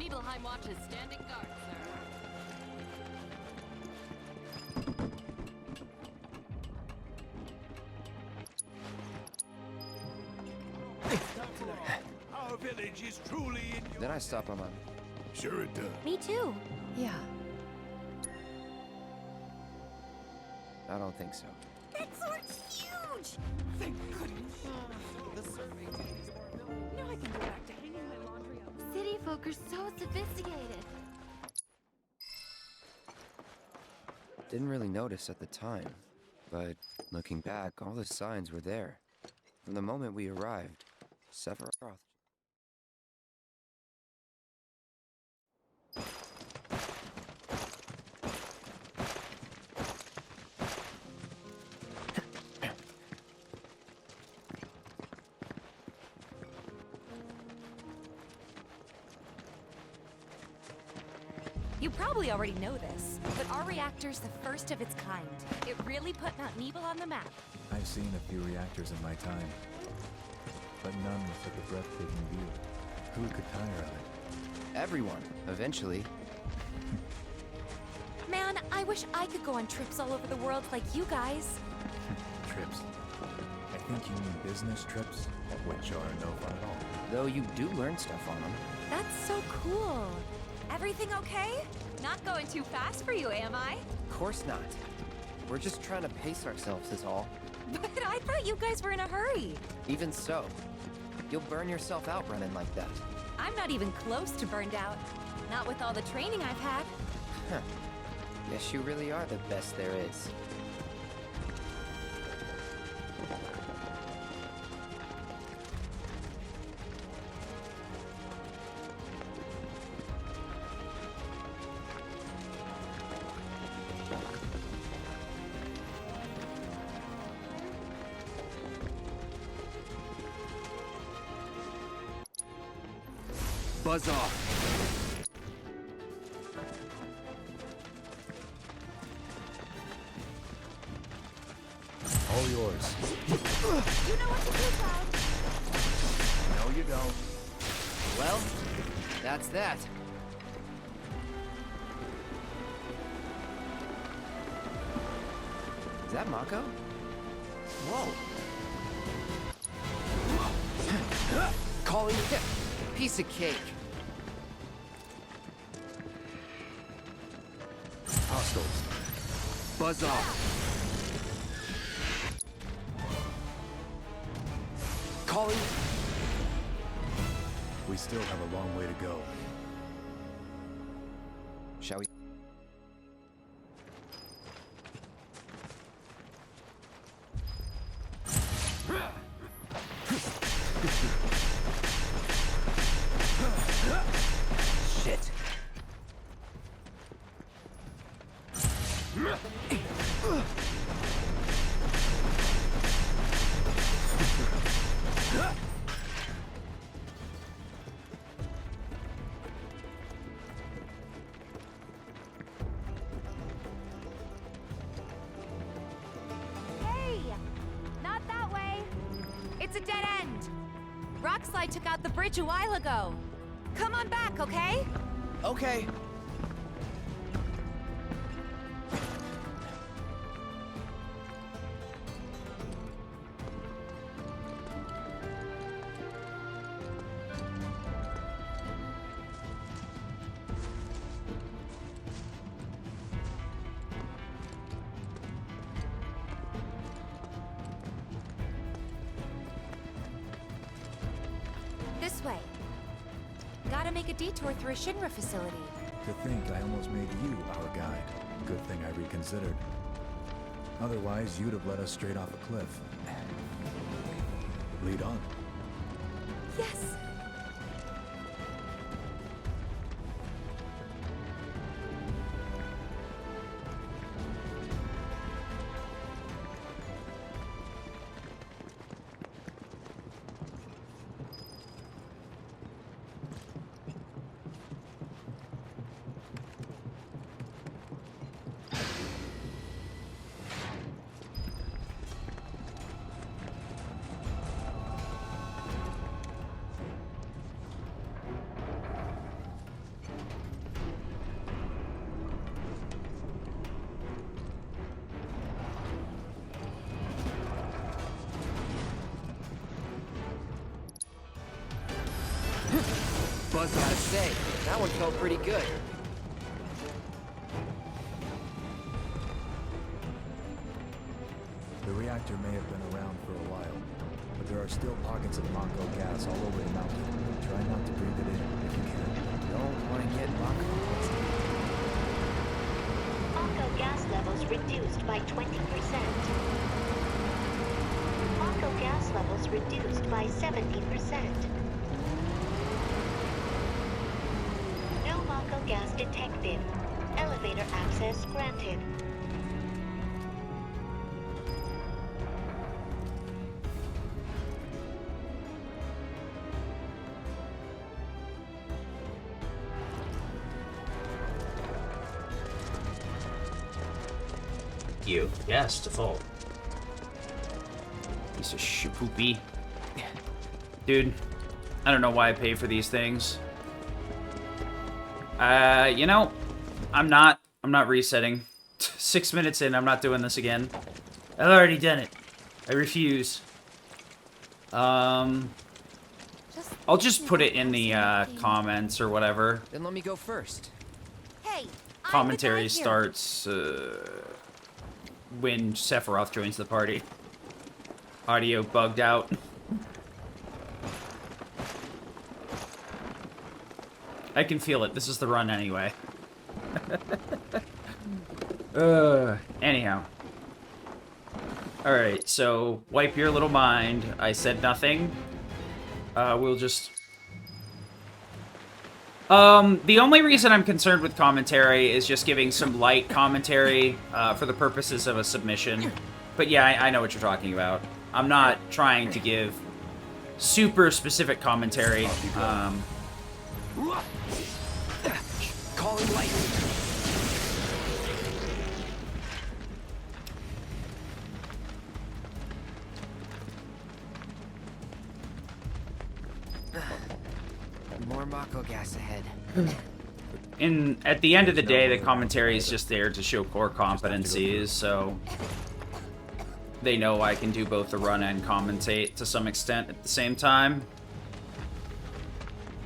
Nibelheim watches standing guard, sir. Our village is truly in your... Then I stop on my... Sure it does. Me too. Yeah. I don't think so. That sword's huge! Thank goodness. The survey team is more available. Now I can go back to hanging my laundry up. City folk are so sophisticated. Didn't really notice at the time, but looking back, all the signs were there. From the moment we arrived, Sephiroth. You probably already know this, but our reactor's the first of its kind. It really put Mount Nibel on the map. I've seen a few reactors in my time, but none with such a breathtaking view. Who could tire of it? Everyone, eventually. Man, I wish I could go on trips all over the world like you guys. Trips. I think you mean business trips, which are no fun at all. Though you do learn stuff on them. That's so cool. Everything okay? Not going too fast for you, am I? Of course not. We're just trying to pace ourselves is all. But I thought you guys were in a hurry. Even so, you'll burn yourself out running like that. I'm not even close to burned out. Not with all the training I've had. Huh. Guess you really are the best there is. Buzz off. All yours. You know what to do, Cloud. No, you don't. Well, that's that. Is that Mako? Whoa. Calling it piece of cake. Hostiles. Buzz off. Calling. We still have a long way to go. Shall we? Shit. Hey! Not that way! It's a dead end! Rockslide took out the bridge a while ago. Come on back, okay? Okay. This way. Gotta make a detour through a Shinra facility. To think I almost made you our guide. Good thing I reconsidered. Otherwise, you'd have led us straight off a cliff. Lead on. Yes! say, that one felt pretty good. The reactor may have been around for a while, but there are still pockets of Mako gas all over the mountain. Try not to breathe it in if you can. Don't want to get Mako poisoning. Mako gas levels reduced by 20%. Mako gas levels reduced by 70%. No Mako gas detected. Elevator access granted. You. Yes, default. Piece of shit poopy. Dude, I don't know why I pay for these things. You know, I'm not resetting. 6 minutes in, I'm not doing this again. I've already done it. I refuse. I'll just put it in the comments or whatever. Then let me go first. Hey, Commentary starts when Sephiroth joins the party. Audio bugged out. I can feel it. This is the run anyway. Anyhow. Alright, so wipe your little mind. I said nothing. We'll just... the only reason I'm concerned with commentary is just giving some light commentary for the purposes of a submission. But yeah, I know what you're talking about. I'm not trying to give super specific commentary. Calling lightning. More Mako gas ahead. At the end of the day, the commentary is just there to show core competencies, so they know I can do both the run and commentate to some extent at the same time.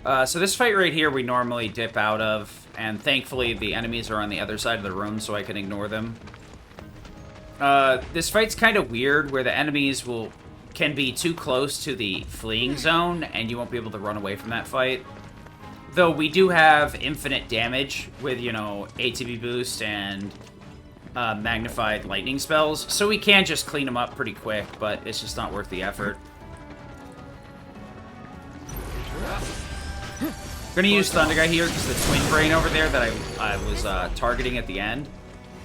So this fight right here we normally dip out of, and thankfully the enemies are on the other side of the room so I can ignore them. This fight's kind of weird where the enemies can be too close to the fleeing zone and you won't be able to run away from that fight. Though we do have infinite damage with, you know, ATB boost and magnified lightning spells, so we can just clean them up pretty quick, but it's just not worth the effort. I'm gonna use Thunder Guy here because the Twin Brain over there that I was targeting at the end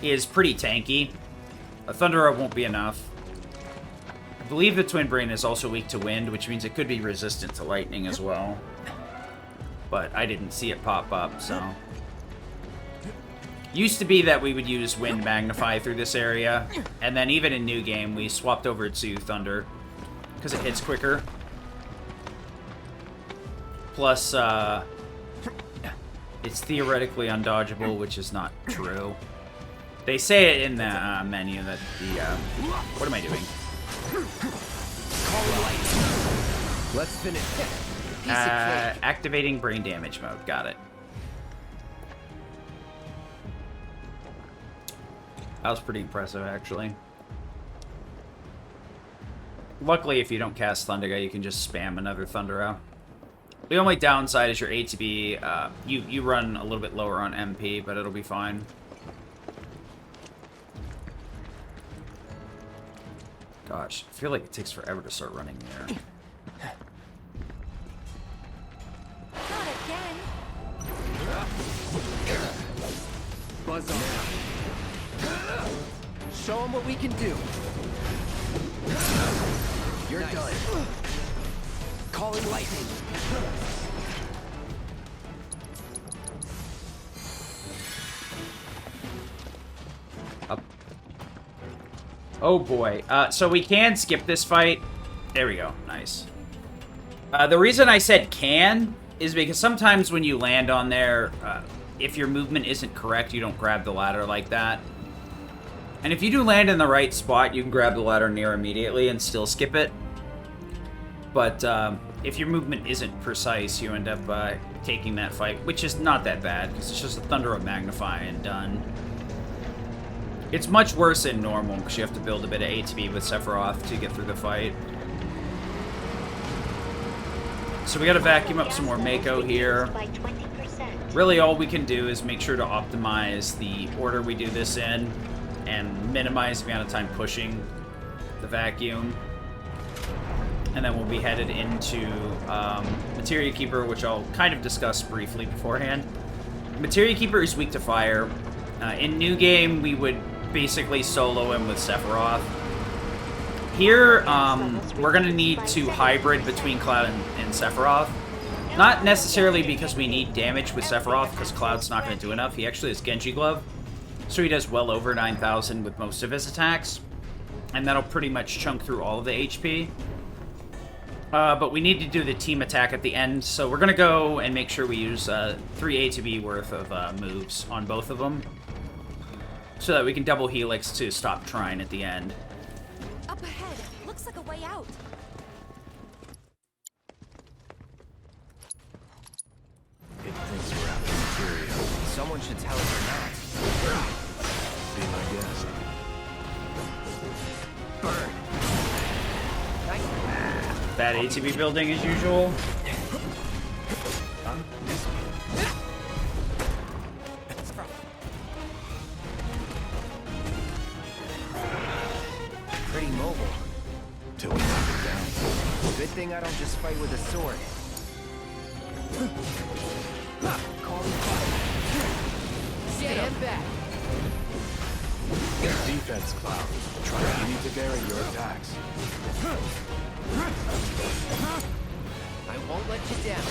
is pretty tanky. A Thunder won't be enough. I believe the Twin Brain is also weak to wind, which means it could be resistant to lightning as well. But I didn't see it pop up, so... Used to be that we would use Wind Magnify through this area, and then even in New Game, we swapped over to Thunder, because it hits quicker. Plus, it's theoretically undodgeable, which is not true. They say it in the menu that the... what am I doing? Let's finish. Activating brain damage mode. Got it. That was pretty impressive, actually. Luckily, if you don't cast Thunder Guy, you can just spam another Thunder Arrow. The only downside is your ATB. You run a little bit lower on MP, but it'll be fine. Gosh, I feel like it takes forever to start running there. Not again. Buzz on. Show them what we can do. You're done. Calling lightning. Up. Oh boy. So we can skip this fight. There we go. Nice. The reason I said can is because sometimes when you land on there, if your movement isn't correct, you don't grab the ladder like that. And if you do land in the right spot, you can grab the ladder near immediately and still skip it. But if your movement isn't precise, you end up taking that fight, which is not that bad, because it's just a Thunder of Magnify and done. It's much worse than normal, because you have to build a bit of ATB with Sephiroth to get through the fight. So we gotta vacuum up some more Mako here. By 20%. Really all we can do is make sure to optimize the order we do this in, and minimize the amount of time pushing the vacuum. And then we'll be headed into Materia Keeper, which I'll kind of discuss briefly beforehand. Materia Keeper is weak to fire. In New Game, we would basically solo him with Sephiroth. Here, we're going to need to hybrid between Cloud and Sephiroth. Not necessarily because we need damage with Sephiroth, because Cloud's not going to do enough. He actually has Genji Glove, so he does well over 9,000 with most of his attacks. And that'll pretty much chunk through all of the HP. But we need to do the team attack at the end, so we're going to go and make sure we use 3 A to B worth of moves on both of them, so that we can double Helix to stop Trine at the end. Up ahead. Looks like a way out. It thinks we're out of materia. Someone should tell us we're not. Be my guest. Burn. Bad ATB building as usual. Pretty mobile. Till we knock it down. Good thing I don't just fight with a sword. Call me fire. Stand back. Defense, Cloud. You need to vary your attacks. I won't let you down.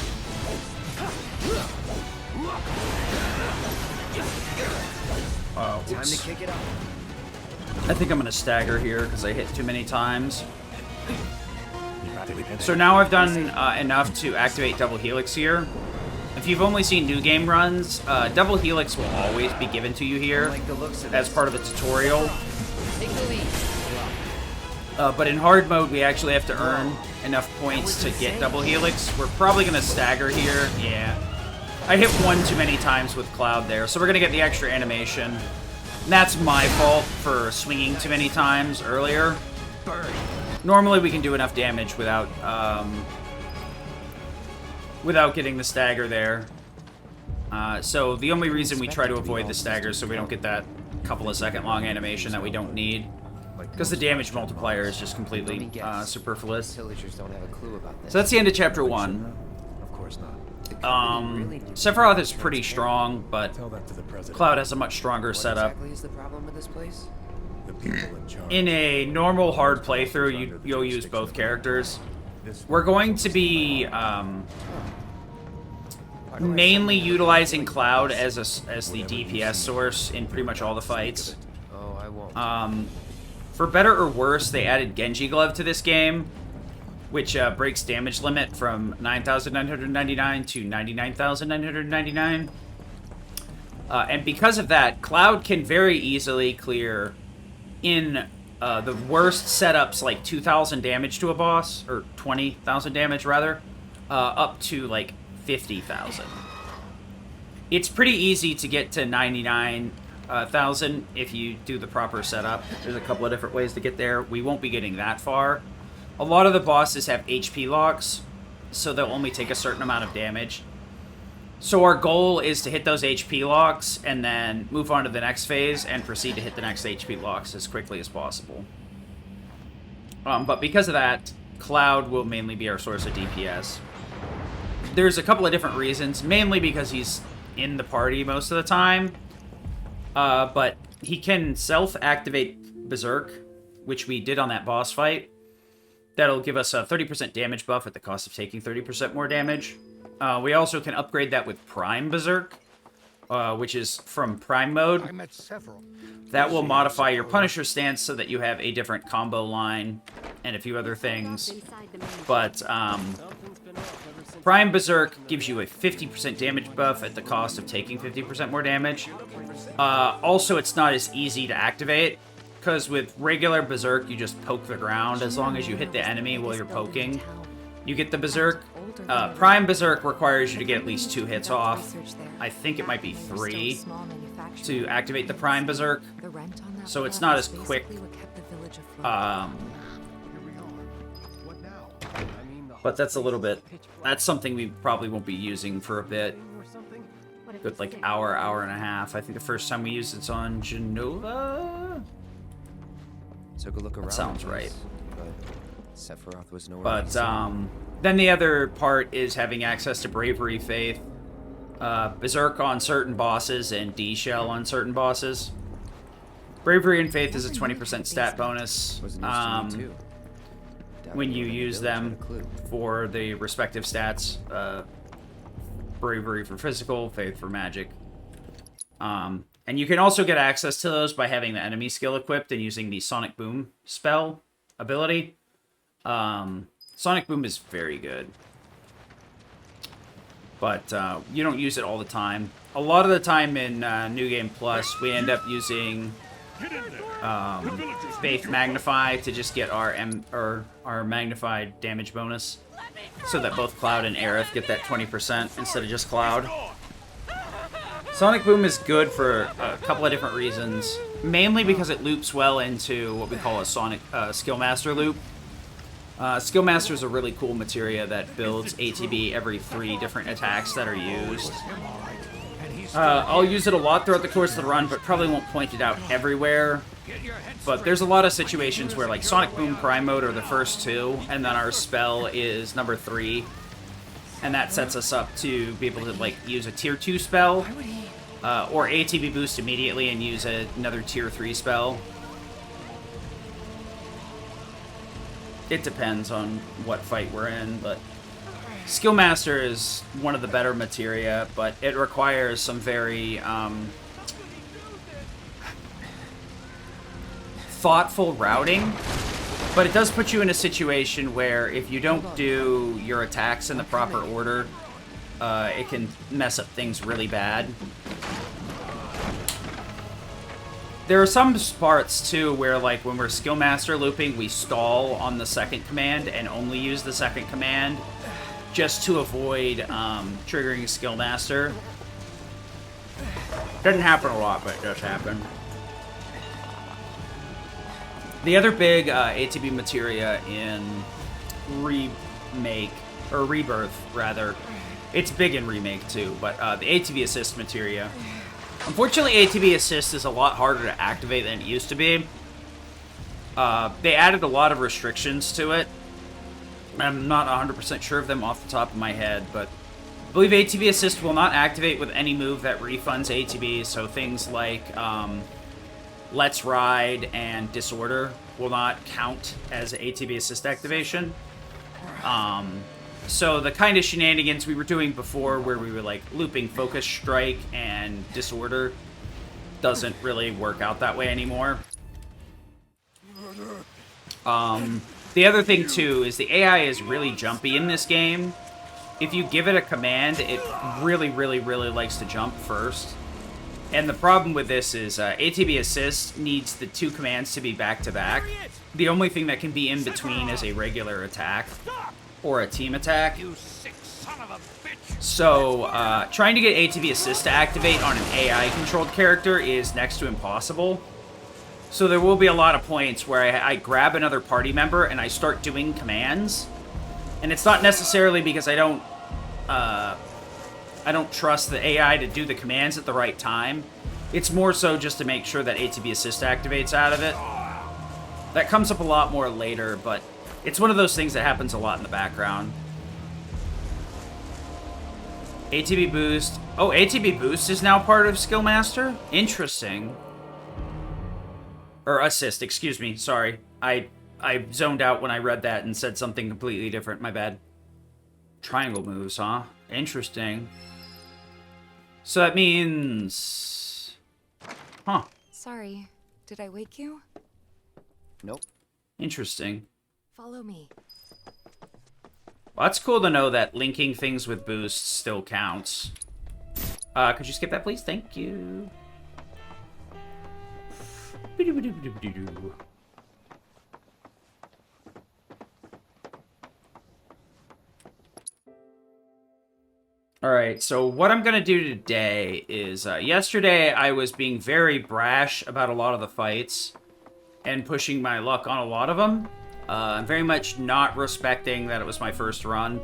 Oh, Time to kick it up. I think I'm going to stagger here because I hit too many times. So now I've done enough to activate Double Helix here. If you've only seen New Game runs, Double Helix will always be given to you here as part of the tutorial. Take the lead. But in hard mode, we actually have to earn enough points to get Double Helix. We're probably going to stagger here. Yeah. I hit one too many times with Cloud there, so we're going to get the extra animation. And that's my fault for swinging too many times earlier. Normally we can do enough damage without getting the stagger there. So the only reason we try to avoid the stagger is so we don't get that couple of second long animation that we don't need. Because the damage multiplier is just completely superfluous. Villagers don't have a clue about this. So that's the end of Chapter 1. Of course not. Sephiroth is pretty strong, but Tell that to the president. Cloud has a much stronger What setup. exactly is the problem with this place? The people in charge. In a normal hard playthrough, you'll use both characters. We're going to be mainly utilizing Cloud as the DPS source in pretty much all the fights. Oh, I won't. For better or worse, they added Genji Glove to this game, which breaks damage limit from 9,999 to 99,999. And because of that, Cloud can very easily clear in the worst setups like 2,000 damage to a boss, or 20,000 damage rather, up to like 50,000. It's pretty easy to get to 99,000 if you do the proper setup. There's a couple of different ways to get there. We won't be getting that far. A lot of the bosses have HP locks, so they'll only take a certain amount of damage. So our goal is to hit those HP locks and then move on to the next phase and proceed to hit the next HP locks as quickly as possible. But because of that, Cloud will mainly be our source of DPS. There's a couple of different reasons, mainly because he's in the party most of the time. But he can self-activate Berserk, which we did on that boss fight. That'll give us a 30% damage buff at the cost of taking 30% more damage. We also can upgrade that with Prime Berserk, which is from Prime mode. I met several. That will modify your Punisher stance so that you have a different combo line and a few other things. But Prime Berserk gives you a 50% damage buff at the cost of taking 50% more damage. Also, it's not as easy to activate, because with regular Berserk, you just poke the ground. As long as you hit the enemy while you're poking, you get the Berserk. Prime Berserk requires you to get at least 2 hits off. I think it might be 3 to activate the Prime Berserk. So it's not as quick. But that's a little bit... That's something we probably won't be using for a bit. Good, like, hour and a half. I think the first time we used it's on Genova? Took a look around. That sounds right. But Sephiroth was nowhere. But, then the other part is having access to Bravery Faith. Berserk on certain bosses and D-Shell on certain bosses. Bravery and Faith is a 20% stat bonus when you use them for the respective stats. Bravery for physical, Faith for magic. And you can also get access to those by having the enemy skill equipped and using the Sonic Boom spell ability. Sonic Boom is very good. But you don't use it all the time. A lot of the time in New Game Plus, we end up using Faith Magnify to just get our magnified damage bonus, so that both Cloud and Aerith get that 20% instead of just Cloud. Sonic Boom is good for a couple of different reasons. Mainly because it loops well into what we call a Sonic Skillmaster loop. Skillmaster is a really cool materia that builds ATB every 3 different attacks that are used. I'll use it a lot throughout the course of the run, but probably won't point it out everywhere. But there's a lot of situations where, like, Sonic Boom Prime Mode are the first 2, and then our spell is number 3. And that sets us up to be able to, like, use a Tier 2 spell, or ATB boost immediately and use another Tier 3 spell. It depends on what fight we're in, but Skillmaster is one of the better materia, but it requires some very thoughtful routing. But it does put you in a situation where if you don't do your attacks in the proper order, it can mess up things really bad. There are some parts, too, where, like, when we're Skillmaster looping, we stall on the second command and only use the second command just to avoid triggering Skillmaster. Doesn't happen a lot, but it does happen. The other big ATB materia in Rebirth, rather. It's big in Remake, too, but the ATB Assist materia. Unfortunately, ATB Assist is a lot harder to activate than it used to be. They added a lot of restrictions to it. I'm not 100% sure of them off the top of my head, but I believe ATB Assist will not activate with any move that refunds ATB, so things like Let's Ride and Disorder will not count as ATB Assist activation. So the kind of shenanigans we were doing before, where we were like looping Focus Strike and Disorder, doesn't really work out that way anymore. The other thing too is the AI is really jumpy in this game. If you give it a command, it really likes to jump first. And the problem with this is ATB Assist needs the 2 commands to be back-to-back. The only thing that can be in between is a regular attack or a team attack. So, trying to get ATB Assist to activate on an AI-controlled character is next to impossible. So there will be a lot of points where I grab another party member and I start doing commands. And it's not necessarily because I don't trust the AI to do the commands at the right time. It's more so just to make sure that ATB Assist activates out of it. That comes up a lot more later, but it's one of those things that happens a lot in the background. ATB Boost. Oh, ATB Boost is now part of Skillmaster? Interesting. Or Assist, excuse me. Sorry. I zoned out when I read that and said something completely different. My bad. Triangle moves, huh? Interesting. So that means... Huh. Sorry. Did I wake you? Nope. Interesting. Follow me. Well, that's cool to know that linking things with boosts still counts. Could you skip that, please? Thank you. Alright, so what I'm gonna do today is, yesterday I was being very brash about a lot of the fights and pushing my luck on a lot of them. I'm very much not respecting that it was my first run.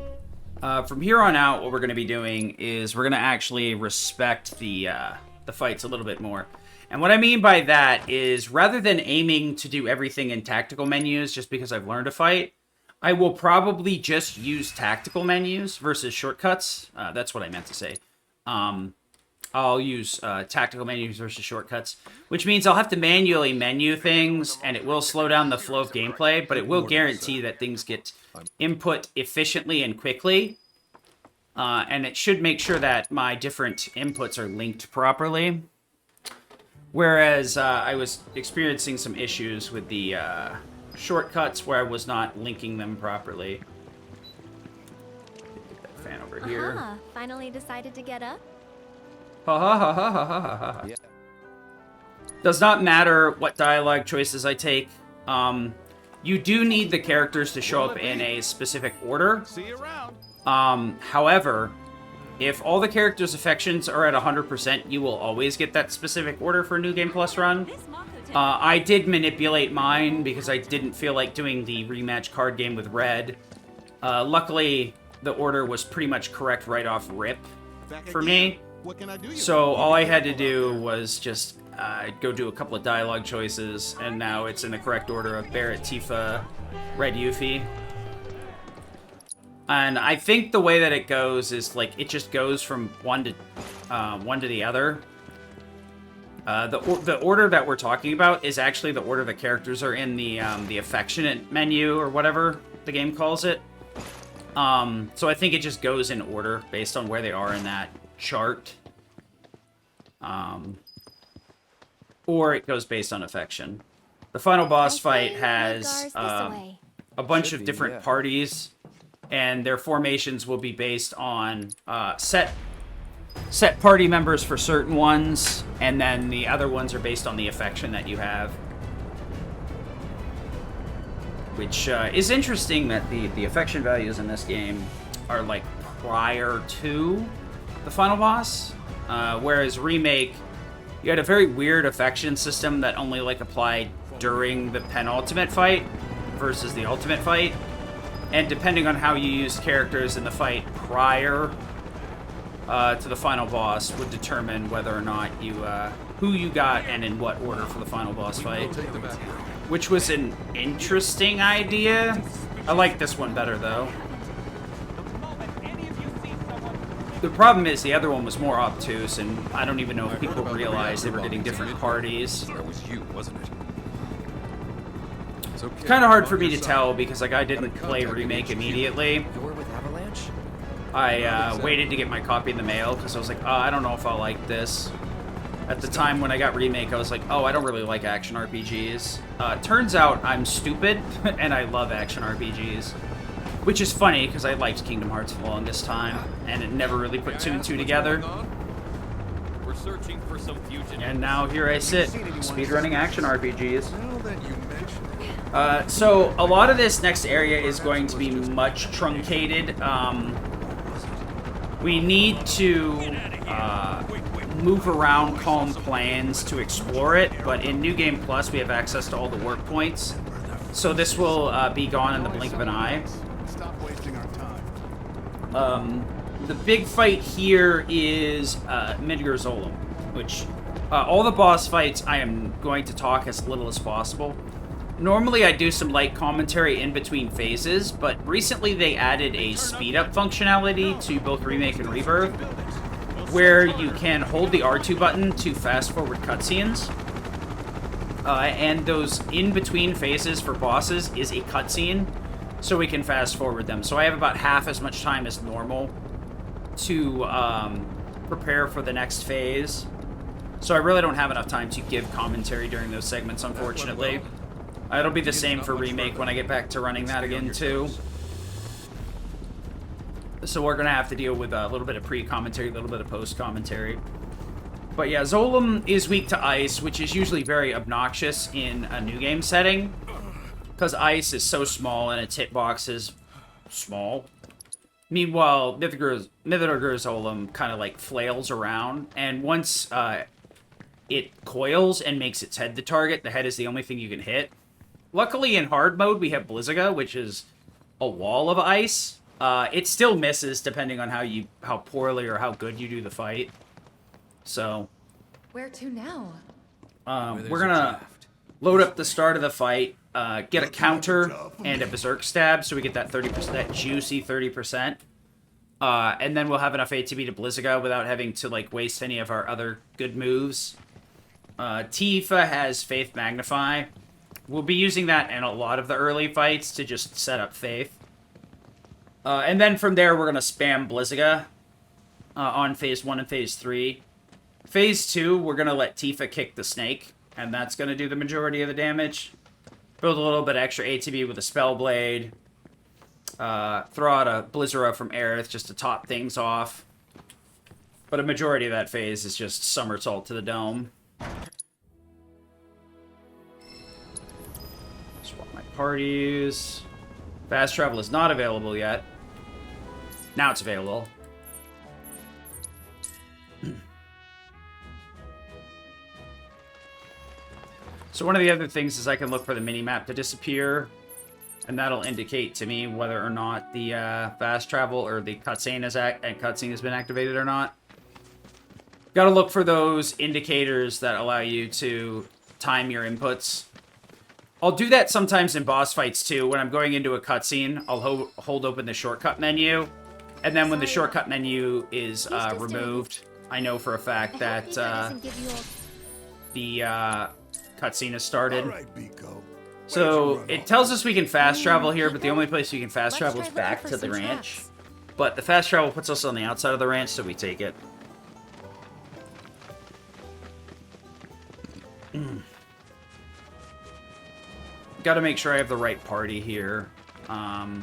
From here on out, what we're gonna be doing is we're gonna actually respect the fights a little bit more. And what I mean by that is, rather than aiming to do everything in tactical menus just because I've learned to fight, I will probably just use tactical menus versus shortcuts. That's what I meant to say. I'll use tactical menus versus shortcuts, which means I'll have to manually menu things, and it will slow down the flow of gameplay, but it will guarantee that things get input efficiently and quickly. And it should make sure that my different inputs are linked properly. Whereas I was experiencing some issues with the shortcuts where I was not linking them properly. Get that fan over here. Finally decided to get up? Ha ha ha ha ha ha ha. Yeah. Does not matter what dialogue choices I take. You do need the characters to show up in a specific order. See you around. However, if all the characters' affections are at 100%, you will always get that specific order for a New Game Plus run. I did manipulate mine because I didn't feel like doing the rematch card game with Red. Luckily, the order was pretty much correct right off rip for me. So all I had to do was just go do a couple of dialogue choices, and now it's in the correct order of Barret, Tifa, Red, Yuffie. And I think the way that it goes is, like, it just goes from one to the other. The order that we're talking about is actually the order the characters are in the affectionate menu, or whatever the game calls it. So I think it just goes in order based on where they are in that chart. Or it goes based on affection. The final boss fight has a bunch of different parties, and their formations will be based on set party members for certain ones, and then the other ones are based on the affection that you have. Which is interesting that the affection values in this game are, like, prior to the final boss. Whereas Remake, you had a very weird affection system that only, like, applied during the penultimate fight versus the ultimate fight. And depending on how you used characters in the fight prior to the final boss would determine whether or not you, who you got and in what order for the final boss fight. Which was an interesting idea. I like this one better, though. The problem is the other one was more obtuse, and I don't even know if people realized they were getting different parties. That was you, wasn't it? It's kind of hard for me to tell because, like, I didn't play Remake immediately. You're with Avalanche? I waited to get my copy in the mail because I was like, oh, I don't know if I'll like this. At the time when I got Remake, I was like, oh, I don't really like action RPGs. Turns out I'm stupid, and I love action RPGs. Which is funny, because I liked Kingdom Hearts for the longest time, and it never really put two and two together. We're searching for some fugitive. And now here I sit, speedrunning action RPGs. So a lot of this next area is going to be much truncated. We need to move around Calm Plains to explore it, but in New Game Plus we have access to all the work points. So this will be gone in the blink of an eye. Stop wasting our time. The big fight here is Midgar Zolom, which all the boss fights I am going to talk as little as possible. Normally I do some light commentary in between phases, but recently they added a speed up functionality to both Remake and Rebirth, where you can hold the R2 button to fast forward cutscenes. And those in between phases for bosses is a cutscene, so we can fast forward them. So I have about half as much time as normal to prepare for the next phase. So I really don't have enough time to give commentary during those segments, unfortunately. It'll be the same for Remake when I get back to running that again, too. So we're going to have to deal with a little bit of pre-commentary, a little bit of post-commentary. But yeah, Zolom is weak to ice, which is usually very obnoxious in a new game setting. Because ice is so small and its hitbox is small. Meanwhile, Mithridarzolum kind of like flails around, and once it coils and makes its head the target, the head is the only thing you can hit. Luckily, in hard mode, we have Blizziga, which is a wall of ice. It still misses depending on how poorly or how good you do the fight. So, Where to now? we're gonna load up the start of the fight, get a counter and a berserk stab, so we get that 30%, that juicy 30%. And then we'll have enough ATB to Blizziga without having to like waste any of our other good moves. Tifa has Faith Magnify. We'll be using that in a lot of the early fights to just set up Faith. And then from there, we're going to spam Blizziga on Phase 1 and Phase 3. Phase 2, we're going to let Tifa kick the snake, and that's going to do the majority of the damage. Build a little bit extra ATB with a Spell Blade. Throw out a Blizzara from Aerith just to top things off. But a majority of that phase is just somersault to the dome. Swap my parties. Fast travel is not available yet. Now it's available. So one of the other things is I can look for the mini-map to disappear, and that'll indicate to me whether or not the fast travel or the cutscene has been activated or not. Gotta look for those indicators that allow you to time your inputs. I'll do that sometimes in boss fights too. When I'm going into a cutscene, I'll hold open the shortcut menu, and then when the shortcut menu is removed, I know for a fact that the cutscene has started. So it tells us we can fast travel here, but the only place you can fast travel is back to the ranch. But the fast travel puts us on the outside of the ranch, so we take it. Got to make sure I have the right party here. Not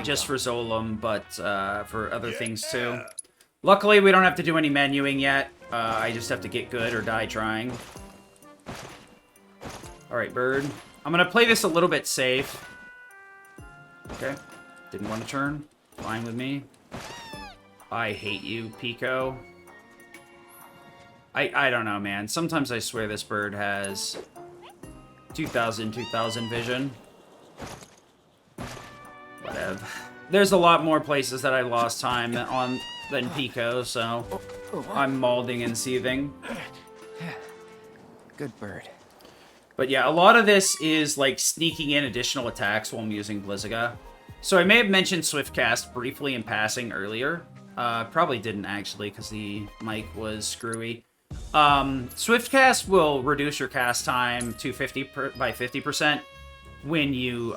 just for Zolom, but for other things too. Luckily, we don't have to do any menuing yet. I just have to get good or die trying. Alright, bird. I'm going to play this a little bit safe. Okay. Didn't want to turn. Fine with me. I hate you, Pico. I don't know, man. Sometimes I swear this bird has 2000 vision. Whatever. There's a lot more places that I lost time on than Pico, so I'm maulding and seething. Good bird. But yeah, a lot of this is like sneaking in additional attacks while I'm using Blizziga. So I may have mentioned Swiftcast briefly in passing earlier. Probably didn't actually, because the mic was screwy. Swiftcast will reduce your cast time to by 50% when you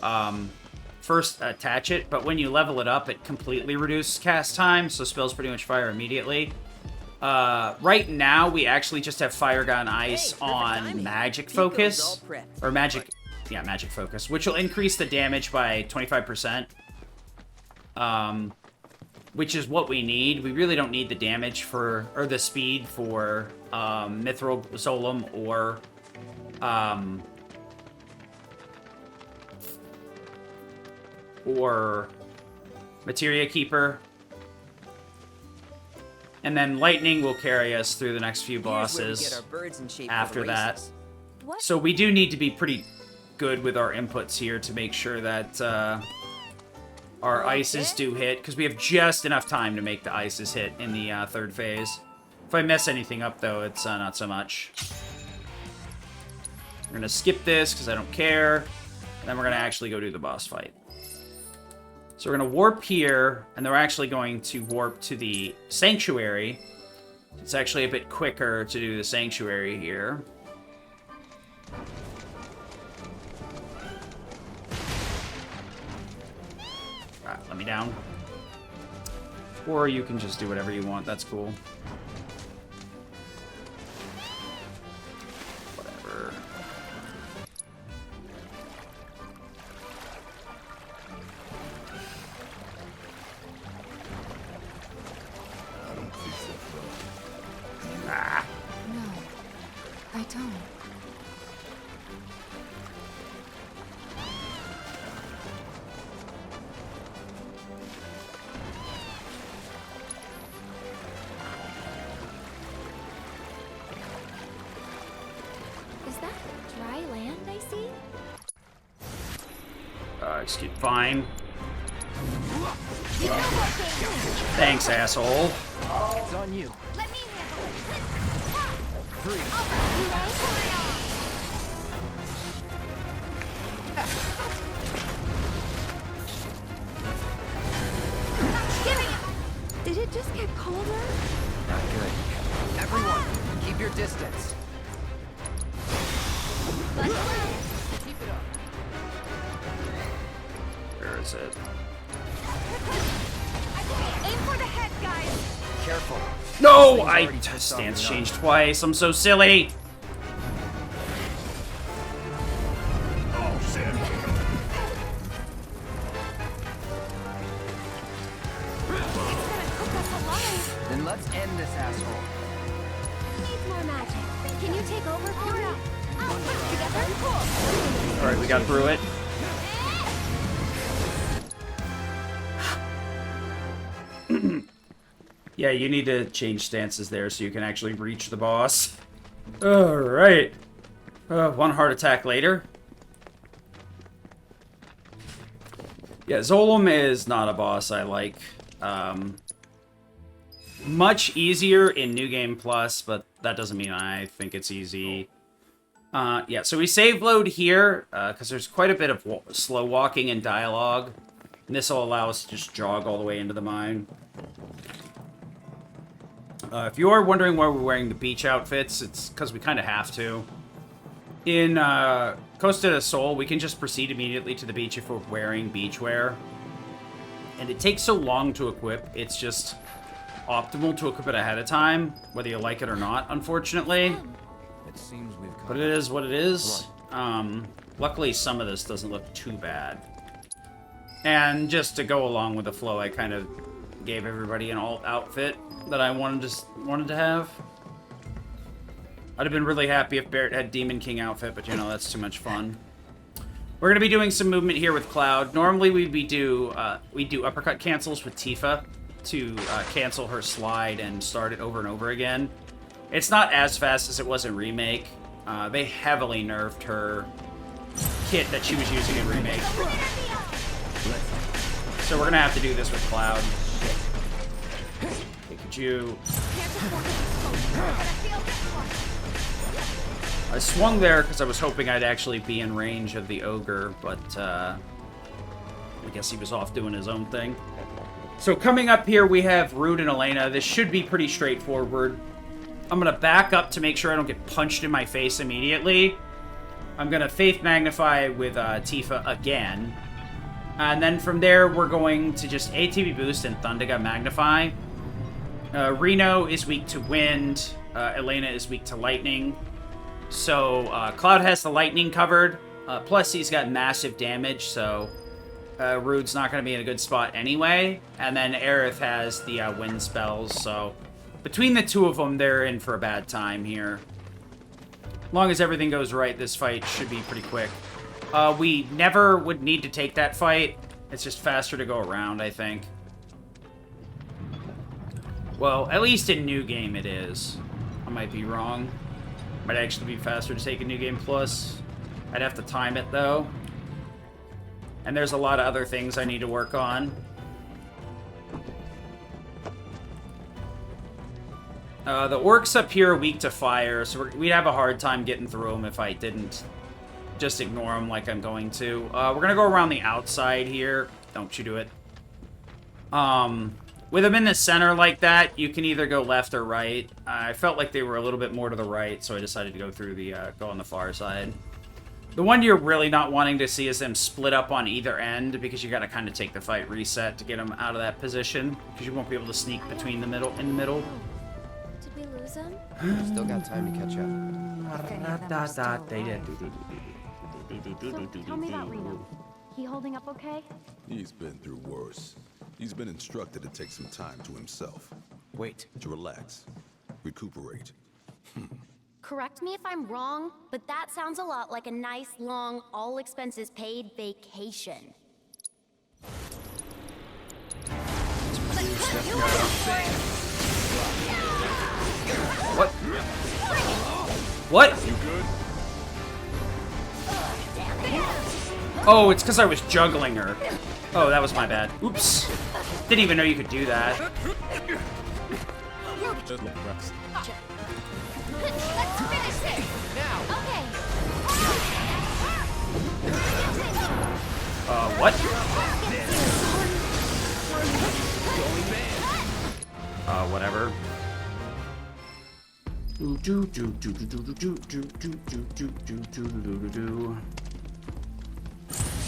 first attach it, but when you level it up, it completely reduces cast time, so spells pretty much fire immediately. Right now, we actually just have Fire Gun Ice on Magic Focus, or Magic Focus, which will increase the damage by 25%, which is what we need. We really don't need the damage for, or the speed for Mithril Zolom or Materia Keeper. And then Lightning will carry us through the next few bosses after that. So we do need to be pretty good with our inputs here to make sure that our ices do hit, because we have just enough time to make the ices hit in the third phase. If I mess anything up, though, it's not so much. We're going to skip this, because I don't care. And then we're going to actually go do the boss fight. So we're going to warp here, and they're actually going to warp to the Sanctuary. It's actually a bit quicker to do the Sanctuary here. Alright, let me down. Or you can just do whatever you want, that's cool. Whatever. Ah. No, I don't. land, I see? Excuse fine. Thanks, asshole. It's on you. Let me handle it. Did it just get colder? Not good. Everyone, keep your distance. Keep it up. Where is it? Aim for the head, guys. Careful. No! Thing's I already pissed off stance enough. changed twice. I'm so silly. Then let's end this asshole. Needs more magic. Can you take over for me? Together? Cool. Alright, we got through it. Yeah, you need to change stances there so you can actually reach the boss. Alright. One heart attack later. Yeah, Zolom is not a boss I like. Much easier in New Game Plus, but that doesn't mean I think it's easy. Yeah, so we save load here, because there's quite a bit of slow walking and dialogue. And this will allow us to just jog all the way into the mine. If you are wondering why we're wearing the beach outfits, it's because we kind of have to. In Costa del Sol, we can just proceed immediately to the beach if we're wearing beachwear. And it takes so long to equip, it's just optimal to equip it ahead of time, whether you like it or not, unfortunately. It seems we've come. But it is what it is. Luckily, some of this doesn't look too bad. And just to go along with the flow, I kind of gave everybody an alt outfit that I wanted to have. I'd have been really happy if Barrett had Demon King outfit, but you know, that's too much fun. We're gonna be doing some movement here with Cloud. Normally we do uppercut cancels with Tifa to cancel her slide and start it over and over again. It's not as fast as it was in Remake. They heavily nerfed her kit that she was using in Remake. So we're gonna have to do this with Cloud. Hey, could you... I swung there because I was hoping I'd actually be in range of the ogre, but I guess he was off doing his own thing. So coming up here, we have Rude and Elena. This should be pretty straightforward. I'm going to back up to make sure I don't get punched in my face immediately. I'm going to Faith Magnify with Tifa again. And then from there, we're going to just ATB Boost and Thundiga Magnify. Reno is weak to wind. Elena is weak to lightning. So Cloud has the lightning covered. Plus, he's got massive damage, so Rude's not going to be in a good spot anyway. And then Aerith has the wind spells, so between the two of them, they're in for a bad time here. As long as everything goes right, this fight should be pretty quick. We never would need to take that fight. It's just faster to go around, I think. Well, at least in New Game it is. I might be wrong. Might actually be faster to take a New Game Plus. I'd have to time it, though. And there's a lot of other things I need to work on. The orcs up here are weak to fire, so we'd have a hard time getting through them if I didn't just ignore them like I'm going to. We're going to go around the outside here. Don't you do it. With them in the center like that, you can either go left or right. I felt like they were a little bit more to the right, so I decided to go through the, go on the far side. The one you're really not wanting to see is them split up on either end, because you gotta kind of take the fight reset to get them out of that position, because you won't be able to sneak between the middle, in the middle. Did we lose him? Still got time to catch up. So, tell me about Reno. He holding up okay? He's been through worse. He's been instructed to take some time to himself. Wait. To relax. Recuperate. Correct me if I'm wrong, but that sounds a lot like a nice, long, all-expenses-paid vacation. What? What? You good? Oh, it's because I was juggling her. Oh, that was my bad. Oops. Didn't even know you could do that. Just let Rux. Let's finish this! Now! Okay. What? Whatever.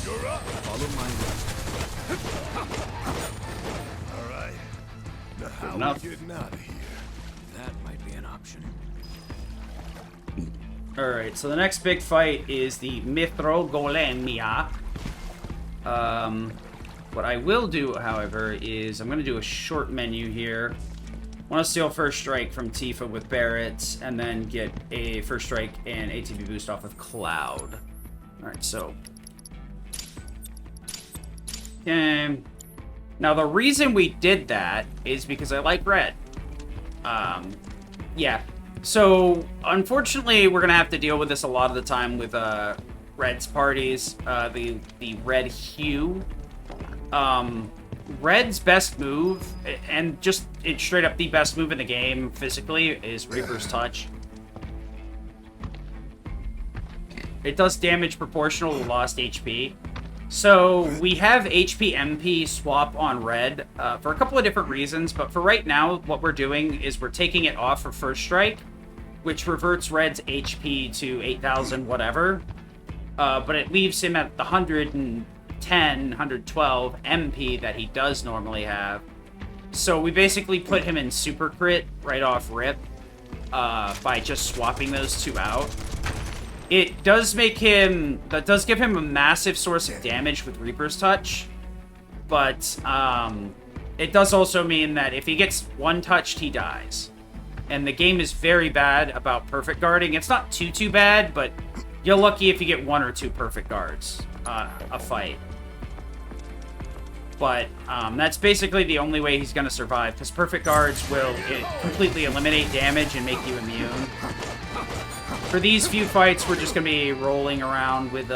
You're up. Follow my lead. All right. Now how enough. we getting out of here? That might be an option. Alright, so the next big fight is the Mithro Golemia. What I will do, however, is I'm going to do a short menu here. I want to steal First Strike from Tifa with Barrett, and then get a First Strike and ATB boost off of Cloud. Alright, so... Okay. Now, the reason we did that is because I like red. Yeah. So, unfortunately, we're going to have to deal with this a lot of the time with Red's parties. The red hue. Red's best move, and just it's straight up the best move in the game physically, is Reaper's Touch. It does damage proportional to lost HP. So we have HP MP swap on Red for a couple of different reasons, but for right now, what we're doing is we're taking it off for First Strike, which reverts Red's HP to 8,000 whatever, but it leaves him at the 110, 112 MP that he does normally have. So we basically put him in Super Crit right off rip by just swapping those two out. It does make him... That does give him a massive source of damage with Reaper's Touch. But, it does also mean that if he gets one touched, he dies. And the game is very bad about perfect guarding. It's not too bad, but you're lucky if you get one or two perfect guards a fight. But, that's basically the only way he's going to survive, because perfect guards will completely eliminate damage and make you immune. For these few fights, we're just going to be rolling around with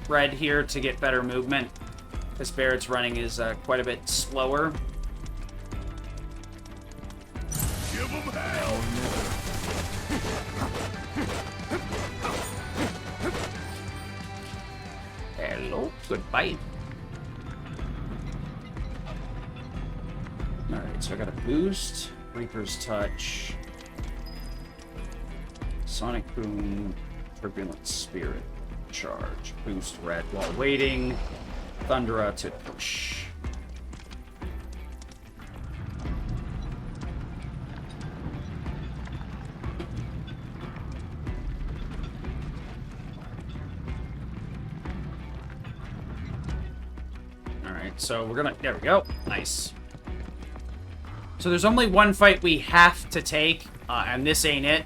Red here to get better movement, because Barrett's running is quite a bit slower. Give 'em hell. Hello, goodbye. Alright, so I got a boost, Reaper's Touch, Sonic Boom, Turbulent Spirit, Charge, Boost Red while waiting, Thundera to push. Alright, so we're gonna, there we go, nice. So there's only one fight we have to take, and this ain't it.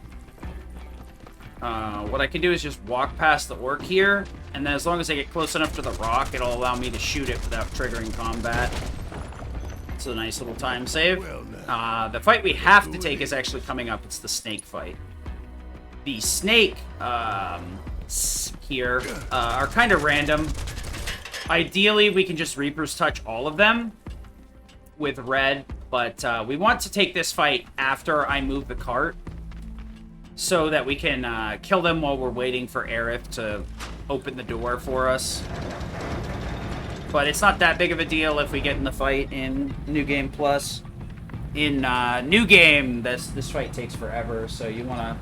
What I can do is just walk past the orc here, and then as long as I get close enough to the rock, it'll allow me to shoot it without triggering combat. It's a nice little time save. The fight we have to take is actually coming up. It's the snake fight. The snake here are kind of random. Ideally, we can just Reaper's Touch all of them with red, but we want to take this fight after I move the cart, so that we can kill them while we're waiting for Aerith to open the door for us. But it's not that big of a deal if we get in the fight in New Game Plus. In New Game, this fight takes forever, so you wanna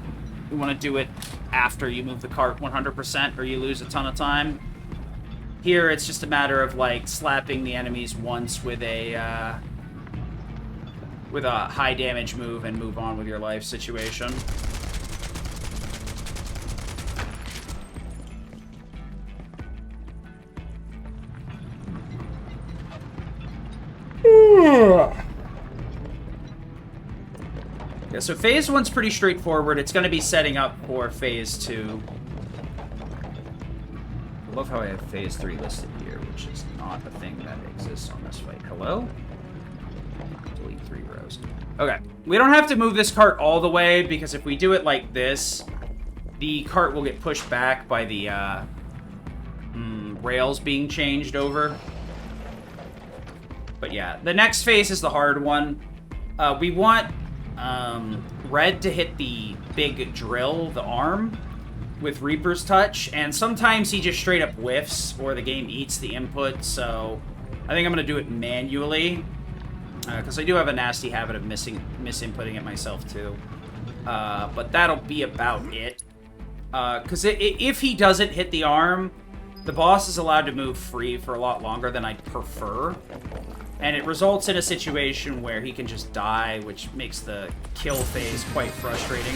do it after you move the cart 100%, or you lose a ton of time. Here, it's just a matter of like slapping the enemies once with a high damage move and move on with your life situation. Yeah, so phase 1's pretty straightforward. It's going to be setting up for phase 2. I love how I have phase 3 listed here, which is not a thing that exists on this fight. Hello? Delete 3 rows. Okay, we don't have to move this cart all the way, because if we do it like this, the cart will get pushed back by the rails being changed over. But yeah, the next phase is the hard one. We want Red to hit the big drill, the arm, with Reaper's Touch, and sometimes he just straight up whiffs, or the game eats the input, so I think I'm going to do it manually, because I do have a nasty habit of misinputting it myself, too. But that'll be about it. Because if he doesn't hit the arm, the boss is allowed to move free for a lot longer than I'd prefer. And it results in a situation where he can just die, which makes the kill phase quite frustrating.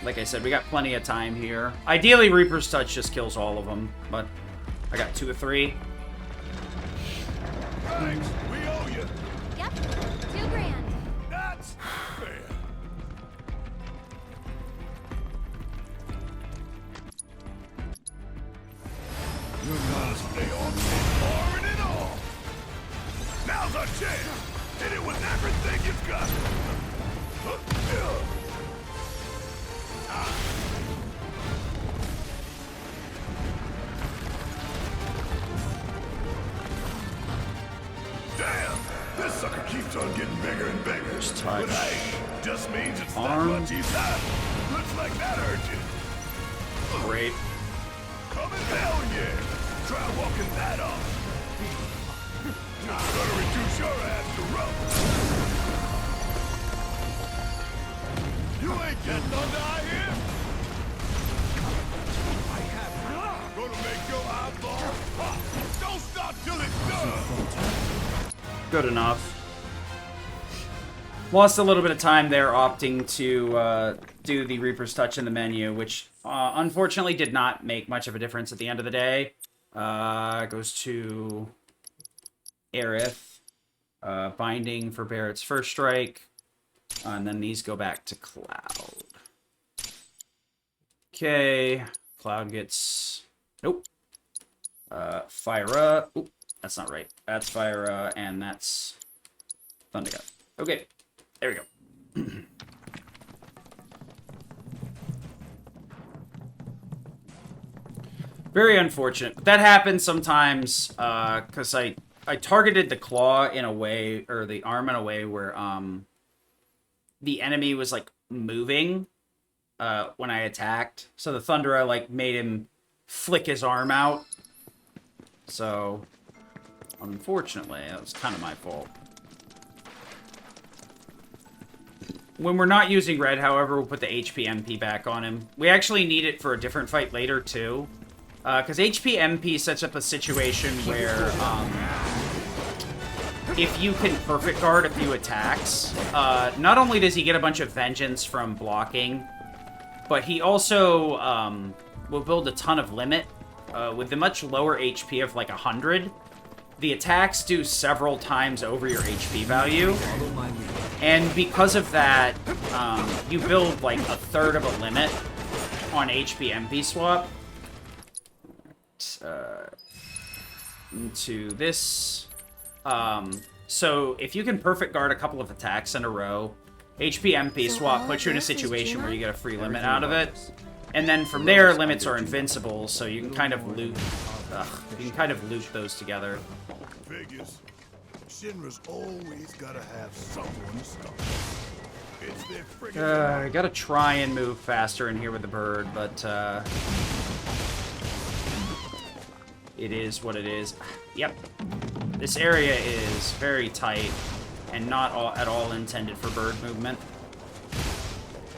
Like I said, we got plenty of time here. Ideally, Reaper's Touch just kills all of them, but I got 2 or 3. Thanks, we owe you. Yep, $2,000. That's fair. You gotta stay on pouring it all. Now's our chance. Hit it with everything you've got. Damn, this sucker keeps on getting bigger and bigger. Touch. But hey, just means it's Arm. that much he's not. Looks like that hurt you. Great. Coming hell yeah! Try walking that off. Gonna reduce your ass to rubber. You ain't getting under eye here. I have gonna make your eyeball pop. Don't stop till it's done. Good enough. Lost a little bit of time there opting to do the Reaper's Touch in the menu, which unfortunately did not make much of a difference at the end of the day. Goes to Aerith. Binding for Barrett's first strike. And then these go back to Cloud. Okay. Cloud gets... Nope. Fire. Oop, that's not right. That's Fire, and that's Thundergut. Okay. There we go. Very unfortunate. But that happens sometimes, because I targeted the claw in a way, or the arm in a way where, the enemy was, like, moving, when I attacked. So the Thundera, like, made him flick his arm out. So, unfortunately, that was kind of my fault. When we're not using red, however, we'll put the HP MP back on him. We actually need it for a different fight later, too. Because HP MP sets up a situation where, if you can perfect guard a few attacks, not only does he get a bunch of vengeance from blocking, but he also will build a ton of limit. With the much lower HP of like 100, the attacks do several times over your HP value. And because of that, you build like a third of a limit on HP MP swap. Into this. So if you can perfect guard a couple of attacks in a row, HP MP swap puts you in a situation where you get a free limit out of it. And then from there, limits are invincible, so you can kind of loop. You can kind of loop those together. Figures. Shinra's always gotta have someone to stop. It's their friggin' I gotta try and move faster in here with the bird, but it is what it is. Yep. This area is very tight and not at all intended for bird movement.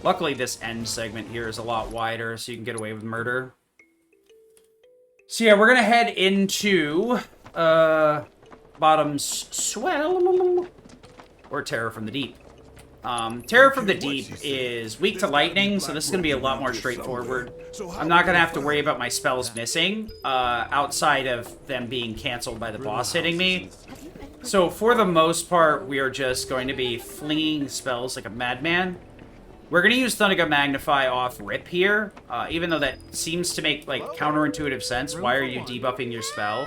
Luckily, this end segment here is a lot wider, so you can get away with murder. So yeah, we're gonna head into Bottom's Swell or Terror from the Deep. Terror from the Deep is weak to lightning, so this is going to be a lot more straightforward. I'm not going to have to worry about my spells missing, outside of them being canceled by the boss hitting me. So for the most part, we are just going to be flinging spells like a madman. We're going to use Thundergut Magnify off rip here, even though that seems to make like counterintuitive sense. Why are you debuffing your spell?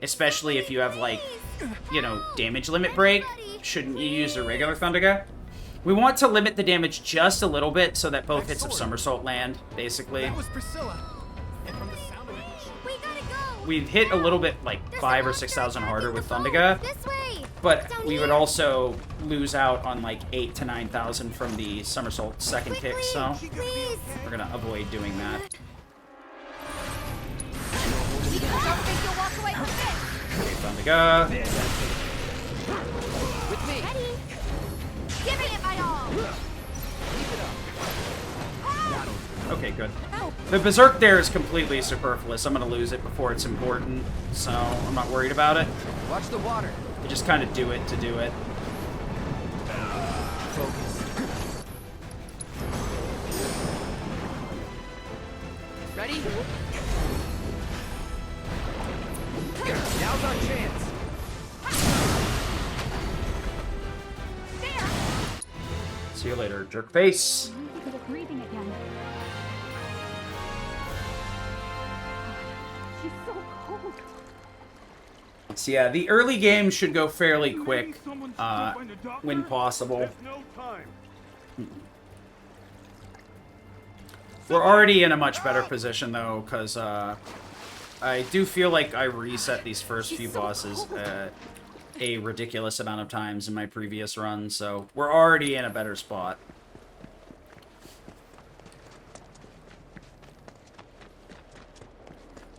Especially if you have like you know, damage limit break, shouldn't you use a regular Thundaga? We want to limit the damage just a little bit so that both hits of Somersault land, basically. That was Priscilla. And from the sound of it, We gotta go! We've hit a little bit, like, 5,000 or 6,000 harder with Thundaga, This way! but we would also lose out on, like, 8,000 to 9,000 from the Somersault second kick, so Please! we're gonna avoid doing that. Don't think you'll walk away with this! Okay, Thundaga. With me. Ready? Giving it my all! Okay, good. The Berserk there is completely superfluous. I'm gonna lose it before it's important, so I'm not worried about it. Watch the water. I just kind of do it to do it. Focus. Ready? Now's our chance. There! See you later, jerk face. Breathing again. She's so cold. So yeah, the early game should go fairly quick, when possible. no time. We're already in a much better position though, because I do feel like I reset these first few bosses a ridiculous amount of times in my previous run, so we're already in a better spot.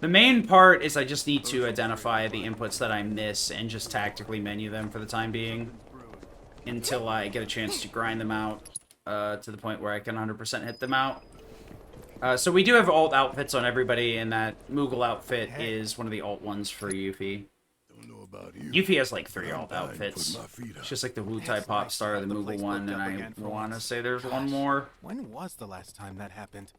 The main part is I just need to identify the inputs that I miss and just tactically menu them for the time being until I get a chance to grind them out to the point where I can 100% hit them out. So we do have alt outfits on everybody, and that Moogle outfit is one of the alt ones for Yuffie. Don't know about you. Yuffie has like 3 alt I'm dying to outfits. put my feet up. It's just like the Wu-Tai Pop Star, the Moogle one, and I want to say there's one more. When was the last time that happened?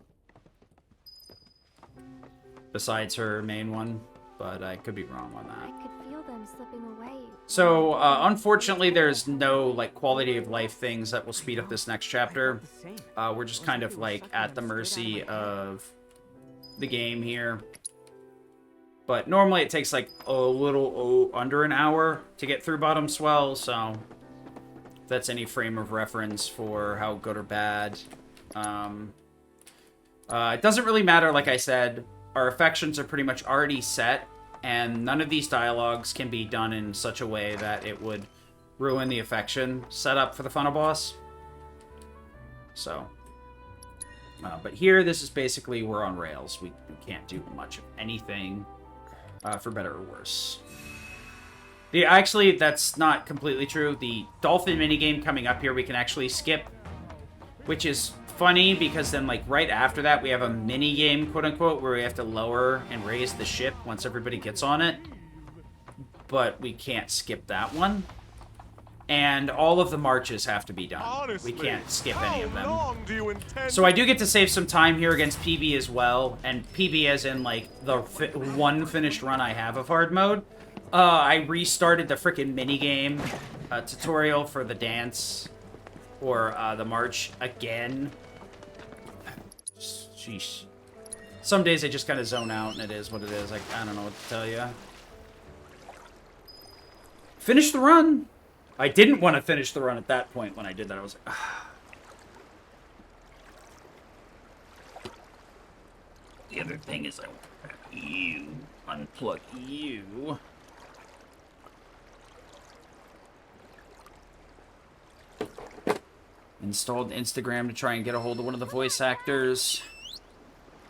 Besides her main one, but I could be wrong on I that. could feel them slipping away. So, unfortunately, there's no, like, quality of life things that will speed up this next chapter. We're just kind of, like, at the mercy of the game here. But normally it takes, like, a little under an hour to get through Bottom Swell, so if that's any frame of reference for how good or bad. It doesn't really matter, like I said. Our affections are pretty much already set, and none of these dialogues can be done in such a way that it would ruin the affection setup for the final boss. So, but here, this is basically, we're on rails. We can't do much of anything, for better or worse. Actually, that's not completely true. The dolphin minigame coming up here, we can actually skip, which is funny because then, like, right after that, we have a mini game, quote unquote, where we have to lower and raise the ship once everybody gets on it. But we can't skip that one. And all of the marches have to be done. Honestly, we can't skip any of them. How long do you intend So I do get to save some time here against PB as well, and PB as in, like, the one finished run I have of hard mode. I restarted the frickin' minigame tutorial for the dance, or the march again. Sheesh. Some days I just kind of zone out, and it is what it is. Like, I don't know what to tell you. Finish the run! I didn't want to finish the run at that point when I did that. I was like, ah. The other thing is I want you. Unplug you. Installed Instagram to try and get a hold of one of the voice actors.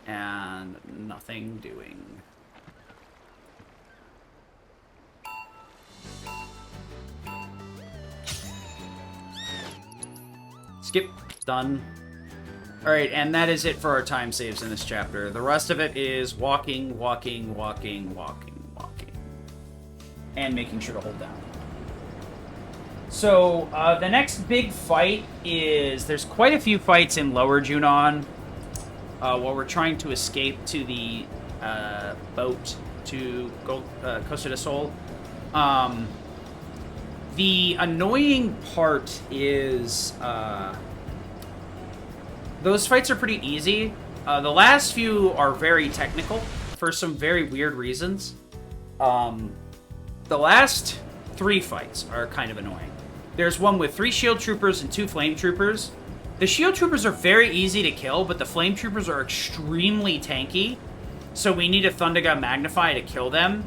And nothing doing. Skip. Done. Alright, and that is it for our time saves in this chapter. The rest of it is walking, walking, walking, walking, walking. And making sure to hold down. So, the next big fight is... There's quite a few fights in Lower Junon while we're trying to escape to the boat to Costa del Sol. The annoying part is... those fights are pretty easy. The last few are very technical for some very weird reasons. The last 3 fights are kind of annoying. There's one with 3 shield troopers and 2 flame troopers. The shield troopers are very easy to kill, but the flame troopers are extremely tanky. So we need a Thundergun Magnify to kill them.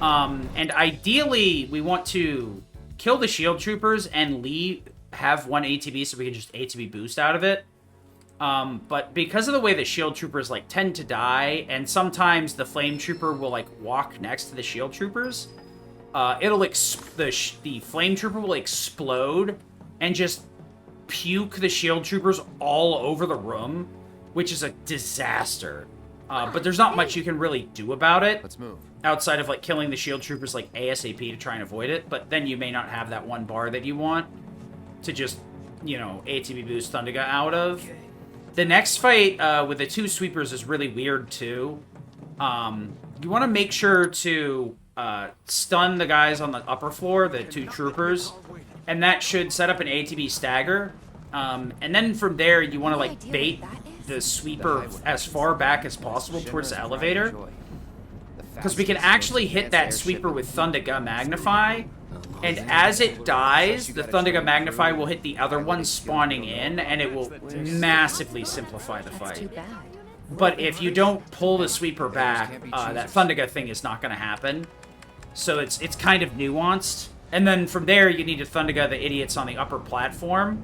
And ideally, we want to kill the shield troopers and have 1 ATB so we can just ATB boost out of it. But because of the way the shield troopers like tend to die, and sometimes the flame trooper will like walk next to the shield troopers, the flame trooper will explode and just puke the shield troopers all over the room, which is a disaster. But there's not much you can really do about it. Let's move. Outside of like killing the shield troopers like ASAP to try and avoid it, but then you may not have that 1 bar that you want to just, you know, ATB boost Thundergun out of. The next fight with the 2 sweepers is really weird too. You want to make sure to stun the guys on the upper floor, the 2 troopers, and that should set up an ATB stagger. And then from there, you want to like bait the sweeper as far back as possible towards the elevator, because we can actually hit that sweeper with Thundergun Magnify, and as it dies, the Thundergun Magnify will hit the other one spawning in, and it will massively simplify the fight. But if you don't pull the sweeper back, that Thundergun thing is not going to happen. So it's kind of nuanced. And then from there, you need to Thundergun the idiots on the upper platform,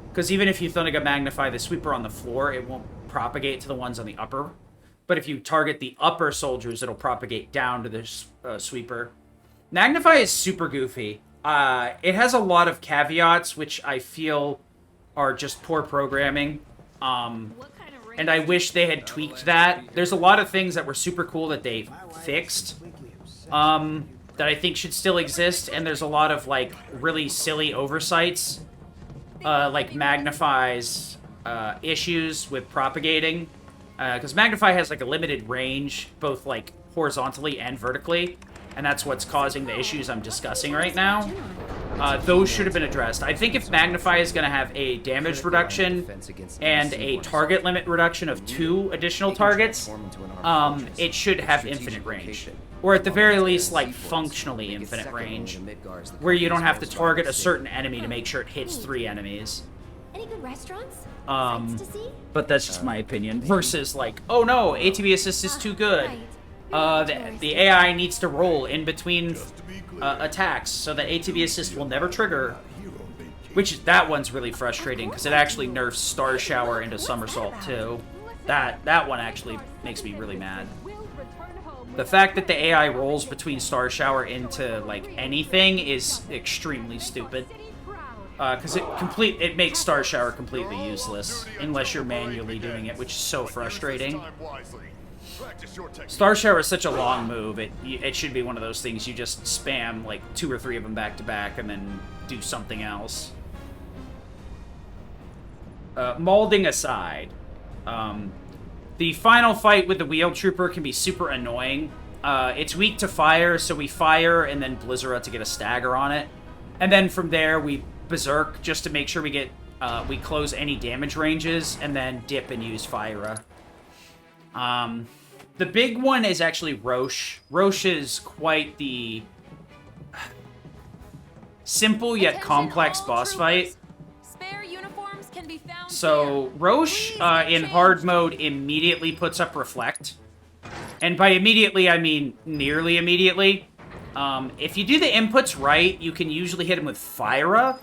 because even if you Thundergun Magnify the sweeper on the floor, it won't propagate to the ones on the upper. But if you target the upper soldiers, it'll propagate down to the sweeper. Magnify is super goofy. It has a lot of caveats, which I feel are just poor programming. And I wish they had tweaked that. There's a lot of things that were super cool that they fixed, that I think should still exist. And there's a lot of, like, really silly oversights, like Magnify's issues with propagating. Because Magnify has, like, a limited range, both, like, horizontally and vertically. And that's what's causing the issues I'm discussing right now. Those should have been addressed. I think if Magnify is going to have a damage reduction and a target limit reduction of 2 additional targets, it should have infinite range. Or at the very least, like, functionally infinite range, where you don't have to target a certain enemy to make sure it hits 3 enemies. Any good restaurants? But that's just my opinion. Versus, like, oh no, ATB assist is too good. The AI needs to roll in between attacks, so that ATB assist will never trigger. Which, that one's really frustrating, because it actually nerfs Star Shower into Somersault, too. That one actually makes me really mad. The fact that the AI rolls between Star Shower into, like, anything is extremely stupid. Because it makes Star Shower completely useless, unless you're manually doing it, which is so frustrating. Star Shower is such a long move, it should be one of those things you just spam, like, 2 or 3 of them back to back, and then do something else. Molding aside, the final fight with the Wheel Trooper can be super annoying. It's weak to fire, so we fire and then Blizzara to get a stagger on it. And then from there, we Berserk just to make sure we get we close any damage ranges, and then dip and use Fyra. The big one is actually Roche. Roche is quite the simple yet complex boss fight. Spare uniforms can be found So Roche in hard mode immediately puts up Reflect. And by immediately, I mean nearly immediately. If you do the inputs right, you can usually hit him with Fyra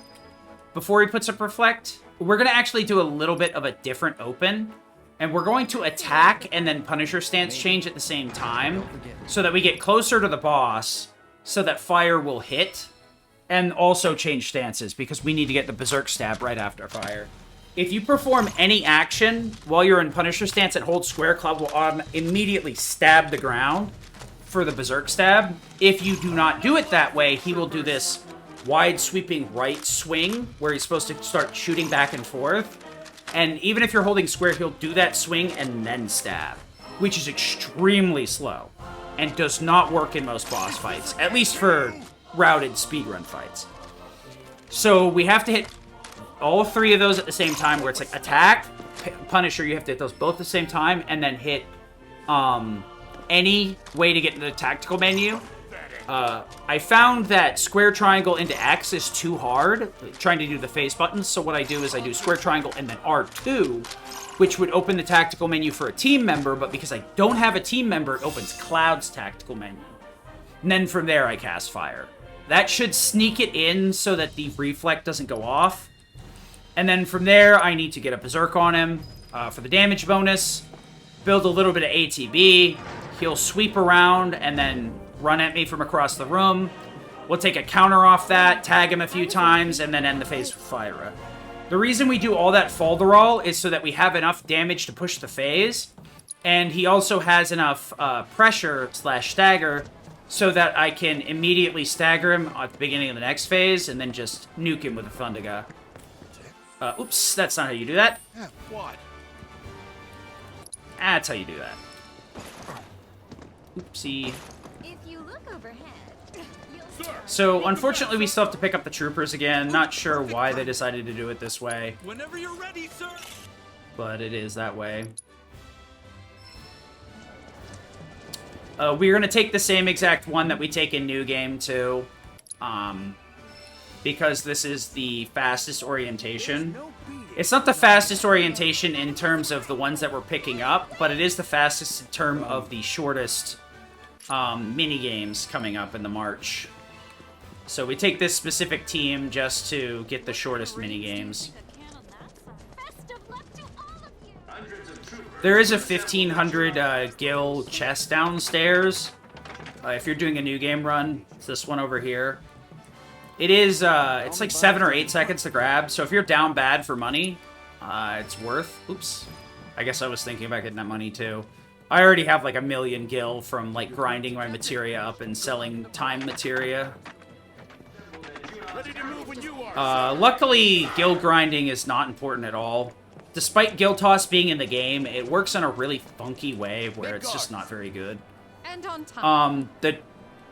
before he puts up Reflect. We're going to actually do a little bit of a different open. And we're going to attack and then Punisher stance change at the same time, so that we get closer to the boss, so that fire will hit, and also change stances, because we need to get the Berserk Stab right after fire. If you perform any action while you're in Punisher stance and hold square, Cloud will immediately stab the ground for the Berserk Stab. If you do not do it that way, he will do this wide sweeping right swing, where he's supposed to start shooting back and forth. And even if you're holding square, he'll do that swing and then stab, which is extremely slow and does not work in most boss fights, at least for routed speedrun fights. So we have to hit all 3 of those at the same time, where it's like attack, Punisher, you have to hit those both at the same time, and then hit any way to get into the tactical menu. I found that square triangle into X is too hard, trying to do the phase buttons, so what I do is I do square triangle and then R2, which would open the tactical menu for a team member, but because I don't have a team member, it opens Cloud's tactical menu. And then from there, I cast fire. That should sneak it in so that the reflect doesn't go off. And then from there, I need to get a Berserk on him for the damage bonus, build a little bit of ATB, he'll sweep around and then run at me from across the room. We'll take a counter off that, tag him a few times, and then end the phase with Fire. The reason we do all that falderall is so that we have enough damage to push the phase, and he also has enough pressure / stagger so that I can immediately stagger him at the beginning of the next phase and then just nuke him with a Thundaga. Oops, that's not how you do that. What? That's how you do that. Oopsie. If you look overhead, you'll... So, unfortunately, we still have to pick up the troopers again. Not sure why they decided to do it this way. Whenever you're ready, sir. But it is that way. We're going to take the same exact one that we take in New Game, too. Because this is the fastest orientation. It's not the fastest orientation in terms of the ones that we're picking up, but it is the fastest in terms of the shortest mini-games coming up in the March. So we take this specific team just to get the shortest mini-games. There is a 1500 gil chest downstairs. If you're doing a New Game run, it's this one over here. It is, it's like 7 or 8 seconds to grab, so if you're down bad for money, it's worth... Oops. I guess I was thinking about getting that money, too. I already have, like, 1,000,000 gil from, like, grinding my materia up and selling time materia. Luckily, gil grinding is not important at all. Despite gil toss being in the game, it works in a really funky way where it's just not very good. And on time.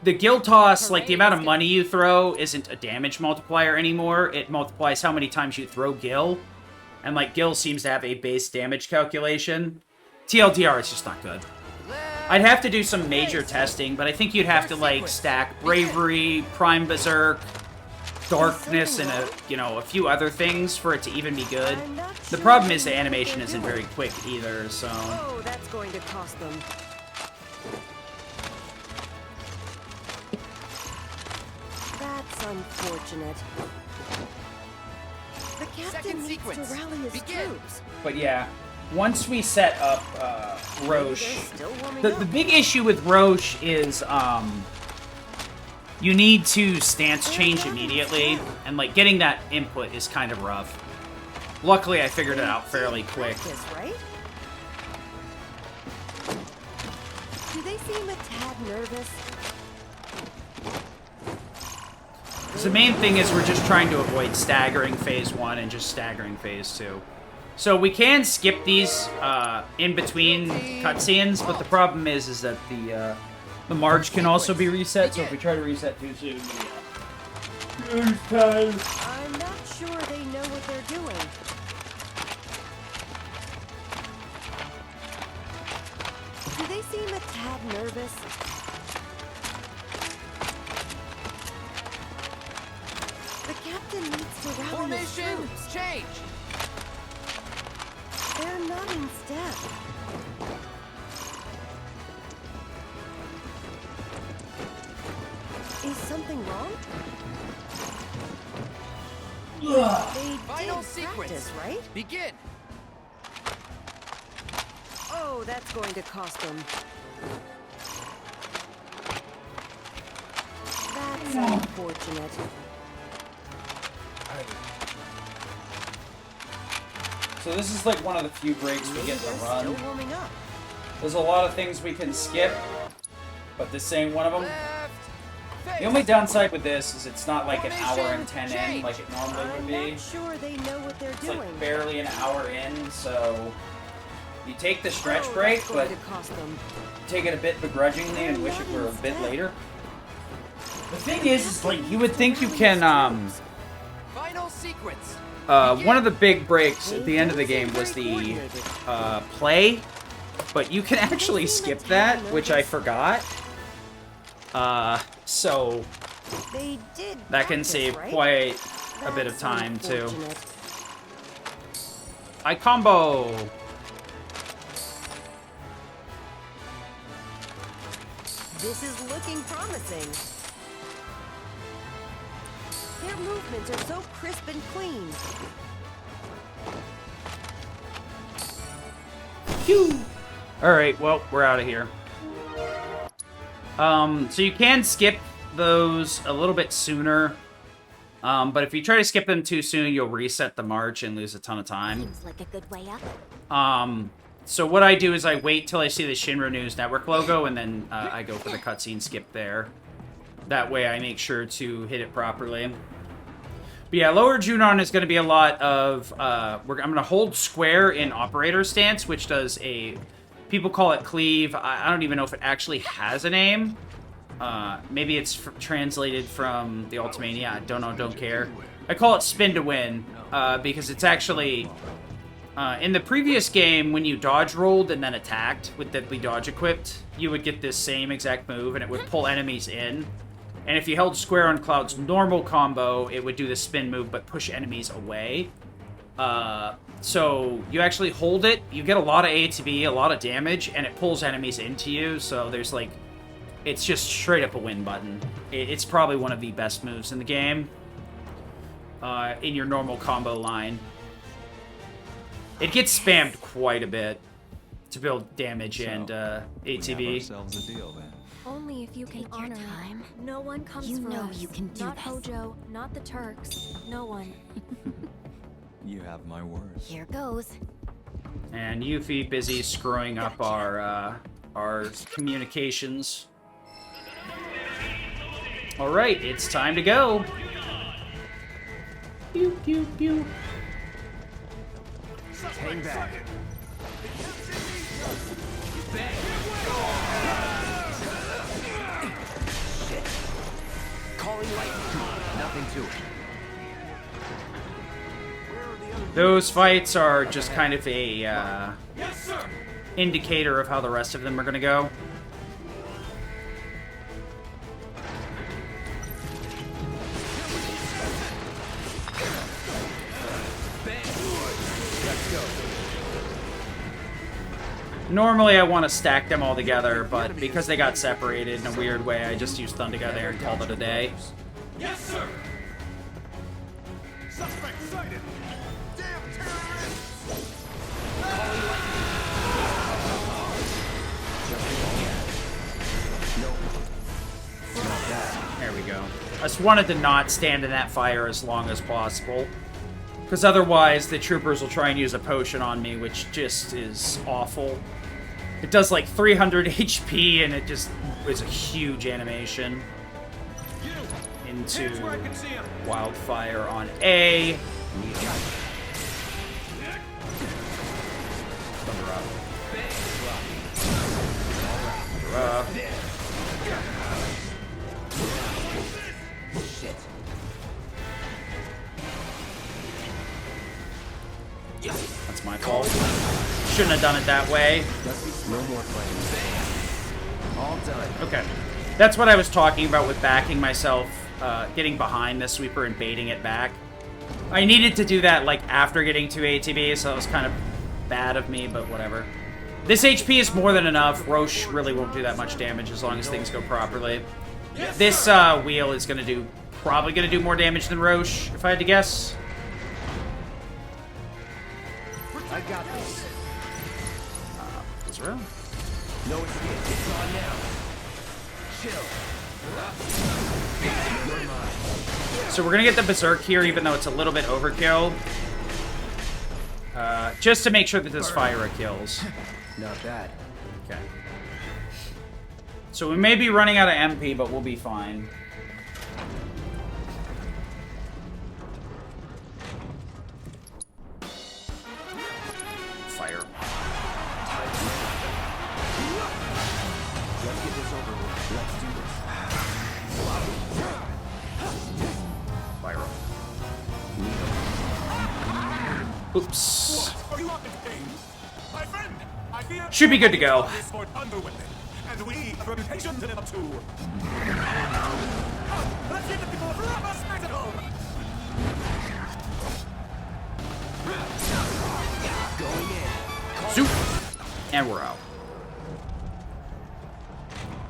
The gil toss, like, the amount of money you throw isn't a damage multiplier anymore. It multiplies how many times you throw gil. And, like, gil seems to have a base damage calculation. TLDR is just not good. I'd have to do some major testing, but I think you'd have to, like, stack Bravery, Prime Berserk, Darkness, and, a few other things for it to even be good. The problem is the animation isn't very quick either, so... Oh, that's going to cost them. That's unfortunate. The captain needs to rally his troops. But yeah, once we set up Roche, the big issue with Roche is you need to stance change immediately, and like getting that input is kind of rough. Luckily, I figured it out fairly quick. Do they seem a tad nervous? The main thing is we're just trying to avoid staggering phase 1 and just staggering phase 2. So we can skip these in between cutscenes, but the problem is that the marge can also be reset. So if we try to reset too soon, I'm not sure they know what they're doing. Do they seem a tad nervous? The captain needs to rally his troops. Change. They're not in step. Is something wrong? They Final did sequence, practice, right? Begin. Oh, that's going to cost them. That's unfortunate. So this is like one of the few breaks we get to run. Still warming up. There's a lot of things we can skip, but this ain't one of them. The only downside with this is it's not like an hour and 10 in like it normally would be. I'm not sure they know what they're It's doing. like barely an hour in, so you take the stretch break, but to cost them. take it a bit begrudgingly and wish it were a bit later. The thing is like you would think you can Final sequence. one of the big breaks at the end of the game was the play, but you can actually skip that, which I forgot. So They did that can practice, save right? quite a bit of That's time too. unfortunate. I combo. This is looking promising. Their movements are so crisp and clean. Phew. All right, well, we're out of here. So you can skip those a little bit sooner. But if you try to skip them too soon, you'll reset the march and lose a ton of time. Seems like a good way up. So what I do is I wait till I see the Shinra News Network logo, and then I go for the cutscene skip there. That way I make sure to hit it properly. But yeah, Lower Junon is going to be a lot of... I'm going to hold square in Operator Stance, which does a... People call it cleave. I don't even know if it actually has a name. Maybe it's translated from the Ultimania. I don't know, don't care. I call it spin to win, because it's actually... in the previous game, when you dodge rolled and then attacked with Deadly Dodge equipped, you would get this same exact move, and it would pull enemies in. And if you held square on Cloud's normal combo, it would do the spin move, but push enemies away. So you actually hold it, you get a lot of ATB, a lot of damage, and it pulls enemies into you, so there's like... It's just straight up a win button. It's probably one of the best moves in the game. In your normal combo line. It gets spammed quite a bit to build damage and ATB. Only if you can honor time. No one comes You for know us. you can do Not this. Hojo, not the Turks. No one. You have my word. Here goes. And Yuffie busy screwing up our communications. Alright, it's time to go. Pew, pew, pew. Hang back. Shit. Calling lightning. Nothing to it. Those fights are just kind of a indicator of how the rest of them are going to go. Normally I want to stack them all together, but because they got separated in a weird way, I just used them together and called it a day. Yes, sir! Suspect sighted! Damn terrorists! There we go. I just wanted to not stand in that fire as long as possible. Because otherwise, the troopers will try and use a potion on me, which just is awful. It does like 300 HP, and it just is a huge animation. Into Wildfire on A. Thunder up. Shit. That's my fault. Shouldn't have done it that way. No more fighting. All done. Okay. That's what I was talking about with backing myself, getting behind the sweeper and baiting it back. I needed to do that, like, after getting 2 ATB, so it was kind of bad of me, but whatever. This HP is more than enough. Roche really won't do that much damage as long as things go properly. This wheel is probably gonna do more damage than Roche, if I had to guess. I got this. Israel? No escape. It's on now. Chill. You're mine. So we're gonna get the Berserk here, even though it's a little bit overkill. Just to make sure that this Fire kills. Not bad. Okay. So we may be running out of MP, but we'll be fine. Fire. Let's get this over with. Let's do this. Fire. Oops. Are you up in pain? My friend, I fear Should be good to go. this for thunder weapon, and And we have a reputation to live up to. Let's get the people of Rubber spectacle! Going in. Zoop! And we're out.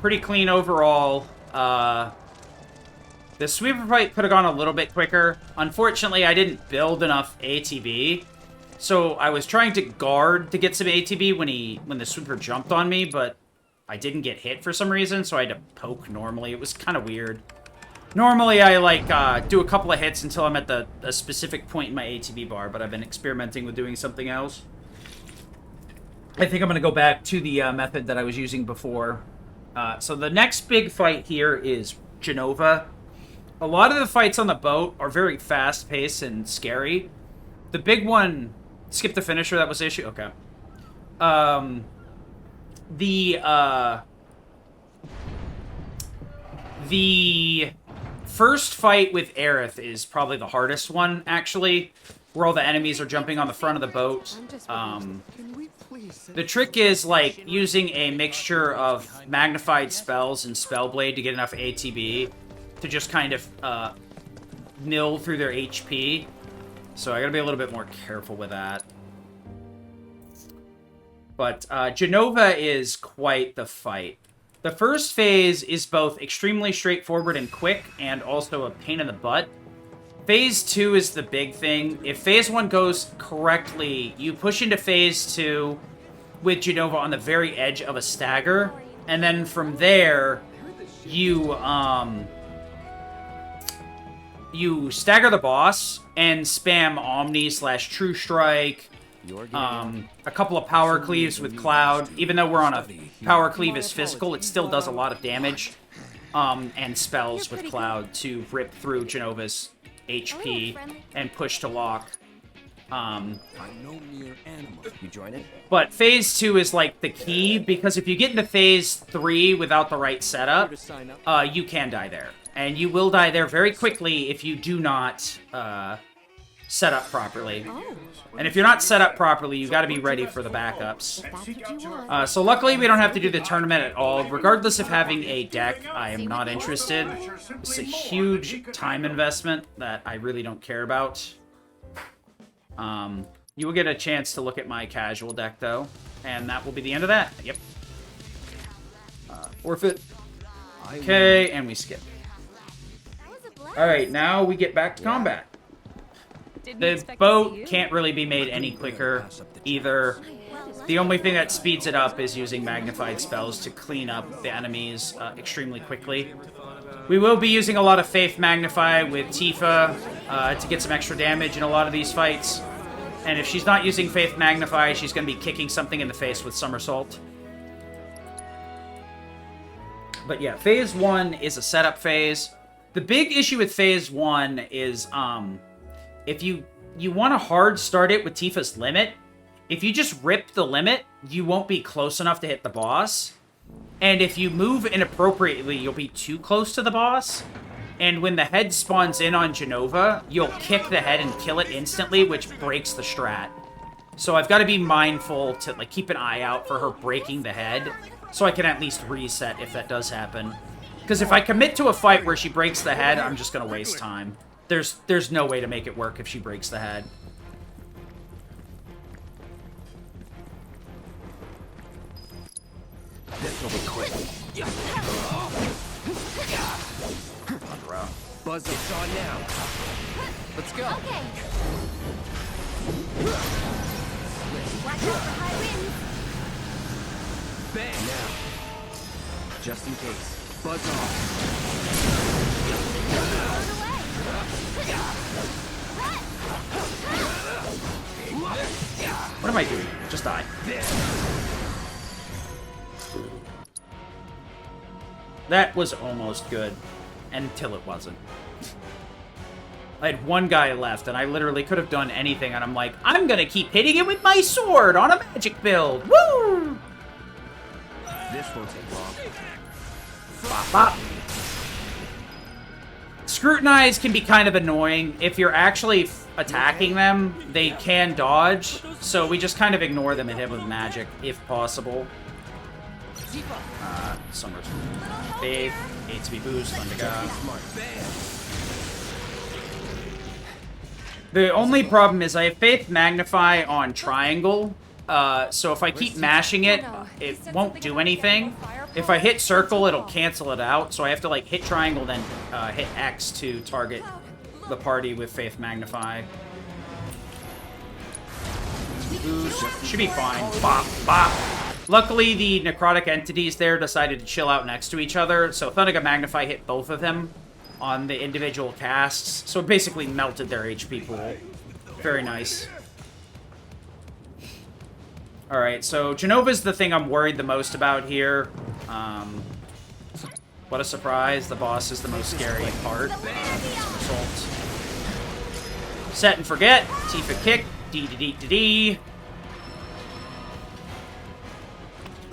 Pretty clean overall. The sweeper fight could have gone a little bit quicker. Unfortunately, I didn't build enough ATB. So I was trying to guard to get some ATB when the sweeper jumped on me, but I didn't get hit for some reason, so I had to poke normally. It was kind of weird. Normally, I, like, do a couple of hits until I'm at a specific point in my ATB bar, but I've been experimenting with doing something else. I think I'm going to go back to the method that I was using before. So the next big fight here is Genova. A lot of the fights on the boat are very fast-paced and scary. The big one... Skip the finisher, that was the issue? Okay. The first fight with Aerith is probably the hardest one, actually, where all the enemies are jumping on the front of the boat. The trick is, like, using a mixture of magnified spells and Spellblade to get enough ATB to just kind of mill through their HP. So I gotta be a little bit more careful with that. But Genova is quite the fight. The first phase is both extremely straightforward and quick, and also a pain in the butt. Phase 2 is the big thing. If Phase 1 goes correctly, you push into Phase 2 with Genova on the very edge of a stagger, and then from there, you stagger the boss and spam Omni / True Strike, a couple of power cleaves with Cloud. Even though we're on a power cleave is physical, it still does a lot of damage. And spells with Cloud to rip through Genova's HP and push to lock. You join it? But Phase 2 is like the key, because if you get into Phase 3 without the right setup, you can die there. And you will die there very quickly if you do not set up properly. And if you're not set up properly, you got to be ready for the backups. So luckily, we don't have to do the tournament at all. Regardless of having a deck, I am not interested. It's a huge time investment that I really don't care about. You will get a chance to look at my casual deck, though. And that will be the end of that. Yep. Forfeit. Okay, and we skip. Alright, now we get back to combat. The boat can't really be made any quicker, either. The only thing that speeds it up is using magnified spells to clean up the enemies extremely quickly. We will be using a lot of Faith Magnify with Tifa to get some extra damage in a lot of these fights. And if she's not using Faith Magnify, she's going to be kicking something in the face with Somersault. But yeah, Phase 1 is a setup phase. The big issue with Phase 1 is if you want to hard start it with Tifa's limit, if you just rip the limit, you won't be close enough to hit the boss. And if you move inappropriately, you'll be too close to the boss. And when the head spawns in on Genova, you'll kick the head and kill it instantly, which breaks the strat. So I've got to be mindful to like keep an eye out for her breaking the head, so I can at least reset if that does happen. Because if I commit to a fight where she breaks the head, I'm just going to waste time. There's no way to make it work if she breaks the head. This will be quick. Buzz it's on now. Let's go. Okay. Watch out for high winds. Bang now. Just in case. Buzz off. What am I doing? Just die. That was almost good. Until it wasn't. I had one guy left, and I literally could have done anything, and I'm like, I'm gonna keep hitting it with my sword on a magic build! Woo! This won't take long. Bop, bop. Scrutinize can be kind of annoying. If you're actually attacking them, they can dodge, so we just kind of ignore them and hit with magic, if possible. Summer's Faith, ATB boost, Thunder God. The only problem is I have Faith Magnify on triangle, so if I keep mashing it, it won't do anything. If I hit circle, it'll cancel it out, so I have to like hit triangle, then hit X to target the party with Faith Magnify. Boost. Should be fine. Bop, bop. Luckily, the necrotic entities there decided to chill out next to each other, so Thundiga Magnify hit both of them on the individual casts, so it basically melted their HP pool. Very nice. Alright, so Genova's the thing I'm worried the most about here. What a surprise, the boss is the most scary part. Result. Set and forget, Tifa kick, D-D-D-D-D.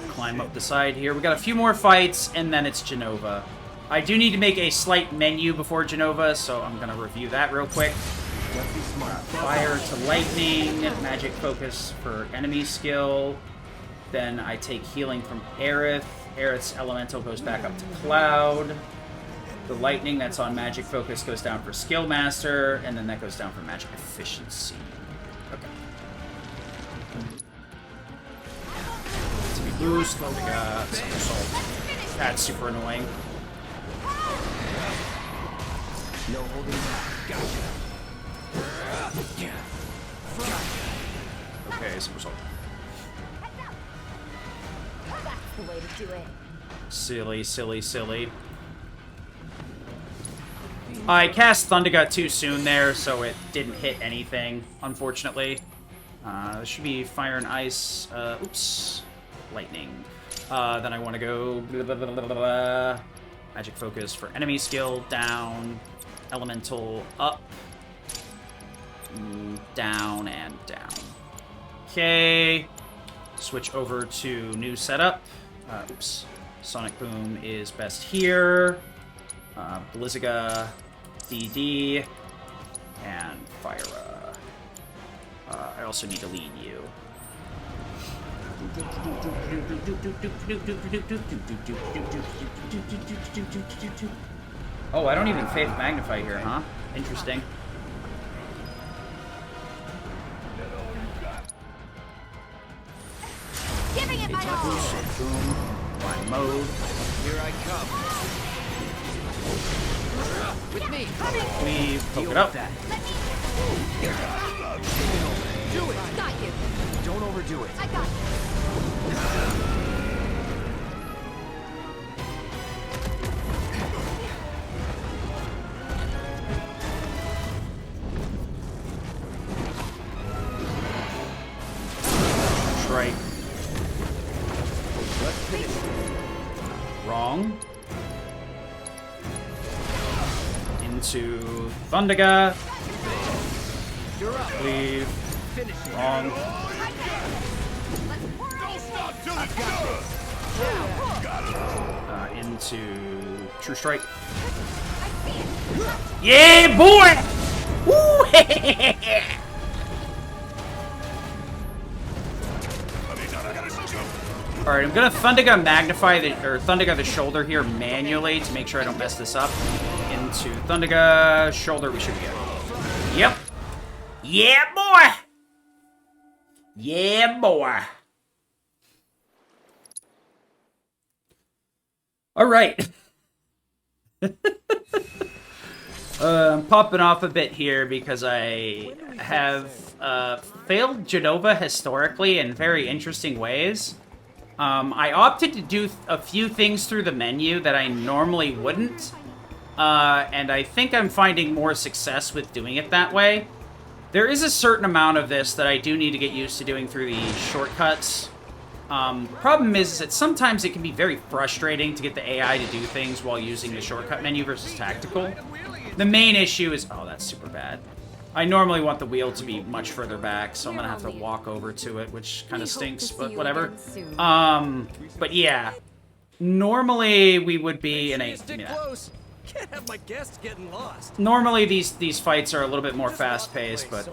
Climb up the side here. We got a few more fights, and then it's Genova. I do need to make a slight menu before Genova, so I'm going to review that real quick. Fire to lightning, magic focus for enemy skill. Then I take healing from Aerith. Aerith's elemental goes back up to Cloud. The lightning that's on magic focus goes down for skill master, and then that goes down for magic efficiency. Okay. Boost, somersault. That's super annoying. No holding back. Gotcha. Okay, somersault. That's the way to do it. Silly, silly, silly. I cast Thundiga too soon there, so it didn't hit anything, unfortunately. This should be fire and ice. Oops. Lightning. Then I want to go... Blah, blah, blah, blah, blah, blah. Magic focus for enemy skill, down. Elemental, up. Down and down. Okay. Switch over to new setup. Oops. Sonic Boom is best here. Blizziga, DD, and Fyra. I also need to lead you. Oh, I don't even Faith Magnify here, huh? Interesting. Giving it my all. Fine mode. Here I come. With me. We poke it up. That. Do it. Got you. Don't overdo it. I got you. Right. Let's finish it. Wrong. Into Thundiga. You're up. Leave. Finish it. Wrong. I've got this. Into True Strike. Yeah, boy! Woo! Alright, I'm gonna Thundiga Magnify Thundiga the shoulder here manually to make sure I don't mess this up. Into Thundiga shoulder, we should be good. Yep. Yeah, boy! Yeah, boy! Alright. I'm popping off a bit here because I have failed Genova historically in very interesting ways. I opted to do a few things through the menu that I normally wouldn't, and I think I'm finding more success with doing it that way. There is a certain amount of this that I do need to get used to doing through the shortcuts. Problem is that sometimes it can be very frustrating to get the AI to do things while using the shortcut menu versus tactical. The main issue is... Oh, that's super bad. I normally want the wheel to be much further back, so I'm gonna have to walk over to it, which kind of stinks, but whatever. But yeah. Normally, we would be in a... Yeah. Can't have my guests getting lost. Normally these fights are a little bit more fast-paced, but,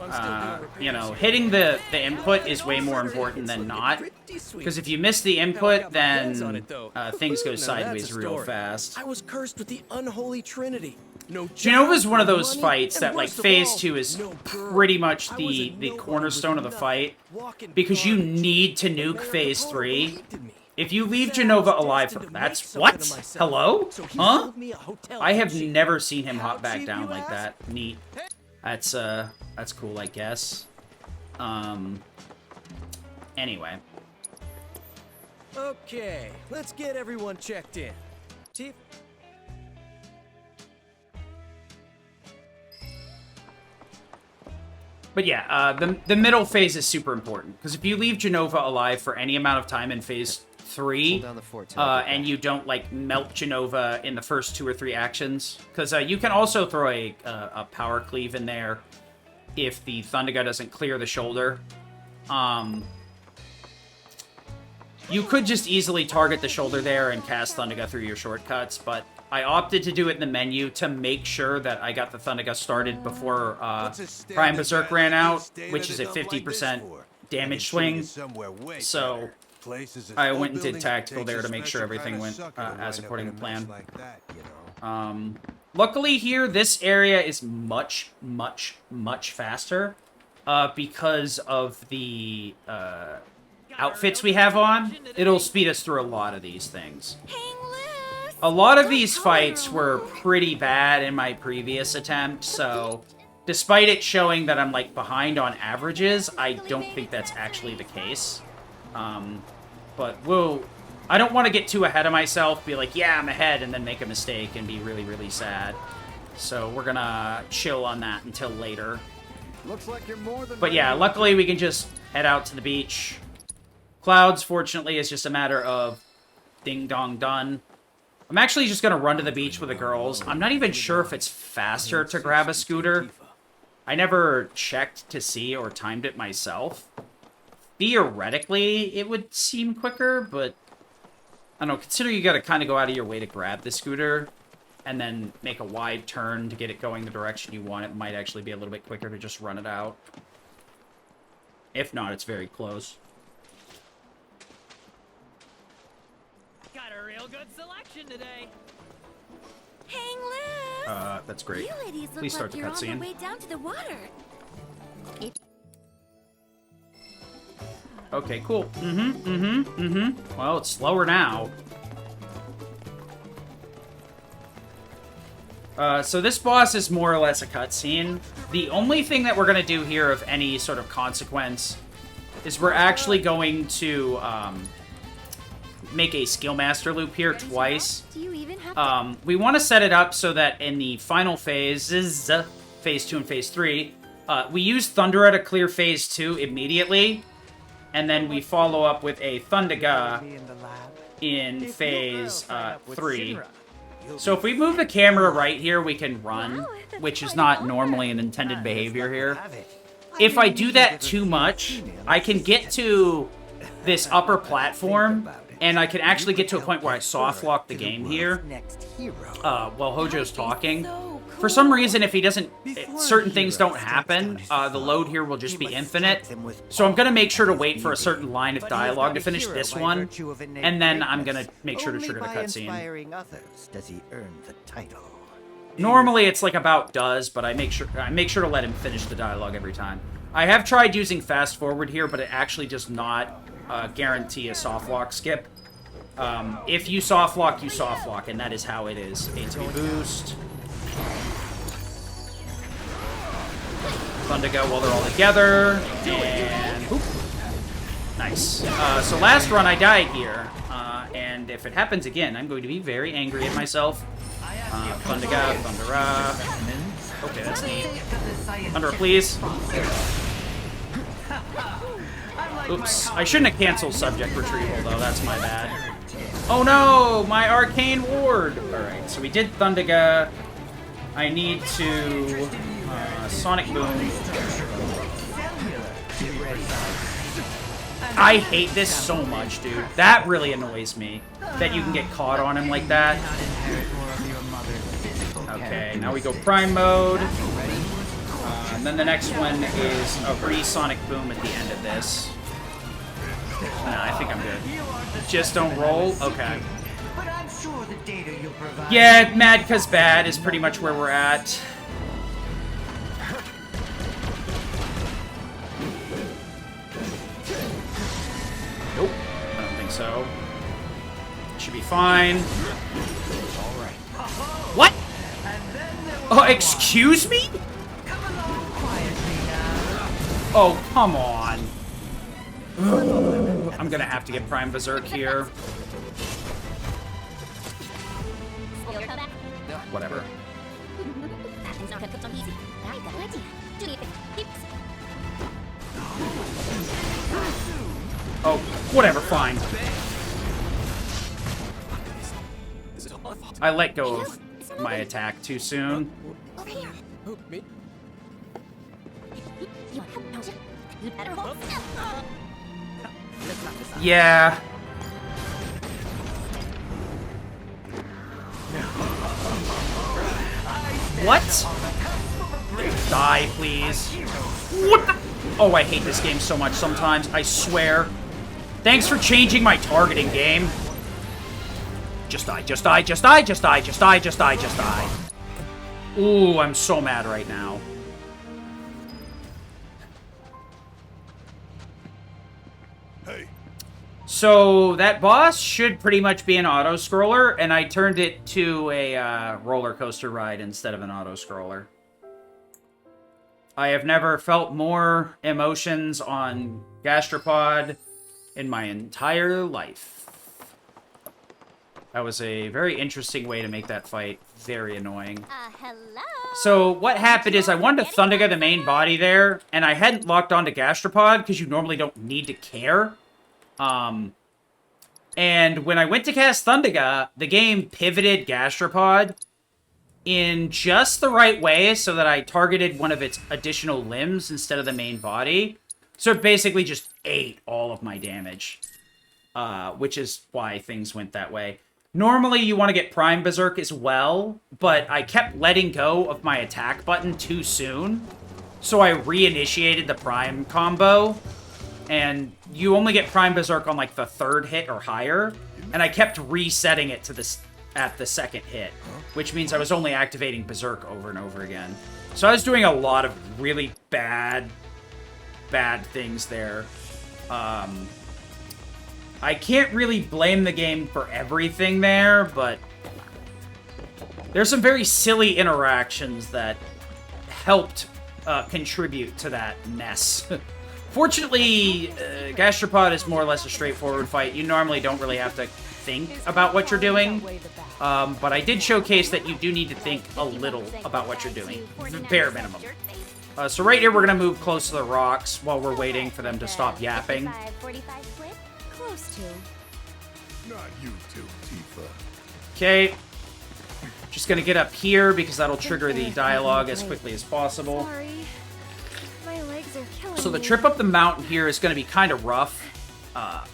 you know, hitting the input is way more important than not. Because if you miss the input, then things go sideways real fast. I was cursed with the unholy trinity. No, Genova's one of those fights that, like, Phase 2 is pretty much the cornerstone of the fight, because you need to nuke Phase 3. If you leave Genova alive, that's what? Hello? Huh? I have never seen him hop back down like that. Neat. That's cool, I guess. Anyway. Okay, let's get everyone checked in. Chief? But yeah, the middle phase is super important, because if you leave Genova alive for any amount of time in Phase 3, and you don't, like, melt Genova in the first 2 or 3 actions, because you can also throw a power cleave in there if the Thundaga doesn't clear the shoulder. You could just easily target the shoulder there and cast Thundaga through your shortcuts, but I opted to do it in the menu to make sure that I got the Thundaga started before Prime Berserk ran out, which is a 50% damage swing. So I went and did tactical there to make sure everything went as according to plan. Luckily here, this area is much, much, much faster because of the outfits we have on. It'll speed us through a lot of these things. A lot of these fights were pretty bad in my previous attempt, so despite it showing that I'm, like, behind on averages, I don't think that's actually the case. But I don't want to get too ahead of myself, be like, yeah, I'm ahead, and then make a mistake and be really, really sad. So we're gonna chill on that until later. Looks like you're more than but yeah, luckily we can just head out to the beach. Clouds, fortunately, is just a matter of ding-dong done. I'm actually just gonna run to the beach with the girls. I'm not even sure if it's faster to grab a scooter. I never checked to see or timed it myself. Theoretically, it would seem quicker, but I don't know, consider you gotta kind of go out of your way to grab the scooter and then make a wide turn to get it going the direction you want. It might actually be a little bit quicker to just run it out. If not, it's very close. Got a real good selection today. Hang loose! That's great. You ladies look Please start like the you're on cutscene. the way down to the water. Okay, cool. Well, it's slower now. So this boss is more or less a cutscene. The only thing that we're gonna do here of any sort of consequence is we're actually going to make a skill master loop here twice. Do you even have We want to set it up so that in the final phases, Phase 2 and Phase 3, we use Thundera to clear Phase 2 immediately, and then we follow up with a Thundaga in Phase 3. So if we move the camera right here, we can run, which is not normally an intended behavior here. If I do that too much, I can get to this upper platform, and I can actually get to a point where I soft lock the game here while Hojo's talking. For some reason, if he doesn't, certain things don't happen, the load here will just be infinite. So I'm going to make sure to wait for a certain line of dialogue to finish this one, and then I'm going to make sure to trigger the cutscene. Does he earn the title? Normally it's like about does, but I make sure to let him finish the dialogue every time. I have tried using fast forward here, but it actually does not guarantee a soft lock skip. If you soft lock, you soft lock, and that is how it is. ATB boost. Thundaga while they're all together, and whoop. Nice. So last run I died here, and if it happens again, I'm going to be very angry at myself. Thundaga, Thundera. Okay, that's neat. Thundera, please. Oops. I shouldn't have canceled subject retrieval, though. That's my bad. Oh no! My arcane ward! Alright, so we did Thundaga. I need to... Sonic Boom. I hate this so much, dude. That really annoys me. That you can get caught on him like that. Okay, now we go Prime mode. And then the next one is a Sonic Boom at the end of this. Nah, I think I'm good. Just don't roll? Okay. But I'm sure the data you provide... Yeah, mad 'cause bad is pretty much where we're at. Nope. I don't think so. Should be fine. What? Oh, excuse me? Oh, come on. Ugh, I'm gonna have to get Prime Berserk here. Whatever. Oh, whatever, fine. I let go of my attack too soon. Yeah. What? Die, please. What the? Oh, I hate this game so much sometimes, I swear. Thanks for changing my targeting, game. Just die, just die, just die, just die, just die, just die, just die. Ooh, I'm so mad right now. Hey. So, that boss should pretty much be an auto-scroller, and I turned it to a roller coaster ride instead of an auto-scroller. I have never felt more emotions on Gastropod in my entire life. That was a very interesting way to make that fight very annoying. Hello? So what happened is I wanted to Thundaga the main body there, and I hadn't locked onto Gastropod because you normally don't need to care. And when I went to cast Thundaga, the game pivoted Gastropod in just the right way so that I targeted one of its additional limbs instead of the main body. So it basically just ate all of my damage, which is why things went that way. Normally, you want to get Prime Berserk as well, but I kept letting go of my attack button too soon, so I reinitiated the Prime combo, and you only get Prime Berserk on, like, the third hit or higher, and I kept resetting it to this at the second hit, which means I was only activating Berserk over and over again. So I was doing a lot of really bad things there. I can't really blame the game for everything there, but there's some very silly interactions that helped contribute to that mess. Fortunately, Gastropod is more or less a straightforward fight. You normally don't really have to think about what you're doing, but I did showcase that you do need to think a little about what you're doing. Bare minimum. So right here, we're going to move close to the rocks while we're waiting for them to stop yapping. Close to. Not you too, Tifa. Okay. Just going to get up here because that'll trigger the dialogue as quickly as possible. Sorry. My legs are killing So the me. trip up the mountain here is going to be kind of rough.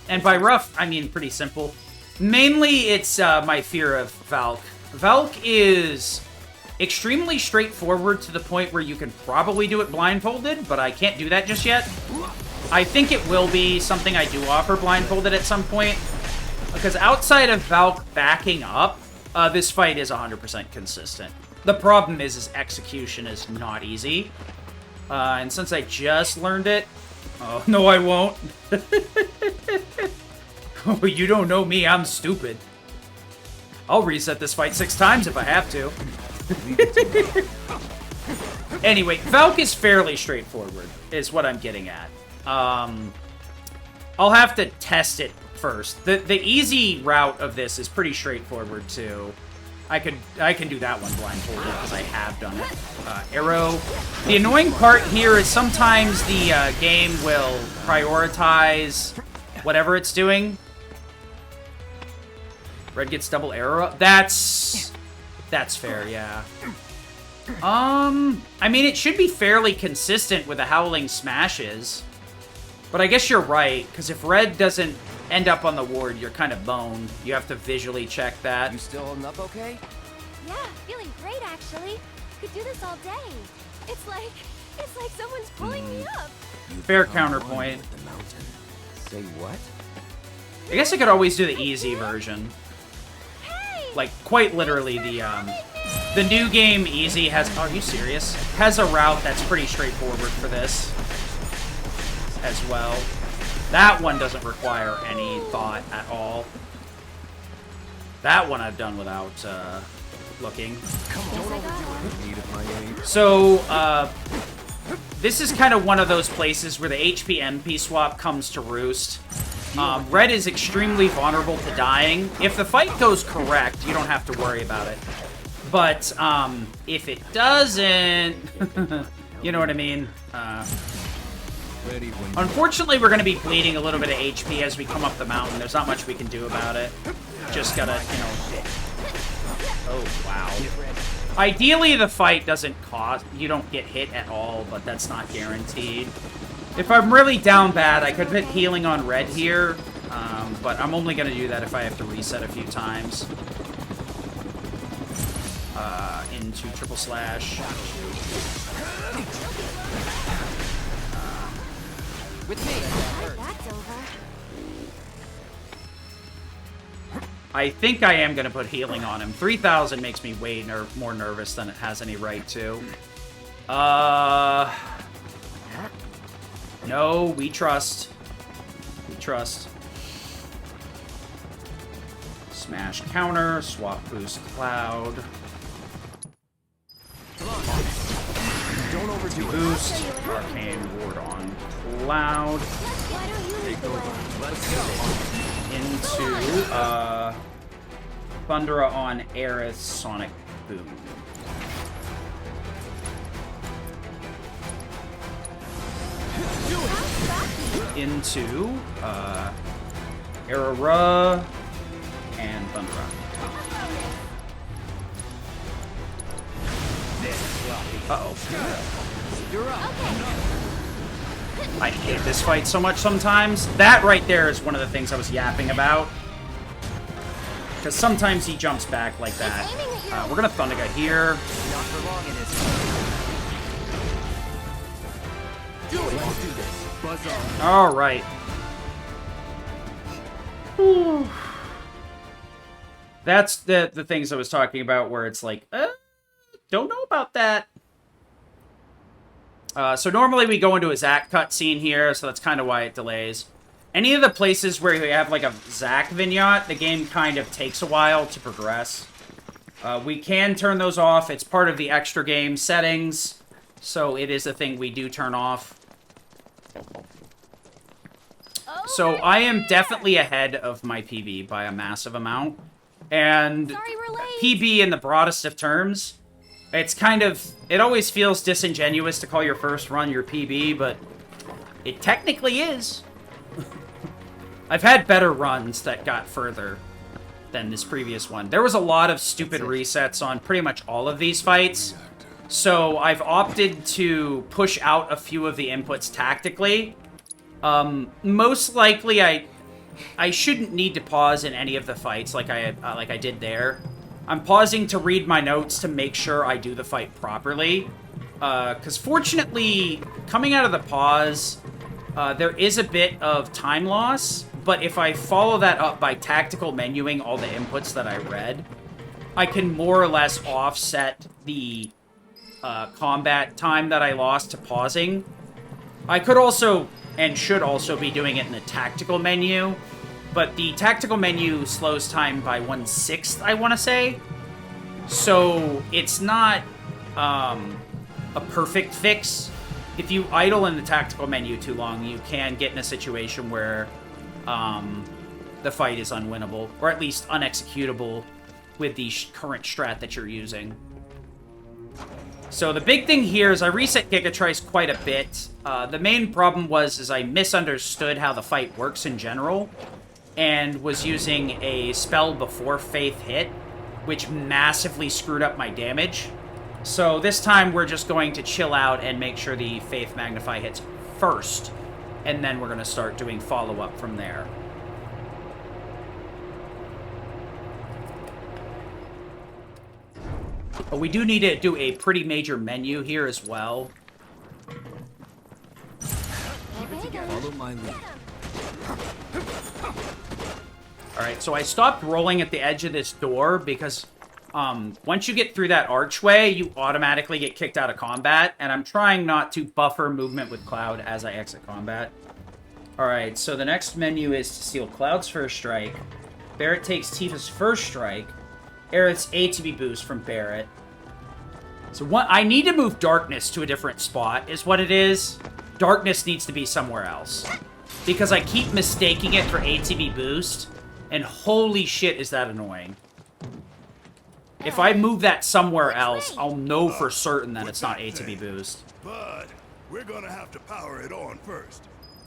And by rough, I mean pretty simple. Mainly, it's my fear of Valk. Valk is extremely straightforward to the point where you can probably do it blindfolded, but I can't do that just yet. I think it will be something I do offer blindfolded at some point, because outside of Valk backing up, this fight is 100% consistent. The problem is execution is not easy. And since I just learned it... Oh, no, I won't. Oh, you don't know me, I'm stupid. I'll reset this fight 6 times if I have to. Anyway, Valk is fairly straightforward, is what I'm getting at. I'll have to test it first. The easy route of this is pretty straightforward, too. I can do that one blindfolded, because I have done it. Arrow. The annoying part here is sometimes the game will prioritize whatever it's doing. Red gets double arrow. That's fair, yeah. I mean, it should be fairly consistent with the Howling Smashes. But I guess you're right, because if Red doesn't end up on the ward, you're kind of boned. You have to visually check that. You still holding up okay? Yeah, feeling great actually. Could do this all day. It's like someone's pulling me up. Fair counterpoint. Say what? I guess I could always do the easy version. Like, quite literally, the new game easy has... Are you serious? Has a route that's pretty straightforward for this as well. That one doesn't require any thought at all. That one I've done without looking. So, this is kind of one of those places where the HP MP swap comes to roost. Red is extremely vulnerable to dying. If the fight goes correct, you don't have to worry about it. But if it doesn't, you know what I mean? Unfortunately, we're going to be bleeding a little bit of HP as we come up the mountain. There's not much we can do about it. Just gotta, you know... Oh, wow. Ideally, the fight doesn't cost... You don't get hit at all, but that's not guaranteed. If I'm really down bad, I could put healing on red here, but I'm only going to do that if I have to reset a few times. Into triple slash. With me. That's over. I think I am going to put healing on him. 3,000 makes me way more nervous than it has any right to. No, we trust. We trust. Smash counter, swap boost cloud. Don't overdo it. Boost, arcane ward on cloud. Why don't you lead the way? Let's go. Into Thundera on Aerith Sonic Boom. Into Aurora and Thundera. Uh-oh. You're up. I hate this fight so much sometimes. That right there is one of the things I was yapping about. Because sometimes he jumps back like that. We're going to Thunderga here. Not for long in this. Do it. Let's do this. Buzz on. All right. Whew. That's the things I was talking about where it's like, don't know about that. So normally we go into a Zack cutscene here, so that's kind of why it delays. Any of the places where you have like a Zack vignette, the game kind of takes a while to progress. We can turn those off. It's part of the extra game settings, so it is a thing we do turn off. So I am definitely ahead of my PB by a massive amount. And PB in the broadest of terms, it's kind of... It always feels disingenuous to call your first run your PB, but it technically is. I've had better runs that got further than this previous one. There was a lot of stupid resets on pretty much all of these fights, so I've opted to push out a few of the inputs tactically. Most likely, I shouldn't need to pause in any of the fights like I did there. I'm pausing to read my notes to make sure I do the fight properly. Because fortunately, coming out of the pause, there is a bit of time loss. But if I follow that up by tactical menuing all the inputs that I read, I can more or less offset the combat time that I lost to pausing. I could also, and should also be doing it in the tactical menu, but the tactical menu slows time by 1/6, I want to say. So it's not a perfect fix. If you idle in the tactical menu too long, you can get in a situation where the fight is unwinnable, or at least unexecutable with the current strat that you're using. So the big thing here is I reset Gigatrice quite a bit. The main problem is I misunderstood how the fight works in general, and was using a spell before Faith hit, which massively screwed up my damage. So this time we're just going to chill out and make sure the Faith Magnify hits first, and then we're going to start doing follow-up from there. But we do need to do a pretty major menu here as well. Follow my lead. Alright, so I stopped rolling at the edge of this door because once you get through that archway, you automatically get kicked out of combat, and I'm trying not to buffer movement with Cloud as I exit combat. Alright, so the next menu is to steal Cloud's first strike. Barret takes Tifa's first strike. Aerith's ATB boost from Barret. So what I need to move Darkness to a different spot is what it is. Darkness needs to be somewhere else. Because I keep mistaking it for ATB boost, and holy shit is that annoying. If I move that somewhere else, I'll know for certain that it's not ATB boost. But we're gonna have to power it on first.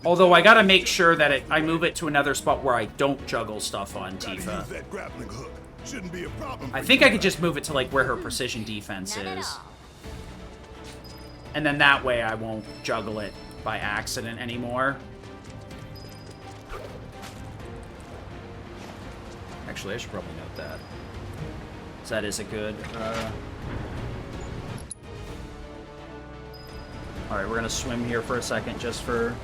Although I gotta make sure that I move it to another spot where I don't juggle stuff on Tifa. Use that grappling hook. Shouldn't be a problem. I think I could just move it to like where her precision defense is. And then that way I won't juggle it by accident anymore. Actually, I should probably note that. So that is a good... Alright, we're gonna swim here for a second just for...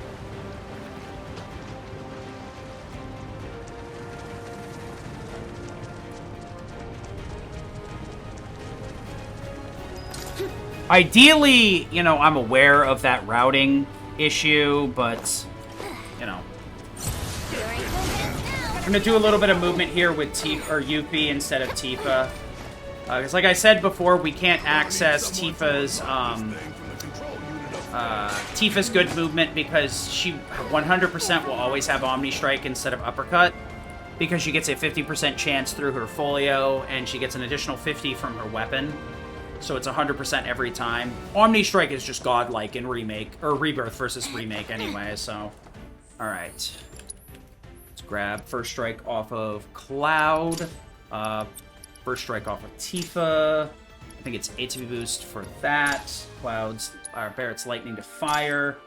Ideally, you know, I'm aware of that routing issue, but, you know. I'm gonna do a little bit of movement here with Yuffie instead of Tifa. Because like I said before, we can't access Tifa's good movement because she 100% will always have Omni Strike instead of Uppercut. Because she gets a 50% chance through her folio, and she gets an additional 50 from her weapon. So it's 100% every time. Omni Strike is just godlike in Remake, or Rebirth versus Remake anyway, so. Alright. Let's grab first strike off of Cloud. First strike off of Tifa. I think it's ATB boost for that. Barret's lightning to fire.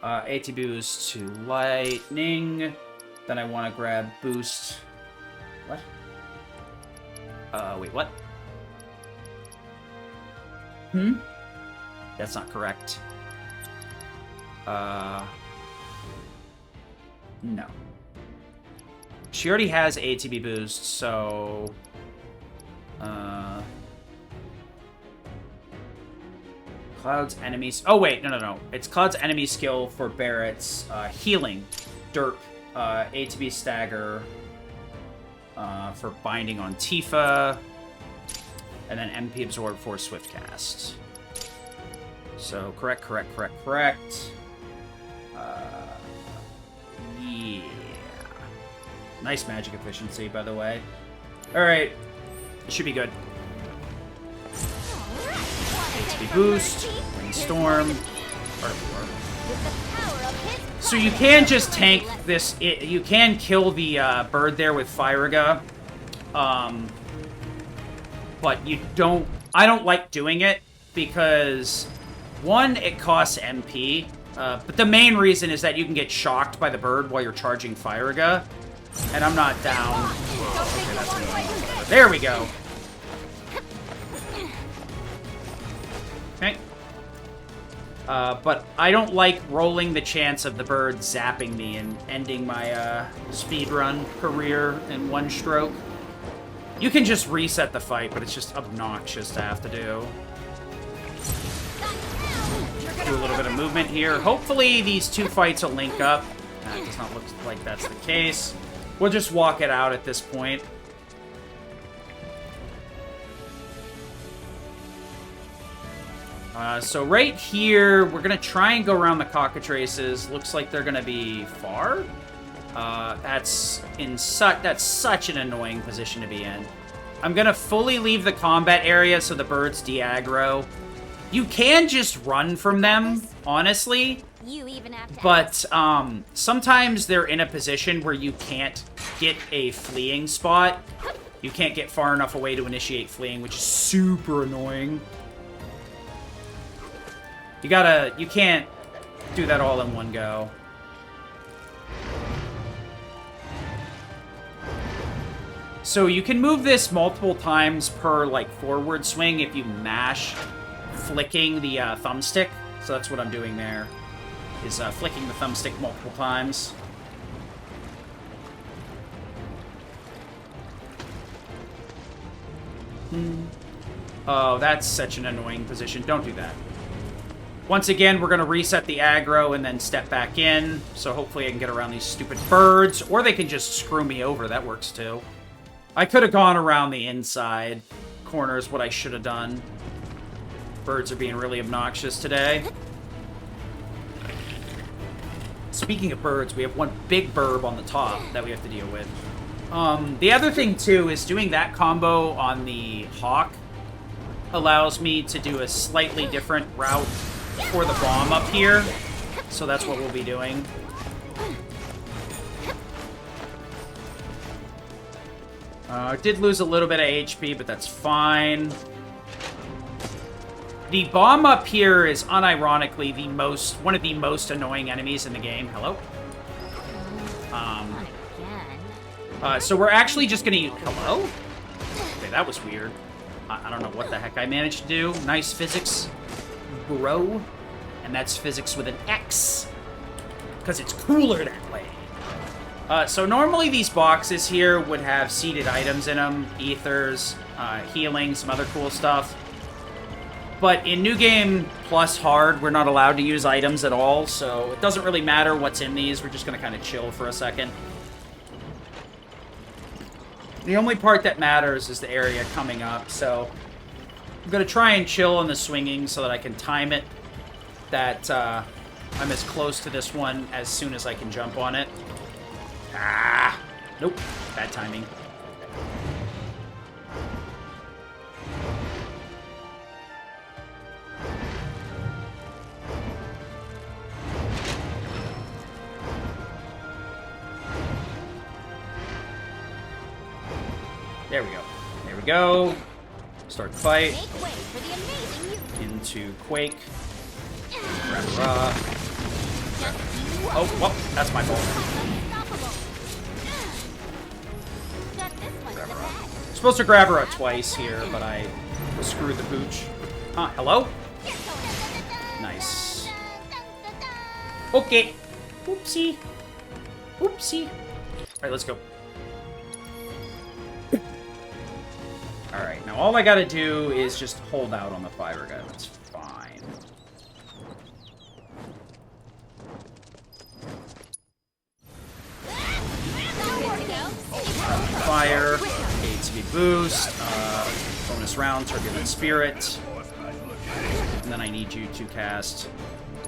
ATB boost to lightning. Then I want to grab boost. What? Wait, what? That's not correct. No. She already has ATB boost, so... Cloud's enemies... Oh, wait, no. It's Cloud's enemy skill for Barret's healing. Derp. ATB stagger. For binding on Tifa. And then MP absorb for swift cast. So, correct. Yeah. Nice magic efficiency, by the way. Alright. It should be good. ATB boost. Windstorm. So you can just tank this. You can kill the bird there with Firaga. But you don't... I don't like doing it because, one, it costs MP, but the main reason is that you can get shocked by the bird while you're charging Firaga, and I'm not down. Okay, that's annoying. There we go. Okay. But I don't like rolling the chance of the bird zapping me and ending my speedrun career in one stroke. You can just reset the fight, but it's just obnoxious to have to do. Do a little bit of movement here. Hopefully these two fights will link up. It does not look like that's the case. We'll just walk it out at this point. So right here, we're going to try and go around the cockatrices. Looks like they're going to be far. That's such an annoying position to be in. I'm gonna fully leave the combat area so the birds de-aggro. You can just run from them, honestly. But sometimes they're in a position where you can't get a fleeing spot. You can't get far enough away to initiate fleeing, which is super annoying. You can't do that all in one go. So you can move this multiple times per, like, forward swing if you mash flicking the thumbstick. So that's what I'm doing there, is flicking the thumbstick multiple times. Oh, that's such an annoying position. Don't do that. Once again, we're going to reset the aggro and then step back in. So hopefully I can get around these stupid birds. Or they can just screw me over. That works too. I could have gone around the inside corner is what I should have done. Birds are being really obnoxious today. Speaking of birds, we have one big burb on the top that we have to deal with. The other thing, too, is doing that combo on the Hawk allows me to do a slightly different route for the bomb up here. So that's what we'll be doing. Did lose a little bit of HP, but that's fine. The bomb up here is unironically one of the most annoying enemies in the game. Hello? So we're actually just gonna use... Hello? Okay, that was weird. I don't know what the heck I managed to do. Nice physics, bro. And that's physics with an X. Because it's cooler that way. So normally these boxes here would have seeded items in them. Ethers, healing, some other cool stuff. But in New Game Plus Hard, we're not allowed to use items at all. So it doesn't really matter what's in these. We're just going to kind of chill for a second. The only part that matters is the area coming up, so I'm going to try and chill on the swinging so that I can time it, that I'm as close to this one as soon as I can jump on it. Ah! Nope. Bad timing. There we go. There we go. Start the fight. Into Quake. Grab. Oh, well, that's my fault. Supposed to grab her twice here, but I screwed the pooch. Huh, hello? Nice. Okay. Oopsie. Oopsie. Alright, let's go. Alright, now all I gotta do is just hold out on the fire gun. That's fine. Fire, HP boost, bonus round, Turbulent Spirit. And then I need you to cast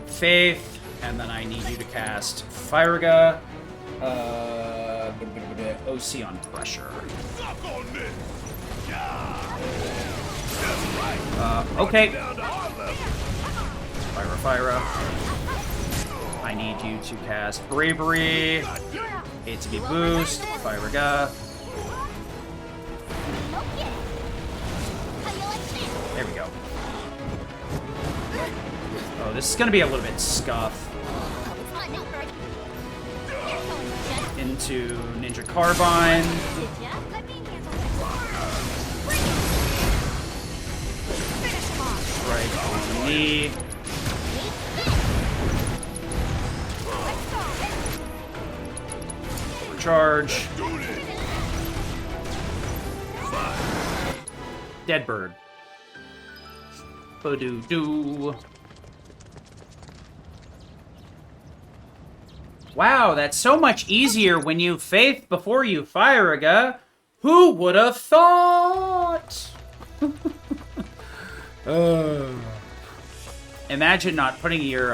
Faith, and then I need you to cast Firaga, OC on Pressure. Okay. Fire. I need you to cast Bravery, ATB boost, Firaga. There we go. Oh, this is gonna be a little bit scuff. Into Ninja Carbine. Right on the knee. Charge. Dead bird. Ba-doo-doo. Wow, that's so much easier when you faith before you Firaga. Who would have thought? Imagine not putting your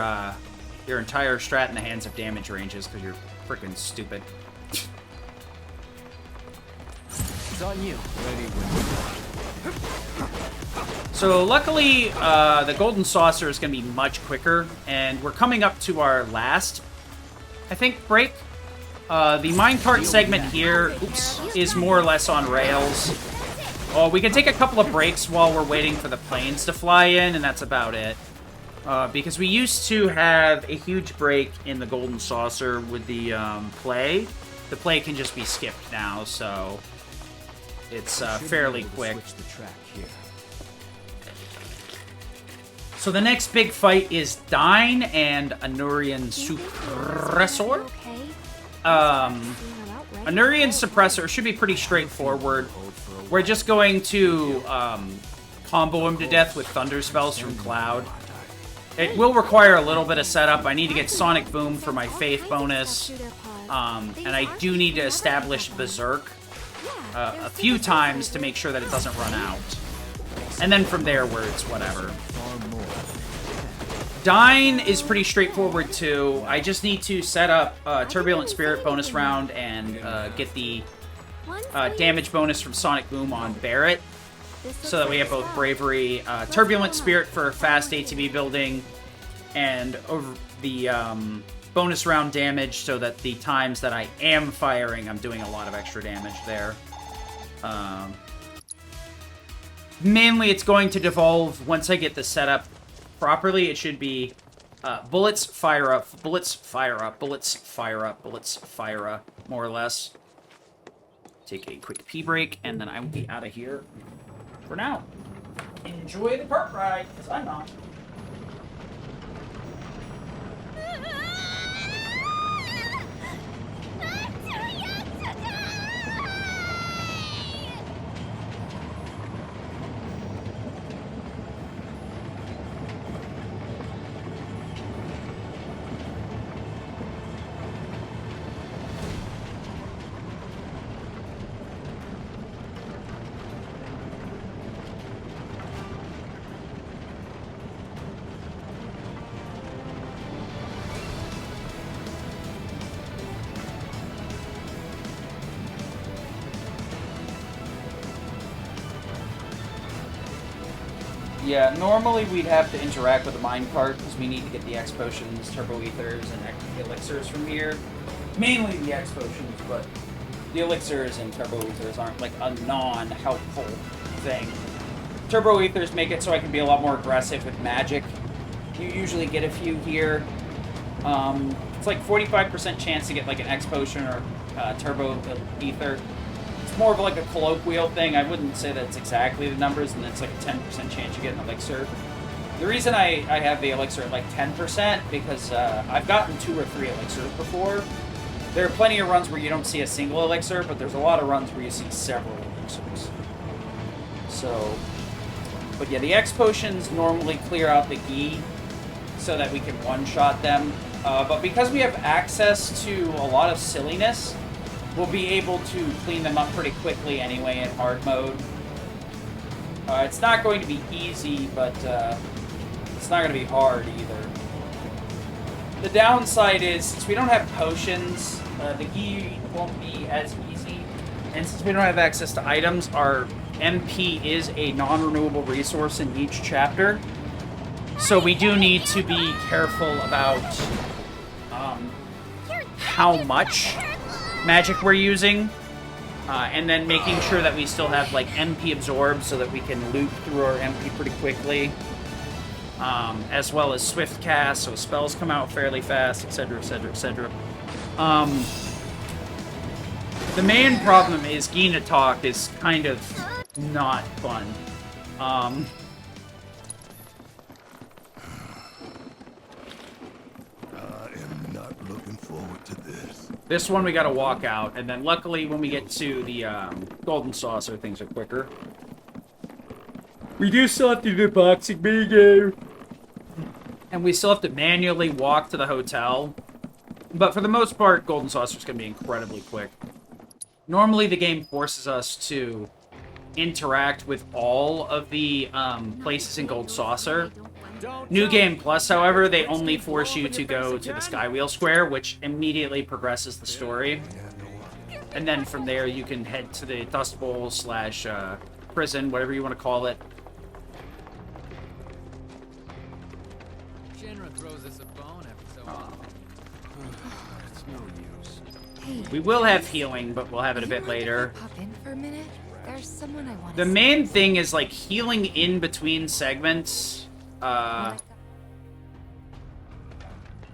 entire strat in the hands of damage ranges because you're freaking stupid. It's on you. So luckily, the Golden Saucer is going to be much quicker, and we're coming up to our last, I think, break. The minecart segment here, is more or less on rails. Oh, we can take a couple of breaks while we're waiting for the planes to fly in, and that's about it. Because we used to have a huge break in the Golden Saucer with the play. The play can just be skipped now, so It's fairly quick. So the next big fight is Dine and Anurian Suppressor. Anurian Suppressor should be pretty straightforward. We're just going to combo him to death with Thunder Spells from Cloud. It will require a little bit of setup. I need to get Sonic Boom for my Faith bonus. And I do need to establish Berserk a few times to make sure that it doesn't run out. And then from there, where it's whatever. Dine is pretty straightforward too. I just need to set up Turbulent Spirit bonus round and get the damage bonus from Sonic Boom on Barret, so that we have both Bravery, Turbulent Spirit for fast ATB building, and over the bonus round damage, so that the times that I am firing, I'm doing a lot of extra damage there. Mainly, it's going to devolve once I get the setup properly. It should be bullets, fire up, bullets, fire up, bullets, fire up, bullets, fire up, more or less. Take a quick pee break, and then I will be out of here for now. Enjoy the cart ride, because I'm not. Yeah, normally we'd have to interact with the minecart because we need to get the X potions, turbo ethers, and elixirs from here. Mainly the X potions, but the elixirs and turbo ethers aren't like a non-helpful thing. Turbo ethers make it so I can be a lot more aggressive with magic. You usually get a few here. It's like 45% chance to get like an X potion or turbo ether. More of like a colloquial thing. I wouldn't say that it's exactly the numbers, and it's like a 10% chance you get an elixir. The reason I have the elixir at like 10% because I've gotten 2 or 3 elixirs before. There are plenty of runs where you don't see a single elixir, but there's a lot of runs where you see several elixirs. So, but yeah, the X potions normally clear out the Gi so that we can one-shot them. But because we have access to a lot of silliness, we'll be able to clean them up pretty quickly anyway in hard mode. It's not going to be easy, but it's not going to be hard either. The downside is, since we don't have potions, the Gi won't be as easy. And since we don't have access to items, our MP is a non-renewable resource in each chapter. So we do need to be careful about how much magic we're using, and then making sure that we still have like MP absorb so that we can loop through our MP pretty quickly, as well as swift cast so spells come out fairly fast, etc, etc, etc. The main problem is Gina talk is kind of not fun. This one we gotta walk out, and then luckily when we get to the Golden Saucer, things are quicker. We do still have to do the boxing minigame. And we still have to manually walk to the hotel. But for the most part, Golden Saucer's gonna be incredibly quick. Normally the game forces us to interact with all of the places in Gold Saucer. New Game Plus, however, they only force you to go to the Skywheel Square, which immediately progresses the story. And then from there, you can head to the Dust Bowl / prison, whatever you want to call it. Shinra throws us a bone every so often. It's no use. We will have healing, but we'll have it a bit later. Pop in for a minute? There's someone I want to The see. main thing is, like, healing in between segments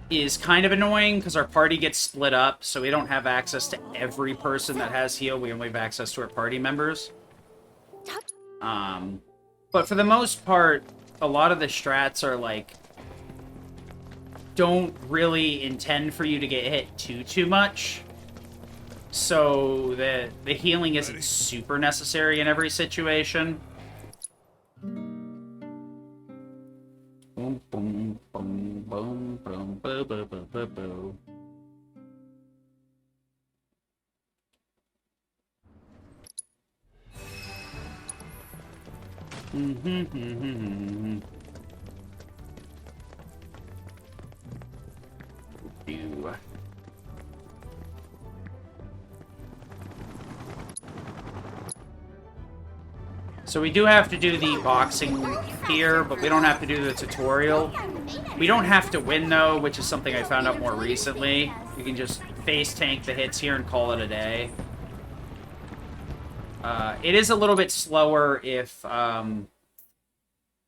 is kind of annoying because our party gets split up, so we don't have access to every person that has heal. We only have access to our party members. But for the most part, a lot of the strats are like, don't really intend for you to get hit too much. So the healing isn't super necessary in every situation. Boom, boom, boom, boom, boom, boo, boo, boo, boo, boo. So we do have to do the boxing here, but we don't have to do the tutorial. We don't have to win, though, which is something I found out more recently. You can just face tank the hits here and call it a day. It is a little bit slower if,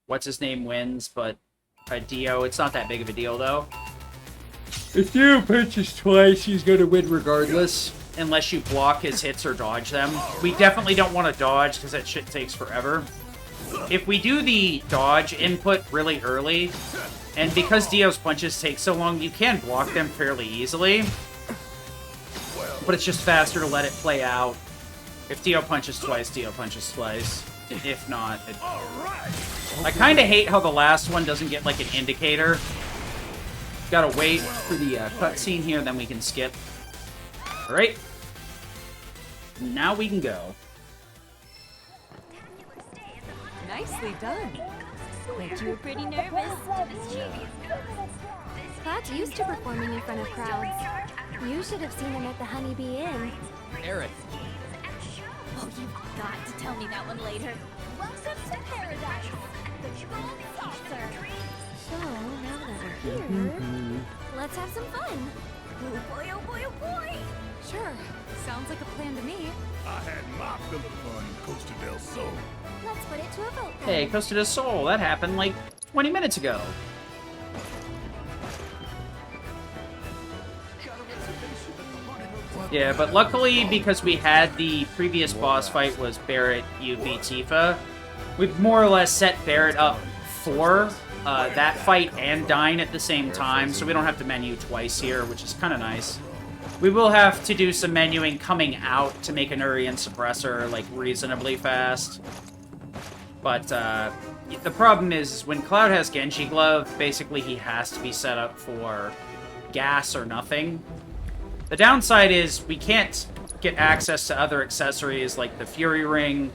what's-his-name wins, but Dio, it's not that big of a deal, though. If Dio punches twice, he's going to win regardless, unless you block his hits or dodge them. We definitely don't want to dodge, because that shit takes forever. If we do the dodge input really early, and because Dio's punches take so long, you can block them fairly easily. But it's just faster to let it play out. If Dio punches twice, Dio punches twice. If not, it... I kind of hate how the last one doesn't get, like, an indicator. Gotta wait for the cutscene here, then we can skip. Alright. Now we can go. Nicely done. But you were pretty nervous. Cloud's used to performing in front of crowds. You should have seen him at the Honeybee Inn. Aerith. Oh, you've got to tell me that one later. Welcome to paradise. The gold saucer. So, now that we're here, let's have some fun. Oh boy, oh boy, oh boy. Sure. Sounds like a plan to me. I had my fill of fun in Costa del Sol. Let's put it to a vote then. Hey, Costa del Sol, that happened like 20 minutes ago. Yeah, but luckily, because we had the previous boss fight was Barret, you v Tifa, we've more or less set Barret up for that fight and Dyne at the same time, so we don't have to menu twice here, which is kind of nice. We will have to do some menuing coming out to make an Urian Suppressor, like, reasonably fast. But, the problem is, when Cloud has Genji Glove, basically he has to be set up for gas or nothing. The downside is we can't get access to other accessories like the Fury Ring,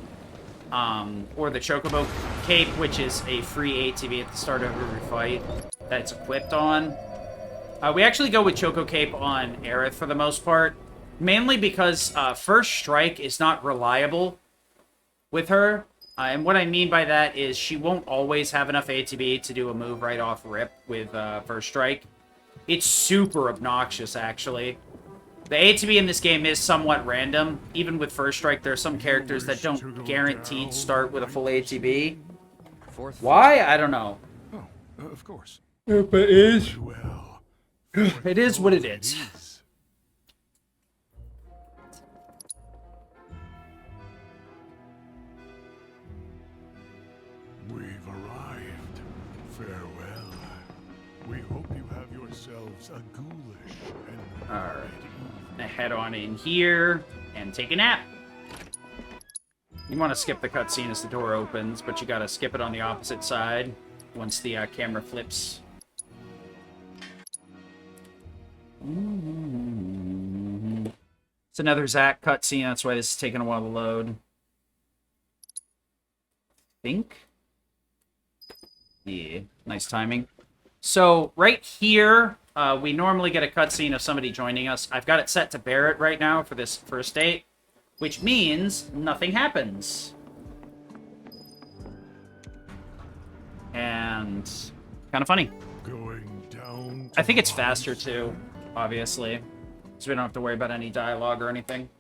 or the Chocobo Cape, which is a free ATB at the start of every fight that it's equipped on. We actually go with Choco Cape on Aerith for the most part, mainly because First Strike is not reliable with her. And what I mean by that is she won't always have enough ATB to do a move right off rip with First Strike. It's super obnoxious, actually. The ATB in this game is somewhat random. Even with First Strike, there are some characters that don't guaranteed start with a full ATB. Why? I don't know. Oh, of course. But it is. It is what it is. We've arrived. Farewell. We hope you have yourselves a ghoulish and Alright. Head on in here and take a nap. You want to skip the cutscene as the door opens, but you gotta skip it on the opposite side once the camera flips. It's another Zack cutscene, that's why this is taking a while to load. I think. Yeah, nice timing. So, right here, we normally get a cutscene of somebody joining us. I've got it set to Barret right now for this first date, which means nothing happens. And kind of funny. Going down. I think it's faster too, obviously, so we don't have to worry about any dialogue or anything.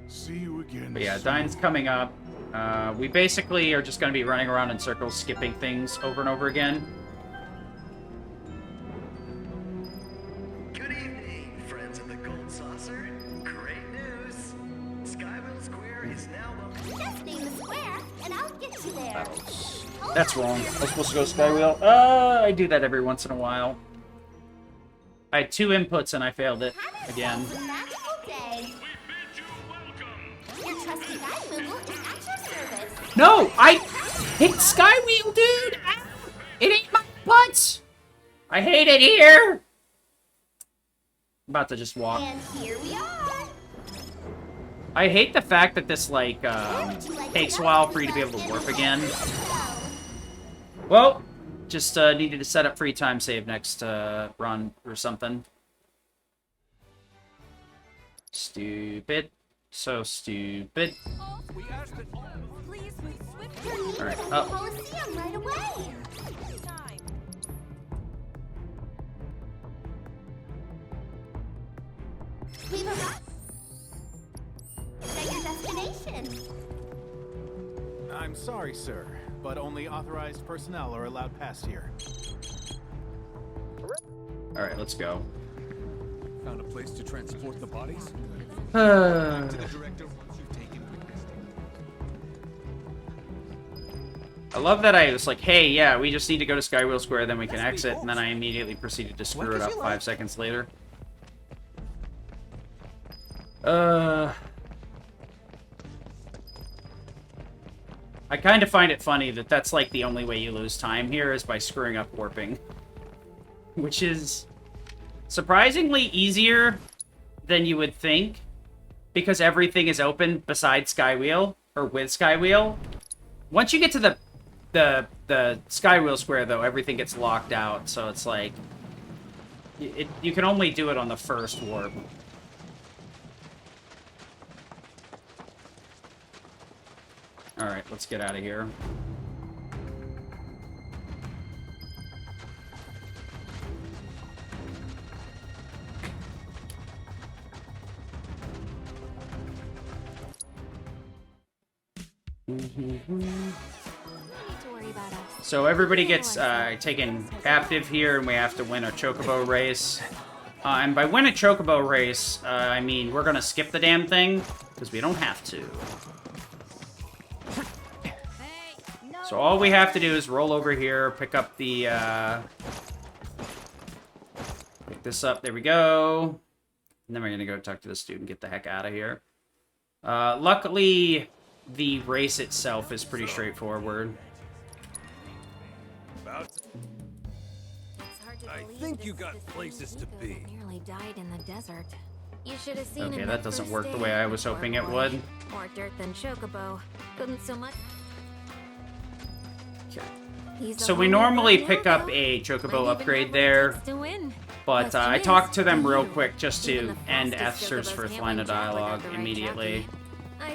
See you again. But yeah, Dyne's coming up. We basically are just going to be running around in circles, skipping things over and over again. Good evening, friends of the Gold Saucer. Oops. That's wrong. I was supposed to go Skywheel. I do that every once in a while. I had 2 inputs and I failed it again. No! I hit Skywheel, dude! It ain't my butts! I hate it here! I'm about to just walk. And here we are. I hate the fact that this, like, takes a while for you to be able to warp again. Well, just needed to set up free time save next run or something. Stupid. So stupid. Alright, up. Coliseum right away. We've arrived. Is that your destination? I'm sorry, sir, but only authorized personnel are allowed past here. Alright, let's go. Found a place to transport the bodies? I love that I was like, hey, yeah, we just need to go to Skywheel Square, then we can exit, and then I immediately proceeded to screw it up 5 seconds later. I kind of find it funny that that's like the only way you lose time here is by screwing up warping. Which is surprisingly easier than you would think, because everything is open besides Skywheel, or with Skywheel. Once you get to the Skywheel Square, though, everything gets locked out, so it's like... you can only do it on the first warp. Alright, let's get out of here. So everybody gets taken captive here, and we have to win a chocobo race. And by win a chocobo race, I mean we're gonna skip the damn thing, because we don't have to. So all we have to do is roll over here, pick up the, pick this up, there we go. And then we're gonna go talk to this dude and get the heck out of here. Luckily, the race itself is pretty straightforward. I think you got places to be. Nearly died in the desert. You should have seen Okay, him that doesn't work the way I was hoping it would. More dirt than chocobo. Couldn't so much. So we normally pick up a chocobo upgrade there, but I talked to them real quick just to end Esther's first line of dialogue immediately,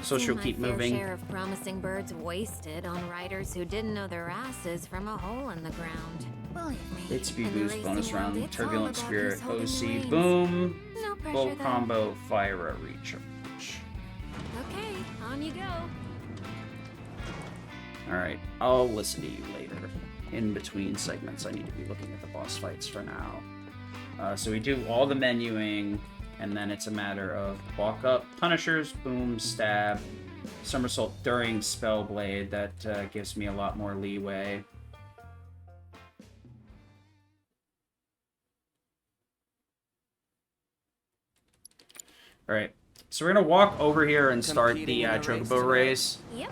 so she'll keep moving. Share of promising birds wasted on riders who didn't know their asses from a hole in the ground. Believe me. HP boost, bonus round, turbulent spirit, OC, boom, full combo, fire recharge. Okay, on you go. Alright, I'll listen to you later. In between segments, I need to be looking at the boss fights for now. So we do all the menuing, and then it's a matter of walk up, punishers, boom, stab, somersault during Spellblade. That gives me a lot more leeway. Alright. So we're gonna walk over here and start the chocobo race. Yep.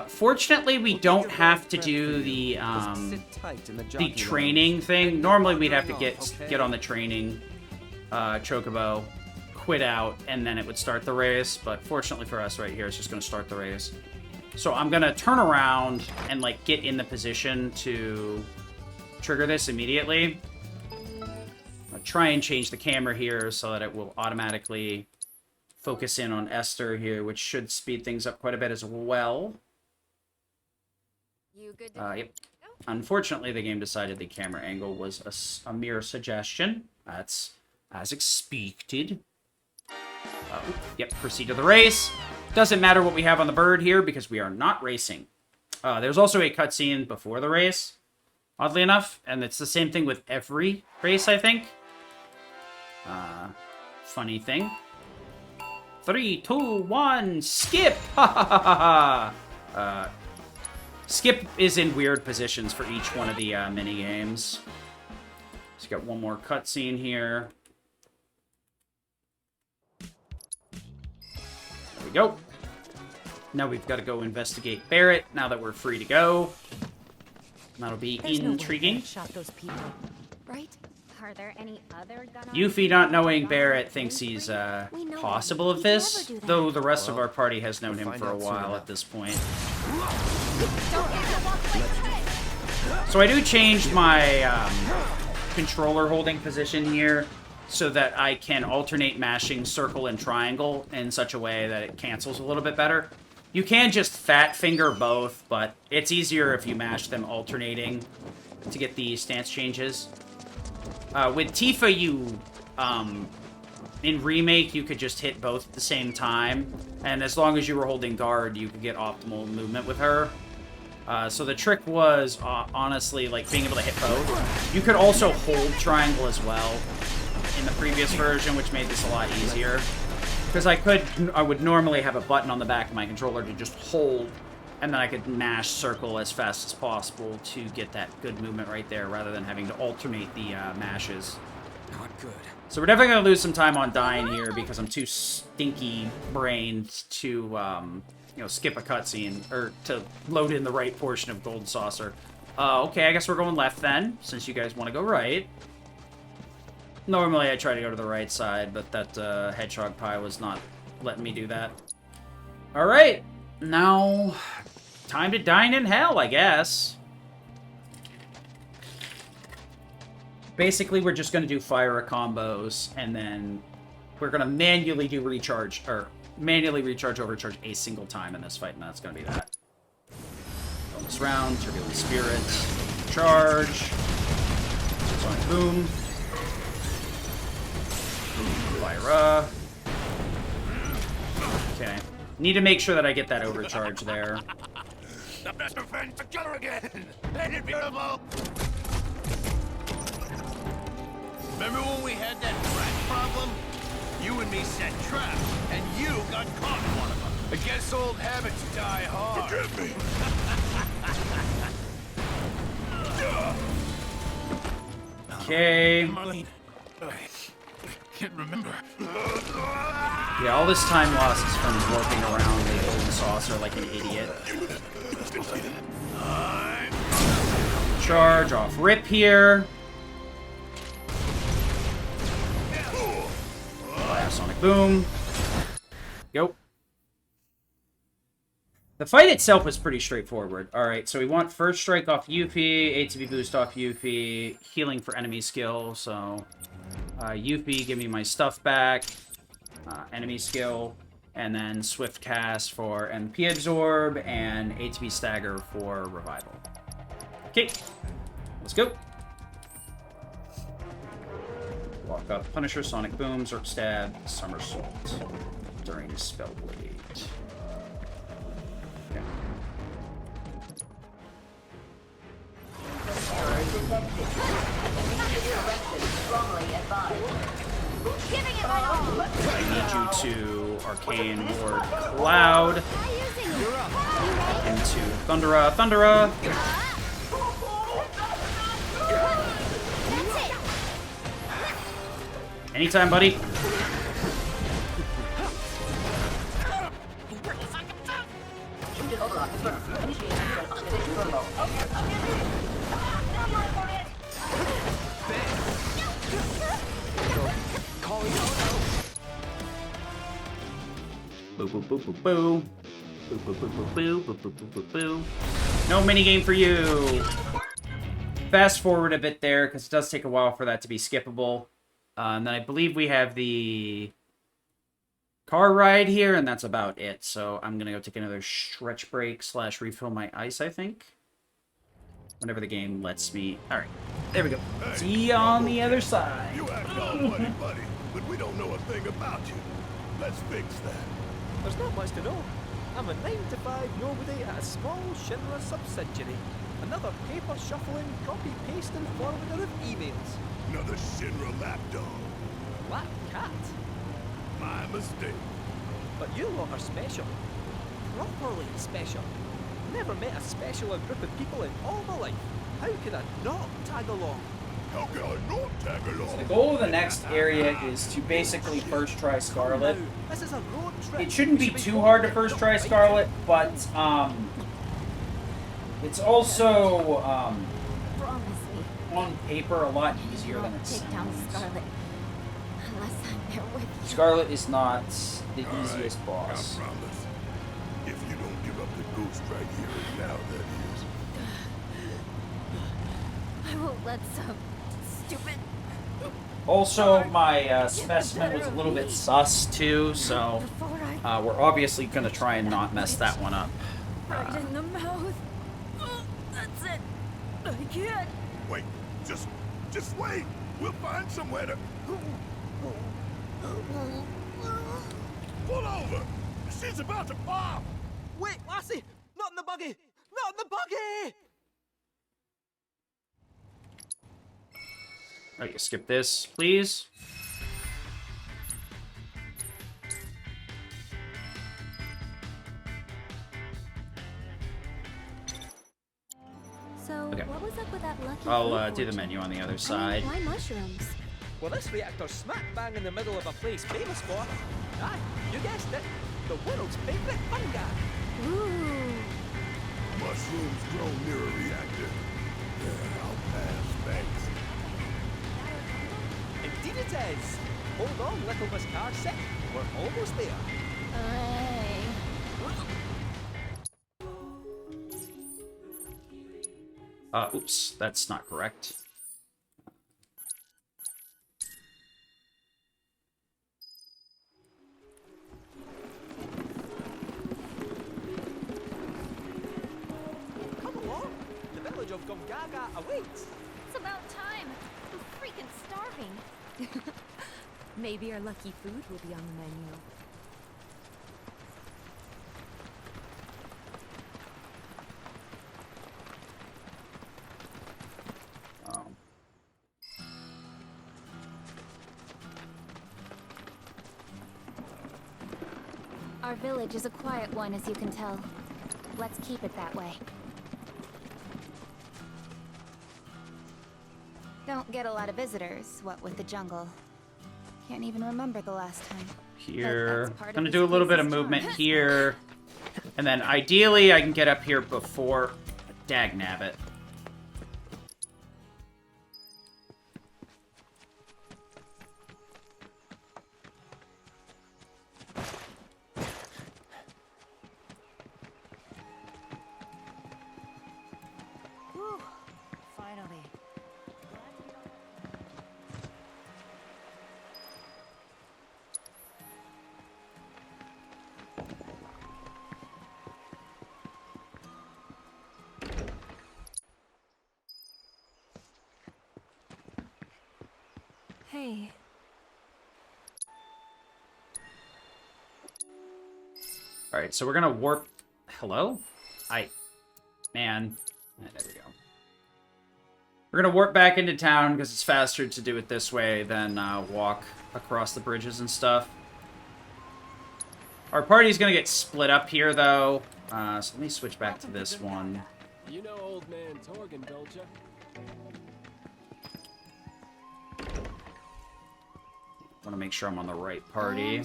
Fortunately, we don't have to do the training thing. Normally, we'd have to get on the training chocobo, quit out, and then it would start the race. But fortunately for us, right here, it's just gonna start the race. So I'm gonna turn around and like get in the position to trigger this immediately. I'll try and change the camera here so that it will automatically focus in on Esther here, which should speed things up quite a bit as well. You good to Yep. Unfortunately, the game decided the camera angle was a mere suggestion. That's as expected. Yep, proceed to the race. Doesn't matter what we have on the bird here because we are not racing. There's also a cutscene before the race, oddly enough, and it's the same thing with every race, I think. Funny thing. 3, 2, 1, skip! Ha ha ha ha ha! Skip is in weird positions for each one of the mini games. Just got one more cutscene here. There we go. Now we've got to go investigate Barrett. Now that we're free to go, that'll be intriguing. No way shot those people, right? Are there any other gun Yuffie, not knowing Barrett, thinks he's possible of this, though the rest of our party has known him for a while at this point. So I do change my controller holding position here so that I can alternate mashing circle and triangle in such a way that it cancels a little bit better. You can just fat finger both, but it's easier if you mash them alternating to get the stance changes. With Tifa, in Remake, you could just hit both at the same time, and as long as you were holding guard, you could get optimal movement with her. So the trick was, honestly, like, being able to hit both. You could also hold triangle as well in the previous version, which made this a lot easier. Because I would normally have a button on the back of my controller to just hold, and then I could mash circle as fast as possible to get that good movement right there, rather than having to alternate the mashes. Not good. So we're definitely going to lose some time on dying here, because I'm too stinky-brained to, you know, skip a cutscene, or to load in the right portion of Golden Saucer. Okay, I guess we're going left then, since you guys want to go right. Normally I try to go to the right side, but that hedgehog pie was not letting me do that. Alright, now time to dine in hell, I guess. Basically, we're just going to do fire combos, and then we're going to manually do recharge, or manually recharge, overcharge a single time in this fight, and that's going to be that. Bonus round, Turbulent Spirit, charge, Sonic Boom, Fire. Okay. Need to make sure that I get that overcharge there. The best of friends together again! Ain't it beautiful? Remember when we had that rat problem? You and me set traps, and you got caught in one of them. I guess old habits die hard. Forgive me. Okay. Marlene, I can't remember. Yeah, all this time lost is from warping around the Golden Saucer like an idiot. Charge off rip here. Sonic Boom. Go. The fight itself was pretty straightforward. Alright, so we want first strike off Yuffie, ATB boost off Yuffie, healing for enemy skill, so Yuffie, give me my stuff back, enemy skill, and then swift cast for MP absorb, and ATB stagger for revival. Okay, let's go. Walk up, Punisher, Sonic Boom, Zerk Stab, Somersault during Spellblade. Okay. I need you to Arcane Ward Cloud into Thundera. Anytime, buddy. Boo boo boo boo boo. Boo boo boo boo boo boo boo boo boo boo. No minigame for you. Fast forward a bit there, because it does take a while for that to be skippable. And then I believe we have the car ride here, and that's about it. So I'm going to go take another stretch break / refill my ice, I think. Whenever the game lets me. Alright, there we go. Hey, see you on the other side. You act all buddy, but we don't know a thing about you. Let's fix that. There's not much to know. I'm a 9-to-5 nobody at a small Shinra subsidiary. Another paper-shuffling, copy-pasting forwarder of emails. Another Shinra lapdog. Black cat. My mistake. But you lot are special. Properly special. never met a specialer group of people in all my life. How could I not tag along? How can I not tag along? The goal of the next area is to basically first try Scarlet. This is a road trip. It shouldn't be too hard to first try Scarlet, but it's also on paper a lot easier than it Take down sounds. Scarlet. Unless I'm there with you. Scarlet is not the easiest boss. I promise. If you don't give up the ghost right here and now, that is. I won't let some stupid... Also, my specimen was a little bit sus too, so we're obviously going to try and not mess that one up. Right in the mouth. That's it. I can't. Wait, just wait. We'll find somewhere to. Pull over. She's about to pop. Wait, Lassie! Not in the buggy! Not in the buggy! Oh, you skip this, please. So, Okay. what was up with that lucky I'll food do the fortune? menu on the other I side. mean, why mushrooms? Well, this reactor's smack bang in the middle of a place famous for... Aye, you guessed it. The world's favourite fungi. Ooh. Mushrooms grow near a reactor. Yeah, I'll pass, thanks. Indeed it is. Hold on, little Miss Carsick. We're almost there. Hooray. Oops, that's not correct. Come along. The village of Gumgaga awaits. It's about time. I'm freaking starving. Maybe our lucky food will be on the menu. Our village is a quiet one, as you can tell. Let's keep it that way. Don't get a lot of visitors, what with the jungle. Can't even remember the last time. Here, I'm gonna do a little bit of movement here, and then ideally I can get up here before Dagnabbit. Whew. Finally. Hey. Alright, so we're gonna warp... Hello? Man. There we go. We're gonna warp back into town because it's faster to do it this way than walk across the bridges and stuff. Our party's gonna get split up here, though. So let me switch back to this one. You know old man Torgan, don't you? Want to make sure I'm on the right party. I'm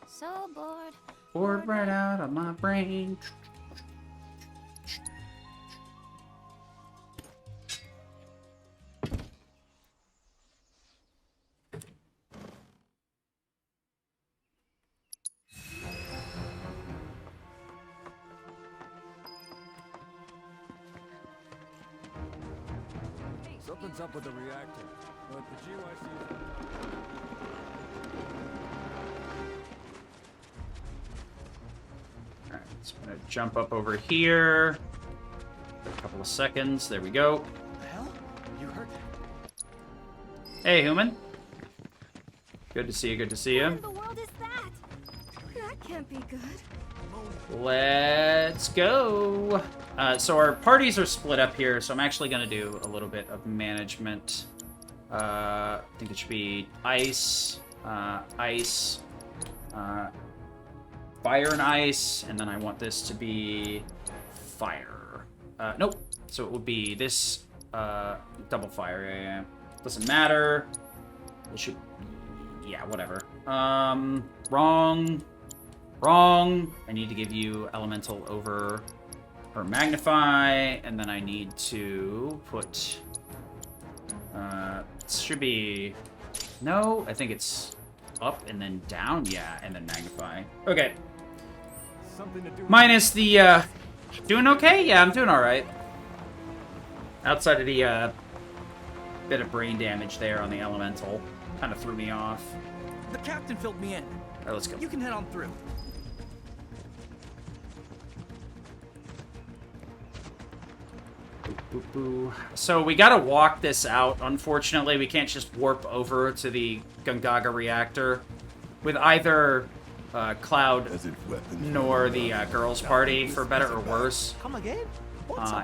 so bored. Bored right out of my brain. Something's up with the reactor, but the GYC... Alright, so I'm gonna jump up over here. A couple of seconds. There we go. The hell? You heard that? Hey, human. Good to see you, good to see you. What in the world is that? That can't be good. Let's go. So our parties are split up here, so I'm actually going to do a little bit of management. I think it should be ice, ice, fire and ice, and then I want this to be fire. Nope. So it would be this double fire. Yeah. Doesn't matter. It should. Yeah, whatever. Wrong. Wrong. I need to give you elemental over her magnify, and then I need to put. It should be. No, I think it's up and then down. Yeah, and then magnify. Okay. Minus the, doing okay? Yeah, I'm doing alright. Outside of the, bit of brain damage there on the elemental. Kind of threw me off. The captain filled me in. Alright, let's go. You can head on through. Boop, boop. So we gotta walk this out. Unfortunately, we can't just warp over to the Gungaga reactor with either Cloud nor the girls' party, for better or worse. Come again?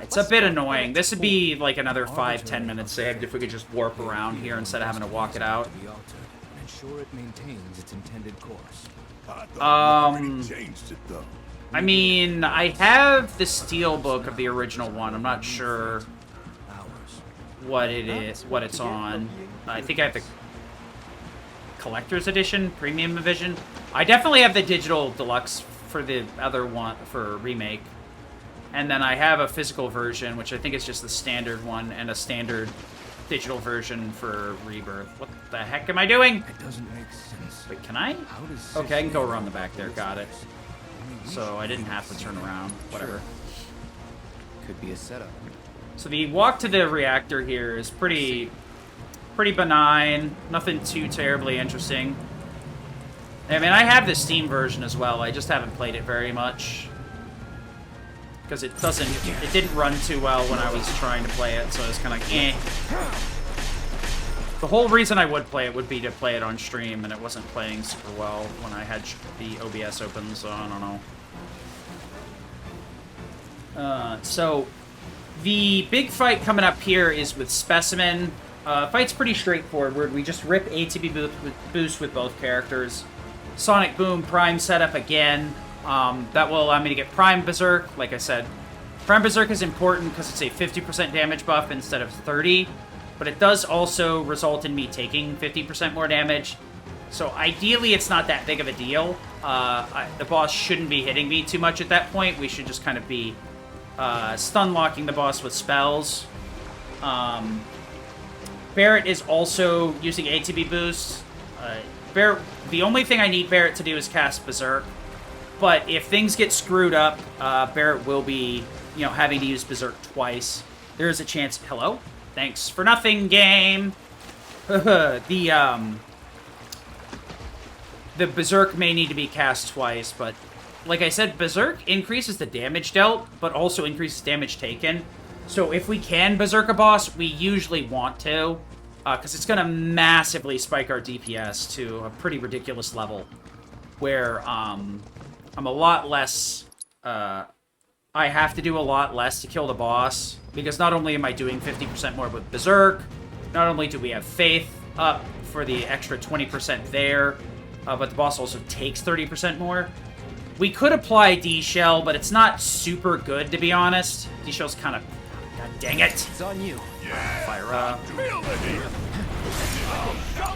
It's a bit annoying. This would be like another 5-10 minutes saved if we could just warp around here instead of having to walk it out. Ensure it maintains its intended course. I mean, I have the steelbook of the original one. I'm not sure what it is, what it's on. I think I have the collector's edition, premium edition. I definitely have the digital deluxe for the other one, for remake. And then I have a physical version, which I think is just the standard one, and a standard digital version for Rebirth. What the heck am I doing? It doesn't make sense. Wait, can I? Okay, I can go around the back there. Got it. So I didn't have to turn around. Whatever. Could be a setup. So the walk to the reactor here is pretty benign. Nothing too terribly interesting. I mean, I have the Steam version as well. I just haven't played it very much. Because it didn't run too well when I was trying to play it, so I was kind of like, eh. The whole reason I would play it would be to play it on stream, and it wasn't playing super well when I had the OBS open, so I don't know. So, the big fight coming up here is with Specimen. Fight's pretty straightforward. We just rip ATB boost with both characters. Sonic Boom Prime setup again. That will allow me to get Prime Berserk, like I said. Prime Berserk is important because it's a 50% damage buff instead of 30, but it does also result in me taking 50% more damage. So ideally, it's not that big of a deal. The boss shouldn't be hitting me too much at that point. We should just kind of be stun locking the boss with spells. Barret is also using ATB boost. Barret, the only thing I need Barret to do is cast Berserk. But if things get screwed up, Barret will be, you know, having to use Berserk twice. There is a chance. Hello? Thanks for nothing, game. The Berserk may need to be cast twice, but like I said, Berserk increases the damage dealt, but also increases damage taken. So if we can Berserk a boss, we usually want to, because it's going to massively spike our DPS to a pretty ridiculous level, where I'm a lot less, I have to do a lot less to kill the boss, because not only am I doing 50% more with Berserk, not only do we have Faith up for the extra 20% there, but the boss also takes 30% more. We could apply D-Shell, but it's not super good, to be honest. D-Shell's kind of... God dang it! It's on you. Yeah. Fire up.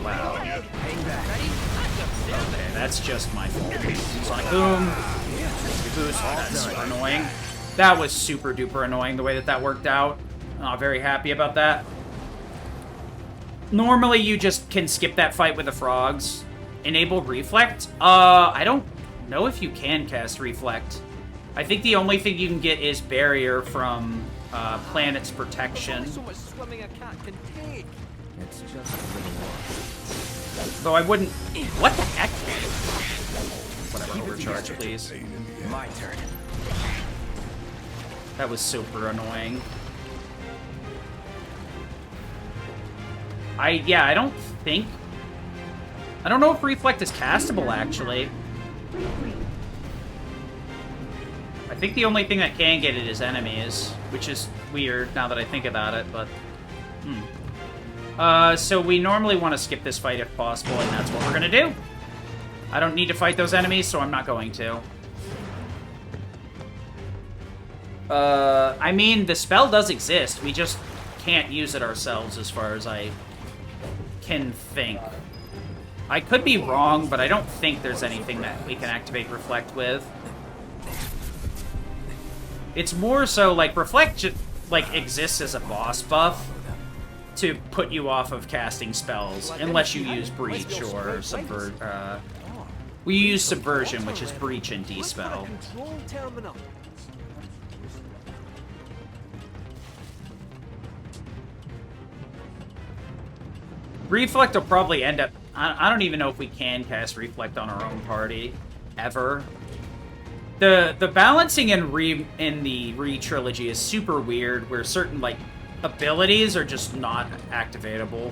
Wow. Hang back. Okay, that's just my fault. Sonic Boom. Boost. That's super annoying. That was super duper annoying, the way that worked out. Not very happy about that. Normally, you just can skip that fight with the frogs. Enable Reflect? I don't know if you can cast Reflect. I think the only thing you can get is Barrier from Planet's Protection. So much swimming a cat can take. It's just a little more. Though I wouldn't... What the heck? Whatever, overcharge, please. My turn. That was super annoying. Yeah, I don't know if Reflect is castable, actually. I think the only thing that can get it is enemies, which is weird now that I think about it, but... So we normally want to skip this fight if possible, and that's what we're gonna do. I don't need to fight those enemies, so I'm not going to. I mean, the spell does exist. We just can't use it ourselves as far as I can think. I could be wrong, but I don't think there's anything that we can activate Reflect with. It's more so, like, Reflect like, exists as a boss buff to put you off of casting spells, unless you use Breach or Subvert. We use Subversion, which is Breach and Dispel. Reflect will probably end up... I don't even know if we can cast Reflect on our own party, ever. The balancing in the Re trilogy is super weird, where certain, like, abilities are just not activatable.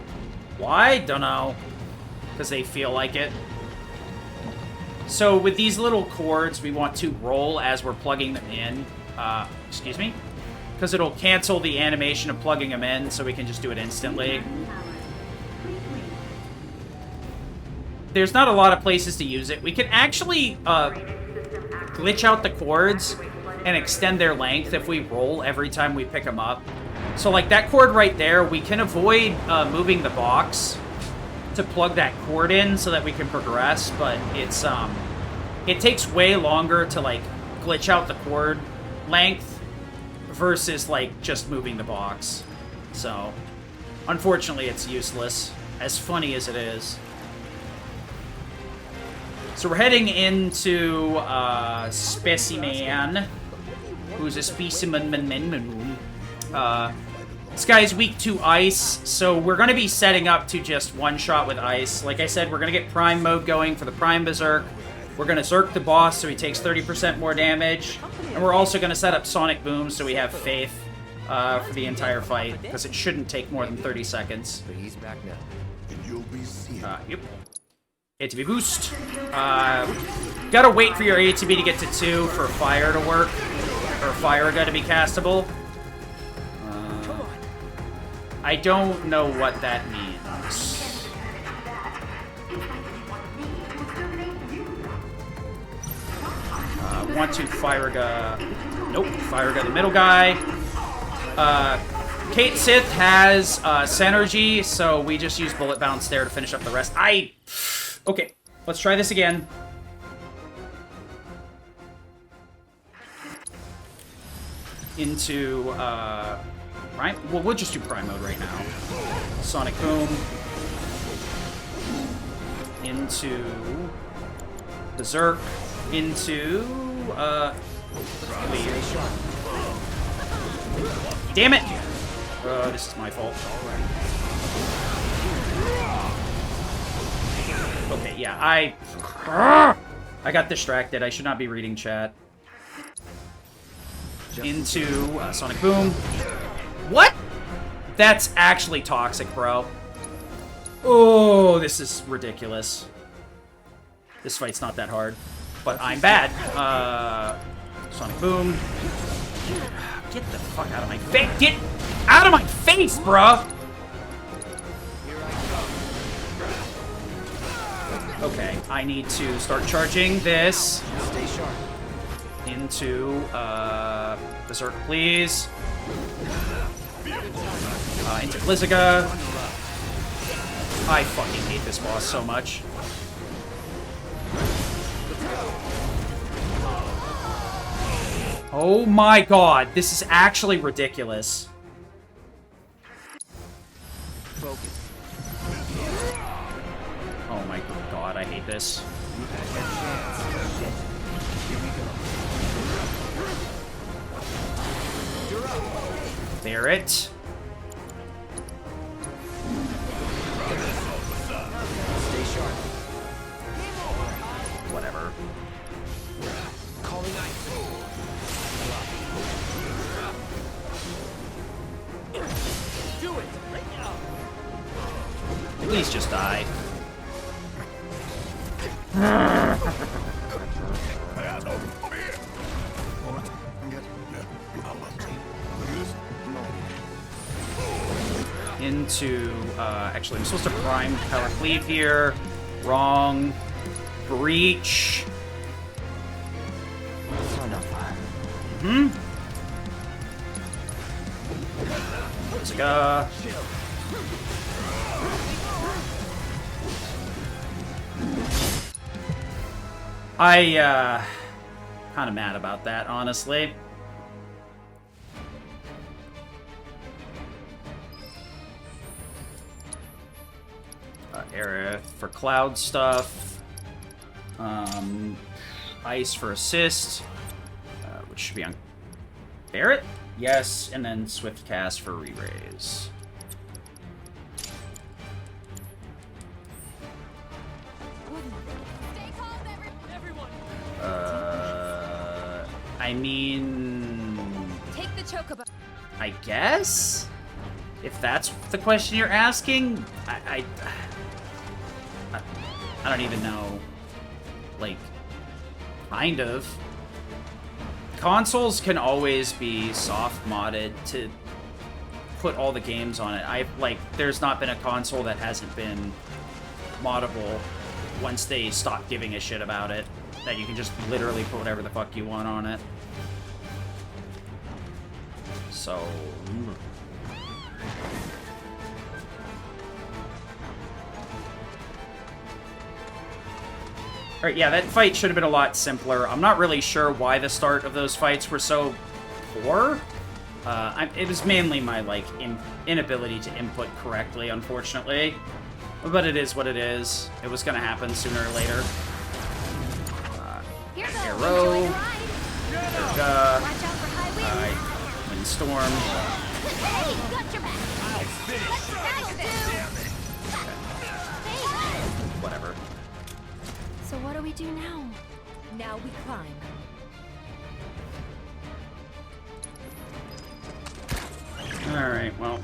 Why? Don't know. Because they feel like it. So with these little cords, we want to roll as we're plugging them in. Excuse me? Because it'll cancel the animation of plugging them in, so we can just do it instantly. There's not a lot of places to use it. We can actually glitch out the cords and extend their length if we roll every time we pick them up. So like that cord right there, we can avoid moving the box to plug that cord in so that we can progress, but it's it takes way longer to like glitch out the cord length versus like just moving the box. So unfortunately it's useless, as funny as it is. So we're heading into Specimen, who's a specimen. This guy's weak to ice, so we're going to be setting up to just one-shot with ice. Like I said, we're going to get Prime mode going for the Prime Berserk. We're going to Zerk the boss so he takes 30% more damage. And we're also going to set up Sonic Boom so we have faith for the entire fight, because it shouldn't take more than 30 seconds. But he's back now. And you'll be seeing. Yep. ATB boost. Gotta wait for your ATB to get to 2 for fire to work, or fire to be castable. I don't know what that means. Want to Firaga. Nope, Firaga the middle guy. Kate Sith has Synergy, so we just use Bullet Bounce there to finish up the rest. Okay, let's try this again. Into, Prime? Well, we'll just do Prime mode right now. Sonic Boom. Into... Berserk. Into... Damn it! This is my fault. Okay, yeah, I got distracted. I should not be reading chat. Into Sonic Boom. What? That's actually toxic, bro. Oh, this is ridiculous. This fight's not that hard, but I'm bad. Sonic Boom. Get the fuck out of my face! Get out of my face, bruh! Okay, I need to start charging this. Stay sharp. Into, Berserk, please. Into Blizzaga. I fucking hate this boss so much. Oh my god, this is actually ridiculous. Focus. Oh my god, I hate this. Bear it. Stay sharp. Whatever. Calling ice. Do it! Right now! Please just die. Into, actually, I'm supposed to prime Power Cleave here. Wrong. Breach. Zaga. Kind of mad about that, honestly. Aerith for cloud stuff. Ice for assist, which should be on Barret? Yes, and then Swift Cast for re-raise. I mean... Take the chocobo. I guess? If that's the question you're asking, I don't even know. Like, kind of. Consoles can always be soft modded to put all the games on it. There's not been a console that hasn't been moddable once they stop giving a shit about it. That you can just literally put whatever the fuck you want on it. So... Alright, yeah, that fight should have been a lot simpler. I'm not really sure why the start of those fights were so poor. It was mainly my, inability to input correctly, unfortunately. But it is what it is. It was gonna happen sooner or later. Arrow. Windstorm. Whatever. So what do we do now? Now we climb. Alright, well.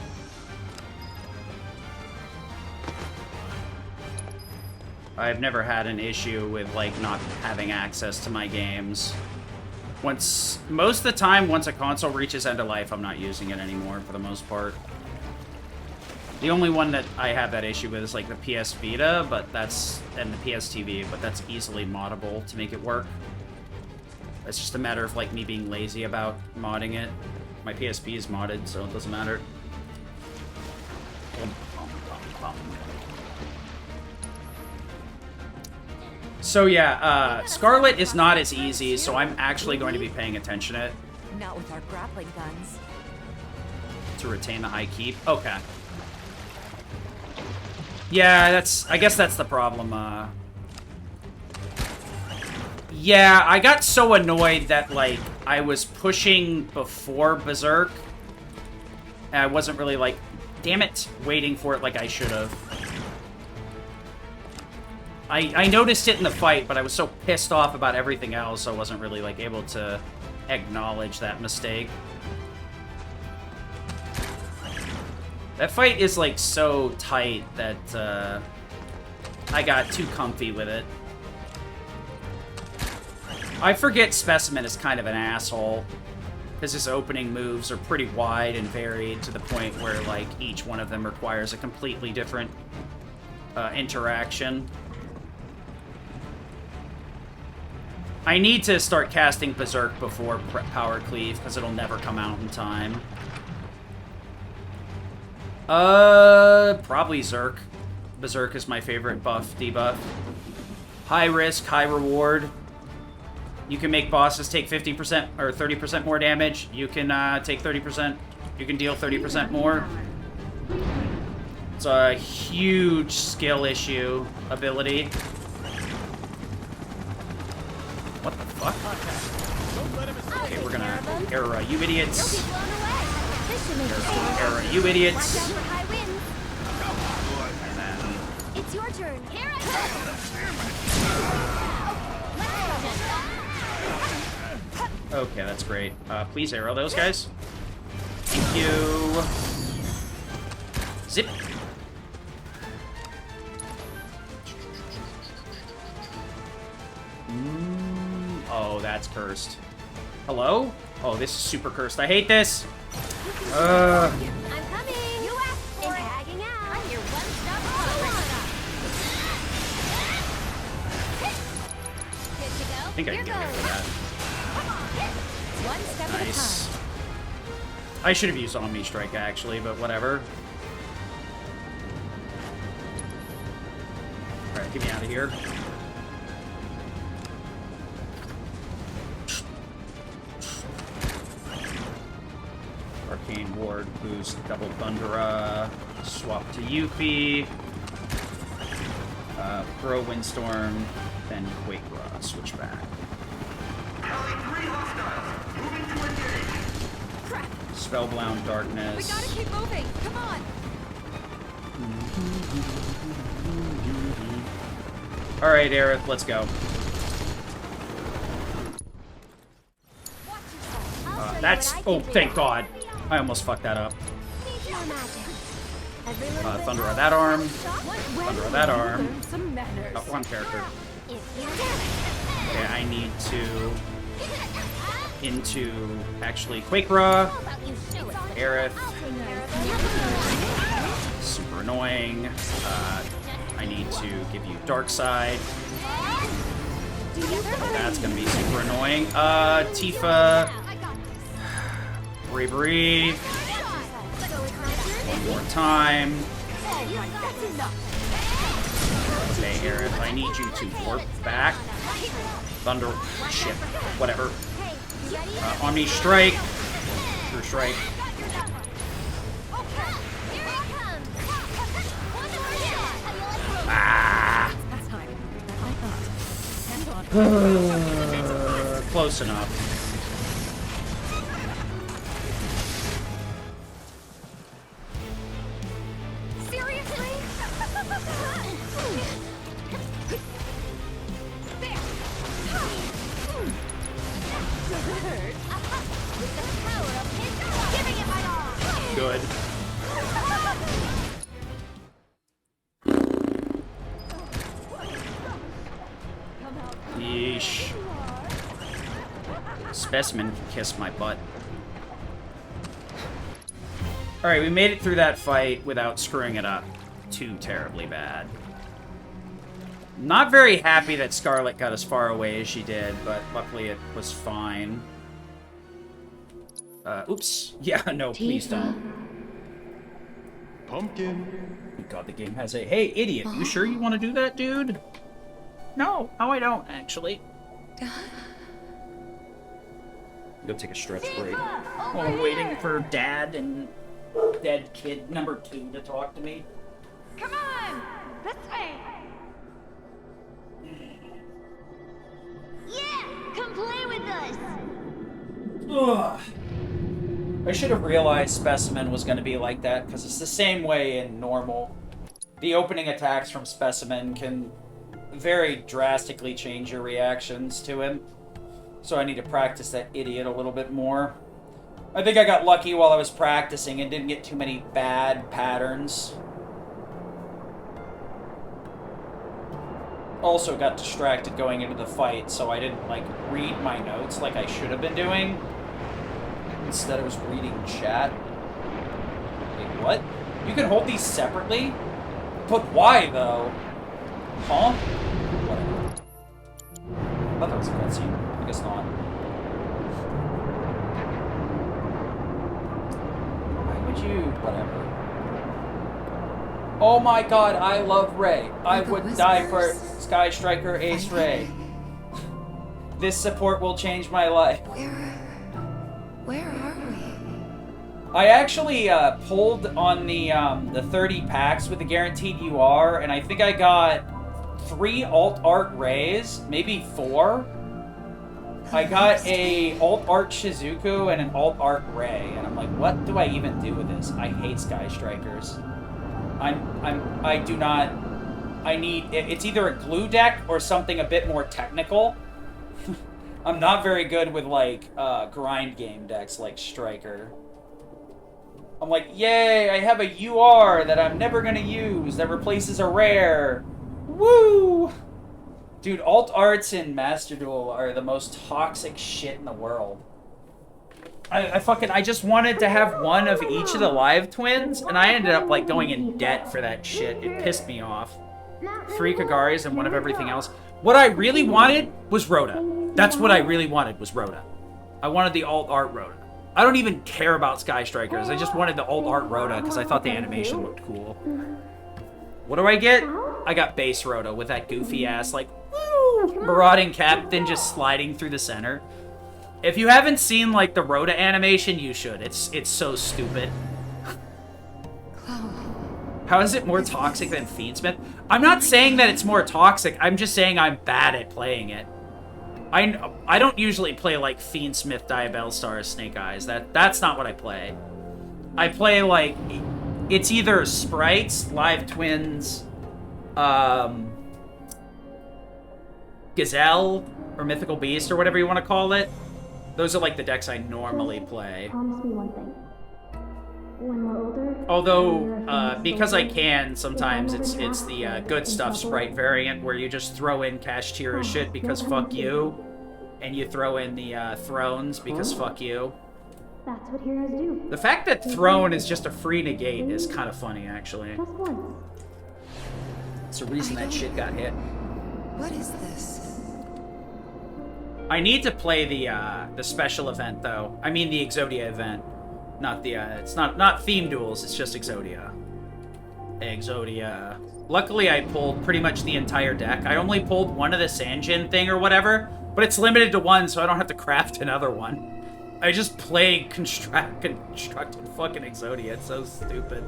I've never had an issue with, not having access to my games. Most of the time, once a console reaches end of life, I'm not using it anymore, for the most part. The only one that I have that issue with is, the PS Vita, and the PS TV, but that's easily moddable to make it work. It's just a matter of, me being lazy about modding it. My PSP is modded, so it doesn't matter. So yeah, Scarlet is not as easy, so I'm actually going to be paying attention to it. Not with our grappling guns. To retain the high keep? Okay. Yeah, I guess that's the problem, Yeah, I got so annoyed that, I was pushing before Berserk. And I wasn't really, damn it, waiting for it like I should have. I noticed it in the fight, but I was so pissed off about everything else, I wasn't really, able to acknowledge that mistake. That fight is, so tight that, I got too comfy with it. I forget Specimen is kind of an asshole, because his opening moves are pretty wide and varied to the point where, each one of them requires a completely different, interaction. I need to start casting Berserk before Power Cleave, because it'll never come out in time. Probably Zerk. Berserk is my favorite debuff. High risk, high reward. You can make bosses take 50% or 30% more damage. You can take 30%. You can deal 30% more. It's a huge skill issue ability. What the fuck? Okay, we're gonna error you idiots. Error you idiots. And then It's your turn. Here I go. okay, that's great. Please arrow those guys. Thank you. Zip. Oh, that's cursed. Hello? Oh, this is super cursed. I hate this. I'm coming. You asked for it. Hanging out. I'm your one-stop Good to go. I think I can get rid of that. One step Nice. at a time. I should have used Omni Strike, actually, but whatever. Alright, get me out of here. Arcane Ward, boost, double Thundera, swap to Yuffie, throw Windstorm, then Quake Raw, switch back. Spellbound Darkness. We gotta keep moving. Come on. All right, Aerith, let's go. That's... Oh, thank God. I almost fucked that up. Thunder on that arm. Thunder on that arm. Oh, one character. Okay, I need to... into... actually, Quake Raw. Aerith. Super annoying. I need to give you Dark Side. That's gonna be super annoying. Tifa. Bravery. One more time. Okay, Aerith, I need you to warp back. Thunder. Shit. Whatever. Omni Strike. True Strike. Ah! Close enough. Seriously? Good. Yeesh. Specimen can kiss my butt. Alright, we made it through that fight without screwing it up too terribly bad. Not very happy that Scarlet got as far away as she did, but luckily it was fine. Oops. Yeah, no, please don't. Pumpkin. God, the game has a... Hey, idiot, you sure you want to do that, dude? No, I don't, actually. Go take a stretch break. While I'm waiting for Dad and dead kid number 2 to talk to me. Come on! This way! Yeah! Come play with us! Ugh. I should have realized Specimen was going to be like that, because it's the same way in normal. The opening attacks from Specimen can very drastically change your reactions to him. So I need to practice that idiot a little bit more. I think I got lucky while I was practicing and didn't get too many bad patterns. Also got distracted going into the fight, so I didn't, like, read my notes like I should have been doing. Instead, I was reading chat. Wait, what? You can hold these separately? But why, though? Huh? Whatever. I thought that was a cutscene. I guess not. Why would you... Whatever. Oh my god, I love Ray. I would die for Sky Striker Ace Ray. This support will change my life. Where are we? I actually pulled on the 30 packs with the guaranteed UR, and I think I got 3 alt art Rays, maybe 4. I got a alt art Shizuku and an alt art Ray, and I'm like, what do I even do with this? I hate Sky Strikers. I do not. I need. It's either a glue deck or something a bit more technical. I'm not very good with, like, grind game decks like Striker. I'm like, yay, I have a UR that I'm never gonna use that replaces a rare. Woo! Dude, alt arts in Master Duel are the most toxic shit in the world. I just wanted to have one of each of the live twins, and I ended up, like, going in debt for that shit. It pissed me off. 3 Kagaris and one of everything else. What I really wanted was Rhoda. That's what I really wanted, was Rhoda. I wanted the alt art Rhoda. I don't even care about Sky Strikers. I just wanted the old art Rhoda because I thought the animation looked cool. What do I get? I got base Rhoda with that goofy ass, like, woo, marauding captain just sliding through the center. If you haven't seen, like, the Rhoda animation, you should. It's so stupid. How is it more toxic than Fiendsmith? I'm not saying that it's more toxic. I'm just saying I'm bad at playing it. I don't usually play like Fiendsmith, Diabell Stars, Snake Eyes. That's not what I play. I play like it's either Sprites, Live Twins, Gazelle, or Mythical Beast, or whatever you want to call it. Those are like the decks I normally play. Promise me one thing. When we're older, although, because I can, sometimes it's the good stuff Sprite variant where you just throw in Kashtira shit because fuck you, and you throw in the Thrones because fuck you. That's what heroes do. The fact that Throne is just a free negate is kind of funny, actually. Just once. It's the reason that shit got hit. What is this? I need to play the special event, though. I mean the Exodia event. Not the, it's not Theme Duels, it's just Exodia. Exodia. Luckily, I pulled pretty much the entire deck. I only pulled one of the Sanjin thing or whatever, but it's limited to one, so I don't have to craft another one. I just play constructed fucking Exodia. It's so stupid.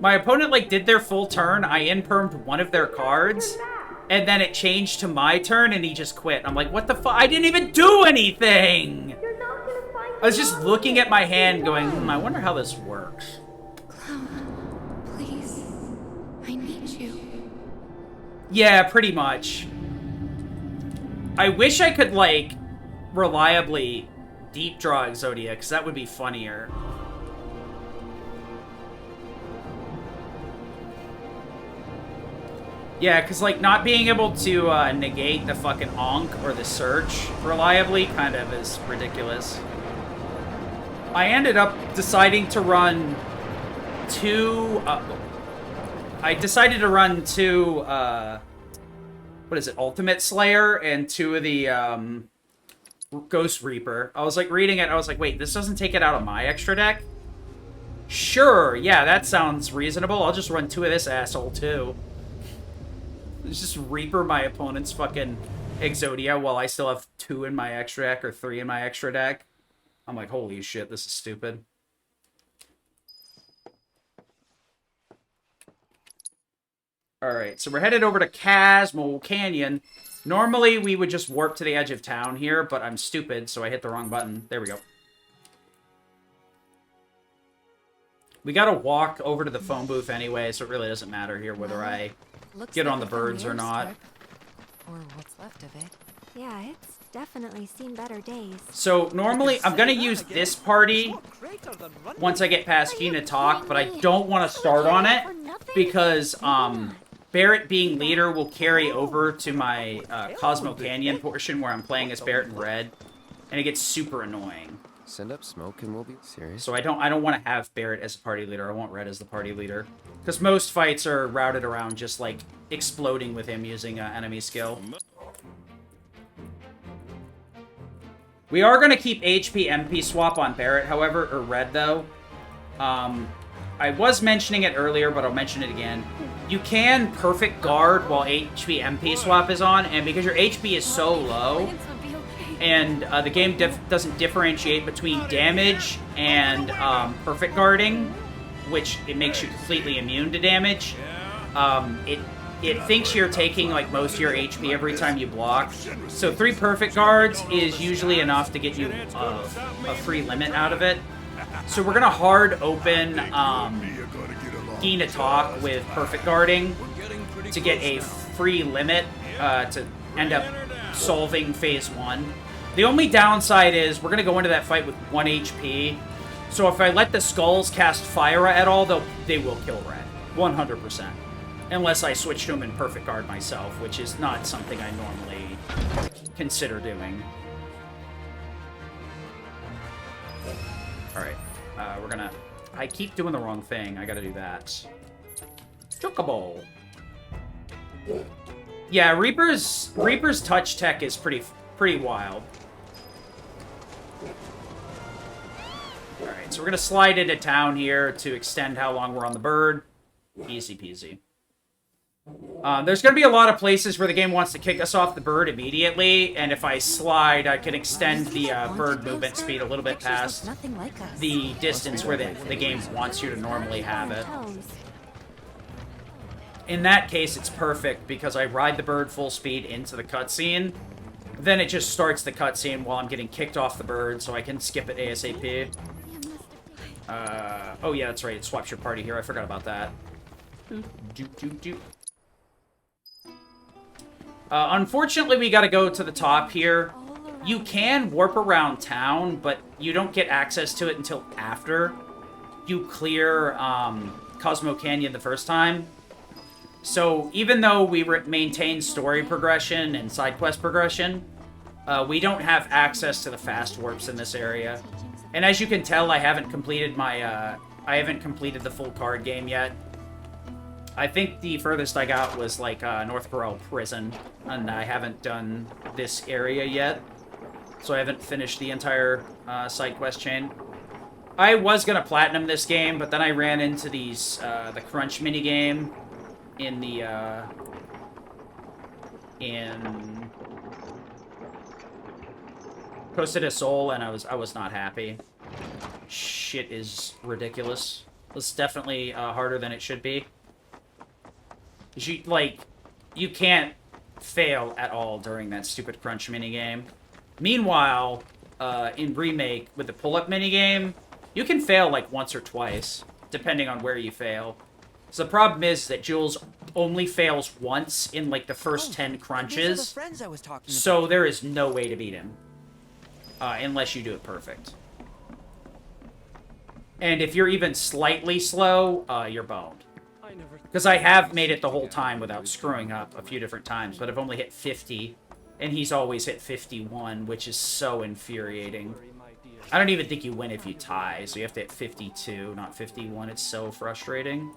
My opponent, like, did their full turn. I in-permed one of their cards, and then it changed to my turn, and he just quit. I'm like, what the fuck? I didn't even do anything! I was just looking at my hand going, I wonder how this works. Cloud, please. I need you. Yeah, pretty much. I wish I could, like, reliably deep draw Exodia, because that would be funnier. Yeah, because, like, not being able to negate the fucking Onk or the Search reliably kind of is ridiculous. I ended up deciding to run two... I decided to run two, what is it, Ultimate Slayer and two of the, Ghost Reaper. I was, like, reading it, I was like, wait, this doesn't take it out of my extra deck? Sure, yeah, that sounds reasonable. I'll just run two of this asshole, too. Just Reaper my opponent's fucking Exodia while I still have two in my extra deck or three in my extra deck. I'm like, holy shit, this is stupid. Alright, so we're headed over to Casmo Canyon. Normally, we would just warp to the edge of town here, but I'm stupid, so I hit the wrong button. There we go. We gotta walk over to the phone booth anyway, so it really doesn't matter here whether I get on the birds or not. Or what's left of it. Yeah, it's definitely seen better days. So normally I'm gonna use this party once I get past Hina Talk, but I don't want to start on it because Barrett being leader will carry over to my Cosmo Canyon portion where I'm playing as Barrett in red, and it gets super annoying. Send up smoke and we'll be serious. So I don't want to have Barrett as a party leader. I want Red as the party leader. Because most fights are routed around just, like, exploding with him using enemy skill. We are going to keep HP-MP swap on Barrett, however, or Red, though. I was mentioning it earlier, but I'll mention it again. You can perfect guard while HP-MP swap is on, and because your HP is so low, and the game doesn't differentiate between damage and perfect guarding, which it makes you completely immune to damage. It thinks you're taking like most of your HP every time you block. So 3 perfect guards is usually enough to get you a free limit out of it. So we're gonna hard open Hina Talk with perfect guarding to get a free limit to end up solving phase 1. The only downside is we're going to go into that fight with 1 HP. So if I let the Skulls cast Fire at all, they will kill Red. 100%. Unless I switch to him in Perfect Guard myself, which is not something I normally consider doing. Alright. We're going to... I keep doing the wrong thing. I got to do that. Chocobo. Yeah, Reaper's touch tech is pretty wild. Alright, so we're gonna slide into town here to extend how long we're on the bird. Easy peasy. There's gonna be a lot of places where the game wants to kick us off the bird immediately, and if I slide, I can extend the bird movement speed a little bit past the distance where the game wants you to normally have it. In that case, it's perfect, because I ride the bird full speed into the cutscene, then it just starts the cutscene while I'm getting kicked off the bird, so I can skip it ASAP. Oh yeah, that's right, it swaps your party here, I forgot about that. Unfortunately, we gotta go to the top here. You can warp around town, but you don't get access to it until after you clear Cosmo Canyon the first time. So even though we maintain story progression and side quest progression, we don't have access to the fast warps in this area. And as you can tell, I haven't completed my I haven't completed the full card game yet. I think the furthest I got was like North Corel Prison, and I haven't done this area yet, so I haven't finished the entire side quest chain. I was gonna platinum this game, but then I ran into these the crunch minigame in the in Costa del Sol, and I was not happy. Shit is ridiculous. It's definitely harder than it should be. You can't fail at all during that stupid crunch minigame. Meanwhile, in Remake, with the pull-up minigame, you can fail like once or twice, depending on where you fail. So the problem is that Jules only fails once in like the first 10 crunches, so there is no way to beat him. Unless you do it perfect. And if you're even slightly slow, you're boned. Because I have made it the whole time without screwing up a few different times, but I've only hit 50, and he's always hit 51, which is so infuriating. I don't even think you win if you tie, so you have to hit 52, not 51. It's so frustrating.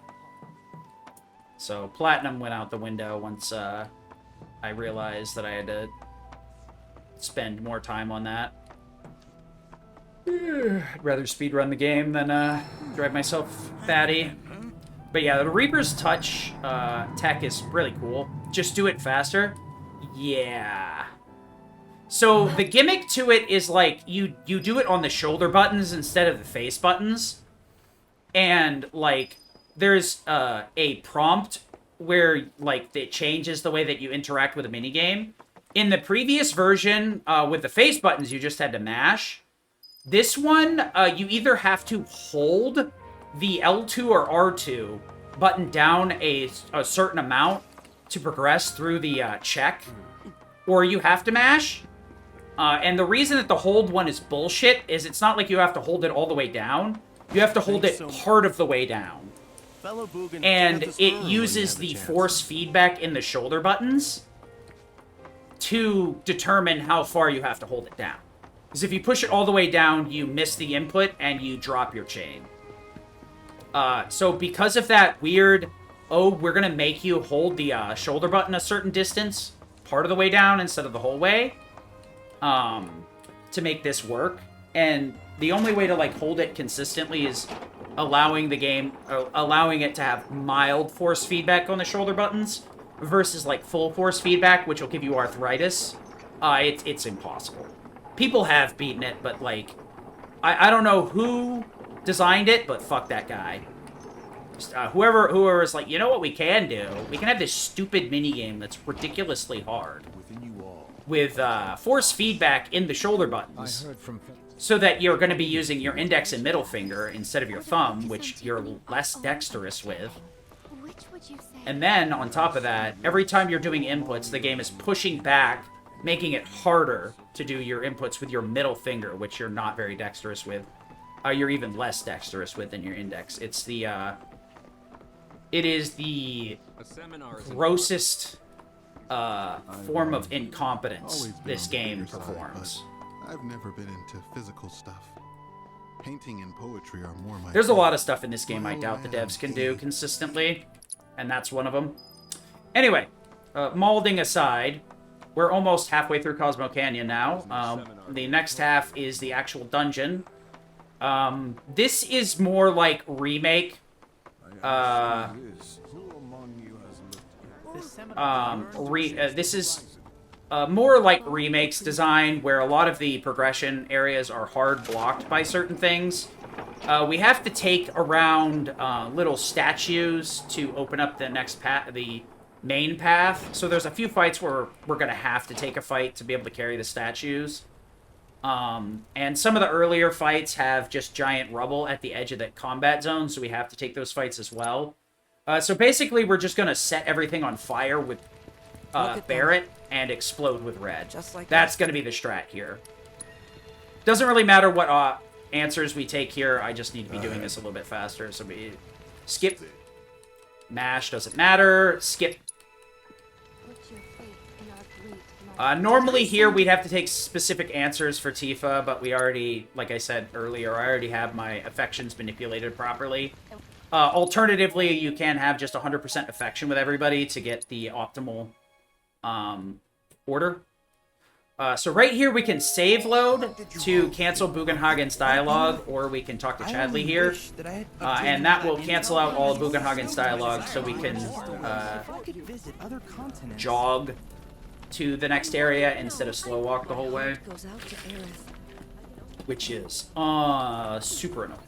So Platinum went out the window once I realized that I had to spend more time on that. I'd rather speedrun the game than drive myself batty. But yeah, the Reaper's Touch tech is really cool. Just do it faster. Yeah. So the gimmick to it is like you do it on the shoulder buttons instead of the face buttons. And like there's a prompt where like it changes the way that you interact with a minigame. In the previous version, with the face buttons, you just had to mash. This one, you either have to hold the L2 or R2 button down a certain amount to progress through the check, or you have to mash. And the reason that the hold one is bullshit is it's not like you have to hold it all the way down. You have to hold it part of the way down. And it uses the force feedback in the shoulder buttons to determine how far you have to hold it down. Because if you push it all the way down, you miss the input and you drop your chain. So because of that weird, oh, we're going to make you hold the shoulder button a certain distance, part of the way down instead of the whole way, to make this work. And the only way to, like, hold it consistently is allowing the game, allowing it to have mild force feedback on the shoulder buttons versus, like, full force feedback, which will give you arthritis. It's impossible. People have beaten it, but, like, I don't know who designed it, but fuck that guy. Just, whoever is like, you know what we can do? We can have this stupid minigame that's ridiculously hard with force feedback in the shoulder buttons, so that you're going to be using your index and middle finger instead of your thumb, which you're less dexterous with. And then, on top of that, every time you're doing inputs, the game is pushing back, making it harder to do your inputs with your middle finger, which you're not very dexterous with. You're even less dexterous with than your index. It's the, it is the grossest, form of incompetence this game performs. I've never been into physical stuff. Painting and poetry are more my... There's a lot of stuff in this game I doubt the devs can do consistently, and that's one of them. Anyway, molding aside, we're almost halfway through Cosmo Canyon now. The next half is the actual dungeon. This is more like remake. This is more like remakes design, where a lot of the progression areas are hard blocked by certain things. We have to take around little statues to open up the next path, the main path. So there's a few fights where we're gonna have to take a fight to be able to carry the statues. And some of the earlier fights have just giant rubble at the edge of the combat zone, so we have to take those fights as well. So basically, we're just gonna set everything on fire with Barrett and explode with Red. Just like that's gonna be the strat here. Doesn't really matter what answers we take here. I just need to be doing this a little bit faster. So we skip. Mash doesn't matter. Skip. Normally here we'd have to take specific answers for Tifa, but we already, like I said earlier, I already have my affections manipulated properly. Alternatively, you can have just 100% affection with everybody to get the optimal order. So right here we can save load to cancel Bugenhagen's dialogue, or we can talk to Chadley here. And that will cancel out all of Bugenhagen's dialogue, so we can jog to the next area instead of slow walk the whole way. Which is super annoying.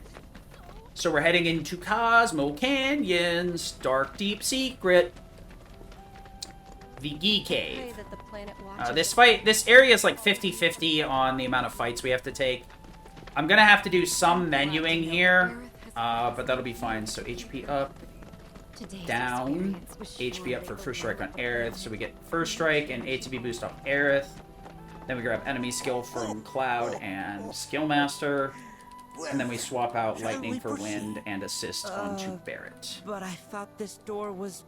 So we're heading into Cosmo Canyon's Dark Deep Secret. The Gee Cave. This area is like 50-50 on the amount of fights we have to take. I'm gonna have to do some menuing here, but that'll be fine. So HP up, down, HP up for first strike on Aerith, so we get first strike and ATB boost off Aerith. Then we grab enemy skill from Cloud and Skillmaster, and then we swap out lightning for wind and assist onto Barrett. But I thought this door was...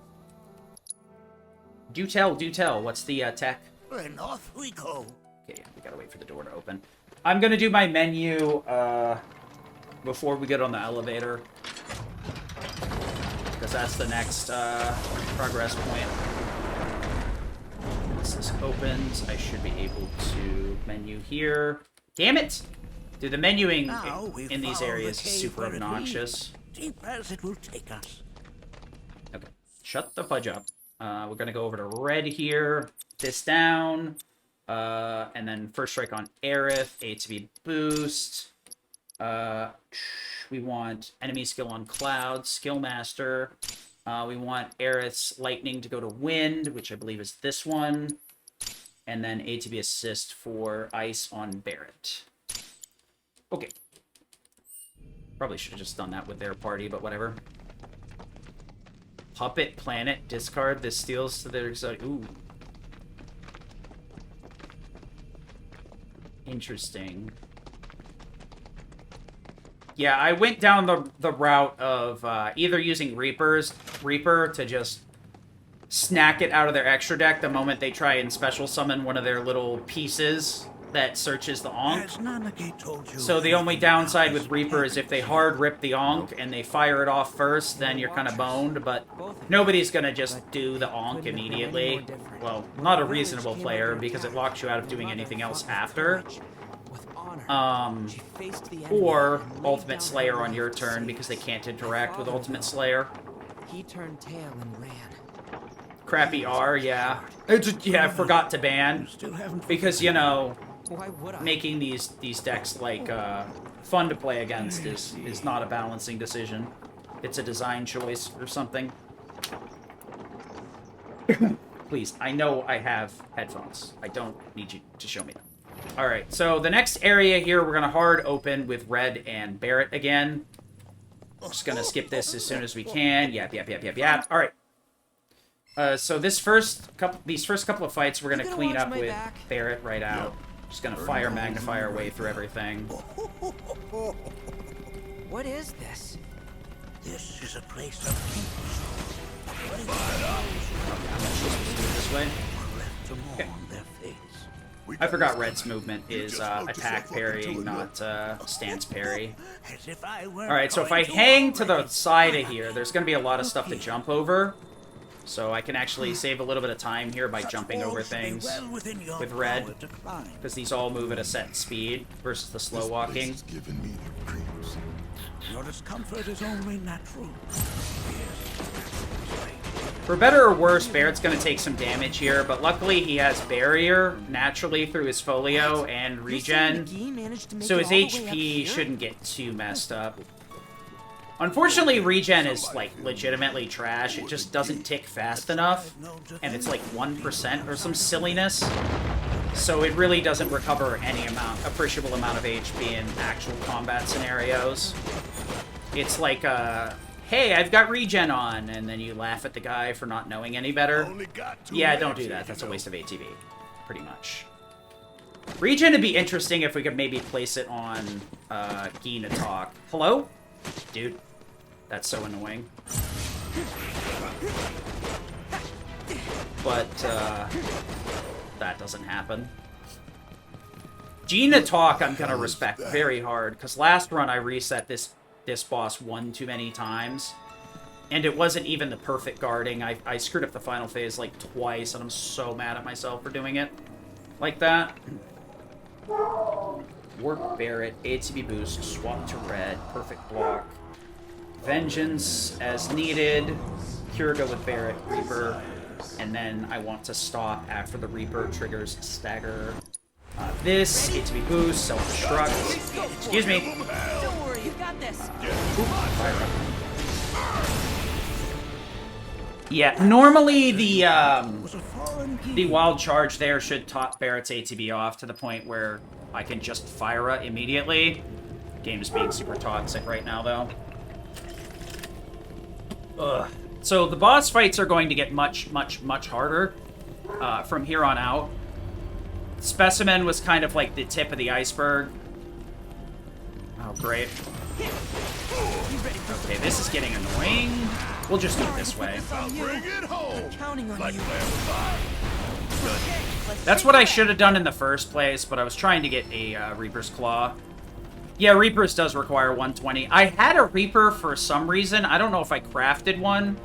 Do tell. What's the tech? And off we go. Okay, we gotta wait for the door to open. I'm gonna do my menu before we get on the elevator, because that's the next progress point. Once this opens, I should be able to menu here. Damn it! Dude, the menuing in these areas is super obnoxious. Deep as it will take us. Okay, shut the fudge up. We're gonna go over to Red here, this down, and then first strike on Aerith, ATB boost. We want enemy skill on Cloud, Skillmaster. We want Aerith's lightning to go to wind, which I believe is this one, and then ATB assist for ice on Barrett. Okay. Probably should have just done that with their party, but whatever. Puppet Planet, discard. This steals to their exotic. Ooh. Interesting. Yeah, I went down the route of either using Reaper to just snack it out of their extra deck the moment they try and special summon one of their little pieces that searches the Ankh. So the only downside with Reaper is if they hard rip the Ankh and they fire it off first, then you're kind of boned, but nobody's gonna just do the Ankh immediately. Well, not a reasonable player, because it locks you out of doing anything else after. Or Ultimate Slayer on your turn, because they can't interact with Ultimate Slayer. He turned tail and ran. Crappy R, yeah. I forgot to ban, because, you know, making these decks, like, fun to play against is not a balancing decision. It's a design choice or something. Please, I know I have headphones. I don't need you to show me them. Alright, so the next area here, we're gonna hard open with Red and Barrett again. Just gonna skip this as soon as we can. Yap. Alright. So these first couple of fights, we're gonna clean up with Barrett right out. Just gonna fire magnify our way through everything. What is this? This is a place of peace. This way. Okay. I forgot Red's movement is attack parrying, not stance parry. Alright, so if I hang to the side of here, there's going to be a lot of stuff to jump over. So I can actually save a little bit of time here by jumping over things with red, because these all move at a set speed versus the slow walking. Your discomfort is only natural. For better or worse, Barrett's going to take some damage here, but luckily he has barrier naturally through his folio and regen, so his HP shouldn't get too messed up. Unfortunately, regen is, like, legitimately trash. It just doesn't tick fast enough, and it's like 1% or some silliness. So it really doesn't recover any appreciable amount of HP in actual combat scenarios. It's like, hey, I've got regen on, and then you laugh at the guy for not knowing any better. Yeah, don't do that. That's a waste of ATB, pretty much. Regen would be interesting if we could maybe place it on Gina Talk. Hello? Dude, that's so annoying. But, that doesn't happen. Gina Talk I'm gonna respect very hard, because last run I reset this boss one too many times, and it wasn't even the perfect guarding. I screwed up the final phase like twice, and I'm so mad at myself for doing it like that. Work Barret, ATB boost, swap to red, perfect block. Vengeance as needed, Cure go with Barret, Reaper, and then I want to stop after the Reaper triggers stagger. This, ATB boost, self-destruct. Excuse me. Don't worry, you got this. Fire. Yeah, normally the wild charge there should top Barret's ATB off to the point where I can just fire it immediately. Game's being super toxic right now, though. Ugh. So the boss fights are going to get much, much, much harder from here on out. Specimen was kind of like the tip of the iceberg. Oh, great. Okay, this is getting annoying. We'll just go this way. That's what I should have done in the first place, but I was trying to get a Reaper's Claw. Yeah, Reaper's does require 120. I had a Reaper for some reason. I don't know if I crafted one,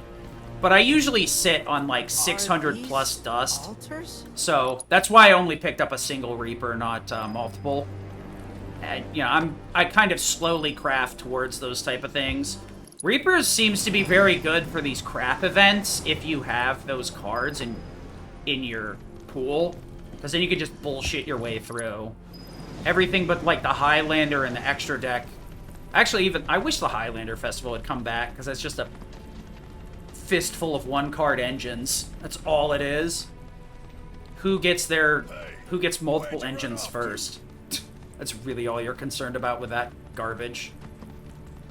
but I usually sit on like 600 plus dust. So that's why I only picked up a single Reaper, not multiple. And, you know, I kind of slowly craft towards those type of things. Reapers seems to be very good for these crap events if you have those cards in your pool, because then you can just bullshit your way through. Everything but, like, the Highlander and the extra deck. Actually, even, I wish the Highlander Festival had come back, because that's just a fistful of one-card engines. That's all it is. Who gets multiple engines first? That's really all you're concerned about with that garbage.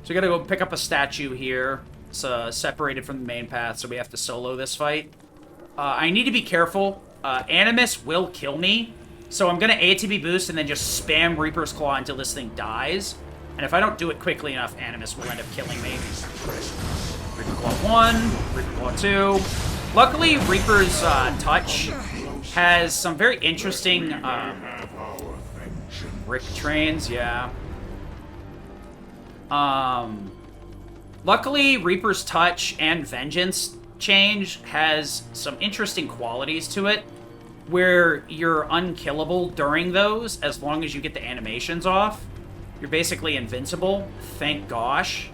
So we gotta go pick up a statue here. It's separated from the main path, so we have to solo this fight. I need to be careful. Animus will kill me. So I'm gonna ATB boost and then just spam Reaper's Claw until this thing dies. And if I don't do it quickly enough, Animus will end up killing me. Reaper Claw 1, Reaper Claw 2. Luckily, Reaper's Touch has some very interesting brick trains, yeah. Luckily, Reaper's Touch and Vengeance change has some interesting qualities to it, where you're unkillable during those as long as you get the animations off. You're basically invincible. Thank gosh.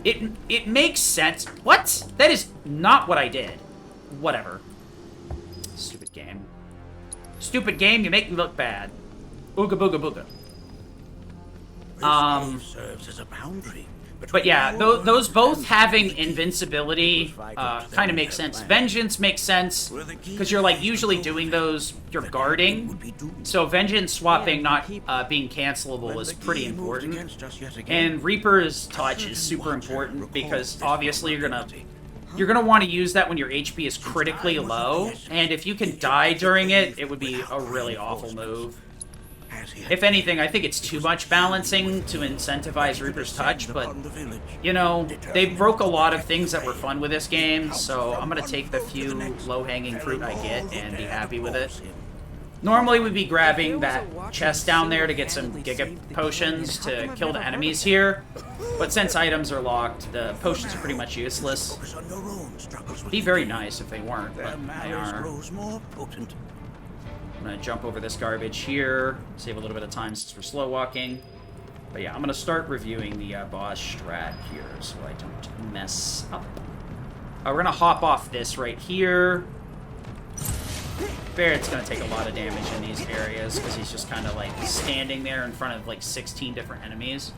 It makes sense. What? That is not what I did. Whatever. Stupid game. Stupid game, you make me look bad. Ooga booga booga. Serves as a boundary. But yeah, those both having invincibility kind of makes sense. Vengeance makes sense, because you're like usually doing those, you're guarding. So Vengeance swapping not being cancelable is pretty important. And Reaper's Touch is super important, because obviously you're gonna want to use that when your HP is critically low, and if you can die during it, it would be a really awful move. If anything, I think it's too much balancing to incentivize Reaper's Touch, but, you know, they broke a lot of things that were fun with this game, so I'm gonna take the few low-hanging fruit I get and be happy with it. Normally we'd be grabbing that chest down there to get some Giga Potions to kill the enemies here, but since items are locked, the potions are pretty much useless. It'd be very nice if they weren't, but they are. I'm gonna jump over this garbage here, save a little bit of time since we're slow walking. But yeah, I'm gonna start reviewing the boss strat here so I don't mess up. We're gonna hop off this right here. Barrett's gonna take a lot of damage in these areas because he's just kind of like standing there in front of like 16 different enemies.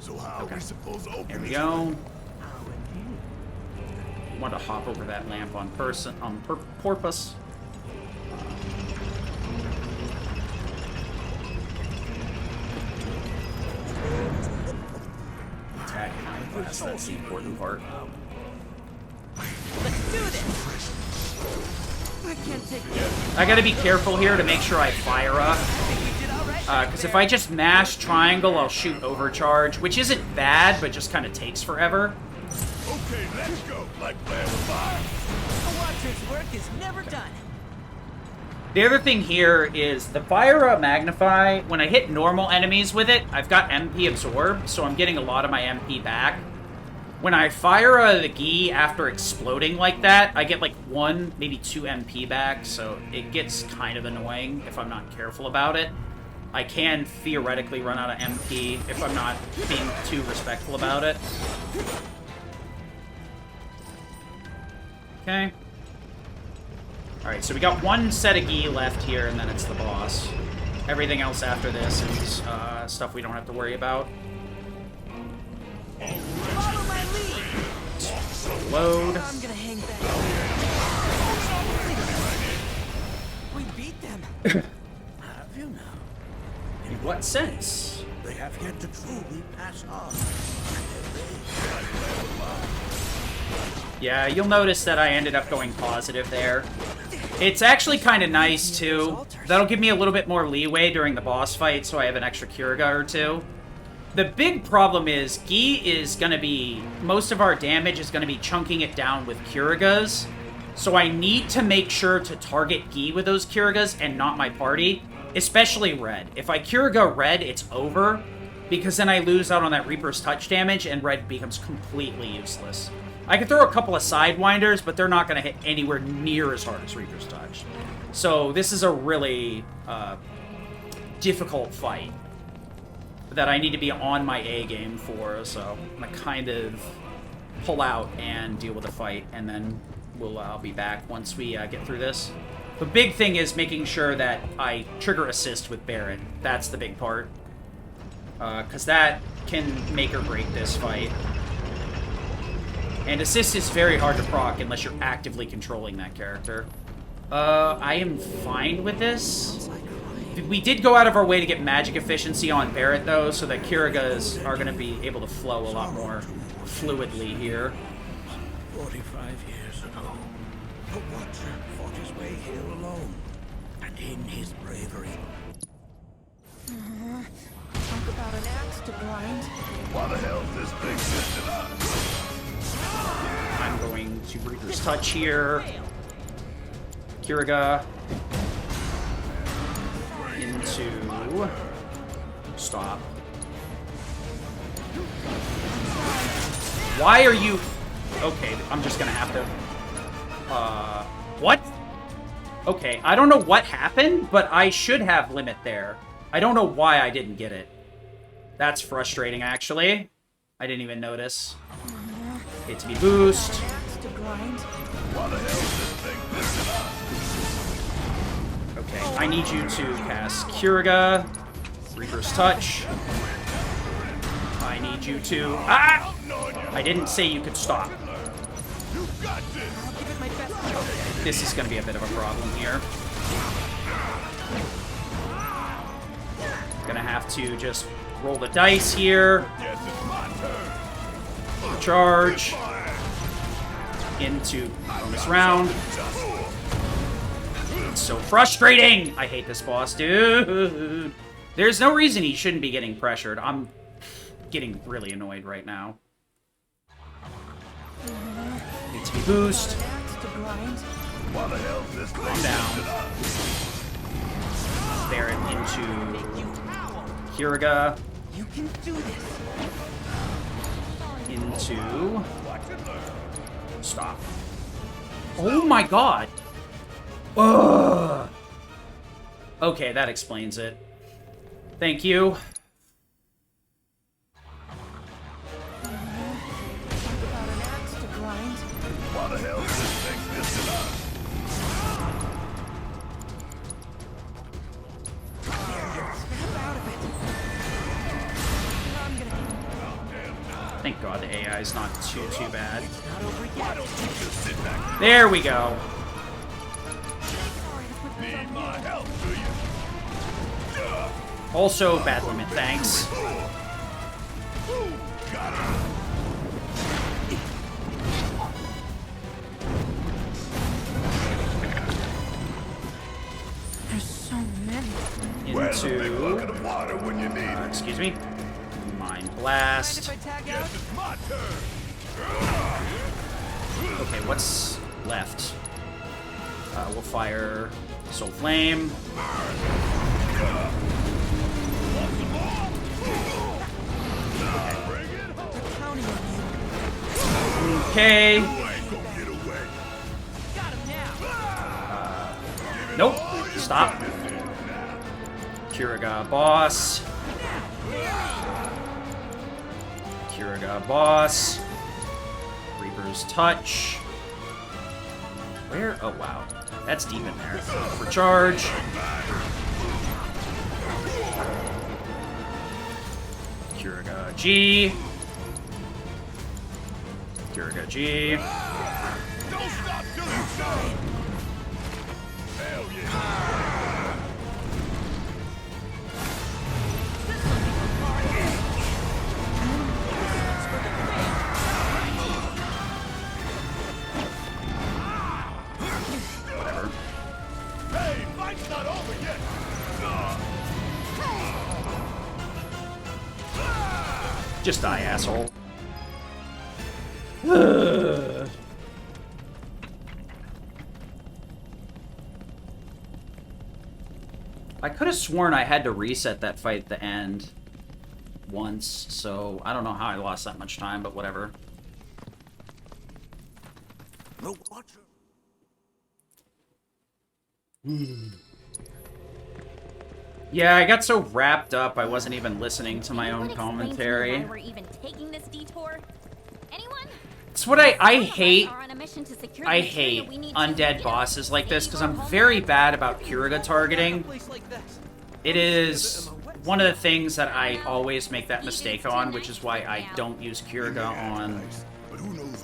So how are we supposed to open There we go. Want to hop over that lamp on purpose. Attack class, that's the important part. Let's do this. I can't take this. I gotta be careful here to make sure I fire up. Because if I just mash triangle, I'll shoot overcharge, which isn't bad, but just kind of takes forever. Okay, let's go. Like playing with fire. A watcher's work is never done. The other thing here is the Fire Magnify, when I hit normal enemies with it, I've got MP Absorb, so I'm getting a lot of my MP back. When I fire the Gi after exploding like that, I get like 1, maybe 2 MP back, so it gets kind of annoying if I'm not careful about it. I can theoretically run out of MP if I'm not being too respectful about it. Okay. Alright, so we got 1 set of Gi left here, and then it's the boss. Everything else after this is stuff we don't have to worry about. Follow my lead. Load. I'm gonna hang back. We beat them. Have you now? In what sense? They have yet to truly pass on. Yeah, you'll notice that I ended up going positive there. It's actually kind of nice, too. That'll give me a little bit more leeway during the boss fight, so I have an extra Kiriga or 2. The big problem is, Gi is going to be... Most of our damage is going to be chunking it down with Kirigas. So I need to make sure to target Gi with those Kirigas and not my party. Especially Red. If I Kiriga Red, it's over. Because then I lose out on that Reaper's Touch damage, and Red becomes completely useless. I can throw a couple of Sidewinders, but they're not going to hit anywhere near as hard as Reaper's Touch. So this is a really difficult fight that I need to be on my A game for, so I'm going to kind of pull out and deal with the fight, and then I'll be back once we get through this. The big thing is making sure that I trigger assist with Barret. That's the big part. Because that can make or break this fight. And assist is very hard to proc unless you're actively controlling that character. I am fine with this. We did go out of our way to get magic efficiency on Barret, though, so that Kirigas are going to be able to flow a lot more fluidly here. 45 years ago, the Watcher fought his way here alone, and in his bravery. Talk about an axe to grind. Why the hell is this thing missing us? I'm going to Reaper's Touch here. Kiriga. Into... Stop. Why are you... Okay, I'm just gonna have to... What? Okay, I don't know what happened, but I should have limit there. I don't know why I didn't get it. That's frustrating, actually. I didn't even notice. Hit to be boost. Okay, I need you to cast Kiriga. Reaper's Touch. I need you to... Ah! I didn't say you could stop. This is going to be a bit of a problem here. Gonna have to just roll the dice here. Charge. Into bonus round. It's so frustrating! I hate this boss, dude. There's no reason he shouldn't be getting pressured. I'm getting really annoyed right now. Need to be boost. Calm down. Barret into Kiriga. You can do this. Into... Stop. Oh my god! Ugh. Okay, that explains it. Thank you. Why the hell is this thing missing up? Thank God the AI is not too bad. There we go. Need my help, do you? Also, bad limit, thanks. There's so many. Into... water when you need it. Excuse me. Mind Blast. Okay, what's left? We'll fire Soul Flame. Okay. Nope. Stop. Kiriga boss. Kiriga boss. Reaper's Touch. Where? Oh, wow. That's deep in there. For charge. Kiriga G. Kiriga G. Don't stop till you die. Hell yeah. Whatever. Hey, fight's not over yet. Just die, asshole. I could have sworn I had to reset that fight at the end once, so I don't know how I lost that much time, but whatever. The Watcher. Yeah, I got so wrapped up I wasn't even listening to my own commentary. Why we're even taking this detour? Anyone? It's what I hate. Are on a mission to secure I the material hate we need undead to bosses like this because I'm very bad about Kiriga targeting. It is one of the things that I always make that mistake on, which is why I don't use Kiriga on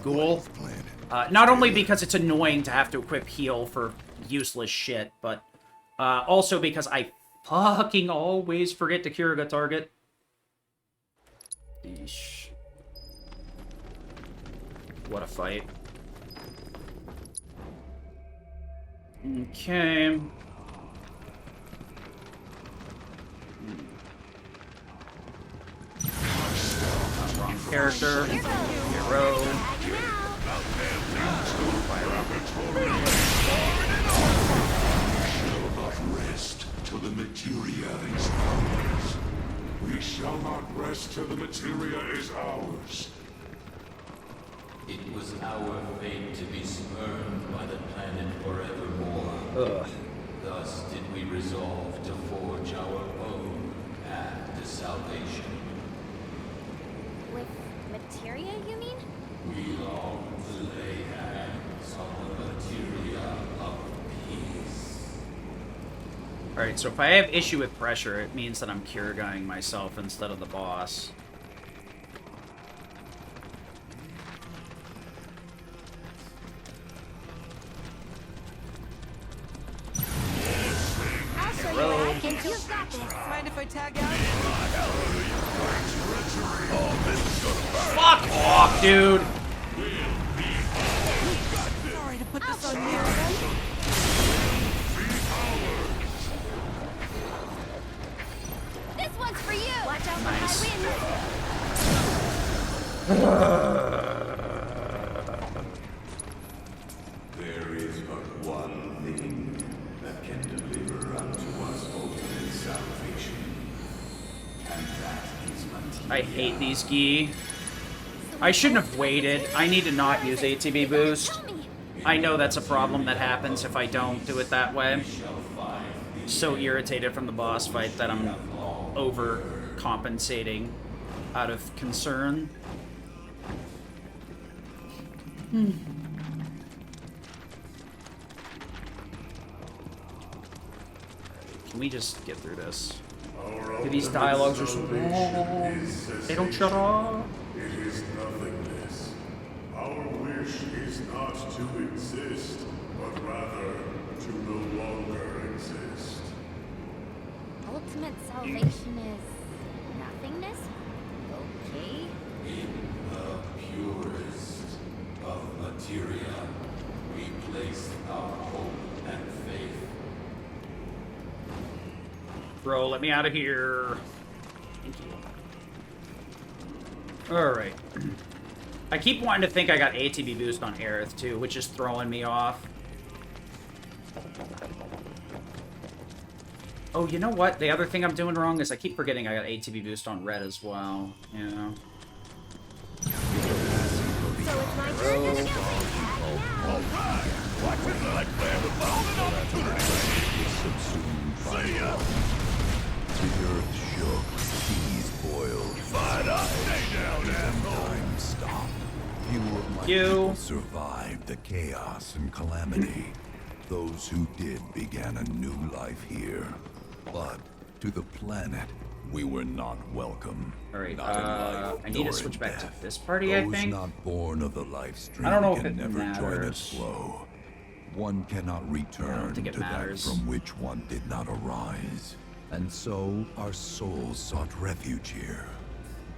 Ghoul. Not only because it's annoying to have to equip heal for useless shit, but also because I fucking always forget to Kiriga target. Eesh. What a fight. Okay. Wrong character. Hero. Fire up. Rest till the materia is ours. We shall not rest till the materia is ours. It was our fate to be spurned by the planet forevermore. Ugh. Thus did we resolve to forge our own path to salvation. With materia, you mean? We long to lay hands on the materia of peace. Alright, so if I have issue with pressure, it means that I'm Kirigaing myself instead of the boss. Mind if I tag out? Fuck off, dude! Sorry to put this on you. This one's for you! Watch out for Nice. high There is but one thing that can deliver unto us ultimate I hate these gi. I shouldn't have waited. I need to not use ATB boost. I know that's a problem that happens if I don't do it that way. So irritated from the boss fight that I'm overcompensating out of concern. Can we just get through this? Dude, these dialogues are so long. They don't shut off. It is nothingness. Our wish is not to exist, but rather to no longer exist. Ultimate salvation is nothingness? Okay. In the purest of materia, we place our hope and faith. Bro, let me out of here. Thank you. Alright. I keep wanting to think I got ATB boost on Aerith too, which is throwing me off. Oh, you know what? The other thing I'm doing wrong is I keep forgetting I got ATB boost on Red as well. Yeah. So it's my turn to go. Alright! Watch it like we're golden opportunity! See ya! The earth shook, seas boiled. Fired up! Stay down, asshole! Time stopped. Few of my people survived the chaos and calamity. Those who did began a new life here. But to the planet, we were not welcome. Alright, I need to switch back to this party, I think. Those not born of the life stream I don't know if can it never matters. join its flow. One cannot return to that from which one did not arise. And so our souls sought refuge here.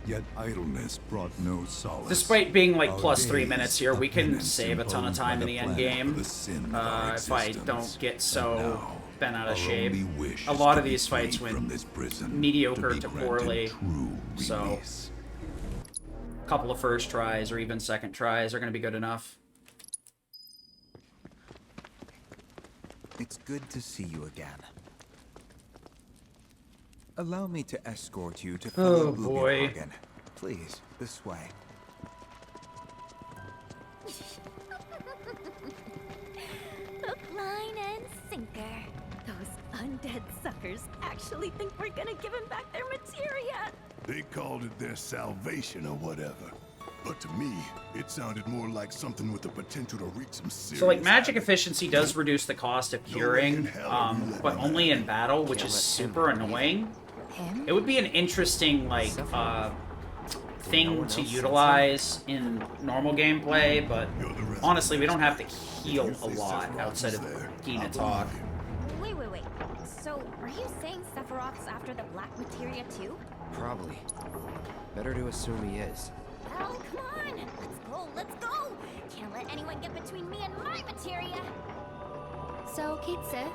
Yet idleness brought no solace. Despite being like Our plus 3 days minutes here, we can penance save a ton of imposed by time in the the end planet game. for the sin of our If I existence. don't get so Now, bent out of our shape. only wish A is lot to of be these fights freed went from this prison, mediocre to to be granted poorly. true So, release. a couple of first tries or even second tries are going to be good enough. It's good to see you again. Allow me to escort you to Oh, fellow boy. Boogenhagen. Please, this way. Hook, line, and sinker. Those undead suckers actually think we're gonna give them back their materia. They called it their salvation or whatever. But to me, it sounded more like something with the potential to reach some serious... So, like, magic efficiency does reduce the cost of curing, but only in battle, which is super annoying. It would be an interesting, like, thing to utilize in normal gameplay, but honestly, we don't have to heal a lot outside of Gina talk. Wait. So, are you saying Sephiroth's after the black materia too? Probably. Better to assume he is. Well, come on! Let's go! Can't let anyone get between me and my materia! So, Kitsu,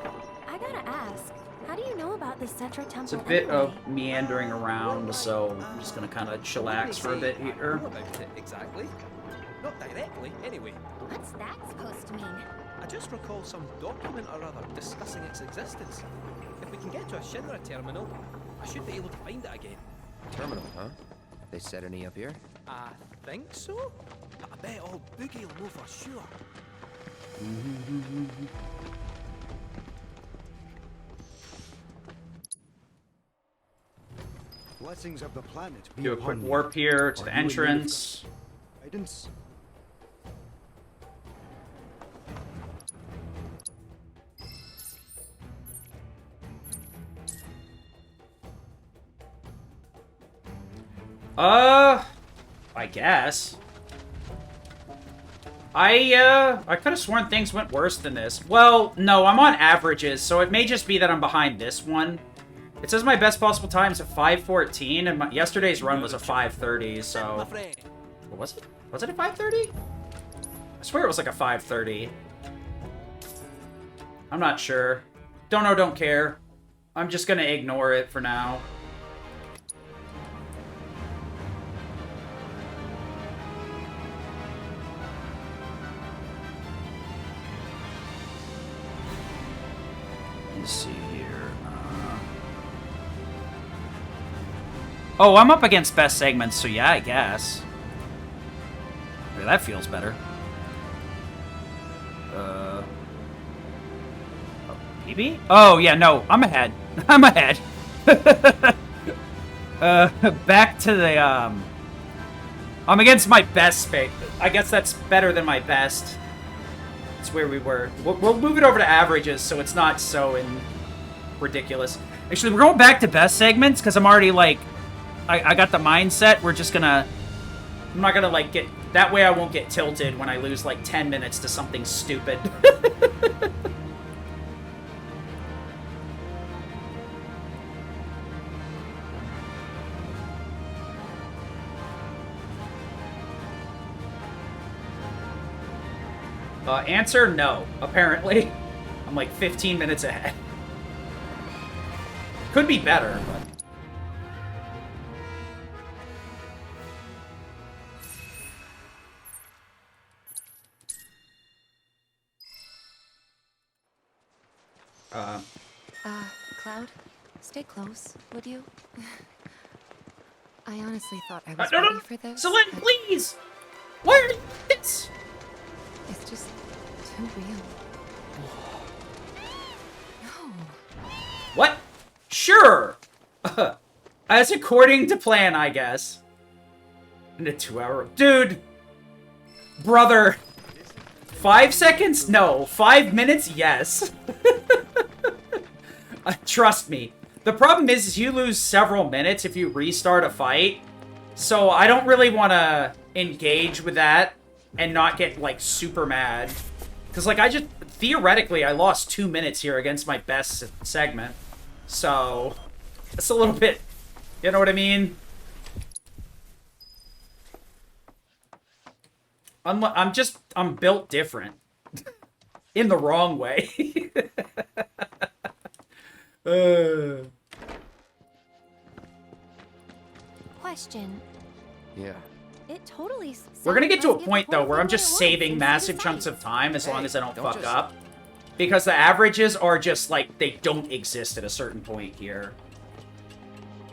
I gotta ask, how do you know about the Cetra Temple It's a bit anyway? of meandering around, so I'm just gonna kind of chillax for a bit here. What about it exactly? Not directly, anyway. What's that supposed to mean? I just recall some document or other discussing its existence. If we can get to a Shinra terminal, I should be able to find it again. Terminal, huh? They set any up here? I think so? But I bet old Boogie will know for sure. Blessings of the planet be Do a quick upon you. warp here to Are the you in need of entrance. guidance? I guess. I could have sworn things went worse than this. Well, no, I'm on averages, so it may just be that I'm behind this one. It says my best possible time is at 5:14, and yesterday's run was a 5:30, so... What was it? Was it a 5:30? I swear it was like a 5:30. I'm not sure. Don't know, don't care. I'm just gonna ignore it for now. Let's see here. Oh, I'm up against best segments, so yeah, I guess. Yeah, that feels better. PB? Oh, yeah, no, I'm ahead. I'm ahead. Back to the, I'm against my best fate. I guess that's better than my best. That's where we were. We'll move it over to averages, so it's not so ridiculous. Actually, we're going back to best segments, because I'm already, like, I got the mindset. We're just gonna... I'm not gonna, like, get... That way I won't get tilted when I lose, like, 10 minutes to something stupid. Answer, no, apparently. I'm like 15 minutes ahead. Could be better, but... Cloud, stay close, would you? I honestly thought I was no, ready for this. Celine, please! Why are you this? It's just too real. No. What? Sure! As according to plan, I guess. In a 2-hour... Dude! Brother! 5 seconds? No. 5 minutes? Yes. Trust me. The problem is you lose several minutes if you restart a fight. So I don't really want to engage with that and not get, like, super mad. Because, like, theoretically, I lost 2 minutes here against my best segment. So, it's a little bit, you know what I mean? I'm built different. In the wrong way. Question. Yeah. It totally. We're gonna get to a point, though, where I'm just saving massive chunks of time as long as I don't fuck up. Because the averages are just, like, they don't exist at a certain point here.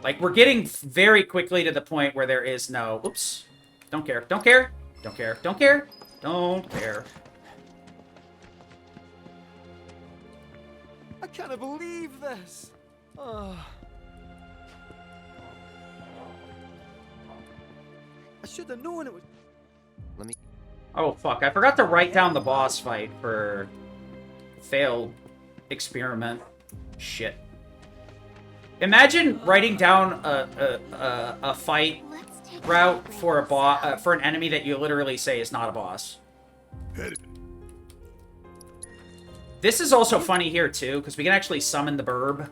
Like, we're getting very quickly to the point where there is no... Oops. Don't care. Don't care. Don't care. Don't care. Don't care. I can't believe this. Oh. I should have known it was... Let me... Oh, fuck. I forgot to write down the boss fight for... failed experiment. Shit. Imagine writing down a fight route for a for an enemy that you literally say is not a boss. This is also funny here too, because we can actually summon the burb.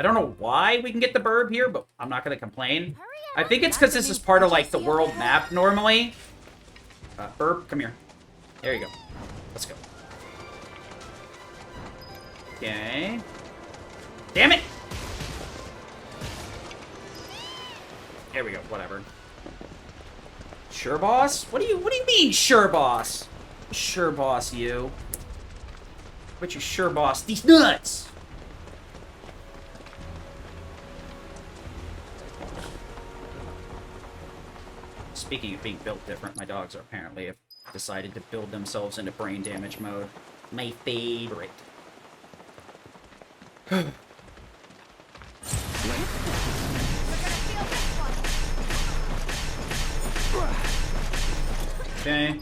I don't know why we can get the burb here, but I'm not going to complain. I think it's because this is part of, like, the world map normally. Burb, come here. There you go. Let's go. Okay. Damn it! There we go, whatever. Sure, boss? What do you mean, sure, boss? Sure, boss, you. But you sure, boss, these nuts! Speaking of being built different, my dogs are apparently have decided to build themselves into brain damage mode. My favorite. Okay.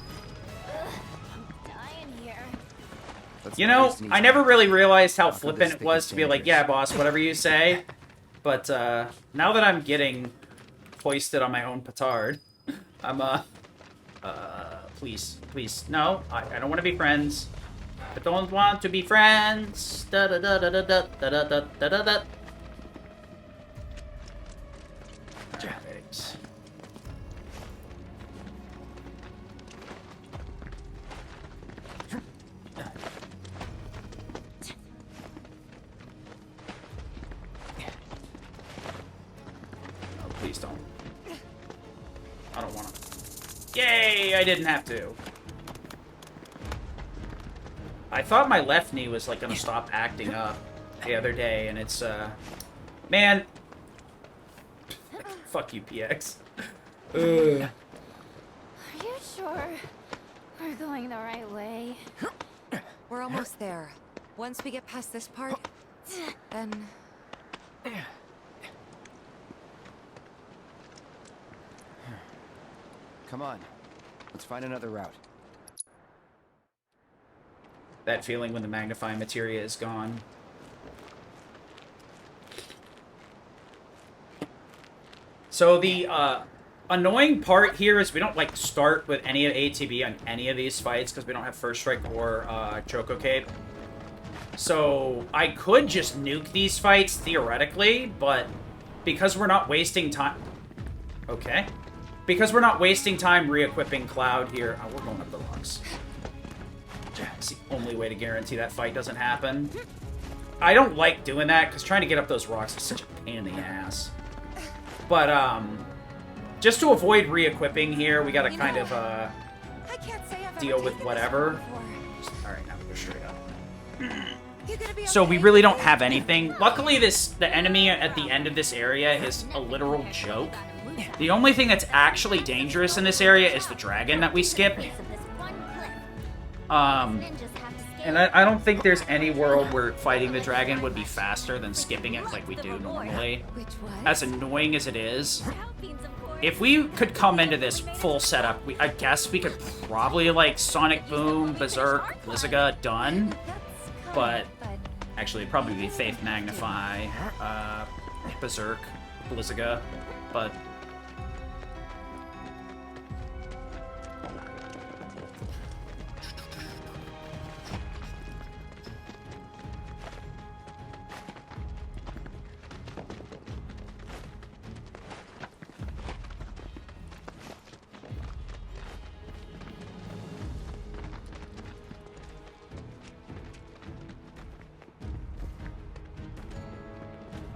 You know, I never really realized how flippant it was to be like, yeah, boss, whatever you say. But, now that I'm getting hoisted on my own petard, I'm, please, please, no, I don't want to be friends. I don't want to be friends. Da da da da da da da da da da da. Thanks. Please don't. I don't want to. Yay! I didn't have to. I thought my left knee was, like, gonna stop acting up the other day, and it's, man. Fuck you, PX. Are you sure we're going the right way? We're almost there. Once we get past this part, then... Come on. Let's find another route. That feeling when the magnifying materia is gone. So the annoying part here is we don't like start with any of ATB on any of these fights because we don't have First Strike or Choco Cape. So I could just nuke these fights theoretically, but because we're not wasting time... Okay. Because we're not wasting time re-equipping Cloud here... Oh, we're going up the rocks. It's the only way to guarantee that fight doesn't happen. I don't like doing that, because trying to get up those rocks is such a pain in the ass. But, just to avoid re-equipping here, we gotta kind of, deal with whatever. Alright, now we go straight up. So we really don't have anything. Luckily, the enemy at the end of this area is a literal joke. The only thing that's actually dangerous in this area is the dragon that we skipped. And I don't think there's any world where fighting the dragon would be faster than skipping it like we do normally. As annoying as it is. If we could come into this full setup, I guess we could probably, like, Sonic Boom, Berserk, Blizzaga, done. But, actually, it'd probably be Faith Magnify, Berserk, Blizzaga, but...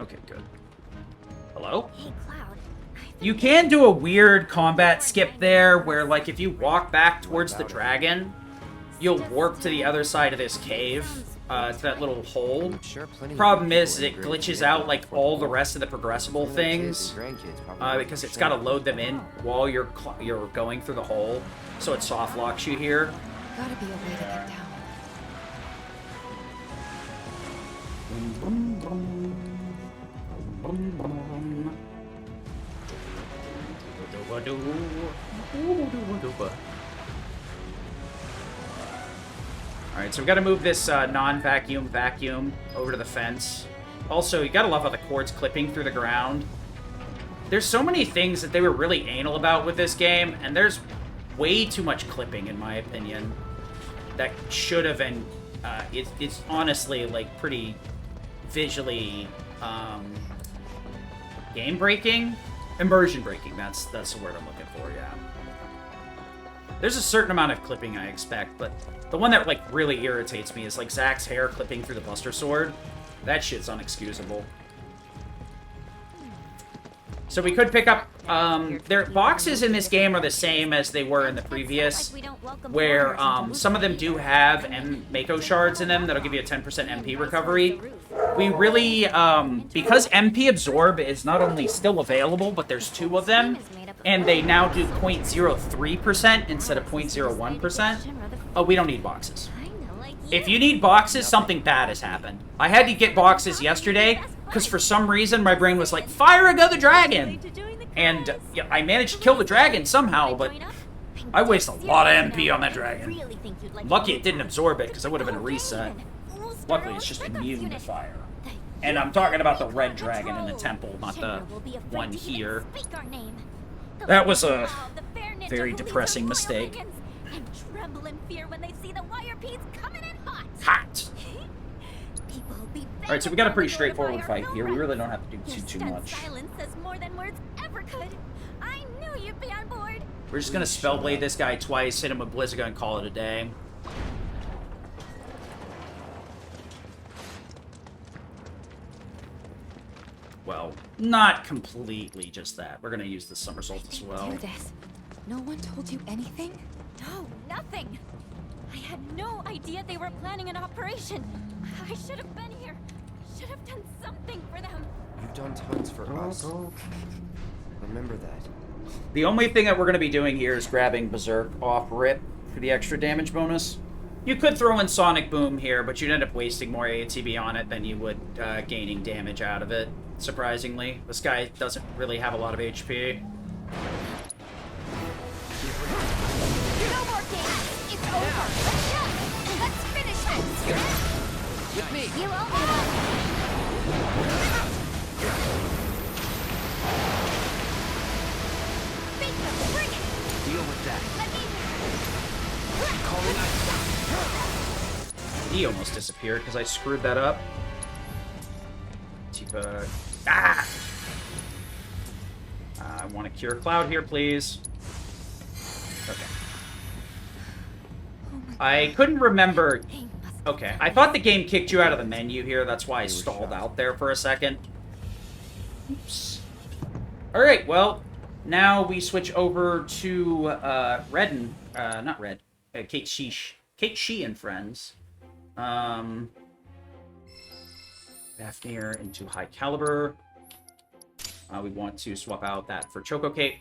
Okay, good. Hello? Hey, Cloud. You can do a weird combat skip there where, like, if you walk back towards the dragon, you'll warp to the other side of this cave, to that little hole. Problem is, it glitches out, like, all the rest of the progressible things, because it's got to load them in while you're going through the hole, so it soft locks you here. Gotta be a way to get down. Alright, so we gotta move this non-vacuum vacuum over to the fence. Also, you gotta love how the cord's clipping through the ground. There's so many things that they were really anal about with this game, and there's way too much clipping, in my opinion. That should have been... it's honestly, like, pretty visually... game-breaking? Immersion-breaking, that's the word I'm looking for, yeah. There's a certain amount of clipping I expect, but the one that, like, really irritates me is, like, Zack's hair clipping through the Buster Sword. That shit's unexcusable. So we could pick up, their boxes in this game are the same as they were in the previous, where, some of them do have Mako shards in them that'll give you a 10% MP recovery. We really, because MP Absorb is not only still available, but there's 2 of them, and they now do 0.03% instead of 0.01%. Oh, we don't need boxes. If you need boxes, something bad has happened. I had to get boxes yesterday, because for some reason my brain was like, fire another dragon! And yeah, I managed to kill the dragon somehow, but I waste a lot of MP on that dragon. Lucky it didn't absorb it, because it would have been a reset. Luckily, it's just immune to fire. And I'm talking about the red dragon in the temple, not the one here. That was a very depressing mistake. Hot! Alright, so we got a pretty straightforward fight here. We really don't have to do too much. We're just gonna Spellblade this guy twice, hit him with Blizzaga, and call it a day. Well, not completely just that. We're gonna use the somersault as well. Do this. No one told you anything? No, nothing. I had no idea they were planning an operation. I should have been here. Should have done something for them. You've done tons for us. Remember that. The only thing that we're going to be doing here is grabbing Berserk off rip for the extra damage bonus. You could throw in Sonic Boom here, but you'd end up wasting more ATB on it than you would gaining damage out of it, surprisingly. This guy doesn't really have a lot of HP. No more games. It's over. Let's finish this. With me. You owe me. Bring it. Deal with that. Let me. Calling ice. He almost disappeared because I screwed that up. Tifa. Ah! I want to cure Cloud here, please. Okay. I couldn't remember. Okay, I thought the game kicked you out of the menu here. That's why I stalled out there for a second. Oops. Alright, well, now we switch over to Kate She and friends. Fafnir into High Caliber. We want to swap out that for Choco Cape.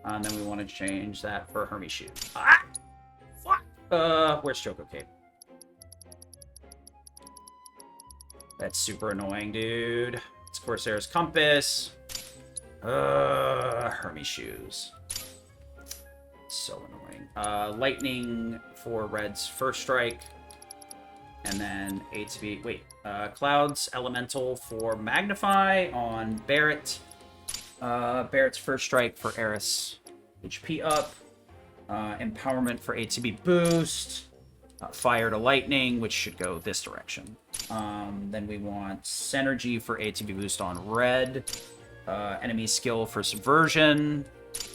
And then we want to change that for Hermes Shoe. Ah! Fuck! Where's Choco Cape? That's super annoying, dude. It's Corsair's Compass. Hermes Shoes. So annoying. Lightning for Red's First Strike. And then ATB. Wait. Cloud's Elemental for Magnify on Barrett. Barrett's First Strike for Eris. HP up. Empowerment for ATB boost. Fire to Lightning, which should go this direction. Then we want Synergy for ATB boost on Red. Enemy Skill for Subversion. And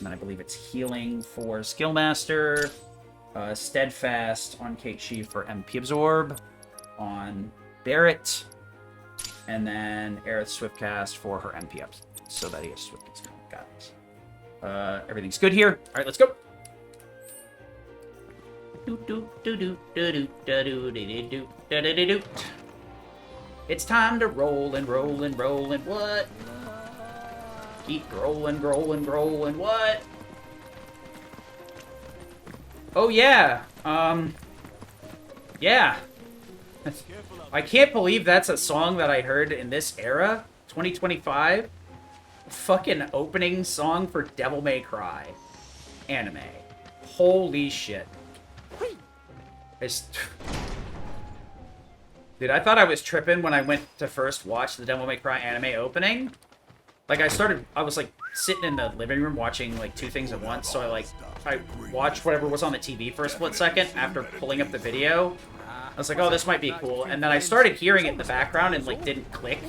then I believe it's Healing for Skillmaster. Steadfast on Kate Shi for MP Absorb. On Barrett. And then Aerith Swiftcast for her MP up. So that he has Swiftcast. Got it. Everything's good here. Alright, let's go. It's time to roll and roll and roll and what? Keep rolling, rolling, what? Oh yeah. Yeah. I can't believe that's a song that I heard in this era, 2025. Fucking opening song for Devil May Cry anime. Holy shit. Dude, I thought I was tripping when I went to first watch the Devil May Cry anime opening. Like, I was like sitting in the living room watching like two things at once, so I watched whatever was on the TV for a split second after pulling up the video. I was like, oh, this might be cool. And then I started hearing it in the background and like didn't click.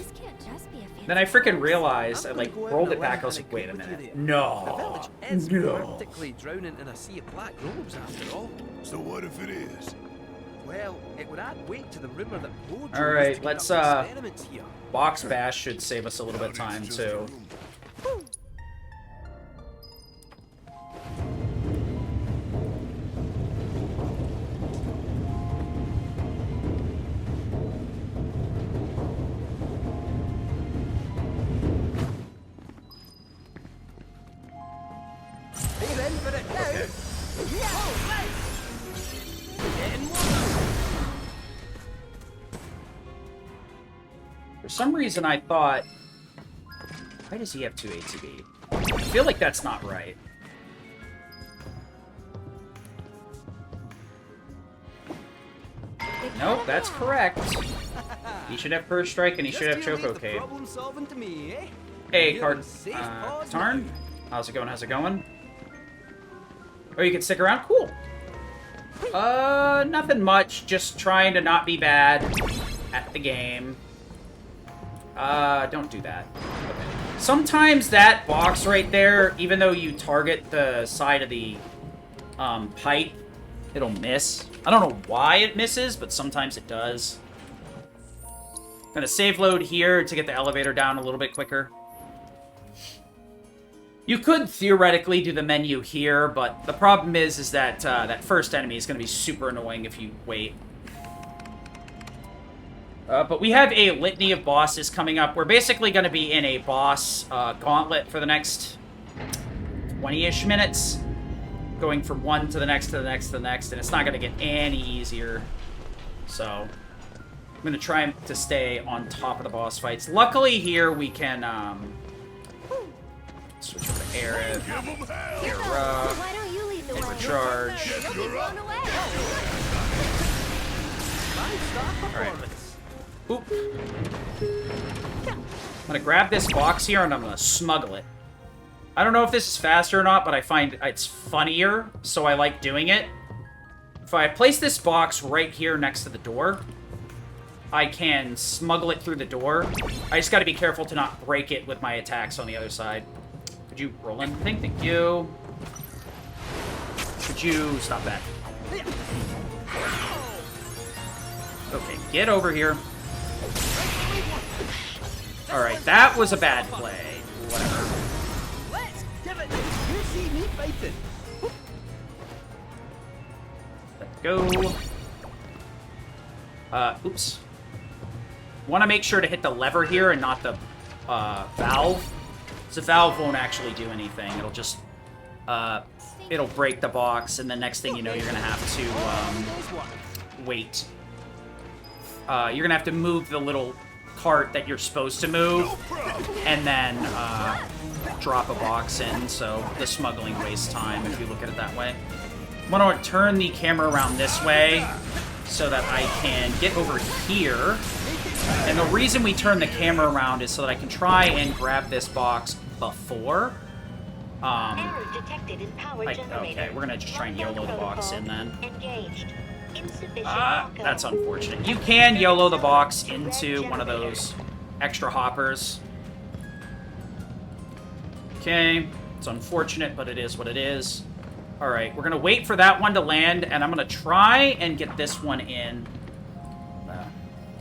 Then I freaking realized, I like rolled it back, I was like, wait a minute. No. No. Practically drowning in a sea of black robes after all. So what if it is? Well, it would add weight to the rumor that Bojo Alright, let's Box Bash should save us a little bit of time too. Are you in for it now? Okay. For some reason I thought, why does he have 2 ATB? I feel like that's not right. Nope, that's correct. He should have First Strike and he should have Choco Cape. Hey, Tarn? How's it going? How's it going? Oh, you can stick around? Cool. Nothing much. Just trying to not be bad at the game. Don't do that. Okay. Sometimes that box right there, even though you target the side of the pipe, it'll miss. I don't know why it misses, but sometimes it does. I'm gonna save load here to get the elevator down a little bit quicker. You could theoretically do the menu here, but the problem is that that first enemy is gonna be super annoying if you wait. But we have a litany of bosses coming up. We're basically going to be in a boss gauntlet for the next 20-ish minutes. Going from one to the next, to the next, to the next. And it's not going to get any easier. So, I'm going to try to stay on top of the boss fights. Luckily here we can, switch over to Aerith. Why don't you lead the way? Recharge. You'll be blown away. Alright. Oop. I'm gonna grab this box here and I'm gonna smuggle it. I don't know if this is faster or not, but I find it's funnier, so I like doing it. If I place this box right here next to the door, I can smuggle it through the door. I just gotta be careful to not break it with my attacks on the other side. Could you roll anything? Thank you. Could you stop that? Okay, get over here. Alright, that was a bad play. Whatever. Let's give it. You see me fighting. Let go. Oops. Want to make sure to hit the lever here and not the valve. So the valve won't actually do anything. It'll just it'll break the box, and the next thing you know, you're gonna have to wait. You're gonna have to move the little cart that you're supposed to move, and then drop a box in, so the smuggling wastes time if you look at it that way. I'm gonna turn the camera around this way so that I can get over here. And the reason we turn the camera around is so that I can try and grab this box before. Error detected in power generator. Okay, we're gonna just try and YOLO the box in then. Engaged. Insufficient backup. That's unfortunate. You can YOLO the box into one of those extra hoppers. Okay, it's unfortunate, but it is what it is. Alright, we're gonna wait for that one to land, and I'm gonna try and get this one in.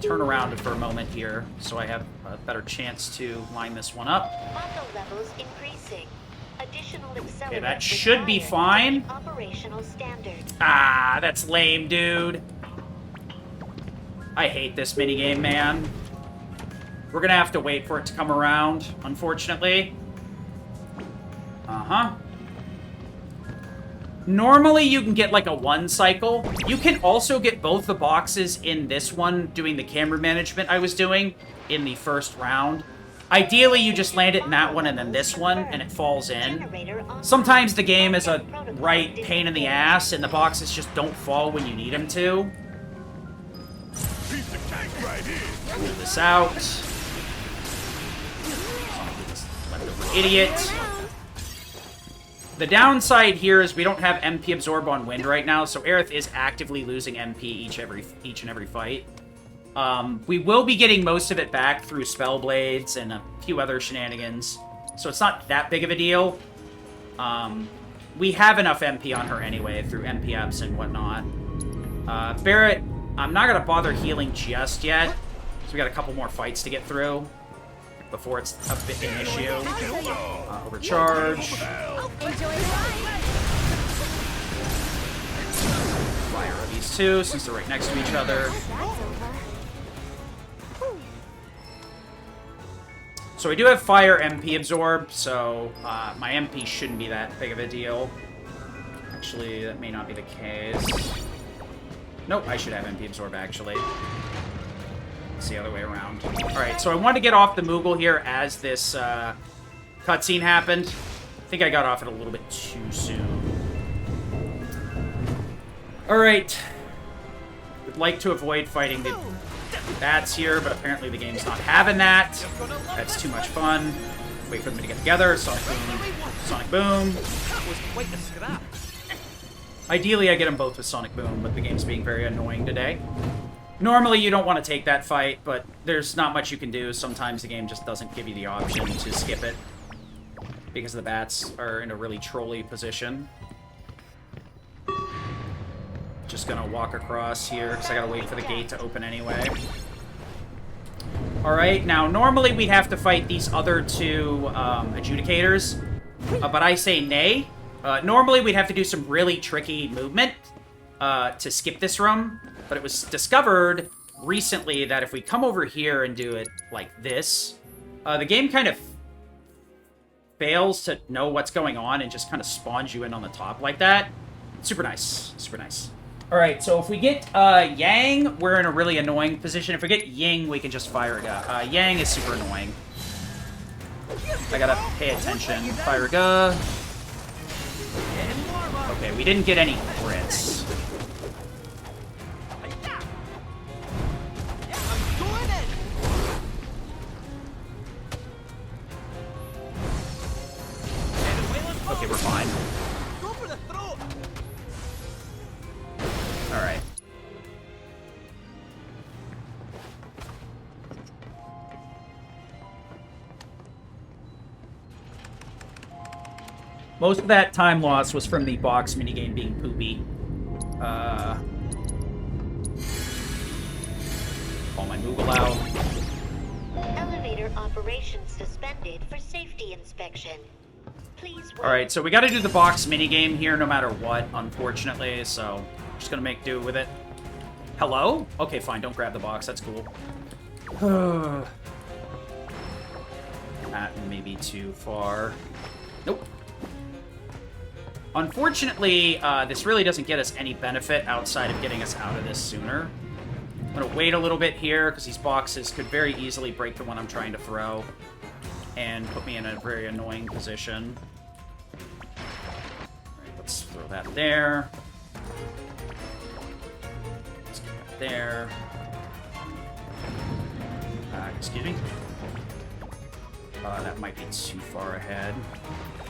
Turn around for a moment here, so I have a better chance to line this one up. Auto levels increasing. Additional accelerant. Okay, that should be fine. Operational standards. Ah, that's lame, dude. I hate this minigame, man. We're gonna have to wait for it to come around, unfortunately. Uh-huh. Normally, you can get like a one cycle. You can also get both the boxes in this one, doing the camera management I was doing in the first round. Ideally, you just land it in that one and then this one, and it falls in. Sometimes the game is a right pain in the ass, and the boxes just don't fall when you need them to. Move this out. Idiot. The downside here is we don't have MP Absorb on Wind right now, so Aerith is actively losing MP each and every fight. We will be getting most of it back through Spell Blades and a few other shenanigans, so it's not that big of a deal. We have enough MP on her anyway through MP Abs and whatnot. Barret, I'm not going to bother healing just yet, so we got a couple more fights to get through before it's a bit an issue. Overcharge. Fire these two, since they're right next to each other. So we do have Fire MP Absorb, so my MP shouldn't be that big of a deal. Actually, that may not be the case. Nope, I should have MP Absorb, actually. It's the other way around. Alright, so I wanted to get off the Moogle here as this cutscene happened. I think I got off it a little bit too soon. Alright. Would like to avoid fighting the bats here, but apparently the game's not having that. That's too much fun. Wait for them to get together. Sonic Boom. Sonic Boom. That was quite the scrap. Ideally, I get them both with Sonic Boom, but the game's being very annoying today. Normally, you don't want to take that fight, but there's not much you can do. Sometimes the game just doesn't give you the option to skip it because the bats are in a really trolly position. Just gonna walk across here because I gotta wait for the gate to open anyway. Alright, now normally we'd have to fight these other two adjudicators, but I say nay. Normally we'd have to do some really tricky movement to skip this room, but it was discovered recently that if we come over here and do it like this, the game kind of fails to know what's going on and just kind of spawns you in on the top like that. Super nice. Super nice. Alright, so if we get Yang, we're in a really annoying position. If we get Ying, we can just fire Ga. Yang is super annoying. I gotta pay attention. Fire Ga. Okay, we didn't get any crits. Okay, we're fine. Alright. Most of that time loss was from the box minigame being poopy. Call my Moogle out. Elevator operations suspended for safety inspection. Please wait. Alright, so we gotta do the box minigame here no matter what, unfortunately, so just gonna make do with it. Hello? Okay, fine, don't grab the box, that's cool. That may be too far. Nope. Unfortunately, this really doesn't get us any benefit outside of getting us out of this sooner. I'm gonna wait a little bit here, because these boxes could very easily break the one I'm trying to throw, and put me in a very annoying position. Alright, let's throw that there. Let's get that there. Excuse me? That might be too far ahead.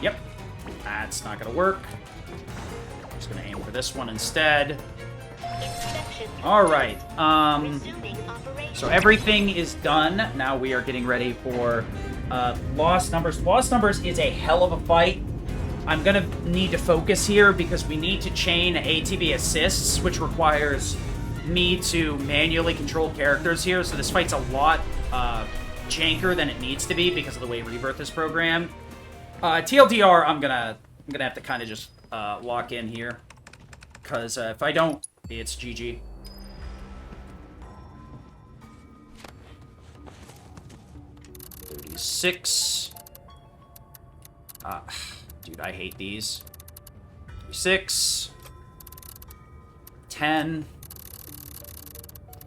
Yep. That's not gonna work. I'm just gonna aim for this one instead. Alright, so everything is done. Now we are getting ready for Lost Numbers. Lost Numbers is a hell of a fight. I'm gonna need to focus here because we need to chain ATB assists, which requires me to manually control characters here, so this fight's a lot janker than it needs to be because of the way Rebirth is programmed. TLDR, I'm gonna have to kind of just lock in here, because if I don't, it's GG. Six. Dude, I hate these. 6. 10.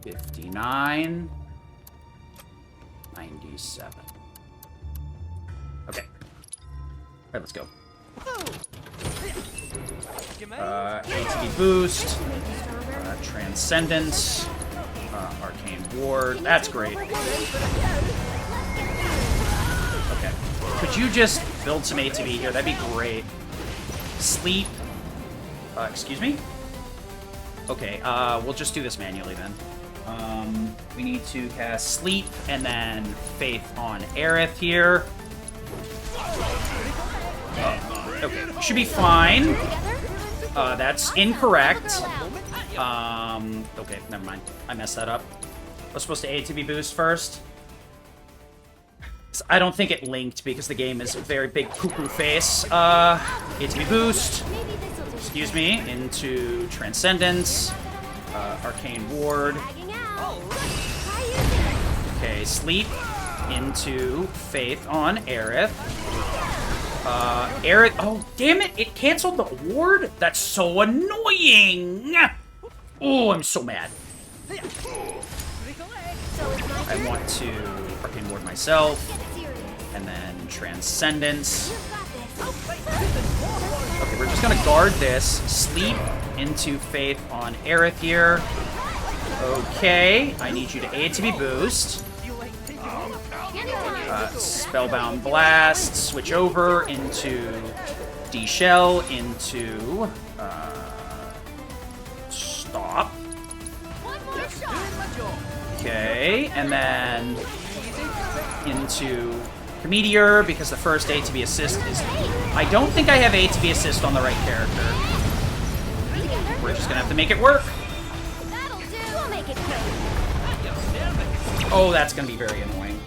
59. 97. Okay. Alright, let's go. ATB boost. Transcendence. Arcane Ward. That's great. Okay. Could you just build some ATB here? That'd be great. Sleep. Excuse me? Okay, we'll just do this manually then. We need to cast Sleep and then Faith on Aerith here. Okay, should be fine. That's incorrect. Okay, never mind. I messed that up. I was supposed to ATB boost first. I don't think it linked because the game is a very big poo-poo face. ATB boost. Excuse me. Into Transcendence. Arcane Ward. Okay, Sleep. Into Faith on Aerith. Aerith. Oh, damn it! It canceled the ward? That's so annoying! Oh, I'm so mad. I want to Arcane Ward myself. And then Transcendence. Okay, we're just gonna guard this. Sleep into Faith on Aerith here. Okay, I need you to ATB boost. Spellbound Blast, switch over into D-Shell, into Stop. Okay, and then into Meteor, because the first ATB assist is... I don't think I have ATB assist on the right character. We're just gonna have to make it work. Oh, that's gonna be very annoying.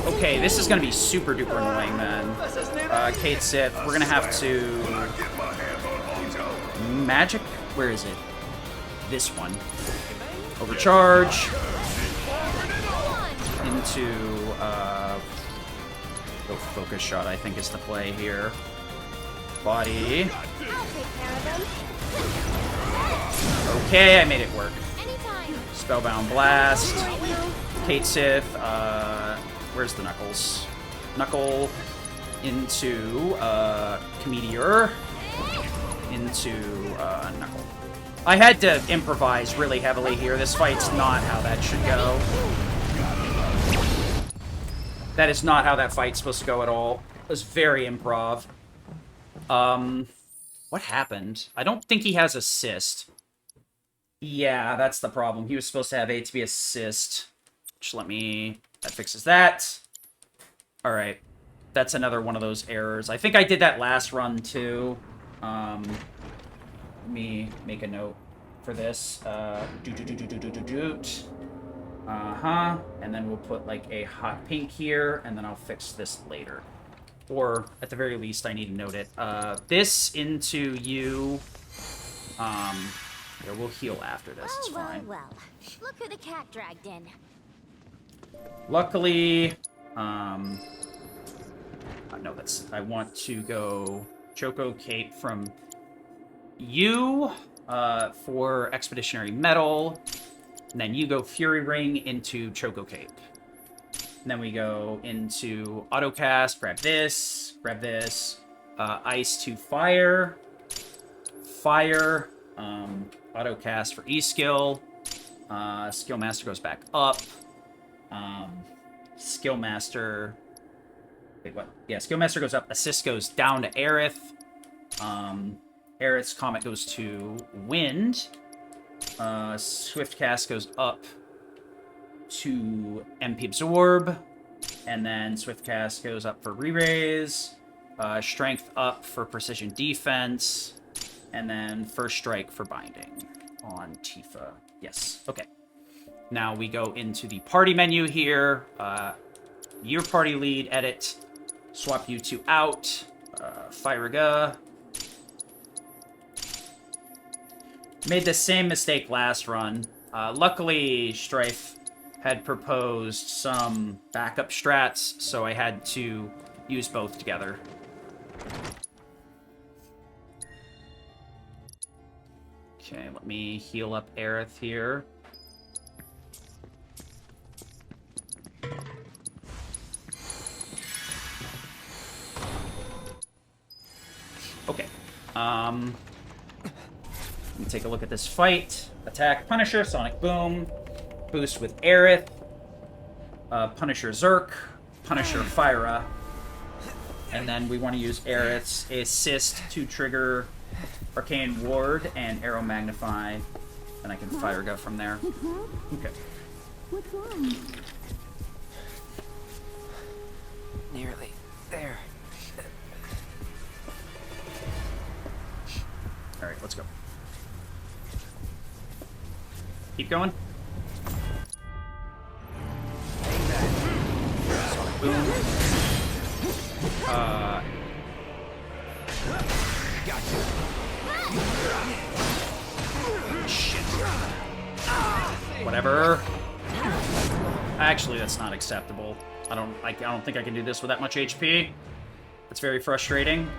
Okay, this is gonna be super duper annoying, man. Kate Sith, we're gonna have to... Magic? Where is it? This one. Overcharge. Into, oh, focus shot, I think, is the play here. Body. Okay, I made it work. Spellbound Blast. Kate Sith, where's the Knuckles? Knuckle into, Meteor. Into, Knuckle. I had to improvise really heavily here. This fight's not how that should go. That is not how that fight's supposed to go at all. It was very improv. What happened? I don't think he has assist. Yeah, that's the problem. He was supposed to have ATB assist. Just let me... That fixes that. Alright. That's another one of those errors. I think I did that last run, too. Let me make a note for this. And then we'll put, like, a hot pink here, and then I'll fix this later. Or, at the very least, I need to note it. This into you. Yeah, we'll heal after this. It's fine. Well. Look who the cat dragged in. Luckily, no, I want to go Choco Cape from you, for Expeditionary Medal. And then you go Fury Ring into Choco Cape. And then we go into Autocast, grab this, Ice to Fire, Fire, Autocast for E-Skill, Skill Master goes back up, Skill Master, wait, what? Yeah, Skill Master goes up, Assist goes down to Aerith, Aerith's Comet goes to Wind, Swift Cast goes up to MP Absorb, and then Swift Cast goes up for Re-Raise, Strength up for Precision Defense, and then First Strike for Binding on Tifa. Yes, okay. Now we go into the party menu here, your party lead, edit, swap you two out, Fyriga. Made the same mistake last run. Luckily, Strife had proposed some backup strats, so I had to use both together. Okay, let me heal up Aerith here. Okay. Let me take a look at this fight. Attack Punisher, Sonic Boom. Boost with Aerith. Punisher Zerk. Punisher Fyra. And then we want to use Aerith's assist to trigger Arcane Ward and Arrow Magnify. And I can Fire Go from there. Okay. What's wrong? Nearly there. Alright, let's go. Keep going. Boom. Shit. Whatever. Actually, that's not acceptable. I don't think I can do this with that much HP. It's very frustrating.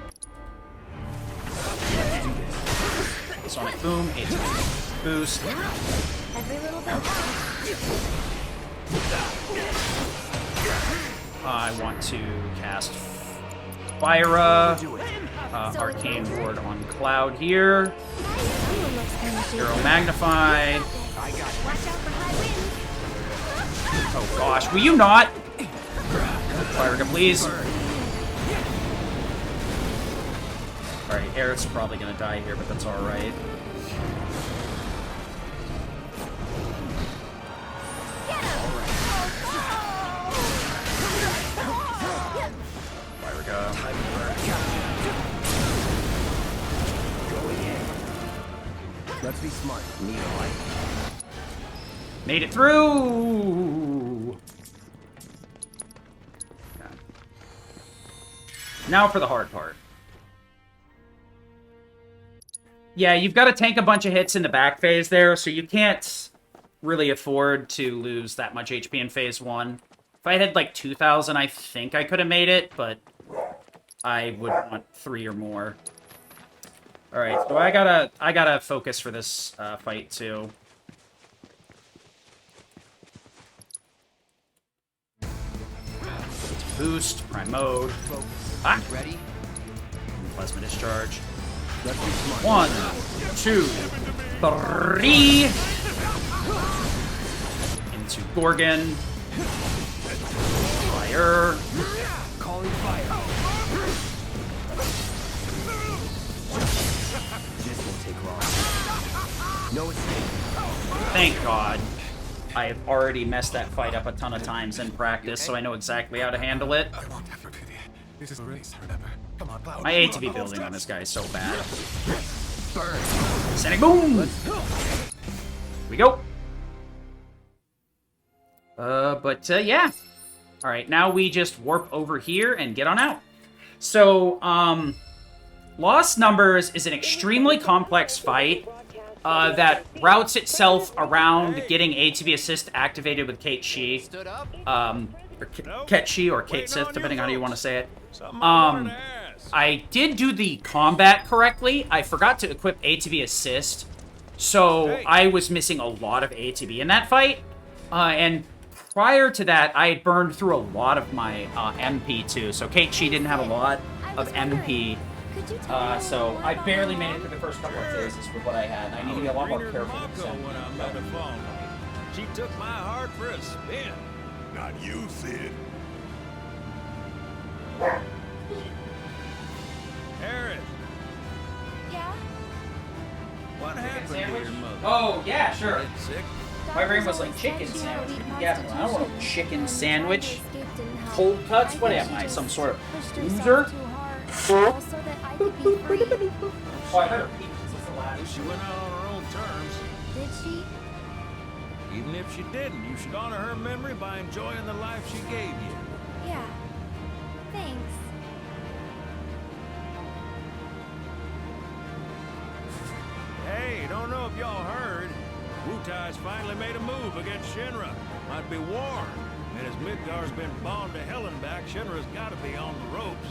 Sonic Boom, HP boost. Every little bit. I want to cast Fyra, Arcane Ward on Cloud here. Arrow Magnify. Oh gosh, will you not? Fyra, please. Alright, Aerith's probably gonna die here, but that's alright. Let's be smart. Need a light. Made it through! Now for the hard part. Yeah, you've got to tank a bunch of hits in the back phase there, so you can't really afford to lose that much HP in phase 1. If I had like 2,000, I think I could have made it, but I would want 3 or more. All right, so I gotta focus for this fight too. Boost, prime mode. Ah. Ready? Plasma discharge. 1, 2, 3. Into Gorgon. Fire. Calling fire. This won't take long. No escape. Thank God. I have already messed that fight up a ton of times in practice, so I know exactly how to handle it. This is a race, remember? Come on, Cloud. I hate to be building on this guy so bad. Sonic boom! Here we go. Yeah. Alright, now we just warp over here and get on out. So, Lost Numbers is an extremely complex fight that routes itself around getting ATB Assist activated with Kate Shi. Or Ket Shi or Kate Sith, depending on how you want to say it. I did do the combat correctly. I forgot to equip ATB Assist, so I was missing a lot of ATB in that fight. And prior to that, I had burned through a lot of my MP too, so Kate Shi didn't have a lot of MP. So I barely made it through the first couple of phases with what I had. I need to be a lot more careful with this. She took my heart for a spin. Not you, Sid. Aerith. Yeah? What happened to your mother? Oh, yeah, sure. Sick? My brain was like, chicken sandwich. Yeah, I don't want a chicken sandwich. Cold cuts? What am I, some sort of loser? Oh, I heard her peep. She went out on her own terms. Did she? Even if she didn't, you should honor her memory by enjoying the life she gave you. Yeah. Thanks. Hey, don't know if y'all heard. Wutai's finally made a move against Shinra. Might be warm. And as Midgar's been bound to hell and back, Shinra's gotta be on the ropes.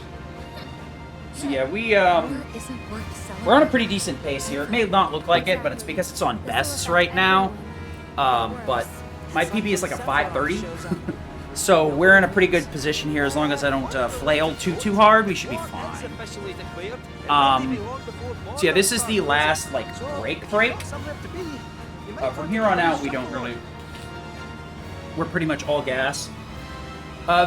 So yeah, we're on a pretty decent pace here. It may not look like it, but it's because it's on bests right now. But my PB is like a 530. So we're in a pretty good position here. As long as I don't flail too hard, we should be fine. So yeah, this is the last like break. From here on out, we don't really... We're pretty much all gas.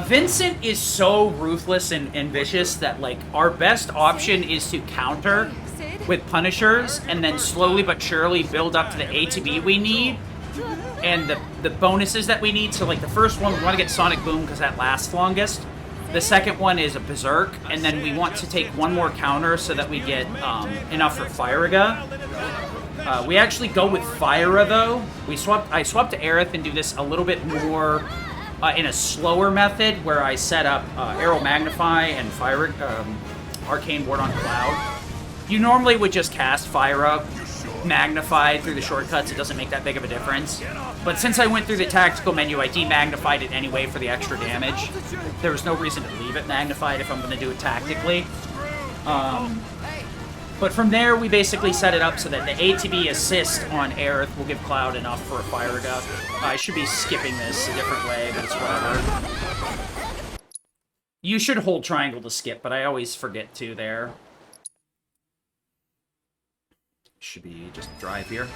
Vincent is so ruthless and vicious that, like, our best option is to counter with Punishers and then slowly but surely build up to the ATB we need and the bonuses that we need. So, like, the first one, we want to get Sonic Boom because that lasts longest. The second one is a Berserk, and then we want to take one more counter so that we get enough for Firaga. We actually go with Fyra, though. I swapped to Aerith and do this a little bit more... in a slower method, where I set up Arrow Magnify and Fire Arcane Ward on Cloud. You normally would just cast Fyra magnified through the shortcuts. It doesn't make that big of a difference. But since I went through the tactical menu, I demagnified it anyway for the extra damage. There was no reason to leave it magnified if I'm going to do it tactically. But from there, we basically set it up so that the ATB assist on Aerith will give Cloud enough for a Firaga. I should be skipping this a different way, but it's whatever. You should hold triangle to skip, but I always forget to there. Should be just drive here.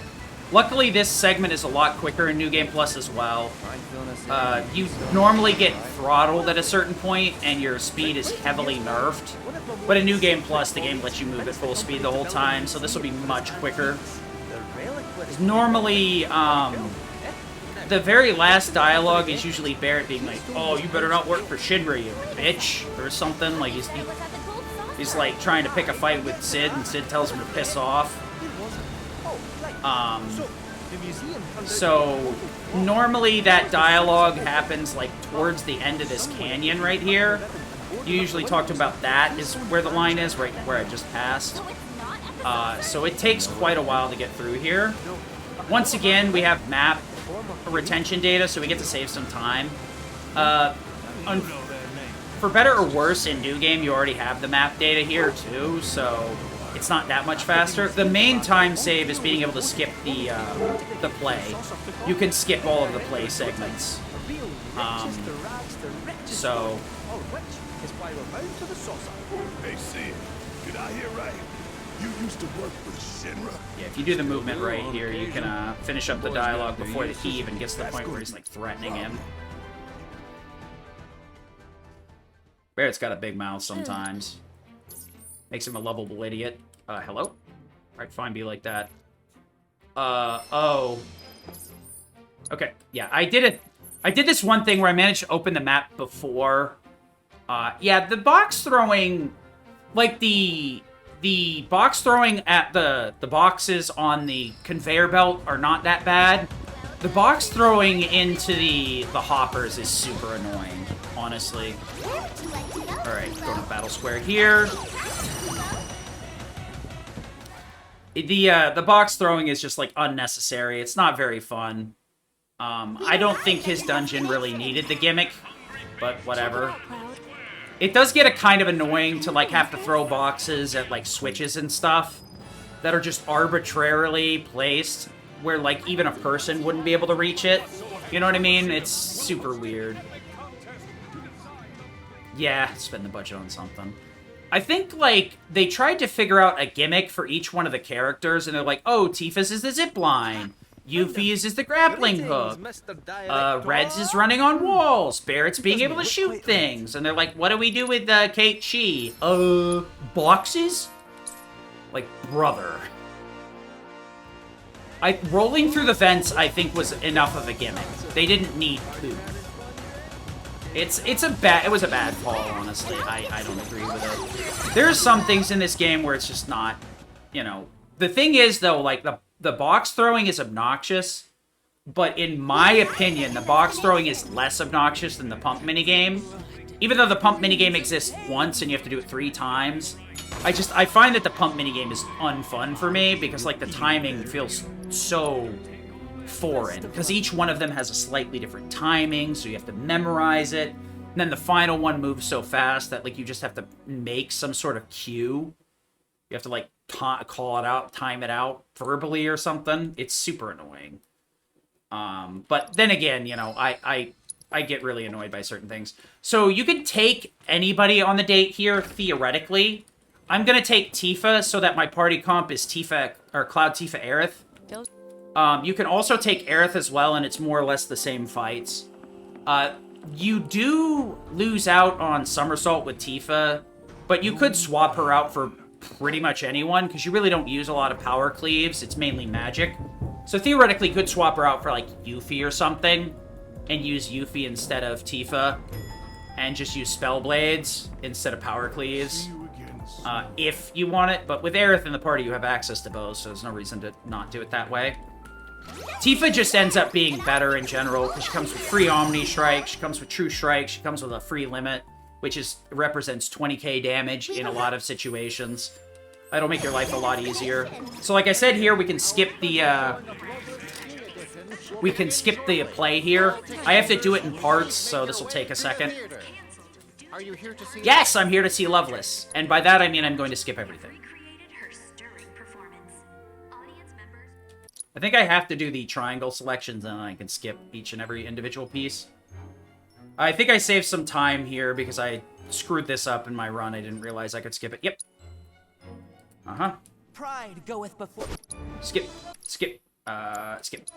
Luckily, this segment is a lot quicker in New Game Plus as well. You normally get throttled at a certain point, and your speed is heavily nerfed. But in New Game Plus, the game lets you move at full speed the whole time, so this will be much quicker. Normally, the very last dialogue is usually Barrett being like, "Oh, you better not work for Shinra, you bitch," or something. Like, he's like trying to pick a fight with Sid, and Sid tells him to piss off. So normally that dialogue happens like towards the end of this canyon right here, You usually talk to him about that is where the line is, right where I just passed. So it takes quite a while to get through here. Once again, we have map retention data, so we get to save some time. For better or worse, in New Game, you already have the map data here, too, so it's not that much faster. The main time save is being able to skip the play. You can skip all of the play segments. So... Hey, Sid, did I hear right? You used to work with Shinra? Yeah, if you do the movement right here, you can finish up the dialogue before he even gets to the point where he's, like, threatening him. Barrett's got a big mouth sometimes. Makes him a lovable idiot. Hello? Alright, fine, be like that. Oh. Okay, yeah, I did it. I did this one thing where I managed to open the map before. Yeah, the box throwing, like the box throwing at the boxes on the conveyor belt are not that bad. The box throwing into the hoppers is super annoying, honestly. Alright, going to Battle Square here. The box throwing is just, like, unnecessary. It's not very fun. I don't think his dungeon really needed the gimmick, but whatever. It does get a kind of annoying to, like, have to throw boxes at, like, switches and stuff that are just arbitrarily placed where, like, even a person wouldn't be able to reach it. You know what I mean? It's super weird. Yeah, spend the budget on something. I think, like, they tried to figure out a gimmick for each one of the characters, and they're like, oh, Tifa's is the zipline. Yuffie's is the grappling hook. Red's is running on walls. Barrett's being able to shoot things. And they're like, what do we do with Kate Chi? Boxes? Like, brother. Rolling through the vents, I think, was enough of a gimmick. They didn't need poop. It was a bad call, honestly. I don't agree with it. There's some things in this game where it's just not, you know. The thing is, though, like, the box throwing is obnoxious, but in my opinion, the box throwing is less obnoxious than the pump minigame. Even though the pump minigame exists once and you have to do it 3 times, I find that the pump minigame is unfun for me because, like, the timing feels so foreign. Because each one of them has a slightly different timing, so you have to memorize it. And then the final one moves so fast that, like, you just have to make some sort of cue. You have to, like, call it out, time it out verbally or something. It's super annoying. But then again, you know, I get really annoyed by certain things. So you could take anybody on the date here, theoretically. I'm going to take Tifa so that my party comp is Tifa, or Cloud Tifa Aerith. You can also take Aerith as well, and it's more or less the same fights. You do lose out on Somersault with Tifa, but you could swap her out for pretty much anyone, because you really don't use a lot of power cleaves. It's mainly magic. So theoretically, you could swap her out for, like, Yuffie or something, and use Yuffie instead of Tifa, and just use Spell Blades instead of power cleaves, if you want it. But with Aerith in the party, you have access to both, so there's no reason to not do it that way. Tifa just ends up being better in general, because she comes with free Omni Strike, she comes with True Strike, she comes with a free limit, which represents 20k damage in a lot of situations. That'll make your life a lot easier. So like I said here, we can skip the play here. I have to do it in parts, so this will take a second. Yes, I'm here to see Loveless. And by that I mean I'm going to skip everything. I think I have to do the triangle selections, and then I can skip each and every individual piece. I think I saved some time here because I screwed this up in my run. I didn't realize I could skip it. Yep. Uh-huh. Pride goeth before. Skip. Skip. Skip.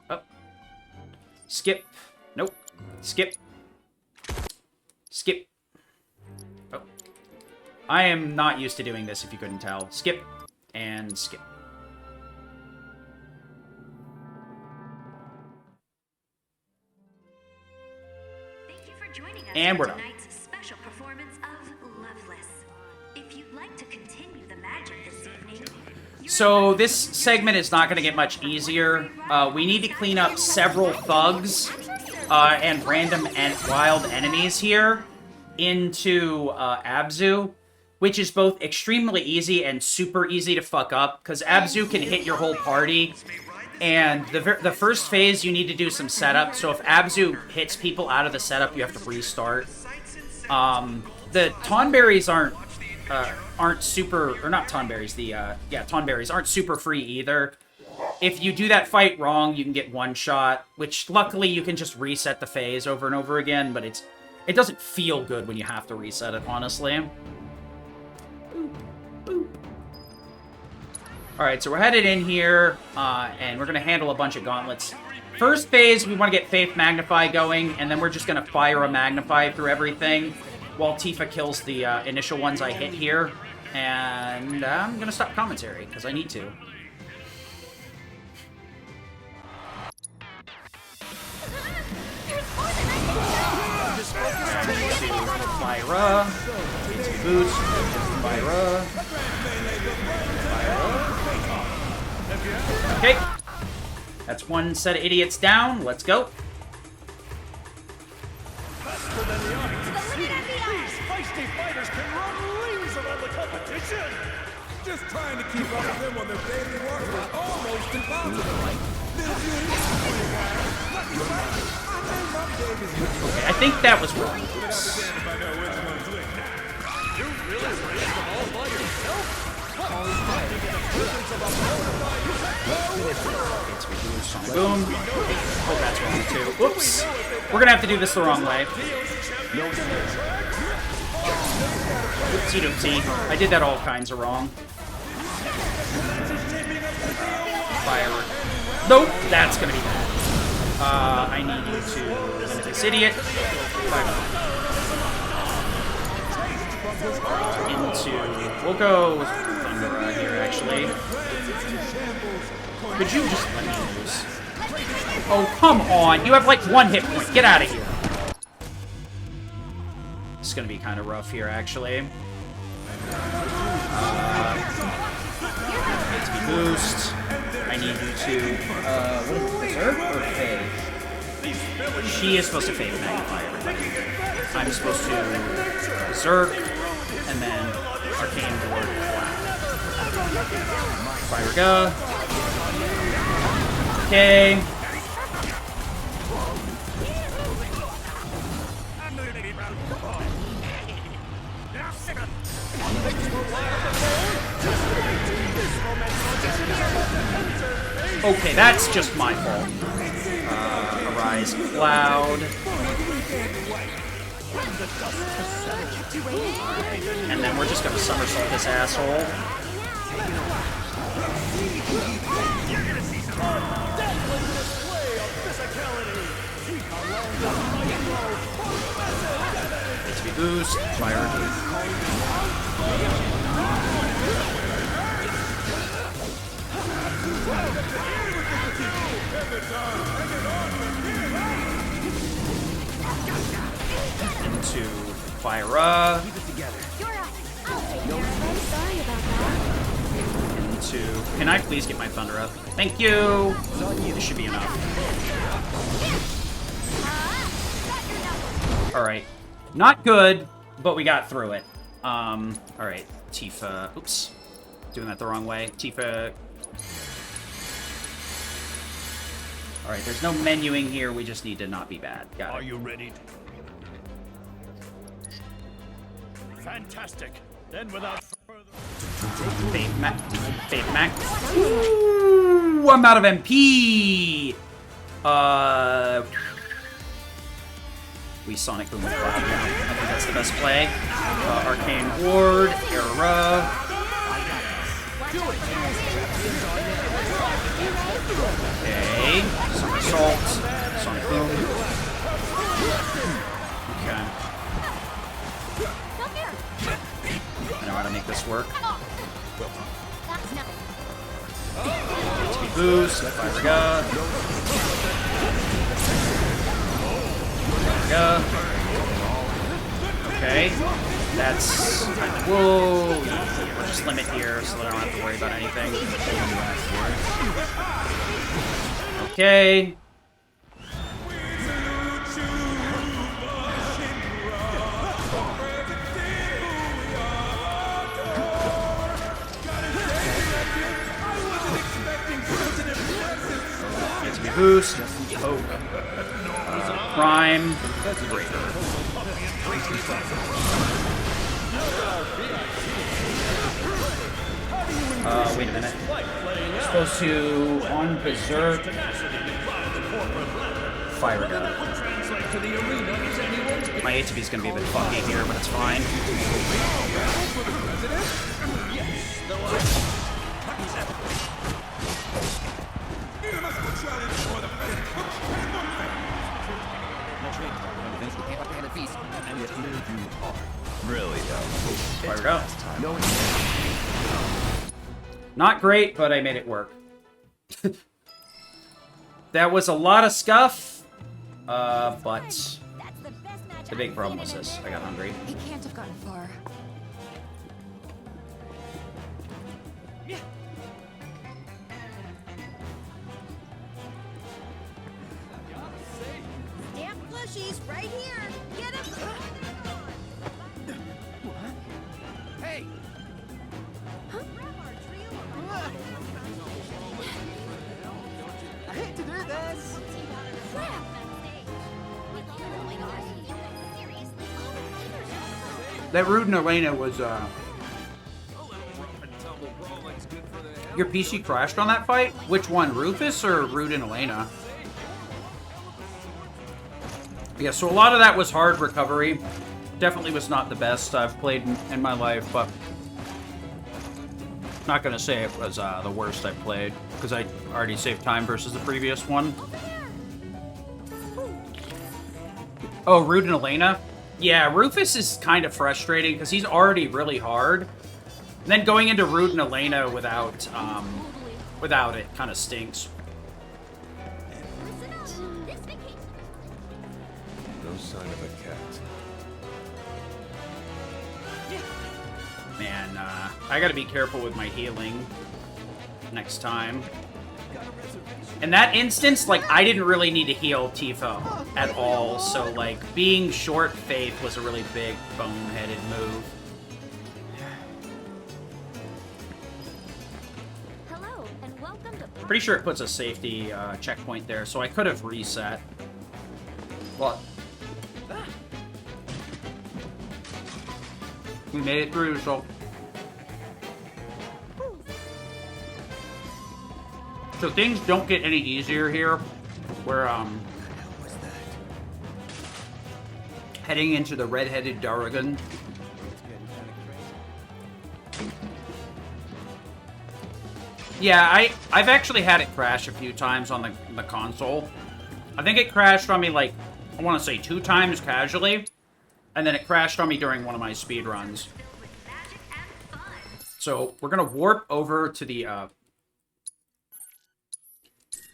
Oh. Skip. Nope. Skip. Skip. Oh. I am not used to doing this, if you couldn't tell. Skip. And skip. And we're done. Special performance of Loveless. If you'd like to continue the magic this evening, so this segment is not going to get much easier. We need to clean up several thugs and random and wild enemies here into Abzu, which is both extremely easy and super easy to fuck up, because Abzu can hit your whole party, and the first phase you need to do some setup, so if Abzu hits people out of the setup, you have to restart. The Tonberries aren't super, or not Tonberries, Tonberries aren't super free either. If you do that fight wrong, you can get one shot, which luckily you can just reset the phase over and over again, but it doesn't feel good when you have to reset it, honestly. Alright, so we're headed in here, and we're going to handle a bunch of gauntlets. First phase, we want to get Faith Magnify going, and then we're just going to fire a Magnify through everything, while Tifa kills the initial ones I hit here. And I'm going to stop commentary, because I need to. Fyra. Boost. Fyra. Okay. That's one set of idiots down. Let's go. These feisty fighters can run rings around the competition. Just trying to keep up with them on their daily work is almost impossible. Okay, I think that was wrong. You really raised them all by yourself? Boom. Oh, that's wrong too. Whoops. We're gonna have to do this the wrong way. Oopsie doopsie. I did that all kinds of wrong. Fire. Nope, that's gonna be bad. I need you to limit this idiot. We'll go with Thunder here, actually. Could you just let me lose? Oh, come on. You have like one hit point. Get out of here. It's gonna be kind of rough here, actually. HP boost. I need you to, what is it, Berserk or Faith? She is supposed to Faith Magnify everybody. I'm supposed to Berserk, and then Arcane Ward. Fire go. Okay. Okay, that's just my fault. Arise Cloud. And then we're just gonna somersault this asshole. HP boost, fire. Into Fyra. Keep it together. Sorry about that. Into. Can I please get my Thunder up? Thank you. This should be enough. All right. Not good, but we got through it. All right. Tifa. Oops. Doing that the wrong way. Tifa. All right. There's no menuing here. We just need to not be bad. Got it. Are you ready? Fantastic. Then without further... Faith Mac. Ooh, I'm out of MP. We Sonic Boom with Cloud now. I think that's the best play. Arcane Ward, Era. Okay. Somersault. Sonic Boom. Okay. I know how to make this work. HP boost, Fire Gun. Okay. That's... Whoa! We'll just limit here so that I don't have to worry about anything. Okay. boost, poke, prime, breaker. Wait a minute. We're supposed to, on Berserk, Fire Gun. My ATB is going to be a bit funky here, but it's fine. Really though. Fire Gun. Not great, but I made it work. That was a lot of scuff, but the big problem was this. I got hungry. He can't have gotten far. Damn plushies right here. Get him. Hey! I hate to do this. That Rude and Elena was, Your PC crashed on that fight? Which one, Rufus or Rude and Elena? Yeah, so a lot of that was hard recovery. Definitely was not the best I've played in my life, but not gonna say it was the worst I played, because I already saved time versus the previous one. Oh, Rude and Elena? Yeah, Rufus is kind of frustrating, because he's already really hard. And then going into Rude and Elena without it kind of stinks. No sign of a cat. Man, I gotta be careful with my healing next time. In that instance, like, I didn't really need to heal Tifa at all, so, like, being short Faith was a really big, boneheaded move. Hello, and welcome to Pretty sure it puts a safety checkpoint there, so I could have reset. Well, we made it through, so... So things don't get any easier here. We're, heading into the red-headed Duragon. Yeah, I've actually had it crash a few times on the console. I think it crashed on me, like, I want to say 2 times casually, and then it crashed on me during one of my speed runs. So we're gonna warp over to the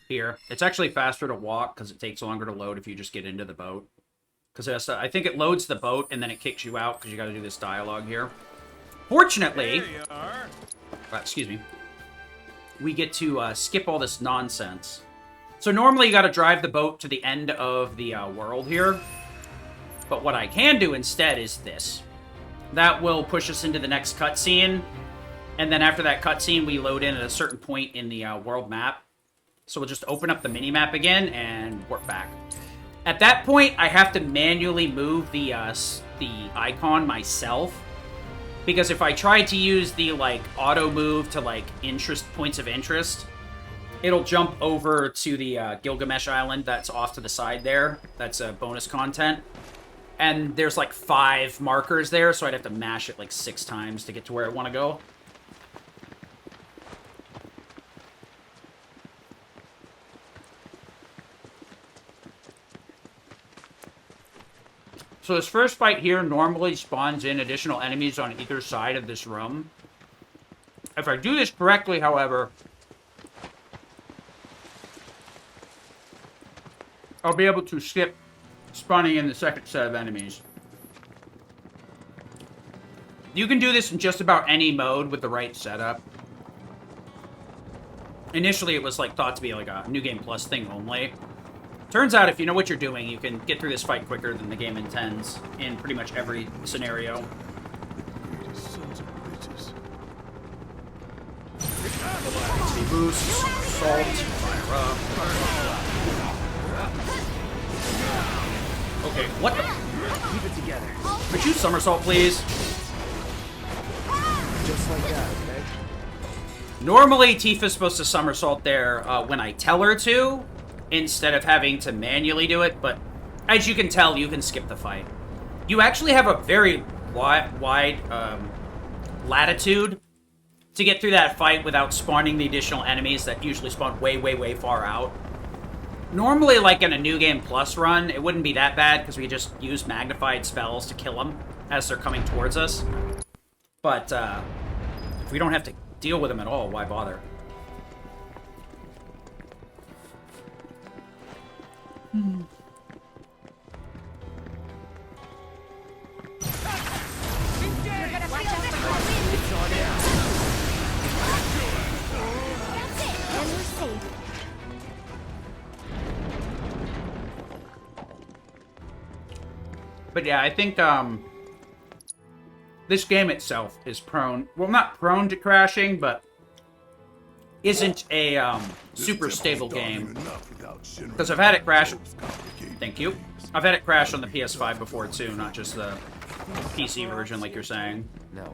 here. It's actually faster to walk because it takes longer to load if you just get into the boat. Because I think it loads the boat and then it kicks you out because you got to do this dialogue here. Fortunately, excuse me, we get to skip all this nonsense. So normally you got to drive the boat to the end of the world here. But what I can do instead is this. That will push us into the next cutscene. And then after that cutscene, we load in at a certain point in the world map. So we'll just open up the mini-map again and warp back. At that point, I have to manually move the icon myself. Because if I try to use the, like, auto move to, like, points of interest, it'll jump over to the Gilgamesh Island that's off to the side there. That's bonus content. And there's, like, 5 markers there, so I'd have to mash it, like, 6 times to get to where I want to go. So this first fight here normally spawns in additional enemies on either side of this room. If I do this correctly, however, I'll be able to skip spawning in the second set of enemies. You can do this in just about any mode with the right setup. Initially, it was like thought to be like a New Game Plus thing only. Turns out, if you know what you're doing, you can get through this fight quicker than the game intends in pretty much every scenario. XP boost, salt, fire up. Okay, what the? Keep it together. Would you somersault, please? Just like that, okay? Normally, Tifa's supposed to somersault there when I tell her to, instead of having to manually do it, but as you can tell, you can skip the fight. You actually have a very wide latitude to get through that fight without spawning the additional enemies that usually spawn way, way, way far out. Normally, like in a New Game Plus run, it wouldn't be that bad because we just use magnified spells to kill them as they're coming towards us. But if we don't have to deal with them at all, why bother? But yeah, I think this game itself is prone, well, not prone to crashing, but isn't a super stable game. Because I've had it crash. Thank you. I've had it crash on the PS5 before too, not just the PC version, like you're saying. No.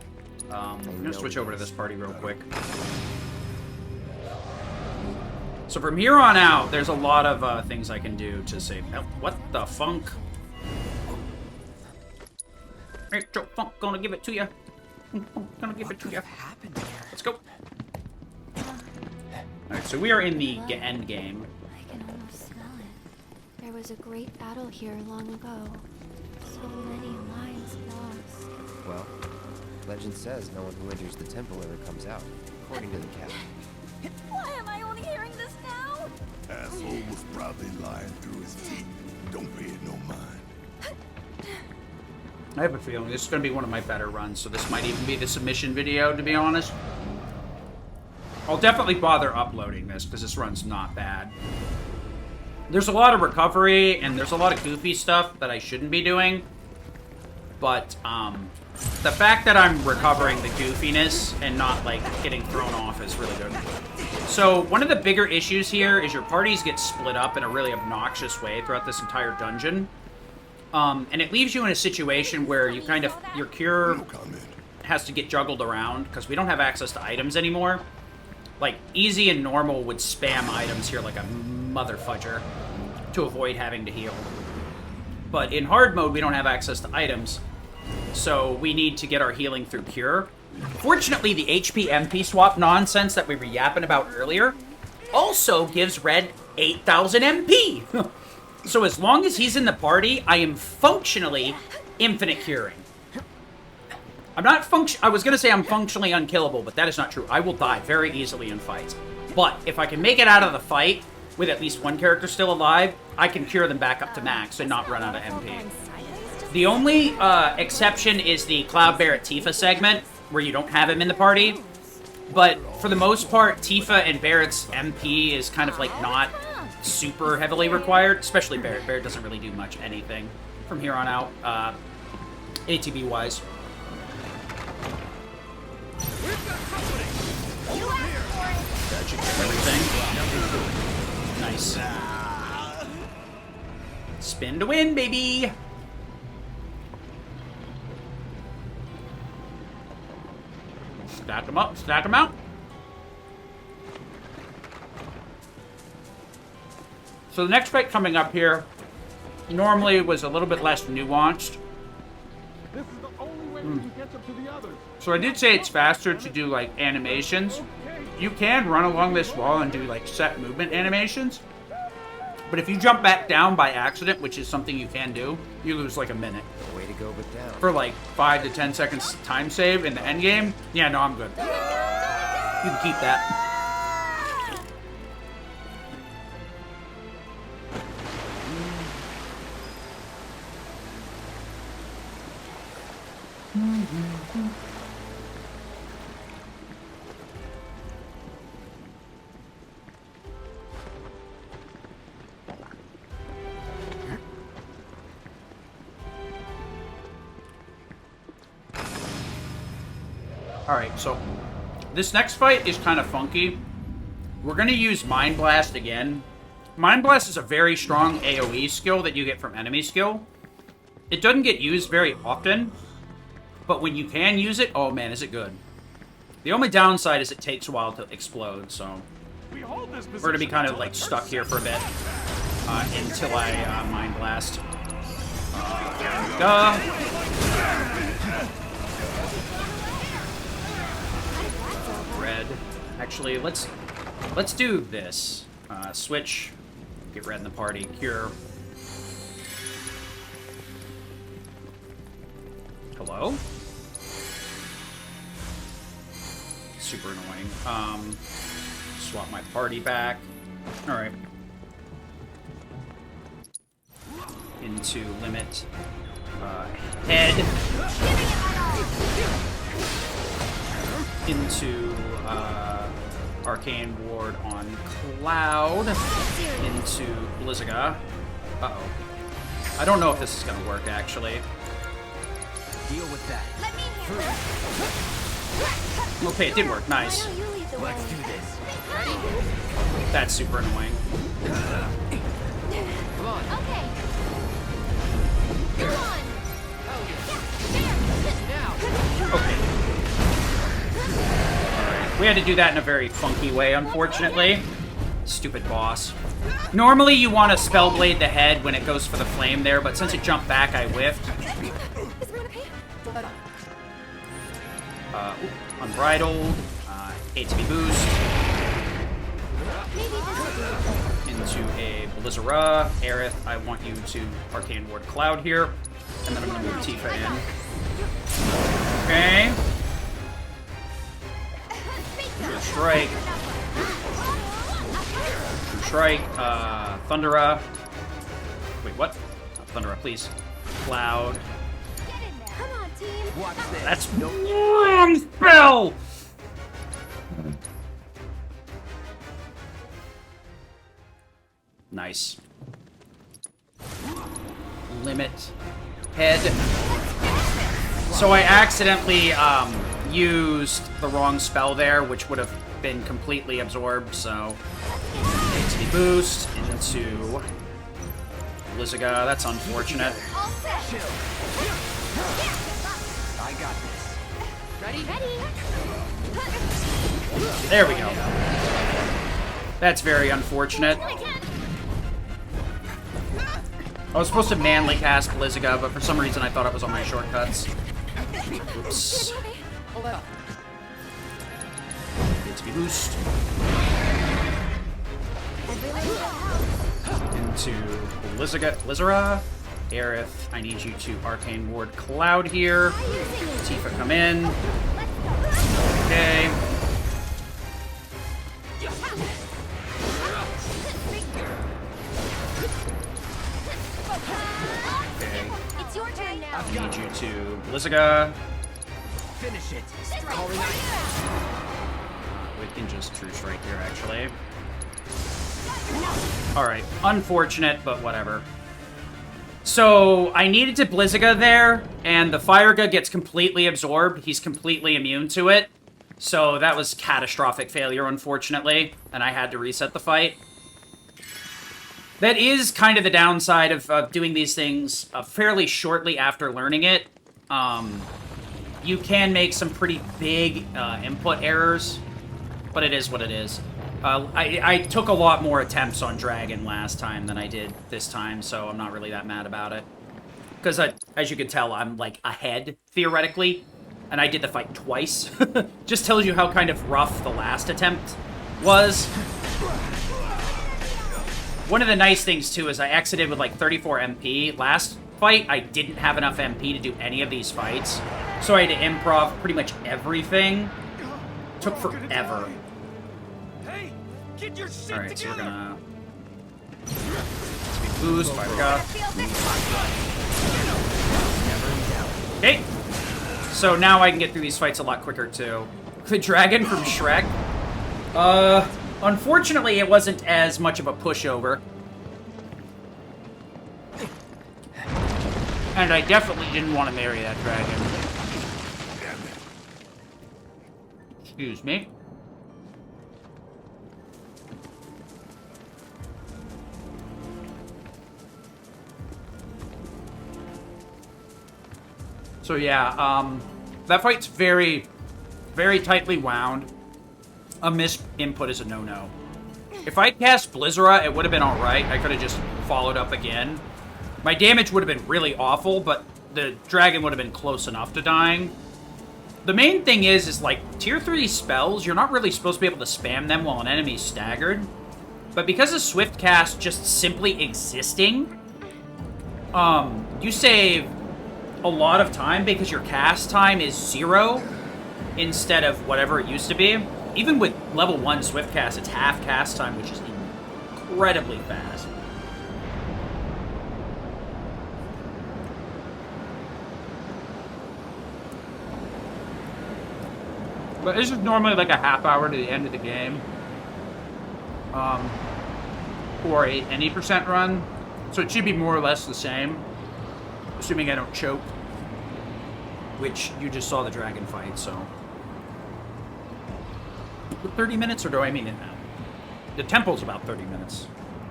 I'm gonna switch over to this party real quick. So from here on out, there's a lot of things I can do to save. Oh, what the funk? Hey, Joe Funk, gonna give it to you. Gonna give it to you. Let's go. Alright, so we are in the end game. I can almost smell it. There was a great battle here long ago. So many lives lost. Well, legend says no one who enters the temple ever comes out, according to the captain. Why am I only hearing this now? Asshole was probably lying through his teeth. Don't pay it no mind. I have a feeling this is going to be one of my better runs, so this might even be the submission video, to be honest. I'll definitely bother uploading this, because this run's not bad. There's a lot of recovery, and there's a lot of goofy stuff that I shouldn't be doing. But, the fact that I'm recovering the goofiness and not, like, getting thrown off is really good. So, one of the bigger issues here is your parties get split up in a really obnoxious way throughout this entire dungeon. And it leaves you in a situation where you kind of, your cure has to get juggled around, because we don't have access to items anymore. Like, easy and normal would spam items here like a mother fudger to avoid having to heal. But in hard mode, we don't have access to items, so we need to get our healing through cure. Fortunately, the HP-MP swap nonsense that we were yapping about earlier also gives Red 8,000 MP! So as long as he's in the party, I am functionally infinite curing. I was gonna say I'm functionally unkillable, but that is not true. I will die very easily in fights. But if I can make it out of the fight with at least one character still alive, I can cure them back up to max and not run out of MP. The only exception is the Cloud Barrett Tifa segment, where you don't have him in the party. But for the most part, Tifa and Barrett's MP is kind of like not super heavily required, especially Barrett. Barrett doesn't really do much anything from here on out, ATB wise. That should get everything. Nice. Spin to win, baby! Stack them up, stack them out. So the next fight coming up here normally was a little bit less nuanced. This is the only way we can catch up to the others. So I did say it's faster to do like animations. You can run along this wall and do like set movement animations. But if you jump back down by accident, which is something you can do, you lose like a minute. Way to go, but down. For like 5 to 10 seconds time save in the end game. Yeah, no, I'm good. You can keep that. Alright, so this next fight is kind of funky. We're going to use Mind Blast again. Mind Blast is a very strong AoE skill that you get from enemy skill. It doesn't get used very often, but when you can use it, oh man, is it good. The only downside is it takes a while to explode, so we're gonna be kind of like stuck here for a bit until I Mind Blast. Red. Actually, let's do this. Switch. Get red in the party. Cure. Hello? Super annoying. Swap my party back. Alright. Into limit. Head. Into Arcane Ward on Cloud. Into Blizzaga. Uh-oh. I don't know if this is gonna work, actually. Deal with that. Okay, it did work. Nice. Let's do this. That's super annoying. Come on. Okay. Come on. Okay. Alright. We had to do that in a very funky way, unfortunately. Stupid boss. Normally you want to Spellblade the head when it goes for the flame there, but since it jumped back, I whiffed. Unbridled. ATB boost. Into a Blizzara. Aerith, I want you to Arcane Ward Cloud here. And then I'm going to move Tifa in. Okay. Good strike. Good strike. Thundera. Wait, what? Thundera, please. Cloud. Come on, team. Watch this. That's one spell! Nice. Limit. Head. So I accidentally used the wrong spell there, which would have been completely absorbed, so... HP boost into... Blizzaga, that's unfortunate. I got this. Ready? There we go. That's very unfortunate. I was supposed to manly cast Blizzaga, but for some reason I thought it was on my shortcuts. Oops. HP boost. Into Blizzara. Aerith, I need you to Arcane Ward Cloud here. Tifa, come in. Okay. It's your turn now. I need you to Blizzaga. Finish it. Calling We can just True Strike here, actually. Alright, unfortunate, but whatever. So, I needed to Blizzaga there, and the Fireга gets completely absorbed. He's completely immune to it. So, that was catastrophic failure, unfortunately, and I had to reset the fight. That is kind of the downside of doing these things fairly shortly after learning it. You can make some pretty big input errors, but it is what it is. I took a lot more attempts on Dragon last time than I did this time, so I'm not really that mad about it. Because, as you can tell, I'm, like, ahead, theoretically, and I did the fight twice. Just tells you how kind of rough the last attempt was. One of the nice things, too, is I exited with, like, 34 MP. Last fight, I didn't have enough MP to do any of these fights, so I had to improv pretty much everything. Took forever. Get your shit Alright, so we're together. gonna... Boost, Firega. Okay. So now I can get through these fights a lot quicker, too. The dragon from Shrek? Unfortunately, it wasn't as much of a pushover. And I definitely didn't want to marry that dragon. Excuse me. So yeah, that fight's very, very tightly wound. A missed input is a no-no. If I cast Blizzara, it would have been alright. I could have just followed up again. My damage would have been really awful, but the dragon would have been close enough to dying. The main thing is like, tier 3 spells, you're not really supposed to be able to spam them while an enemy's staggered. But because of Swift Cast just simply existing, you save a lot of time because your cast time is 0 instead of whatever it used to be. Even with level 1 Swift Cast, it's half cast time, which is incredibly fast. But this is normally like a half hour to the end of the game. For any percent run. So it should be more or less the same. Assuming I don't choke. Which you just saw the dragon fight, so. 30 minutes, or do I mean it now? The temple's about 30 minutes.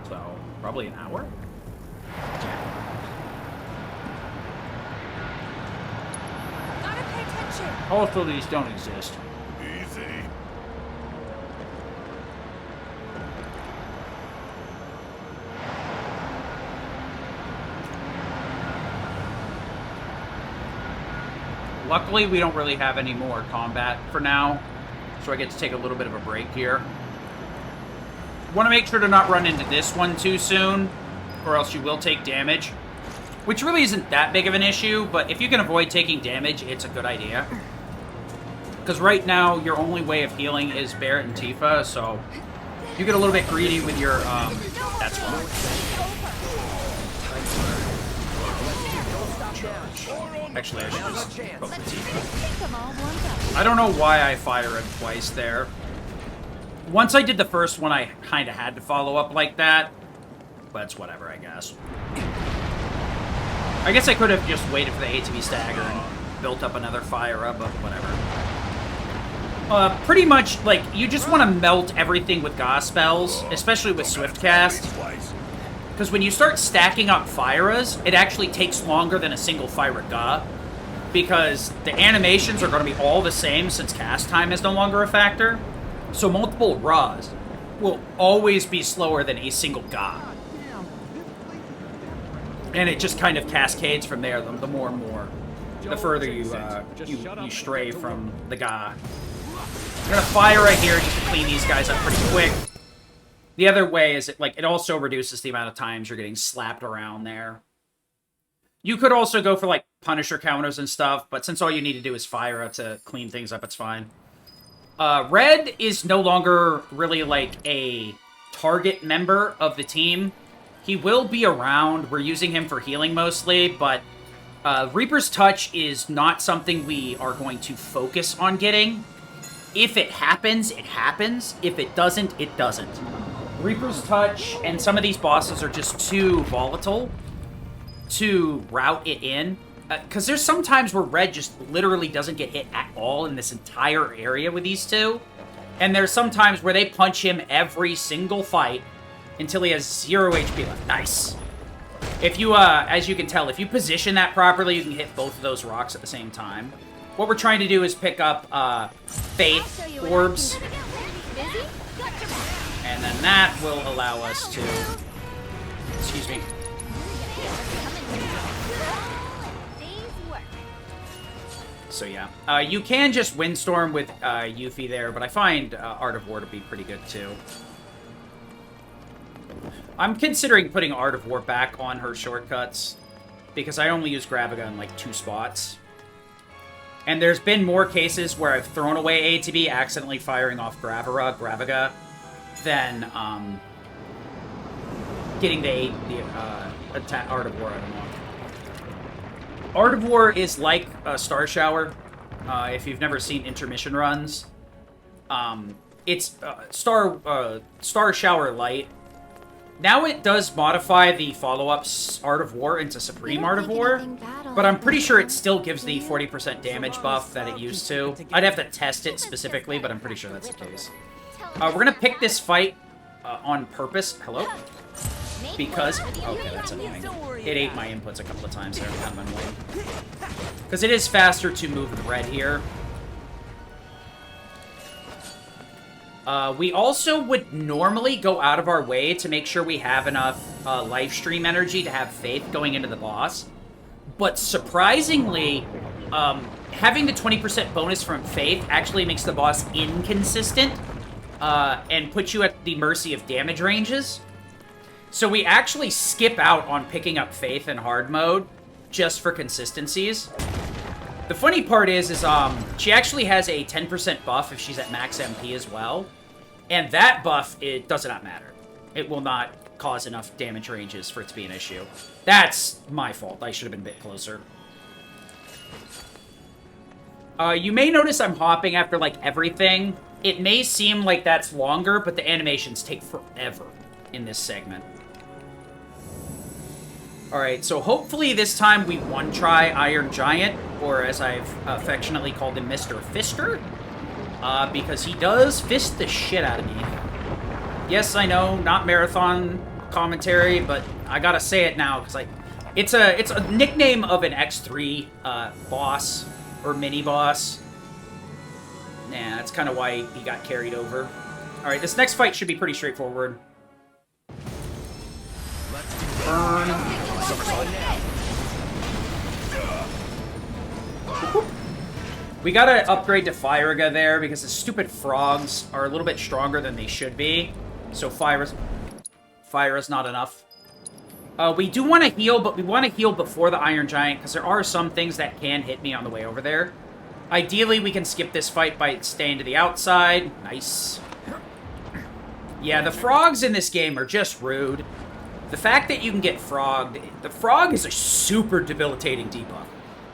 So, probably an hour? Gotta pay attention. Also, these don't exist. Easy. Luckily, we don't really have any more combat for now. So I get to take a little bit of a break here. Want to make sure to not run into this one too soon, or else you will take damage. Which really isn't that big of an issue, but if you can avoid taking damage, it's a good idea. Because right now, your only way of healing is Barret and Tifa, so you get a little bit greedy with your, that's wrong. Actually, I should just go for Tifa. I don't know why I fire him twice there. Once I did the first one, I kind of had to follow up like that. But it's whatever, I guess. I guess I could have just waited for the ATB stagger and built up another fire up, but whatever. Pretty much, like, you just want to melt everything with Ga spells, especially with Swift Cast. Because when you start stacking up Fyras, it actually takes longer than a single Fyra Ga. Because the animations are going to be all the same since cast time is no longer a factor. So multiple Ras will always be slower than a single Ga. And it just kind of cascades from there, the more and more. The further you stray from the Ga. I'm going to fire right here just to clean these guys up pretty quick. The other way is, it also reduces the amount of times you're getting slapped around there. You could also go for, like, Punisher counters and stuff, but since all you need to do is fire to clean things up, it's fine. Red is no longer really, like, a target member of the team. He will be around. We're using him for healing mostly, but Reaper's Touch is not something we are going to focus on getting. If it happens, it happens. If it doesn't, it doesn't. Reaper's Touch and some of these bosses are just too volatile to route it in. Because there's some times where Red just literally doesn't get hit at all in this entire area with these two. And there's some times where they punch him every single fight until he has 0 HP left. Nice. If you, as you can tell, if you position that properly, you can hit both of those rocks at the same time. What we're trying to do is pick up, Faith Orbs. And then that will allow us to... Excuse me. So yeah. You can just Windstorm with, Yuffie there, but I find, Art of War to be pretty good too. I'm considering putting Art of War back on her shortcuts, because I only use Graviga in, like, 2 spots. And there's been more cases where I've thrown away ATB accidentally firing off Graviga than, getting the Art of War, I don't know. Art of War is like a Star Shower, if you've never seen intermission runs. It's Star Shower Light. Now it does modify the follow-ups Art of War into Supreme Art of War, but I'm pretty sure it still gives the 40% damage buff that it used to. I'd have to test it specifically, but I'm pretty sure that's the case. We're gonna pick this fight on purpose. Hello? Because... Okay, that's annoying. It ate my inputs a couple of times there. Kind of annoying. Because it is faster to move the red here. We also would normally go out of our way to make sure we have enough live stream energy to have faith going into the boss. But surprisingly, having the 20% bonus from faith actually makes the boss inconsistent and puts you at the mercy of damage ranges. So we actually skip out on picking up faith in hard mode just for consistencies. The funny part is she actually has a 10% buff if she's at max MP as well. And that buff, it does not matter. It will not cause enough damage ranges for it to be an issue. That's my fault. I should have been a bit closer. You may notice I'm hopping after, like, everything. It may seem like that's longer, but the animations take forever in this segment. Alright, so hopefully this time we one-try Iron Giant, or as I've affectionately called him, Mr. Fister. Because he does fist the shit out of me. Yes, I know, not marathon commentary, but I gotta say it now, because it's a nickname of an X3 boss, or mini-boss. Nah, that's kind of why he got carried over. Alright, this next fight should be pretty straightforward. Burn. We gotta upgrade to Firaga there because the stupid frogs are a little bit stronger than they should be. So Fira's not enough. We do want to heal, but we want to heal before the Iron Giant because there are some things that can hit me on the way over there. Ideally, we can skip this fight by staying to the outside. Nice. Yeah, the frogs in this game are just rude. The fact that you can get frogged, the frog is a super debilitating debuff.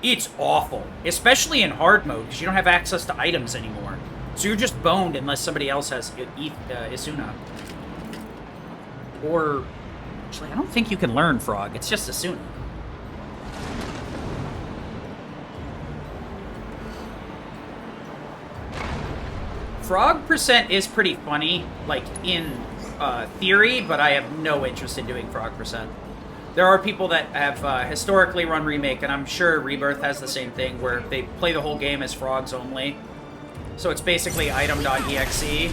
It's awful, especially in hard mode, because you don't have access to items anymore. So you're just boned unless somebody else has Isuna. Or, actually, I don't think you can learn Frog. It's just Isuna. Frog percent is pretty funny, like, in theory, but I have no interest in doing Frog percent. There are people that have historically run Remake, and I'm sure Rebirth has the same thing, where they play the whole game as frogs only. So it's basically item.exe.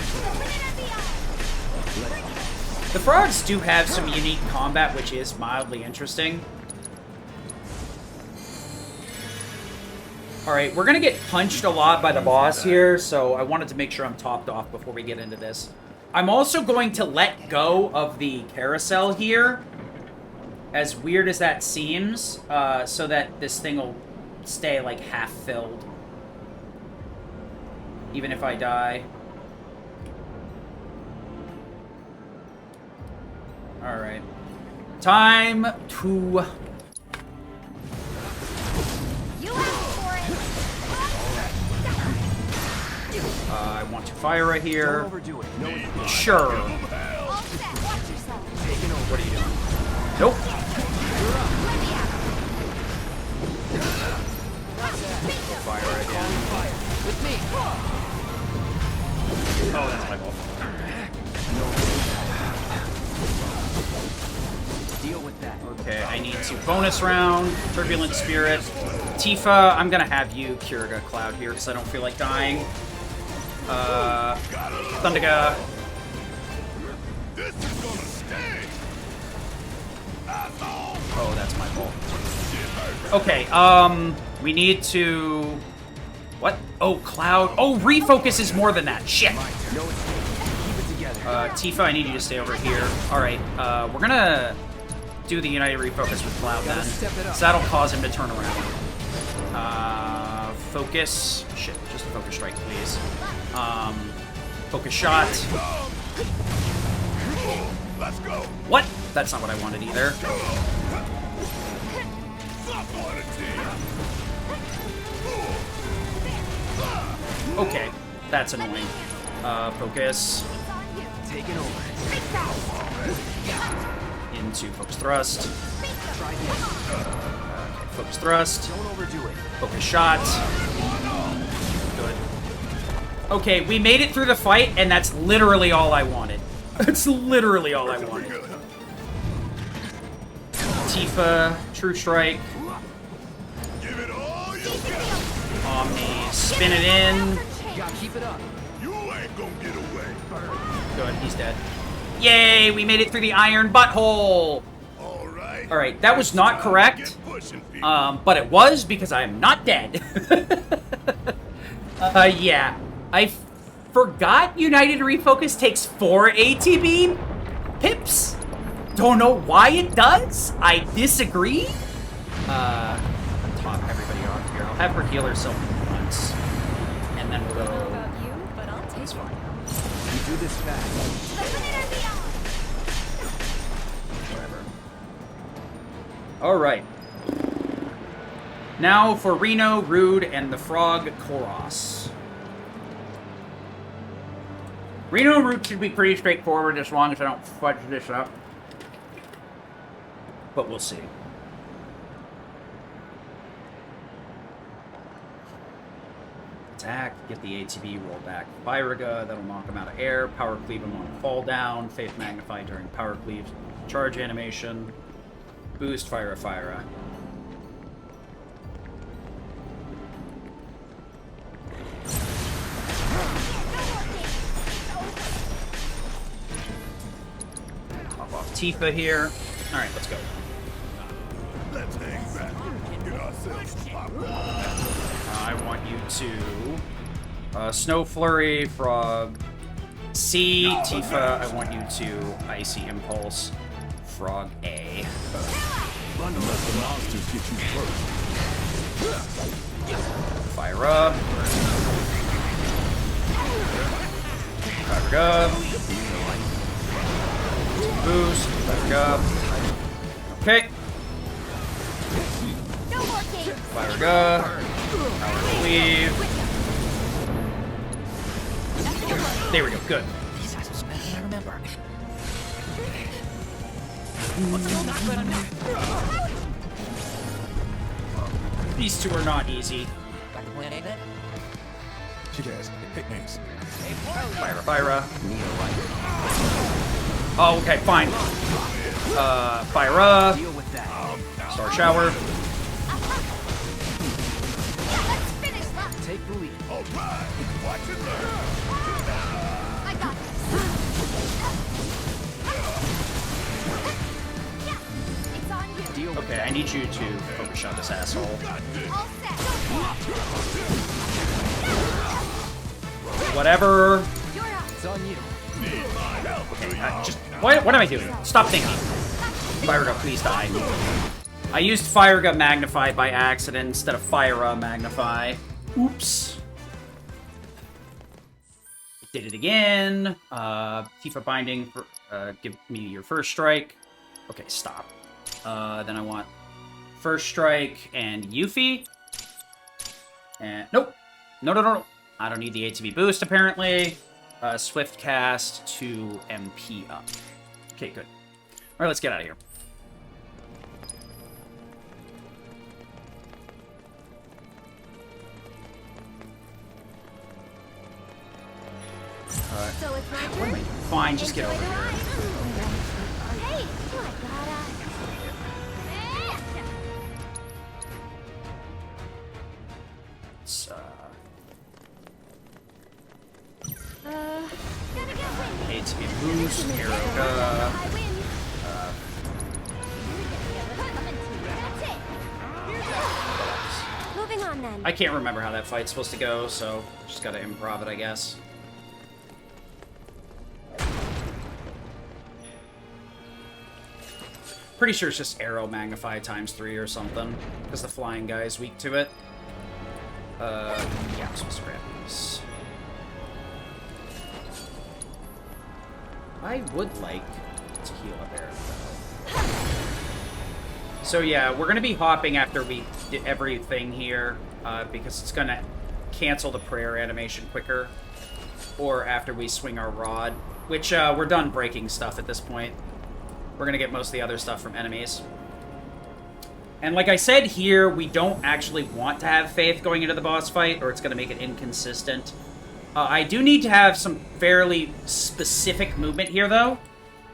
The frogs do have some unique combat, which is mildly interesting. Alright, we're gonna get punched a lot by the boss here, so I wanted to make sure I'm topped off before we get into this. I'm also going to let go of the carousel here, as weird as that seems, so that this thing will stay, like, half filled. Even if I die. Alright. Time to... I want to fire right here. Don't overdo it. No, sure. What are you doing? Nope. Fire again. With me. Oh, that's my fault. Deal with that. Okay, I need to bonus round, Turbulent Spirit. Tifa, I'm gonna have you cure a Cloud here because I don't feel like dying. Thundaga. Oh, that's my fault. Okay, we need to... What? Oh, Cloud. Oh, refocus is more than that. Shit. Tifa, I need you to stay over here. Alright, we're gonna do the United Refocus with Cloud then. So that'll cause him to turn around. Focus. Shit, just a focus strike, please. Focus shot. Let's go. What? That's not what I wanted either. Okay, that's annoying. Focus. Taking over. Into focus thrust. Focus thrust. Don't overdo it. Focus shot. Good. Okay, we made it through the fight, and that's literally all I wanted. That's literally all I wanted. Tifa, True Strike. Spin it in. Gotta keep it up. You ain't gonna get away. Good, he's dead. Yay, we made it through the iron butthole. All right, that was not correct. But it was because I am not dead. Yeah. I forgot United Refocus takes 4 ATB pips. Don't know why it does. I disagree. Top everybody off here. I'll have her heal herself once. And then we'll go. It's fine. You do this fast. Whatever. Alright. Now for Reno, Rude, and the Frog Koros. Reno and Rude should be pretty straightforward as long as I don't fudge this up. But we'll see. Attack, get the ATB, roll back Byraga, that'll knock him out of air, power cleave him on fall down, Faith Magnify during power cleave, charge animation, boost Fire. Pop off Tifa here. Alright, let's go. Let's hang back. Get ourselves popped. I want you to Snow Flurry, Frog, C, Tifa. I want you to Icy Impulse, Frog A. Unless the monsters get you first. Fire up. Fire up. Boost. Fire up. Okay. Fire up. Power cleave. There we go. Good. These guys are smaller than I remember. These two are not easy. Kick-ass. Hit names. Fire. Oh, okay, fine. Fire. Star Shower. Take the lead. All right. Watch it learn. I got this. Yeah, it's on you. Okay, I need you to focus on this asshole. All set. Whatever. It's on you. Okay, just what am I doing? Stop thinking. Fire, please die. I used Fire Magnify by accident instead of Fire Magnify. Oops. Did it again. Tifa Binding, for, give me your first strike. Okay, stop. Then I want first strike and Yuffie. And nope. No. I don't need the ATB boost apparently. Swift cast to MP up. Okay, good. All right, let's get out of here. So it's my turn? Fine, just get over here. Hey, It's, ATB boost, Aeroga. Moving on then. I can't remember how that fight's supposed to go, so just gotta improv it, I guess. Pretty sure it's just Arrow Magnify ×3 or something, because the flying guy is weak to it. Yeah, I'm supposed to grab these. I would like to heal up Arrow, though. So yeah, we're gonna be hopping after we did everything here, because it's gonna cancel the prayer animation quicker. Or after we swing our rod, which we're done breaking stuff at this point. We're gonna get most of the other stuff from enemies. And like I said here, we don't actually want to have Faith going into the boss fight, or it's gonna make it inconsistent. I do need to have some fairly specific movement here, though.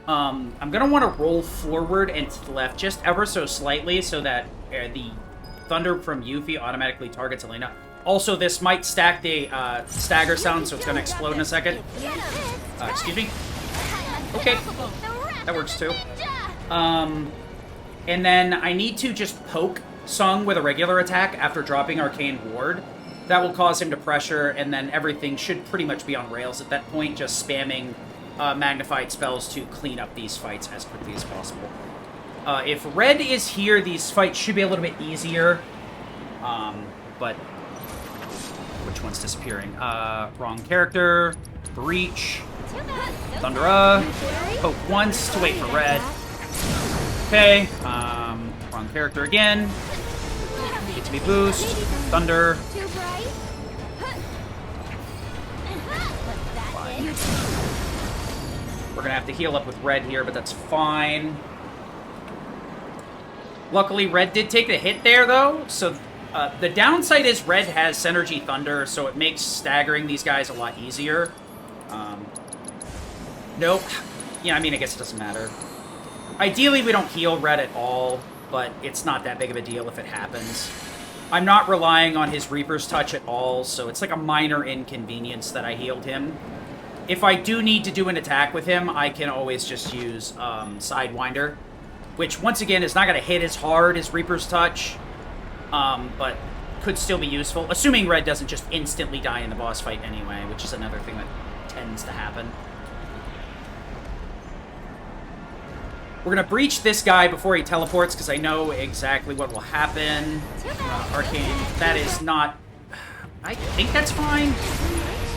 I'm gonna want to roll forward and to the left just ever so slightly, so that the thunder from Yuffie automatically targets Elena. Also, this might stack the stagger sound, so it's going to explode in a second. Excuse me? Okay. That works too. And then I need to just poke Sung with a regular attack after dropping Arcane Ward. That will cause him to pressure, and then everything should pretty much be on rails at that point, just spamming magnified spells to clean up these fights as quickly as possible. If Red is here, these fights should be a little bit easier. But which one's disappearing? Wrong character. Breach. Thundera. Poke once to wait for Red. Okay. Wrong character again. Get to be boost. Thunder. We're gonna have to heal up with Red here, but that's fine. Luckily, Red did take the hit there, though, so the downside is Red has Synergy Thunder, so it makes staggering these guys a lot easier. Nope. Yeah, I mean, I guess it doesn't matter. Ideally, we don't heal Red at all, but it's not that big of a deal if it happens. I'm not relying on his Reaper's Touch at all, so it's like a minor inconvenience that I healed him. If I do need to do an attack with him, I can always just use Sidewinder, which, once again, is not going to hit as hard as Reaper's Touch, but could still be useful, assuming Red doesn't just instantly die in the boss fight anyway, which is another thing that tends to happen. We're going to breach this guy before he teleports, because I know exactly what will happen. Arcane, that is not... I think that's fine.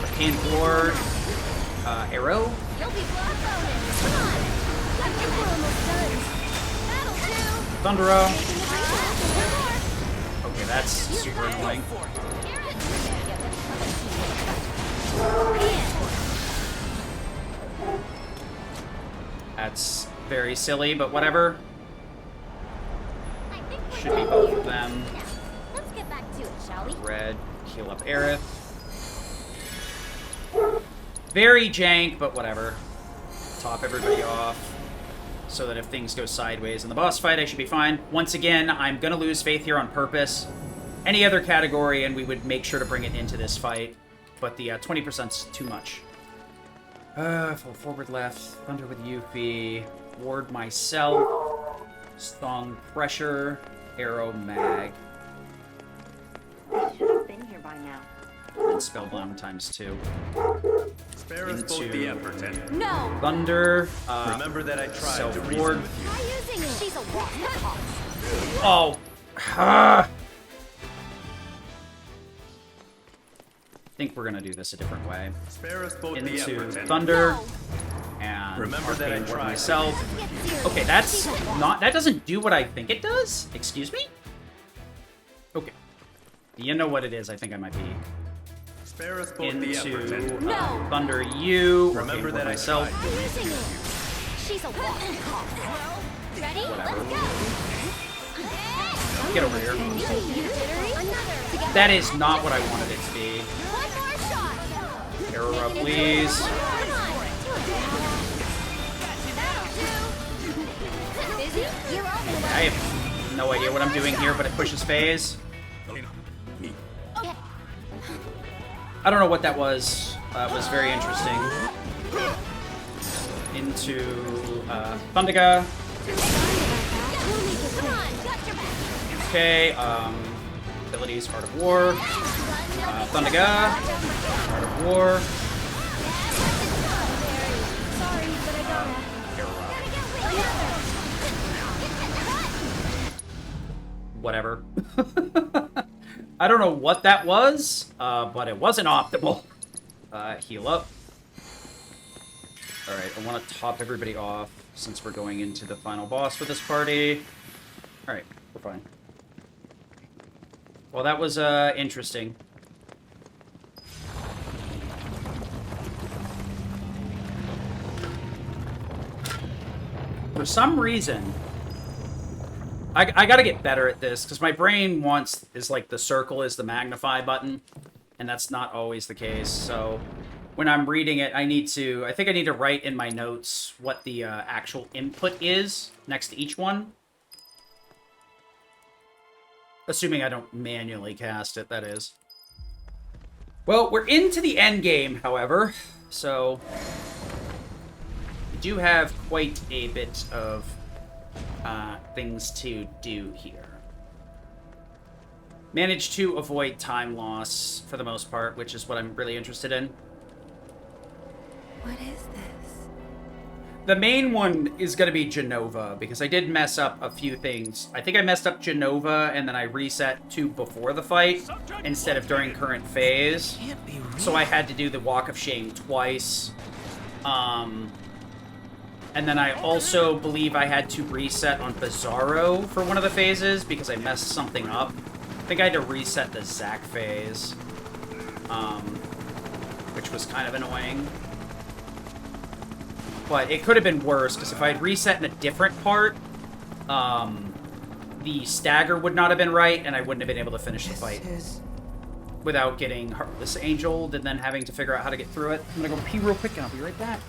Arcane Ward. Arrow. Thundera. Okay, that's super annoying. That's very silly, but whatever. Should be both of them. Let's get back to it, shall we? Red, heal up Aerith. Very jank, but whatever. Top everybody off, so that if things go sideways in the boss fight, I should be fine. Once again, I'm gonna lose faith here on purpose. Any other category, and we would make sure to bring it into this fight, but the 20%'s too much. Full forward left, Thunder with Yuffie, Ward myself, Strong Pressure, Arrow Mag. I should have been here by now. And Spellbound ×2. Spare us both the effort, and No! Thunder, Remember that I tried to reason Ward. with you. Try using it. She's a walk. Oh! I think we're gonna do this a different way. Spare us both the Into effort, and Thunder, and remember that I Arcane Ward tried myself. Okay, that's not... That doesn't do what I think it does? Excuse me? Okay. You know what it is, I think I might be... Spare us both the effort, Into and Thunder you, remember that I myself. tried to reason Using with it. you. She's a walk. Ready? Whatever. Let's go. Get over here. Another. That is not what I wanted it to be. One more shot. Arrow up, please. Busy? You're on the I have no idea what I'm doing here, but it pushes phase. I don't know what that was. It was very interesting. Into Thundiga. Okay, abilities, Art of War. Thundiga. Art of War. Whatever. I don't know what that was, but it wasn't optimal. Heal up. Alright, I want to top everybody off since we're going into the final boss for this party. Alright, we're fine. Well, that was interesting. For some reason, I gotta get better at this, because my brain wants is like the circle is the magnify button, and that's not always the case, so when I'm reading it, I think I need to write in my notes what the actual input is next to each one. Assuming I don't manually cast it, that is. Well, we're into the end game, however, so we do have quite a bit of things to do here. Managed to avoid time loss for the most part, which is what I'm really interested in. What is this? The main one is going to be Genova, because I did mess up a few things. I think I messed up Genova, and then I reset to before the fight, instead of during current phase. So I had to do the Walk of Shame twice. And then I also believe I had to reset on Bizarro for one of the phases, because I messed something up. I think I had to reset the Zack phase, which was kind of annoying. But it could have been worse, because if I had reset in a different part, the stagger would not have been right, and I wouldn't have been able to finish the fight without getting Heartless Angeled and then having to figure out how to get through it. I'm gonna go pee real quick, and I'll be right back.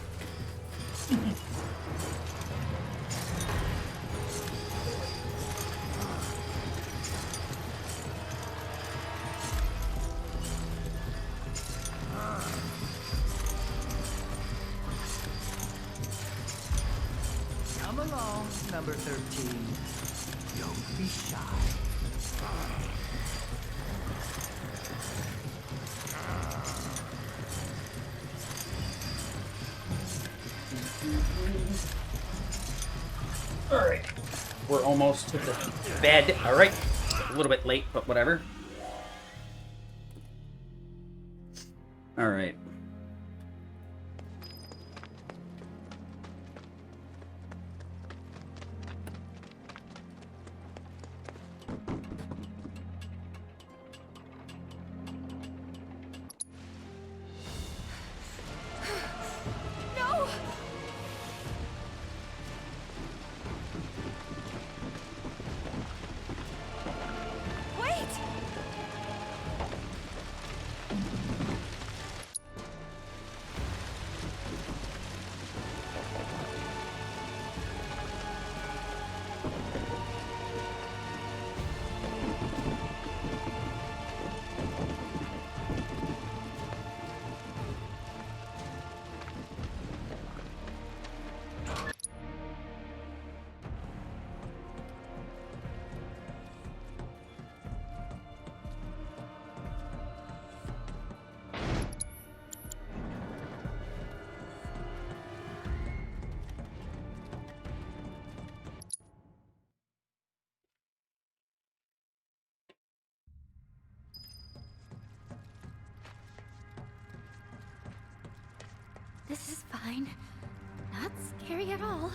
Come along, number 13. Don't be shy. Alright. We're almost to the bed. Alright. A little bit late, but whatever. Alright. No! Wait! This is fine. Not scary at all.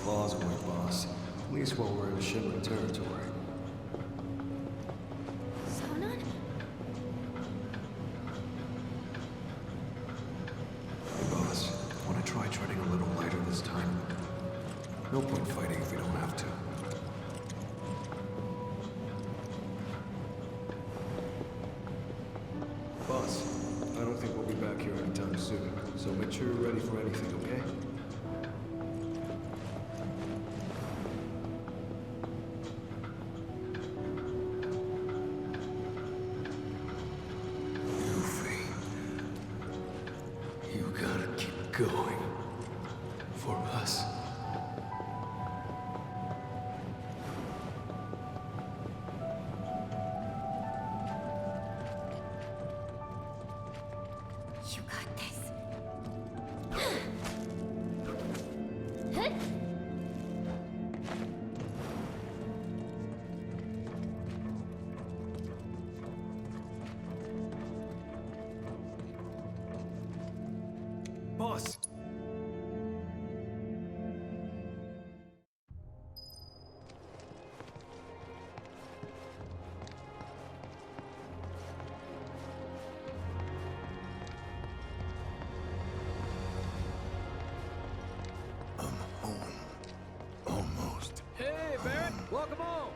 Claws work, boss. At least while we're in Shinra territory. Sonon? Hey, boss. Want to try treading a little lighter this time? No point fighting if we don't have to. Boss, I don't think we'll be back here anytime soon, so make sure you're ready for anything, okay? You gotta keep going. For us. You got this. Boss! Almost. Hey, Barrett! Welcome home!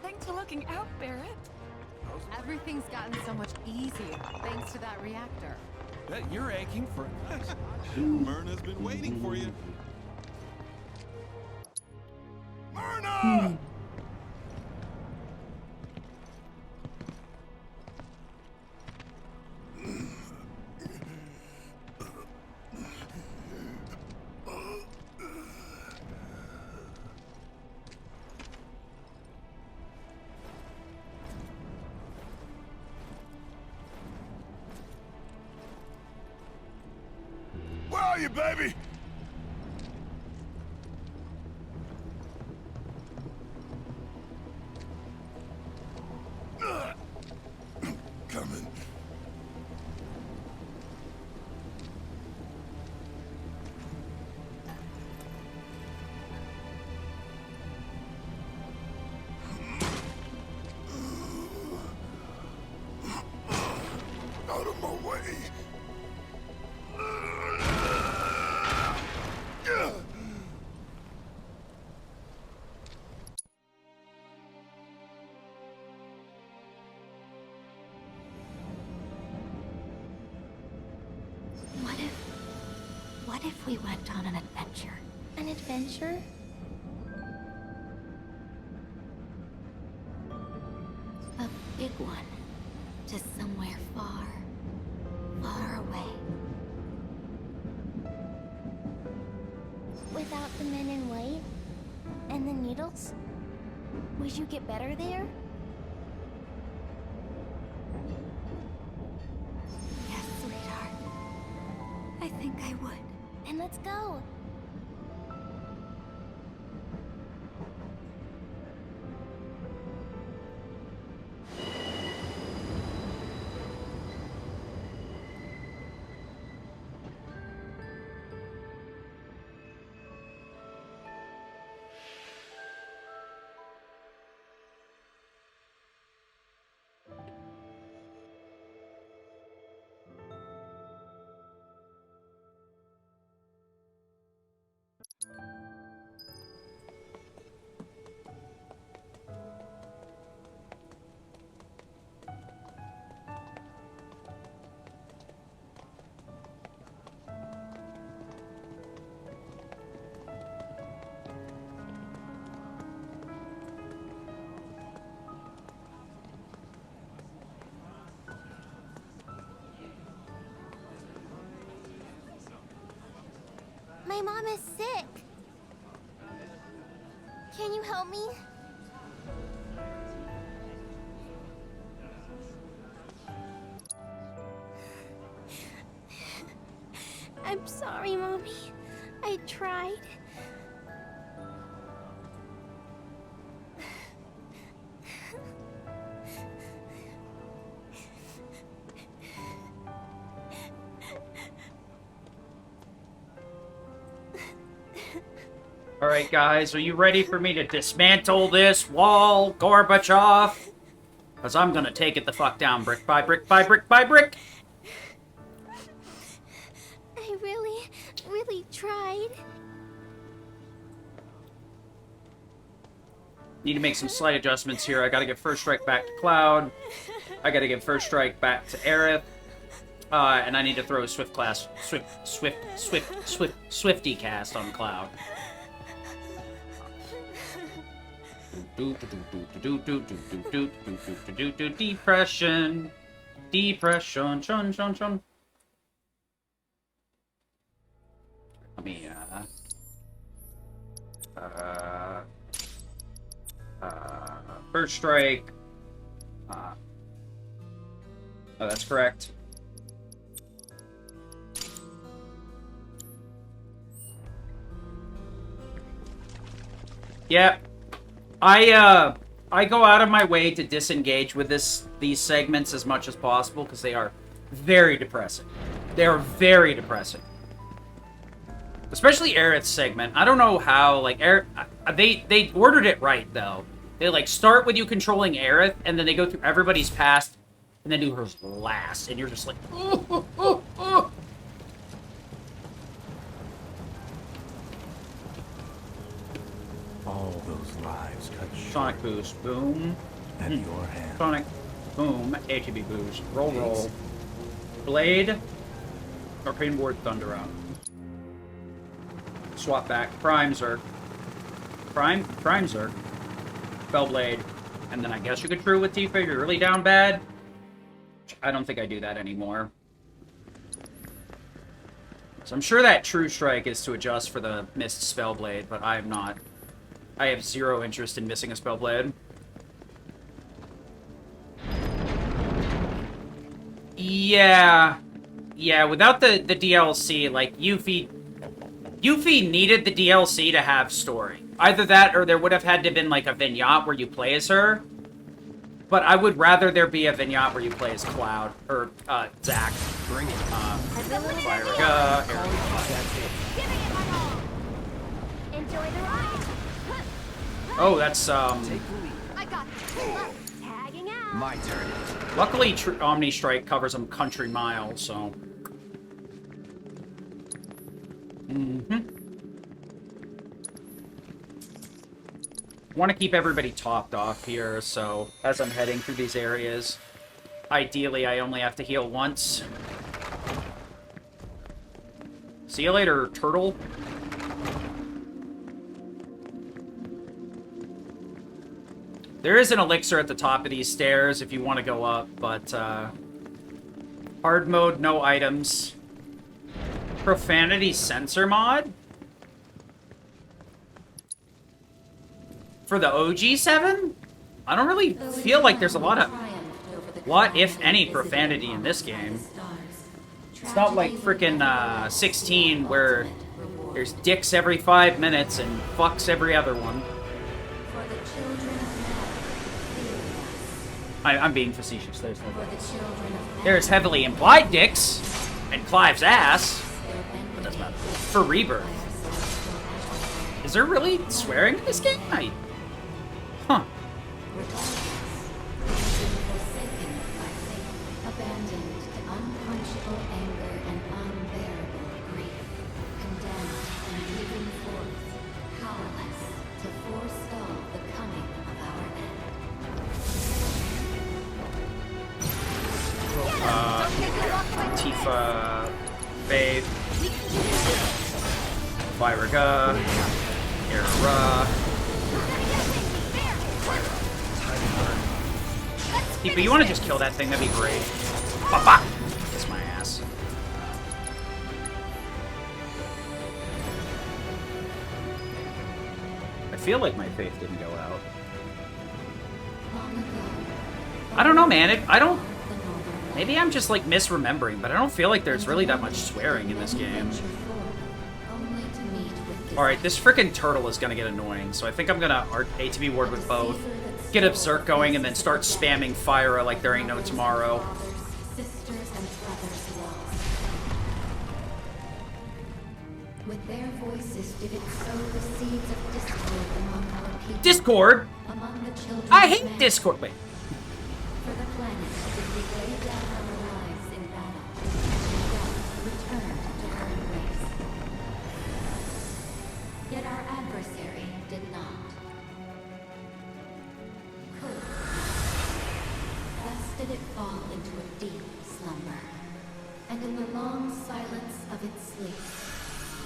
Thanks for looking out, Barrett. Everything's gotten so much easier thanks to that reactor. Bet you're aching for action. Myrna's been waiting for you. Myrna! Where are you, baby? Coming. Out of my way. What if we went on an adventure? An adventure? A big one. To somewhere far, far away. Without the men in white? And the needles? Would you get better there? Yes, sweetheart. I think I would. Then let's go. My mom is sick. Can you help me? I'm sorry, Mommy. I tried. Alright, guys, are you ready for me to dismantle this wall, Gorbachev? Because I'm gonna take it the fuck down brick by brick by brick by brick! I really tried. Need to make some slight adjustments here. I gotta give First Strike back to Cloud. I gotta give First Strike back to Aerith. And I need to throw a Swifty cast on Cloud. Depression. Depression. Chun. Let me, First Strike. Oh, that's correct. Yep. I go out of my way to disengage with these segments as much as possible because they are very depressing. They are very depressing. Especially Aerith's segment. I don't know how, like, they ordered it right, though. They, like, start with you controlling Aerith, and then they go through everybody's past, and then do hers last, and you're just like, oh. All those lives cut short. Sonic boost, boom. At your hand. Sonic, boom. ATB boost, roll. Blade, or Painboard Thunder out. Swap back, Prime Zerg. Prime Zerk. Spellblade. And then I guess you could true with Tifa if you're really down bad. I don't think I do that anymore. So I'm sure that True Strike is to adjust for the missed Spellblade, but I am not. I have zero interest in missing a Spellblade. Yeah. Yeah, without the DLC, like, Yuffie needed the DLC to have story. Either that, or there would have had to have been, like, a vignette where you play as her. But I would rather there be a vignette where you play as Cloud, or, Zack. Bring it. Fire Enjoy the ride. Oh, that's, Take the lead. I got tagging out. My turn. Luckily, Omni Strike covers a country mile, so... Want to keep everybody topped off here, so as I'm heading through these areas, ideally I only have to heal once. See you later, turtle. There is an elixir at the top of these stairs if you want to go up, but hard mode, no items. Profanity sensor mod? For the OG7? I don't really feel like there's a lot of... What, if any, profanity in this game? It's not like frickin' 16 where there's dicks every 5 minutes and fucks every other one. I'm being facetious. There's heavily implied dicks and Clive's ass, but that's about it. For Rebirth. Is there really swearing in this game? Huh. Tifa, Faith, Viraga, Era. Tifa, you want to just kill that thing? That'd be great. Papa! Kiss my ass. I feel like my faith didn't go out. I don't know, man. I don't... Maybe I'm just, like, misremembering, but I don't feel like there's really that much swearing in this game. Alright, this frickin' turtle is gonna get annoying, so I think I'm gonna ATB ward with both, get a Berserk going, and then start spamming Fyra like there ain't no tomorrow. With their voices did it sow the seeds of discord among our people. Discord? Among the children I hate Discord. Wait. For the planet did we lay down our lives in battle, and death returned to her embrace. Yet our adversary did not. Could not. Thus did it fall into a deep slumber, and in the long silence of its sleep,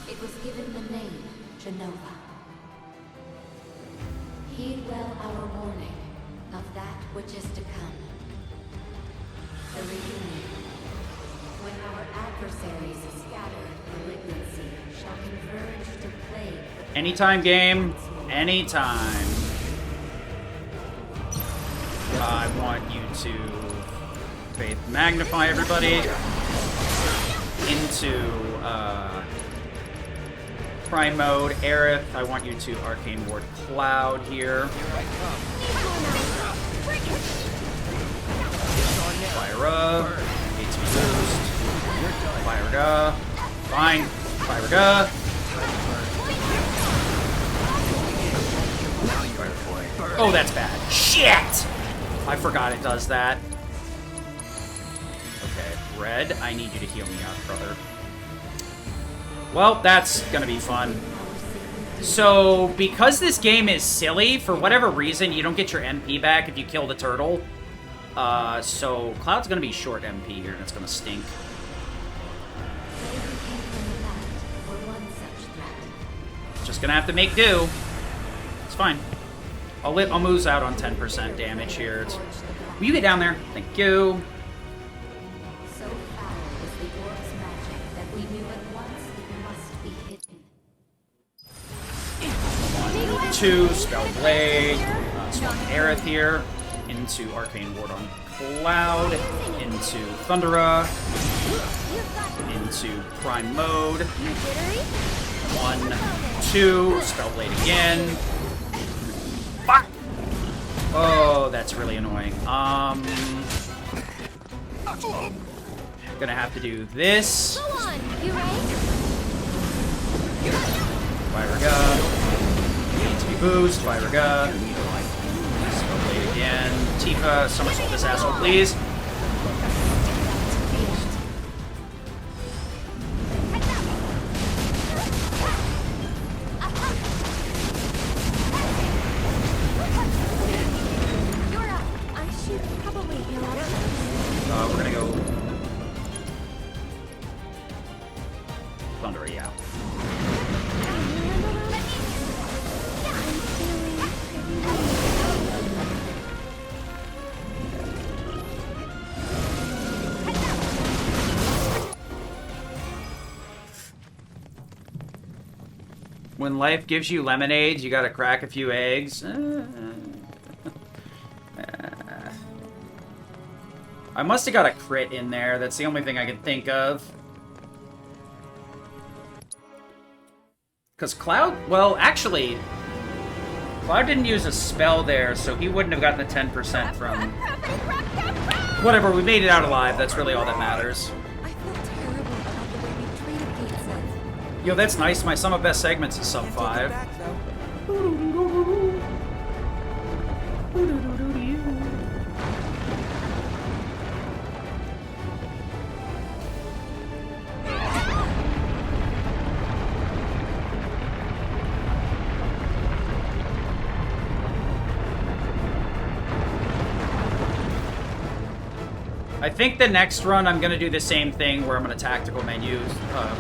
it was given the name Genova. Heed well our warning of that which is to come. The reunion, when our adversaries scattered malignancy, shall converge to plague. Anytime, game. Anytime. I want you to Faith Magnify everybody into Prime mode. Aerith, I want you to Arcane Ward Cloud here. Fyra, HP boost. Fyra, fine. Fyra. Oh, that's bad. Shit! I forgot it does that. Okay, Red, I need you to heal me out, brother. Well, that's gonna be fun. So, because this game is silly, for whatever reason, you don't get your MP back if you kill the turtle. So Cloud's gonna be short MP here, and it's gonna stink. Just gonna have to make do. fine. I'll move out on 10% damage here. Will you get down there? Thank you. So foul was the orb's magic that we knew at once it must be hidden. 1, 2, Spell Blade. Swap Aerith here. Into Arcane Ward on Cloud. Into Thundera. Into Prime Mode. 1, 2, Spellblade again. Fuck! Oh, that's really annoying. Gonna have to do this. Go on, you ready? Fire Gun. Needs to be boost. Fire Gun. Spellblade again. Tifa, somersault this asshole, please. We're gonna go Thunder, yeah. When life gives you lemonades, you gotta crack a few eggs. I must have got a crit in there. That's the only thing I can think of. Because Cloud... Well, actually... Cloud didn't use a spell there, so he wouldn't have gotten the 10% from... Whatever, we made it out alive. That's really all that matters. I feel terrible about the way we treated Kate. Yo, that's nice. My sum of best segments is sub 5. I think the next run I'm going to do the same thing where I'm going to tactical menu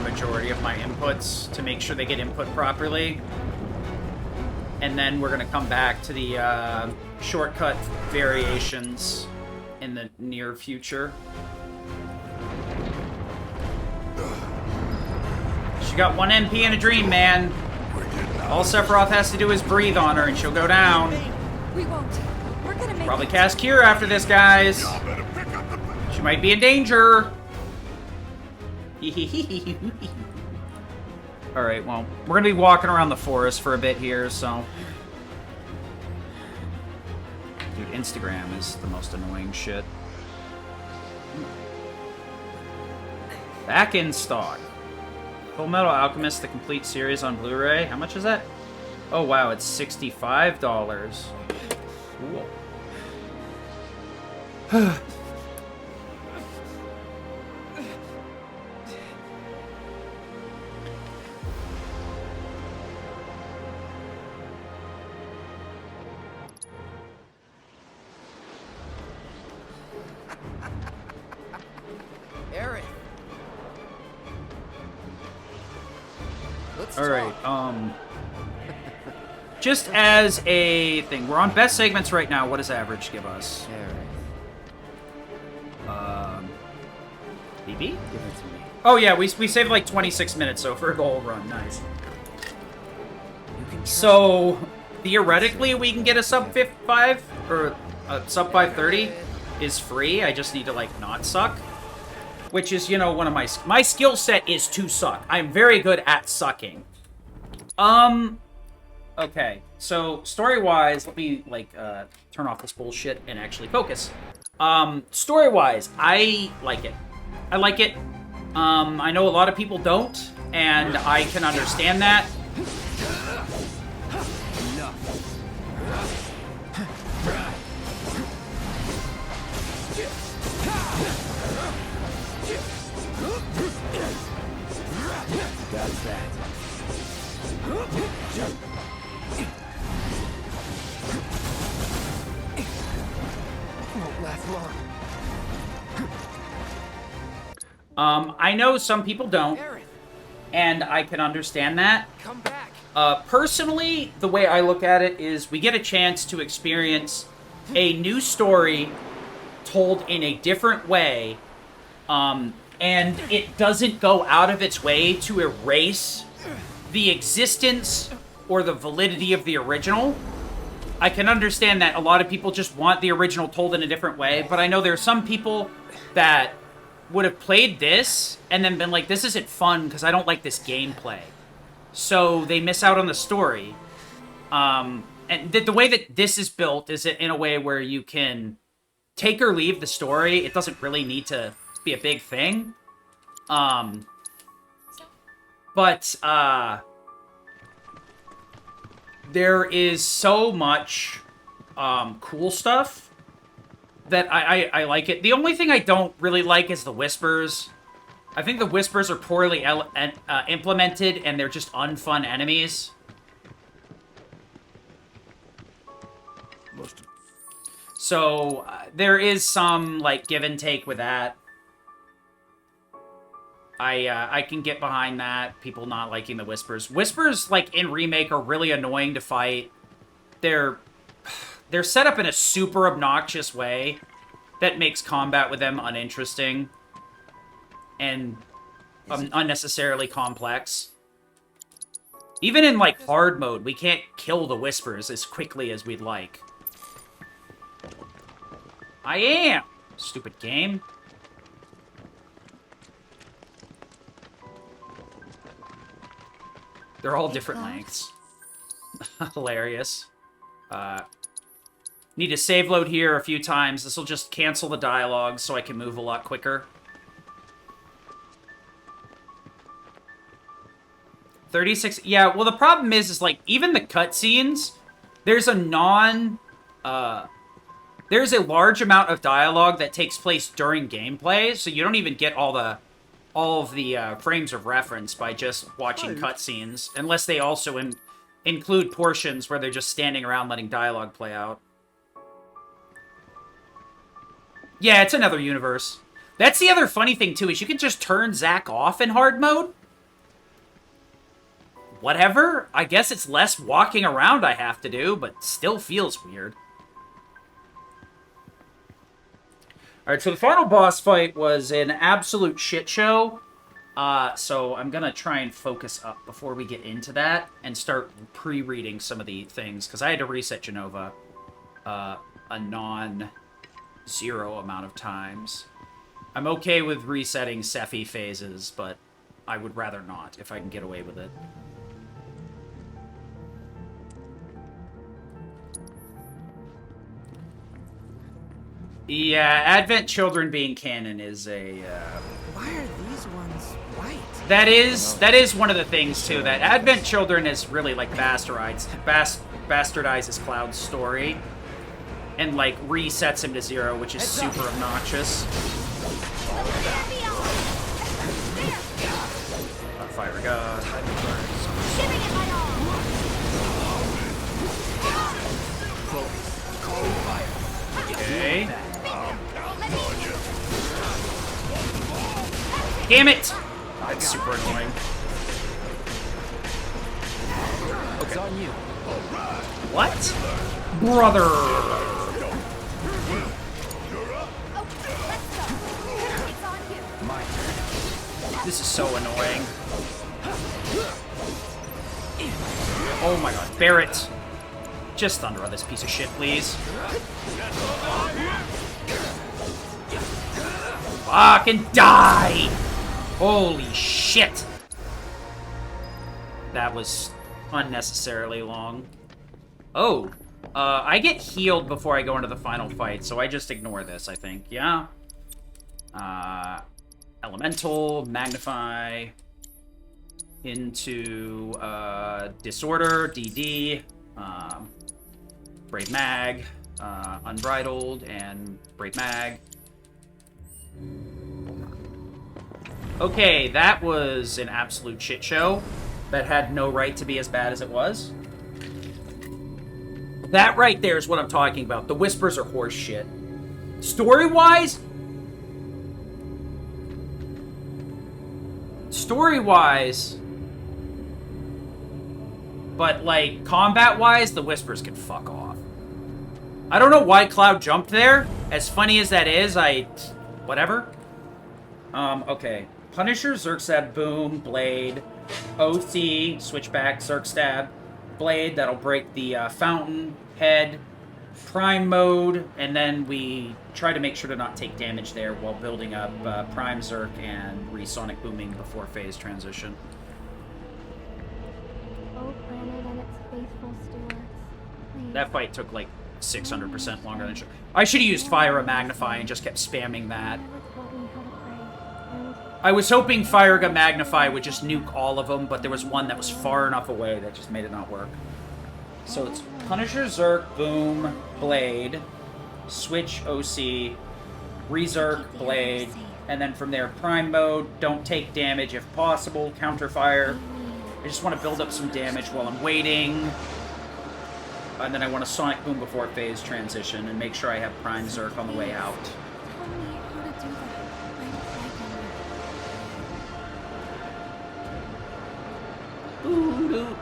majority of my inputs to make sure they get input properly. And then we're going to come back to the shortcut variations in the near future. She got 1 MP in a dream, man. All Sephiroth has to do is breathe on her and she'll go down. We won't. We're gonna make Probably cast Cure after this, guys. She might be in danger. Alright, well, we're gonna be walking around the forest for a bit here, so... Dude, Instagram is the most annoying shit. Back in stock. Full Metal Alchemist, the complete series on Blu-ray. How much is that? Oh, wow, it's $65. Cool. Eric. Let's Alright, just as a thing, we're on best segments right now. What does average give us? BB? Give it to me. Oh yeah, we saved like 26 minutes, so for a goal run, nice. So, theoretically, we can get a sub 5, or a sub 530 is free. I just need to, like, not suck. Which is, you know, one of my skill set is to suck. I'm very good at sucking. Okay. So, story-wise, let me, like, turn off this bullshit and actually focus. Story-wise, I like it. I like it. I know a lot of people don't, and I can understand that. That's that. Won't last long. I know some people don't, and I can understand that. Come back. Personally, the way I look at it is we get a chance to experience a new story told in a different way, and it doesn't go out of its way to erase the existence or the validity of the original. I can understand that a lot of people just want the original told in a different way, but I know there are some people that would have played this and then been like, this isn't fun because I don't like this gameplay. So they miss out on the story. And the way that this is built is in a way where you can take or leave the story. It doesn't really need to be a big thing. But there is so much cool stuff that I like it. The only thing I don't really like is the whispers. I think the whispers are poorly implemented, and they're just unfun enemies. So there is some like give and take with that. I can get behind that. People not liking the whispers. Whispers, like in Remake, are really annoying to fight. They're set up in a super obnoxious way that makes combat with them uninteresting and unnecessarily complex. Even in, like, hard mode, we can't kill the whispers as quickly as we'd like. I am! Stupid game. They're all different lengths. Hilarious. Need to save load here a few times. This will just cancel the dialogue so I can move a lot quicker. 36. Yeah, well, the problem is like, even the cutscenes, there's a there's a large amount of dialogue that takes place during gameplay, so you don't even get all of the frames of reference by just watching cutscenes, unless they also include portions where they're just standing around letting dialogue play out. Yeah, it's another universe. That's the other funny thing, too, is you can just turn Zack off in hard mode. Whatever. I guess it's less walking around I have to do, but still feels weird. Alright, so the final boss fight was an absolute shit show. So I'm gonna try and focus up before we get into that and start pre-reading some of the things, because I had to reset Genova a non-zero amount of times. I'm okay with resetting Sephi phases, but I would rather not if I can get away with it. Yeah, Advent Children being canon is a, Why are these ones white? That is one of the things, too, that Advent Children is really, like, bastardizes Cloud's story and, like, resets him to 0, which is super obnoxious. Fire God. Okay. Damn it! That's super annoying. Okay. On you. What? Brother! This is so annoying. Oh my god, Barrett! Just thunder on this piece of shit, please. Fucking die! Holy shit! That was unnecessarily long. Oh, I get healed before I go into the final fight, so I just ignore this, I think. Yeah. Elemental, Magnify, into, Disorder, DD, Brave Mag, Unbridled, and Brave Mag. Okay, that was an absolute shit show that had no right to be as bad as it was. That right there is what I'm talking about. The whispers are horse shit. Story-wise, But, like, combat-wise, the Whispers can fuck off. I don't know why Cloud jumped there. As funny as that is, whatever. Okay. Punisher, Zerg Stab, Boom, Blade, OC, Switchback, Zerg Stab, Blade, that'll break the fountain, head, Prime mode, and then we try to make sure to not take damage there while building up Prime Zerg and Resonic Booming before phase transition. Oh, planet and its faithful stewards. Please. That fight took like 600% longer than it should. I should have used Fire Magnify and just kept spamming that. I was hoping Fire Magnify would just nuke all of them, but there was one that was far enough away that just made it not work. So it's Punisher, Zerg, Boom, Blade, Switch, OC, Rezerg, Blade, and then from there, Prime mode, don't take damage if possible, counterfire. I just want to build up some damage while I'm waiting. And then I want to Sonic Boom before phase transition and make sure I have Prime Zerg on the way out. Ooh.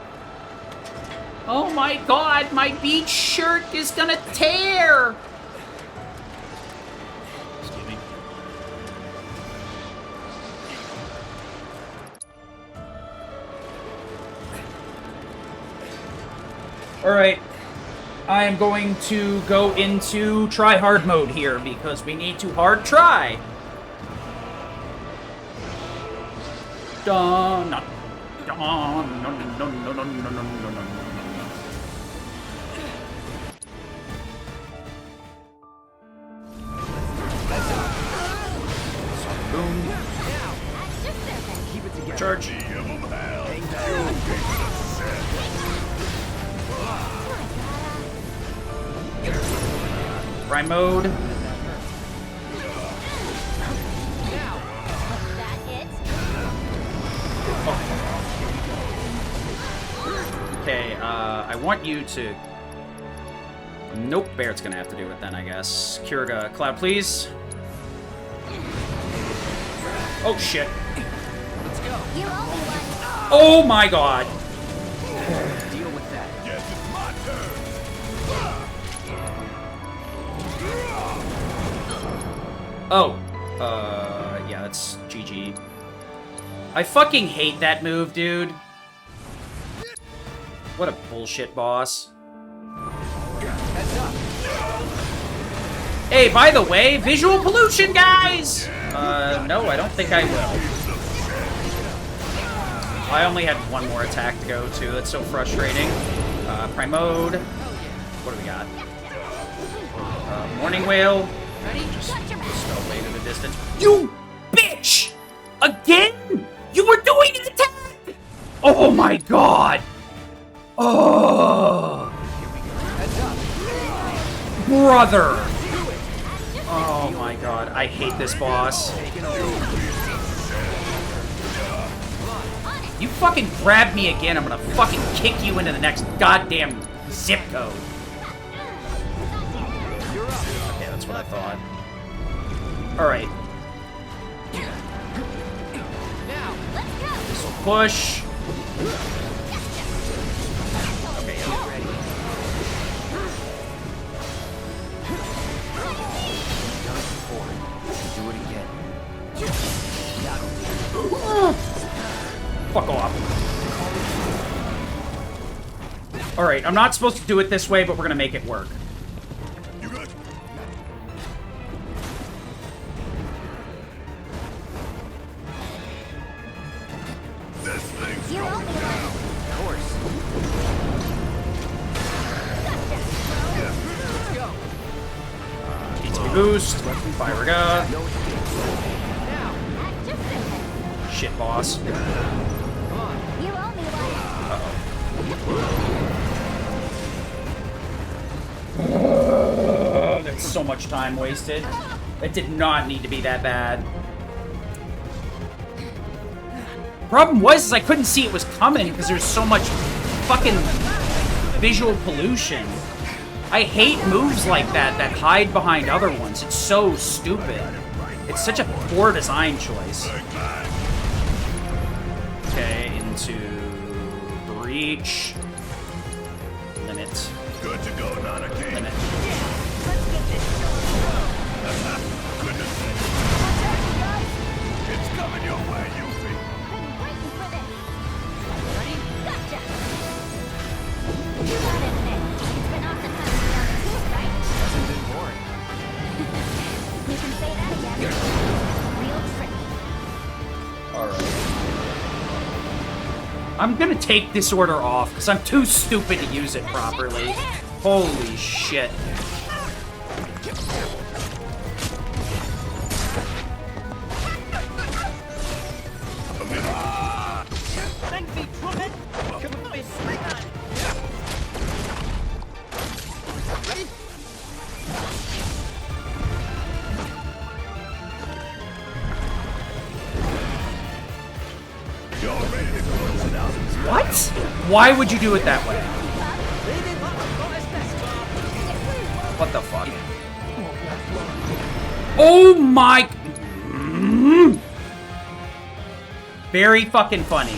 Oh my god, my beach shirt is gonna tear! Excuse me. Alright. I am going to go into try hard mode here because we need to hard try. Dun, dun, dun, dun, dun, dun, dun, dun, dun, dun. Boom. Keep it together. Charge. Prime mode. Oh. Okay, I want you to... Nope, Barrett's gonna have to do it then, I guess. Kurga, Cloud, please. Oh, shit. Let's go. Oh my god. Deal with that. Yes, it's my turn. Oh. Yeah, that's GG. I fucking hate that move, dude. What a bullshit boss. Hey, by the way, visual pollution, guys! No, I don't think I will. I only had one more attack to go to. That's so frustrating. Prime mode. What do we got? Morning Whale. Just spell away to the distance. You bitch! Again? You were doing an attack! Oh my god! Oh! Brother! Oh my god, I hate this boss. You fucking grab me again, I'm gonna fucking kick you into the next goddamn zip code. Okay, that's what I thought. Alright. This will push. Okay, I'm ready. Do it again. Fuck off. Alright, I'm not supposed to do it this way, but we're gonna make it work. You good? This thing's going down. Of course. Let's go. HP boost. Fire gun. Shit, boss. Uh-oh. That's so much time wasted. It did not need to be that bad. Problem was, I couldn't see it was coming because there's so much fucking visual pollution. I hate moves like that that hide behind other ones. It's so stupid. It's such a poor design choice. Okay, into Breach. minute. Good to go, Nanaki. Minute. Goodness sakes. It's coming your way, Yuffie. Been waiting for this. Ready? Gotcha. You gotta admit, it's been awesome having you on the tour, right? Hasn't been boring. You can say that again. Real tricky. Alright. I'm gonna take Disorder off, because I'm too stupid to use it properly. Holy shit. What? Why would you do it that way? What the fuck? Oh my... Very fucking funny.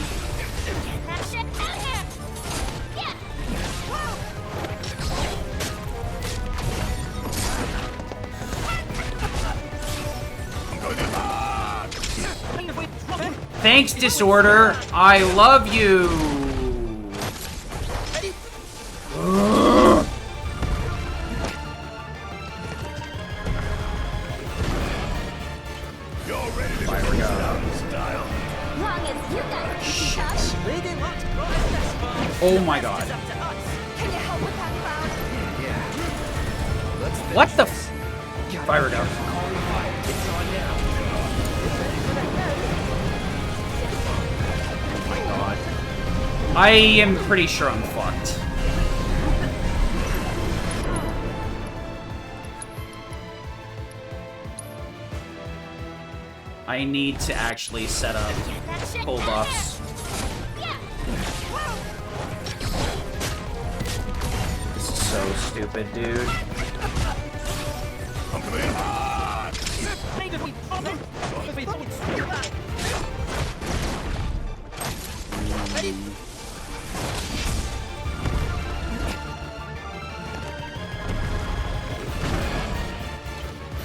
Thanks, Disorder. I love you. Oh my god. Can you help with that cloud? Yeah. What the f- Fire down. It's on now. Oh my god. I am pretty sure I'm fucked. I need to actually set up pull buffs. This is so stupid, dude.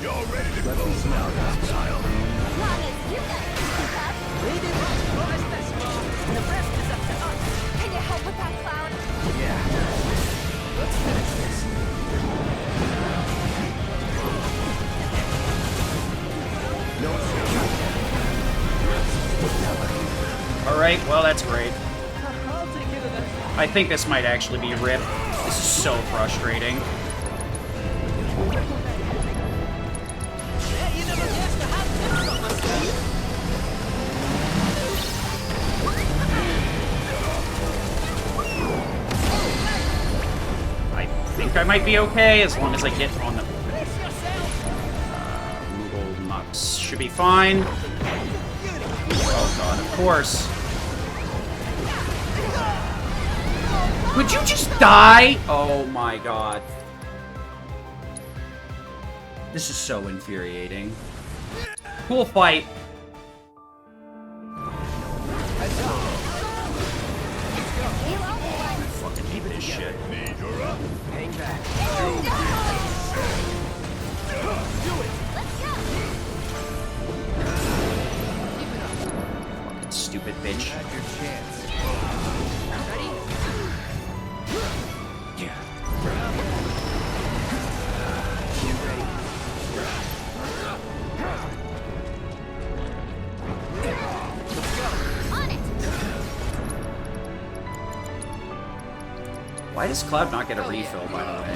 You're ready to close now, child. As long as you guys keep up. The rest is up to us. Can you help with that cloud? Yeah. Let's finish this. No. Alright, well that's great. I think this might actually be RIP. This is so frustrating. I think I might be okay as long as I get on the Google Mux. Should be fine. Oh god, of course. Would you just die? Oh my god. This is so infuriating. Cool fight. I fucking hate this shit. Hang back. Fucking stupid bitch. You had your chance. Ready? Yeah. You ready? On it. Why does Cloud not get a refill, by the way?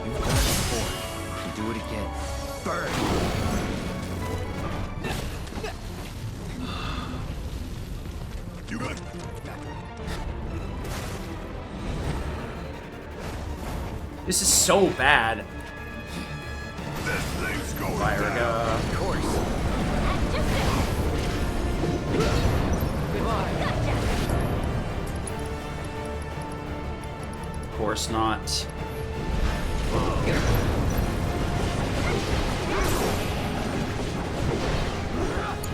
You've done it before. You do it again. Burn. You got. This is so bad. This thing's going Fire down. Of course. Of course not.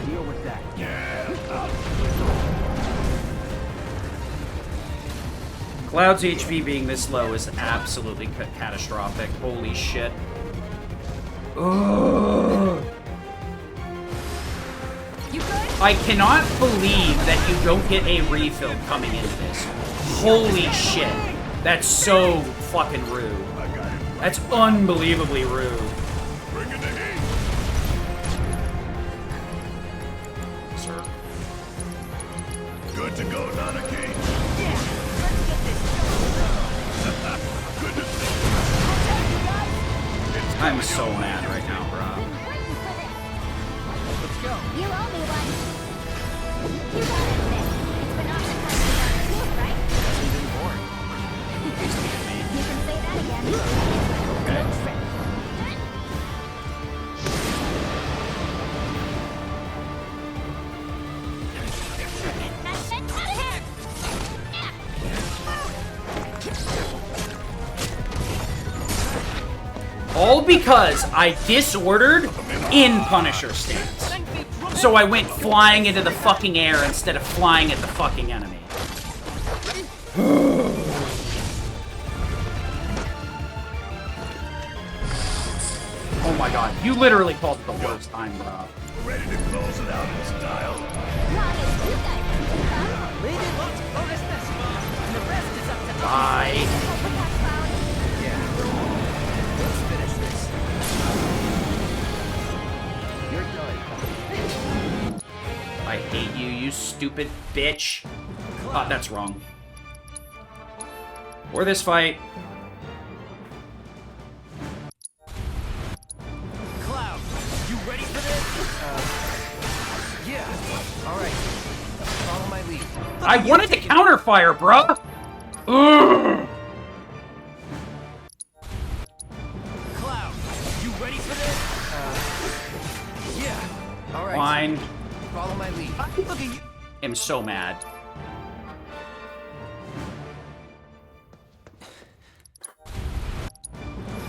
Deal with that. Yeah. Cloud's HP being this low is absolutely catastrophic. Holy shit. Ugh. I cannot believe that you don't get a refill coming into this. Holy shit. That's so fucking rude. That's unbelievably rude. Sir. Good to go, Nanaki. I'm so mad right now, bro. Let's go. You owe me one. You got it, Nick. It's been awesome having you on the team, right? Hasn't been boring. Tasting at me. You can say that again. Okay. All because I disordered in Punisher stance. So I went flying into the fucking air instead of flying at the fucking enemy. Oh my god, you literally called it the worst time, bro. Ready to close it out in style? Bye. I hate you, you stupid bitch. Oh, that's wrong. Or this fight. Cloud, you ready for this? Yeah. All right. Follow my lead. I wanted to counterfire, bruh. Ugh. Cloud, you ready for this? Yeah. All right. Fine. Follow my lead. Look at you. I'm so mad.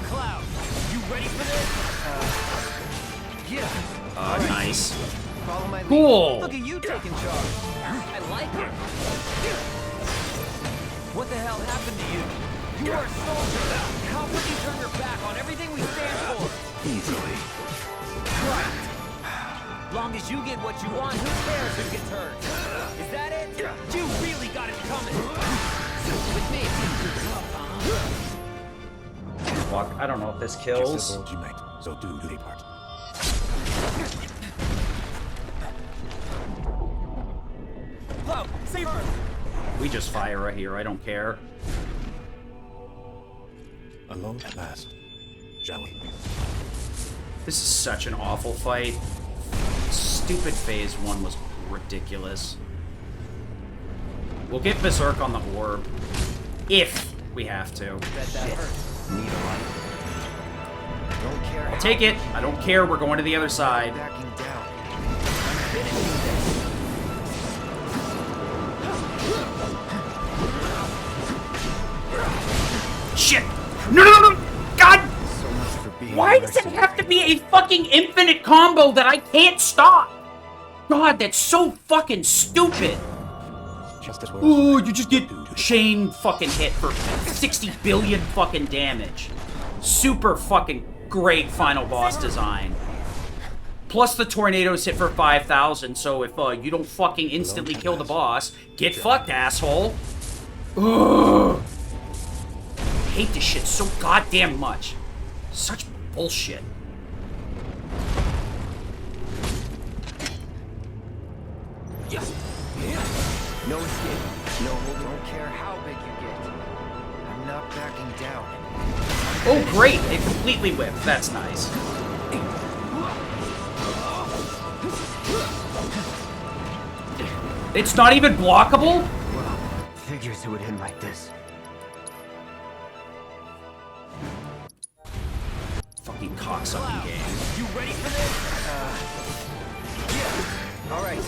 Cloud, you ready for this? Yeah. Nice. Follow my lead. Cool. Look at you taking charge. I like it. What the hell happened to you? You are a soldier now. How could you turn your back on everything we stand for? Easily. Right. Long as you get what you want, who cares who gets hurt? Is that it? You really got it coming. With me. Fuck, I don't know if this kills. You might, so do your part. Whoa, save her! We just fire right here, I don't care. Alone at last, shall we? This is such an awful fight. Stupid phase 1 was ridiculous. We'll get Berserk on the orb. If we have to. Bet that hurts. Need a light. Don't care. I'll take it. I don't care. We're going to the other side. Backing down. I'm finishing this. Shit! No, no, no, no! God! Why does it have to be a fucking infinite combo that I can't stop? God, that's so fucking stupid. Ooh, you just get chain fucking hit for 60 billion fucking damage. Super fucking great final boss design. Plus the tornadoes hit for 5,000, so if you don't fucking instantly kill the boss, get fucked, asshole. Ugh. I hate this shit so goddamn much. Such bullshit. No escape. No, don't care how big you get. I'm not backing down. Oh, great! It completely whipped. That's nice. It's not even blockable? Well, figures it would end like this. Fucking cocksucking game. You ready for this? Yeah. All right.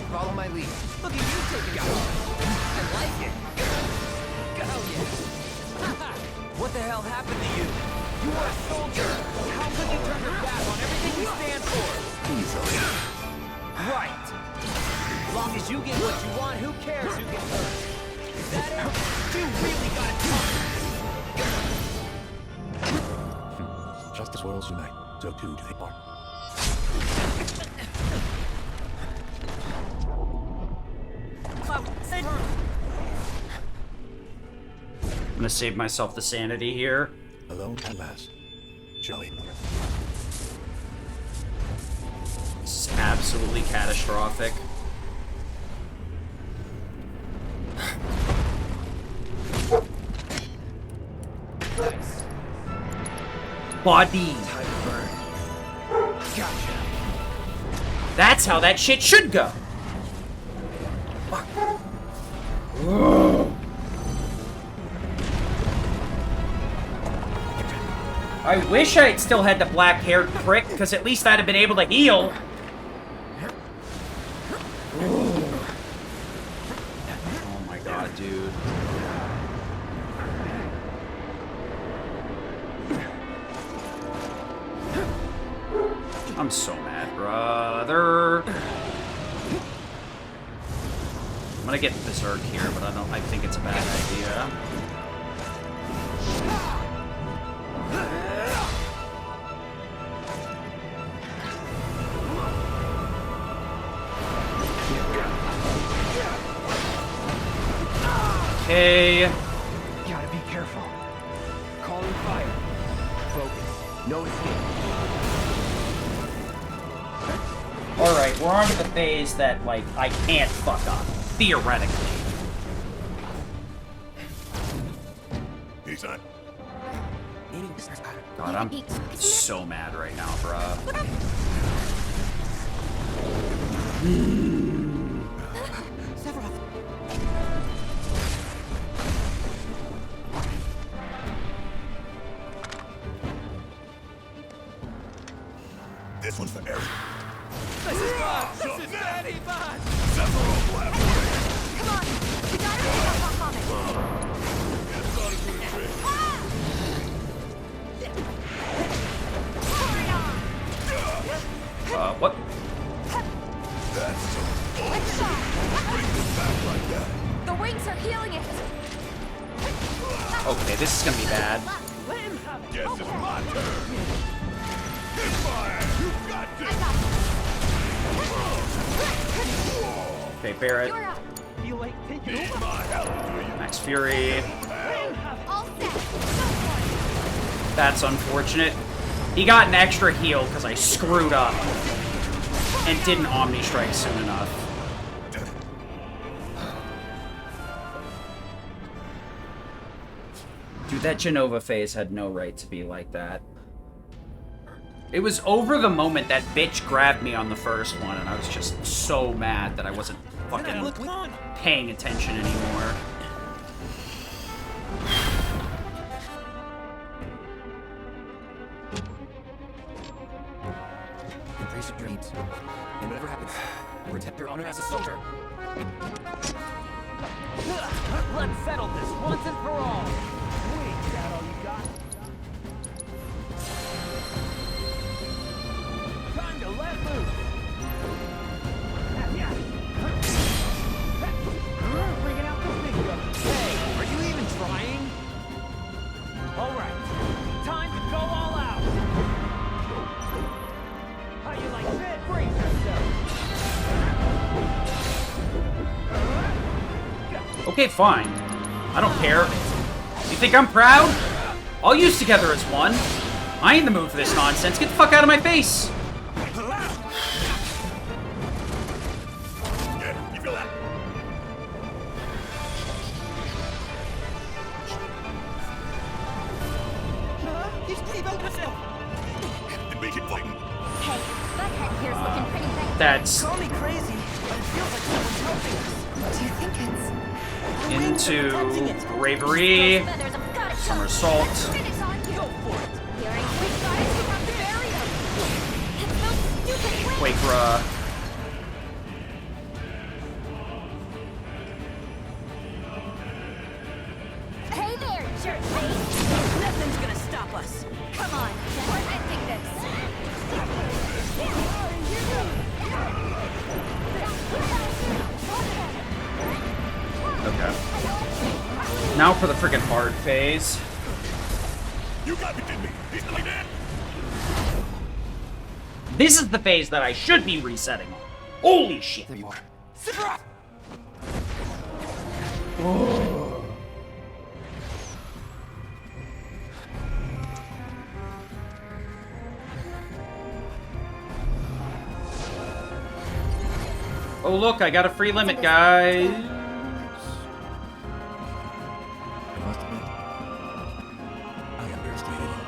Follow my lead. Look at you taking it. I like it. Go, yeah. What the hell happened to you? You are a soldier. How could you turn your back on everything we stand for? Easily. Right. As long as you get what you want, who cares who gets hurt? Is that it? You really got it. Justice worlds unite. So too do they part. I'm gonna save myself the sanity here. Alone at last. Joey. This is absolutely catastrophic. Nice. Body. Gotcha. That's how that shit should go. Fuck. I wish I'd still had the black-haired prick, because at least I'd have been able to heal. Oh my god, dude. I'm so mad, brother. I'm gonna get Berserk here, but I think it's a bad idea. Okay. Gotta be careful. Calling fire. Focus. No escape. Alright, we're on to the phase that, like, I can't fuck up. Theoretically. He's not. God, I'm so mad right now, bruh. This one's for Eric. This is bad. This is very bad. Sephiroth left. Come on. We gotta pick up on comic. What? That's so bullshit. Bring this back like that. The wings are healing it. Okay, this is gonna be bad. Guess it's my turn. Hit fire. You got this. Okay, Barret. Feel like taking Need over. my help, do you? Max Fury. All set. That's unfortunate. He got an extra heal because I screwed up and didn't Omni Strike soon enough. Dude, that Genova phase had no right to be like that. It was over the moment that bitch grabbed me on the first one, and I was just so mad that I wasn't fucking paying attention anymore. Embrace your dreams. And whatever happens, protect your honor as a soldier. Let's settle this once and for all. Wait, is that all you got? Time to let loose. Bringing out the big guns. Hey, are you even trying? All right, time to go all out. How you like that? Brace yourself. Okay, fine. I don't care. You think I'm proud? I'll use together as one. I ain't in the mood for this nonsense. Get the fuck out of my face! Yeah, you feel that? He's pre-built himself. Then we keep fighting. Hey, Butthead here's looking pretty bad. That's Call me crazy, but it feels like someone's helping us. Do you think it's... into bravery, somersault. Finish on you. Go for it. Here, we gotta take out the barrier. It's those stupid wings. Quakera. Hey there, jerk face. Nothing's gonna stop us. Come on, we're ending this. Okay. Now for the freaking hard phase. You got to be kidding me. He's not like that. This is the phase that I should be resetting on. Holy shit. There you are. Oh. Oh look, I got a free limit, guys. I must admit, I underestimated him.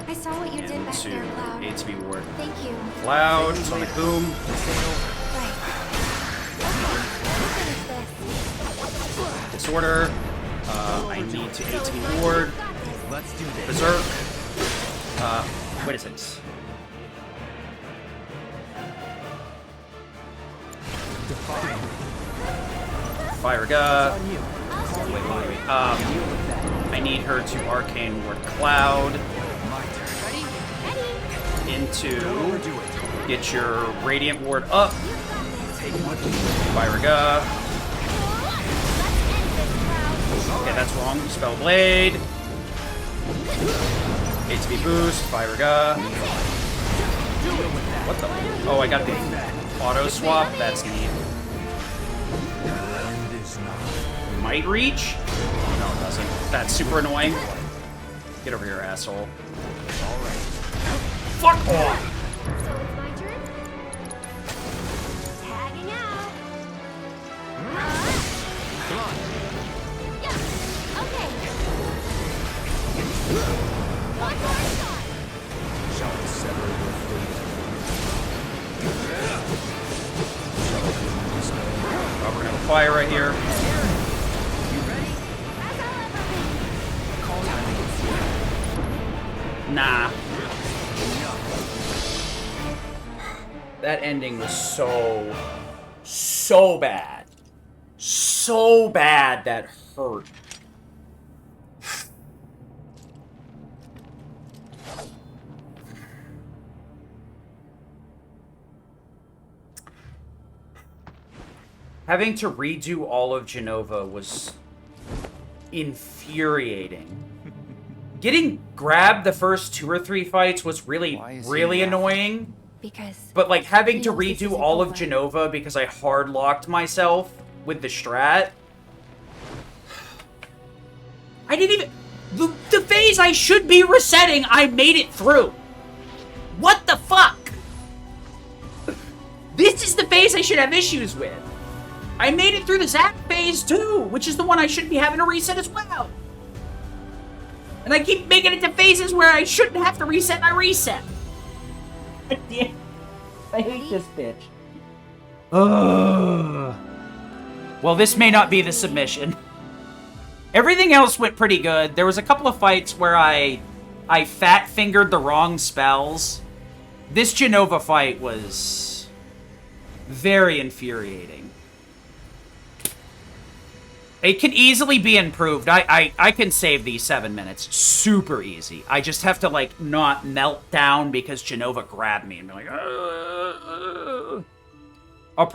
I saw what you did back there, Cloud. ATB Ward. Thank you. Cloud, Sonic Boom. Right. Disorder. I need to ATB Ward. Let's do this. Berserk. What is it? Fire Ga. Wait. I need her to Arcane Ward Cloud. Into. Get your Radiant Ward up. Fire Ga. Okay, that's wrong. Spell Blade. HB boost, Fire Ga. What the? Oh, I got the auto swap. That's neat. Might reach? No, it doesn't. That's super annoying. Get over here, asshole. Fuck off! So it's my turn? Tagging out. Come on. Yeah. Okay. One more shot. Shall I sever your fate? Oh, we're gonna have a fire right here. Nah. That ending was so bad. So bad that hurt. Having to redo all of Genova was infuriating. Getting grabbed the first 2 or 3 fights was really annoying. But like having to redo all of Genova because I hard locked myself with the strat. I didn't even... The phase I should be resetting, I made it through. What the fuck? This is the phase I should have issues with. I made it through the Zap phase too, which is the one I should be having to reset as well. And I keep making it to phases where I shouldn't have to reset, and I reset. I hate this bitch. Ugh. Well, this may not be the submission. Everything else went pretty good. There was a couple of fights where I fat-fingered the wrong spells. This Genova fight was very infuriating. It can easily be improved. I can save these 7 minutes. Super easy. I just have to, like, not melt down because Genova grabbed me and be like, I'll probably